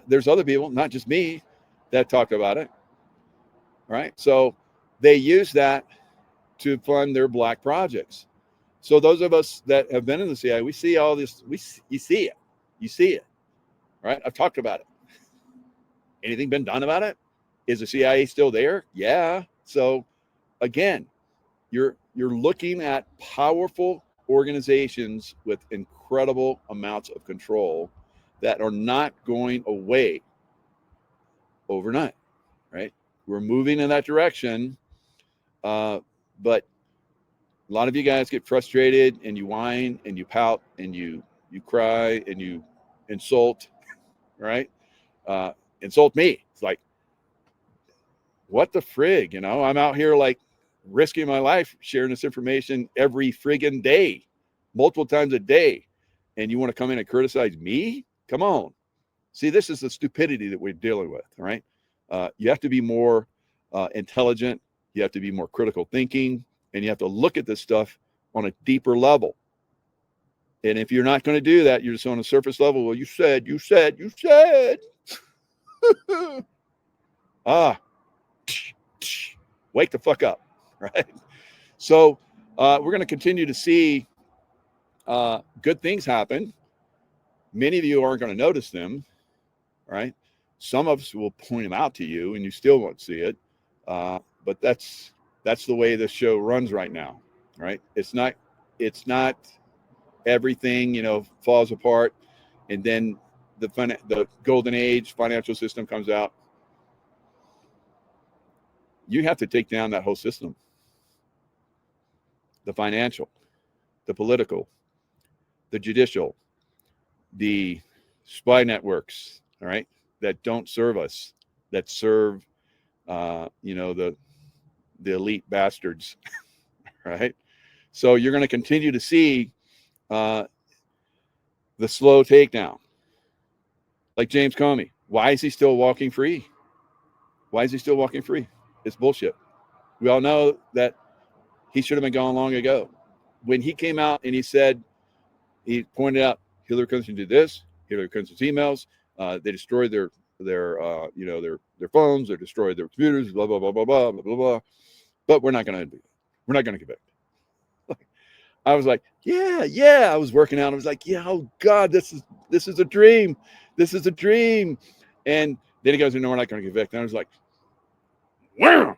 A: There's other people, not just me, that talk about it, right? So they use that to fund their black projects. So those of us that have been in the CIA, we see all this. You see it, right? I've talked about it. Anything been done about it? Is the CIA still there? Yeah. So again, you're looking at powerful organizations with incredible amounts of control that are not going away overnight, right? We're moving in that direction, but a lot of you guys get frustrated and you whine and you pout and you cry and you insult, right? Insult me. It's like, what the frig, I'm out here like risking my life sharing this information every friggin' day, multiple times a day, and you want to come in and criticize me? Come on. See, this is the stupidity that we're dealing with, right? You have to be more intelligent. You have to be more critical thinking, and you have to look at this stuff on a deeper level. And if you're not going to do that, you're just on a surface level. Well, you said. Wake the fuck up, right? So we're going to continue to see good things happen. Many of you aren't going to notice them, right? Some of us will point them out to you, and you still won't see it. But that's the way this show runs right now, right? It's not everything falls apart, and then the golden age financial system comes out. You have to take down that whole system. The financial, the political, the judicial, the spy networks, all right, that don't serve us, that serve, the elite bastards, right? So you're going to continue to see the slow takedown. Like James Comey. Why is he still walking free? It's bullshit. We all know that he should have been gone long ago. When he came out and he pointed out Hillary Clinton did this, Hillary Clinton's emails, they destroyed their phones, they destroyed their computers, blah blah blah blah blah blah blah. But we're not going to do that. We're not going to convict. I was like, yeah. I was working out. I was like, yeah, oh God, this is a dream. This is a dream. And then he goes, no, we're not going to convict. And I was like, wow.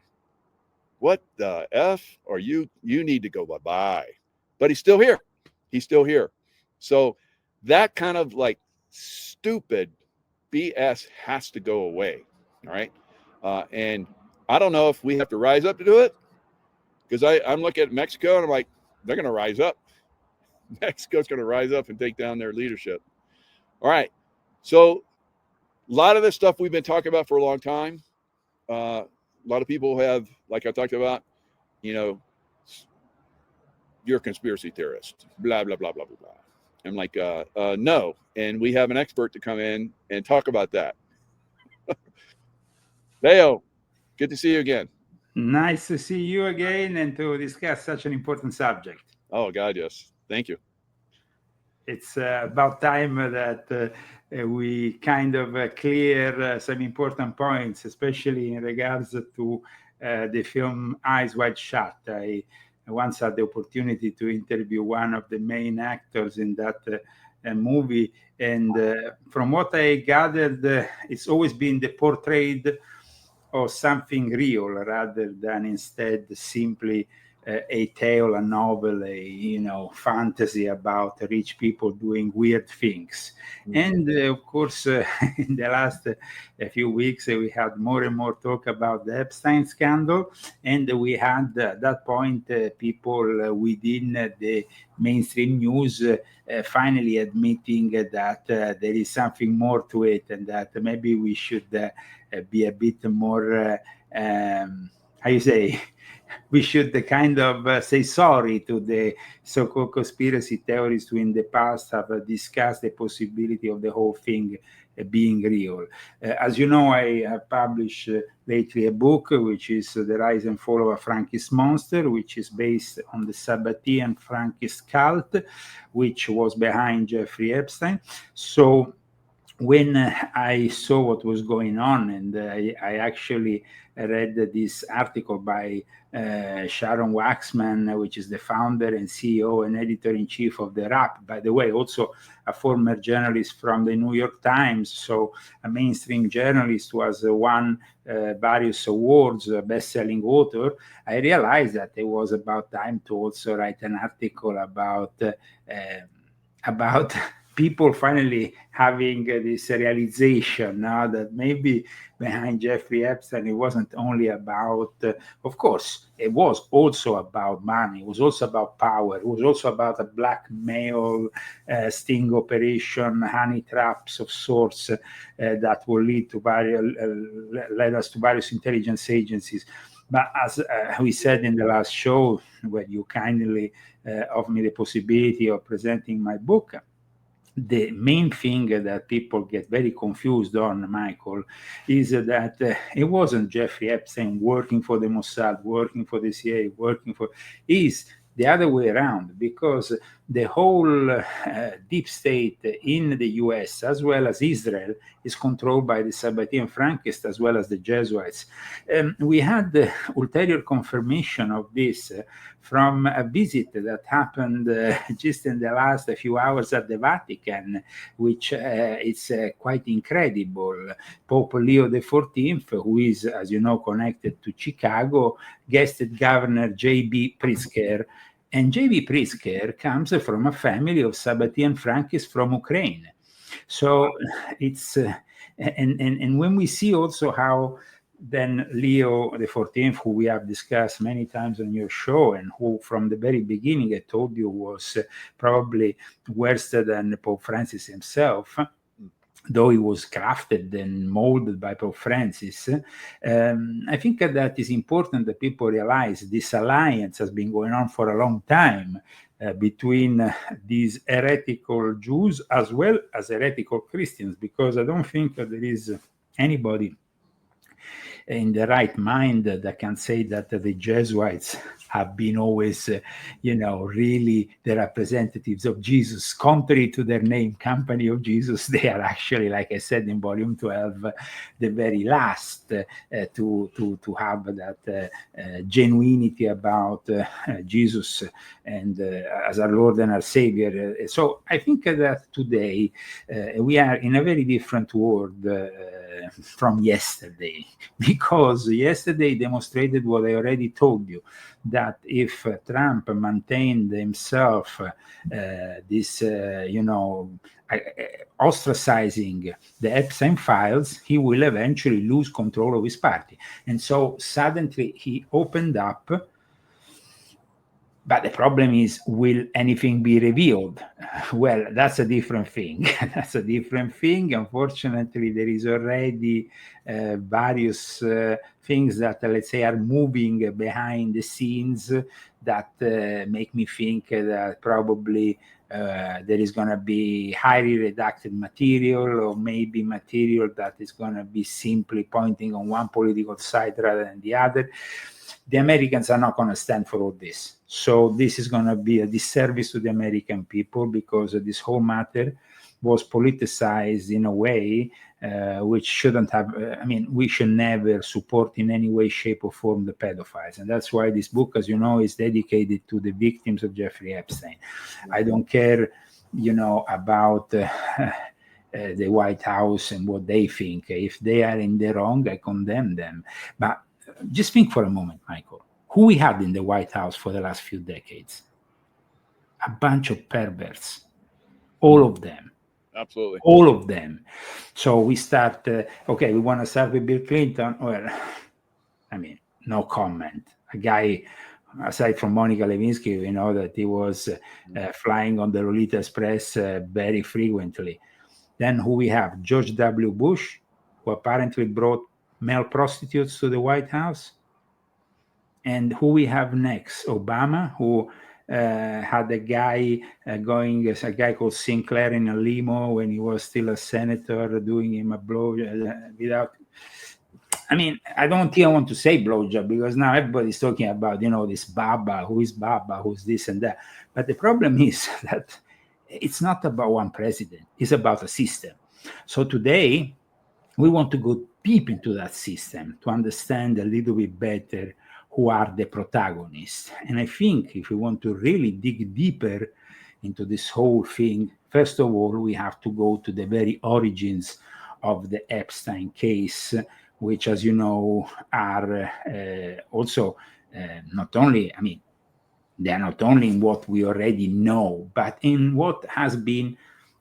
A: what the F are you need to go bye-bye. But he's still here. He's still here. So that kind of like stupid BS has to go away. All right. And I don't know if we have to rise up to do it, because I'm looking at Mexico and I'm like, they're going to rise up. Mexico's going to rise up and take down their leadership. All right. So a lot of this stuff we've been talking about for a long time. A lot of people have, like I talked about, you're a conspiracy theorist, blah, blah, blah, blah, blah, blah. I'm like, no. And we have an expert to come in and talk about that. Leo, good to see you again.
H: Nice to see you again and to discuss such an important subject.
A: Oh, God, yes. Thank you.
H: It's about time that we kind of clear some important points, especially in regards to the film Eyes Wide Shut. I once had the opportunity to interview one of the main actors in that movie. And from what I gathered, it's always been the portrait of something real rather than instead simply a tale, a novel, a fantasy about rich people doing weird things. And of course, in the last few weeks, we had more and more talk about the Epstein scandal, and we had at that point people within the mainstream news finally admitting that there is something more to it, and that maybe we should be a bit more how you say, we should kind of say sorry to the so-called conspiracy theorists who in the past have discussed the possibility of the whole thing being real. As you know, I have published lately a book, which is The Rise and Fall of a Frankist Monster, which is based on the Sabbatean Frankist cult, which was behind Jeffrey Epstein. So when I saw what was going on, and I actually read this article by Sharon Waxman, which is the founder and CEO and editor-in-chief of The Wrap, by the way, also a former journalist from the New York Times, so a mainstream journalist who has won various awards, best-selling author. I realized that it was about time to also write an article about people finally having this realization now that maybe behind Jeffrey Epstein, it wasn't only about, of course, it was also about money. It was also about power. It was also about a blackmail sting operation, honey traps of sorts that will led us to various intelligence agencies. But as we said in the last show, where you kindly offered me the possibility of presenting my book, the main thing that people get very confused on, Michael, is that it wasn't Jeffrey Epstein working for the Mossad, working for the CIA, is the other way around, because the whole deep state in the US, as well as Israel, is controlled by the Sabbatean Frankists, as well as the Jesuits. We had the ulterior confirmation of this from a visit that happened just in the last few hours at the Vatican, which is quite incredible. Pope Leo XIV, who is, as you know, connected to Chicago, guested Governor J.B. Pritzker. And J.B. Pritzker comes from a family of Sabbatean Frankists from Ukraine. So it's, and when we see also how then Leo XIV, who we have discussed many times on your show, and who from the very beginning I told you was probably worse than Pope Francis himself, though he was crafted and molded by Pope Francis. I think that is important that people realize this alliance has been going on for a long time between these heretical Jews as well as heretical Christians, because I don't think that there is anybody in the right mind that can say that the Jesuits have been always, really the representatives of Jesus. Contrary to their name, Company of Jesus, they are actually, like I said in volume 12, the very last to have that genuinity about Jesus and as our Lord and our Savior. So I think that today we are in a very different world from yesterday, because yesterday demonstrated what I already told you, that if Trump maintained himself ostracizing the Epstein files, he will eventually lose control of his party. And so suddenly he opened up. But the problem is, will anything be revealed? Well, that's a different thing. That's a different thing. Unfortunately, there is already various things that, let's say, are moving behind the scenes that make me think that probably there is going to be highly redacted material, or maybe material that is going to be simply pointing on one political side rather than the other. The Americans are not going to stand for all this. So this is going to be a disservice to the American people, because this whole matter was politicized in a way which shouldn't have. We should never support in any way, shape, or form the pedophiles. And that's why this book, as you know, is dedicated to the victims of Jeffrey Epstein. I don't care, about the White House and what they think. If they are in the wrong, I condemn them. But just think for a moment, Michael, who we had in the White House for the last few decades. A bunch of perverts, all of them.
A: Absolutely.
H: All of them. So we start, we want to start with Bill Clinton. Well, no comment. A guy, aside from Monica Lewinsky, we know that he was flying on the Lolita Express very frequently. Then who we have? George W. Bush, who apparently brought male prostitutes to the White House. And who we have next? Obama, who had a guy a guy called Sinclair in a limo when he was still a senator, doing him a blow without. I don't even want to say blowjob, because now everybody's talking about, this Baba, who's this and that. But the problem is that it's not about one president. It's about a system. So today, we want to go deep into that system to understand a little bit better who are the protagonists. And I think if we want to really dig deeper into this whole thing, first of all, we have to go to the very origins of the Epstein case, which, as you know, are also not only, they are not only in what we already know, but in what has been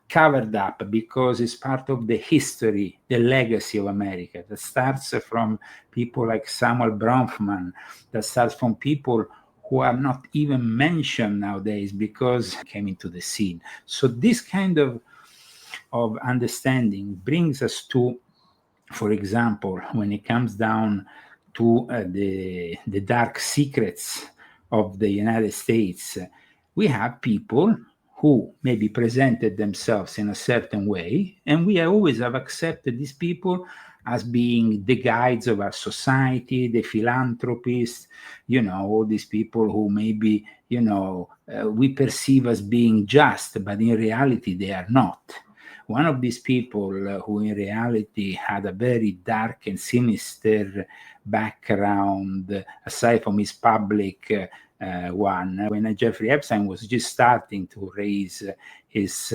H: covered up, because it's part of the history, the legacy of America, that starts from people like Samuel Bronfman, that starts from people who are not even mentioned nowadays because they came into the scene. So this kind of understanding brings us to, for example, when it comes down to the dark secrets of the United States, we have people who maybe presented themselves in a certain way, and we always have accepted these people as being the guides of our society, the philanthropists, all these people who maybe, we perceive as being just, but in reality they are not. One of these people who in reality had a very dark and sinister background, aside from his public one, when Jeffrey Epstein was just starting to raise his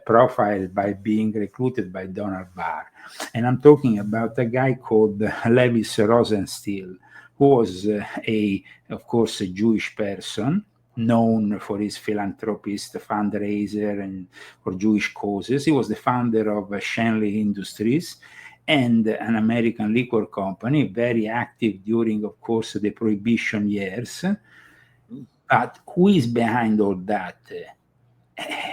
H: profile by being recruited by Donald Barr. And I'm talking about a guy called Levis Rosenstiel, who was of course, a Jewish person, known for his philanthropist fundraiser and for Jewish causes. He was the founder of Shenley Industries and an American liquor company, very active during, of course, the Prohibition years. But who is behind all that?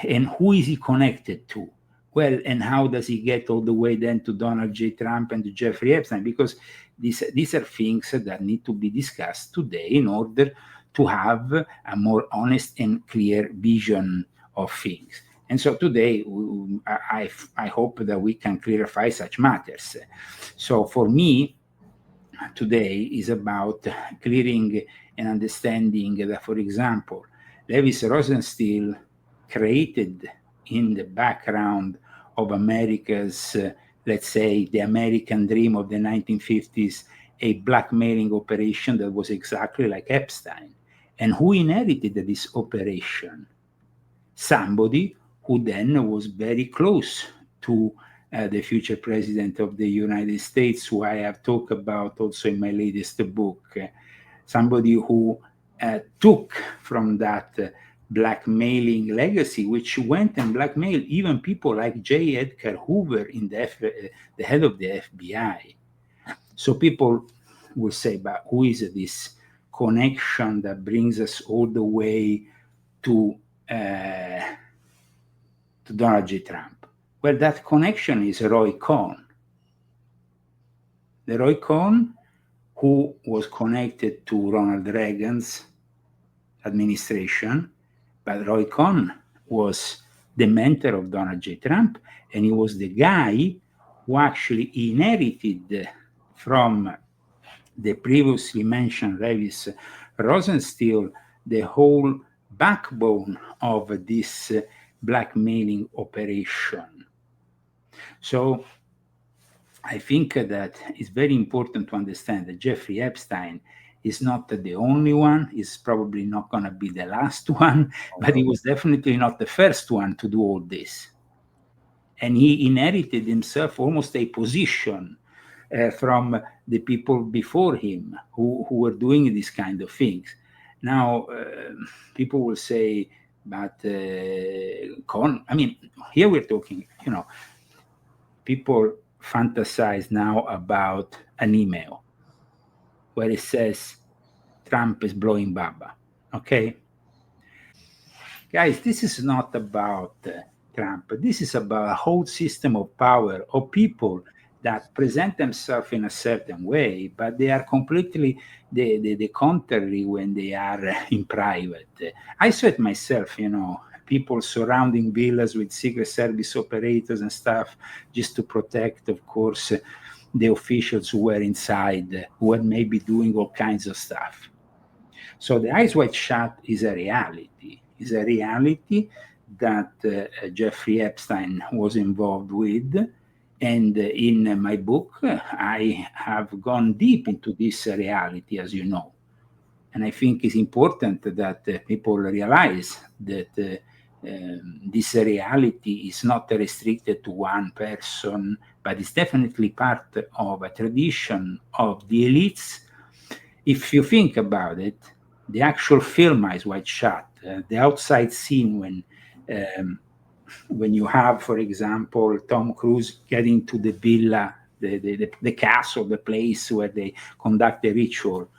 H: And who is he connected to? Well, and how does he get all the way then to Donald J. Trump and to Jeffrey Epstein? Because these are things that need to be discussed today in order to have a more honest and clear vision of things. And so today, I hope that we can clarify such matters. So for me, today is about clearing and understanding that, for example, Lewis Rosenstiel created in the background of America's, let's say, the American dream of the 1950s, a blackmailing operation that was exactly like Epstein. And who inherited this operation? Somebody who then was very close to the future president of the United States, who I have talked about also in my latest book. Somebody who took from that blackmailing legacy, which went and blackmailed even people like J. Edgar Hoover, in the head of the FBI. So people will say, but who is this connection that brings us all the way to Donald J. Trump? Well, that connection is Roy Cohn. The Roy Cohn who was connected to Ronald Reagan's administration, but Roy Cohn was the mentor of Donald J. Trump, and he was the guy who actually inherited from the previously mentioned Lewis Rosenstiel the whole backbone of this blackmailing operation. So I think that it's very important to understand that Jeffrey Epstein is not the only one. He's probably not going to be the last one, but he was definitely not the first one to do all this. And he inherited himself almost a position from the people before him who were doing these kind of things. Now, people will say, but I mean, here we're talking, people fantasize now about an email where it says Trump is blowing Baba. Okay? Guys, this is not about Trump. This is about a whole system of power of people that present themselves in a certain way, but they are completely the contrary when they are in private. I saw it myself, people surrounding villas with Secret Service operators and stuff just to protect, of course, the officials who were inside, who were maybe doing all kinds of stuff. So the Eyes Wide Shut is a reality. It's a reality that Jeffrey Epstein was involved with. And in my book, I have gone deep into this reality, as you know. And I think it's important that people realize that this reality is not restricted to one person, but it's definitely part of a tradition of the elites. If you think about it, the actual film Eyes Wide Shut, the outside scene when you have, for example, Tom Cruise getting to the villa, the castle, the place where they conduct the ritual,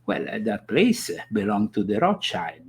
H: well, that place belonged to the Rothschild.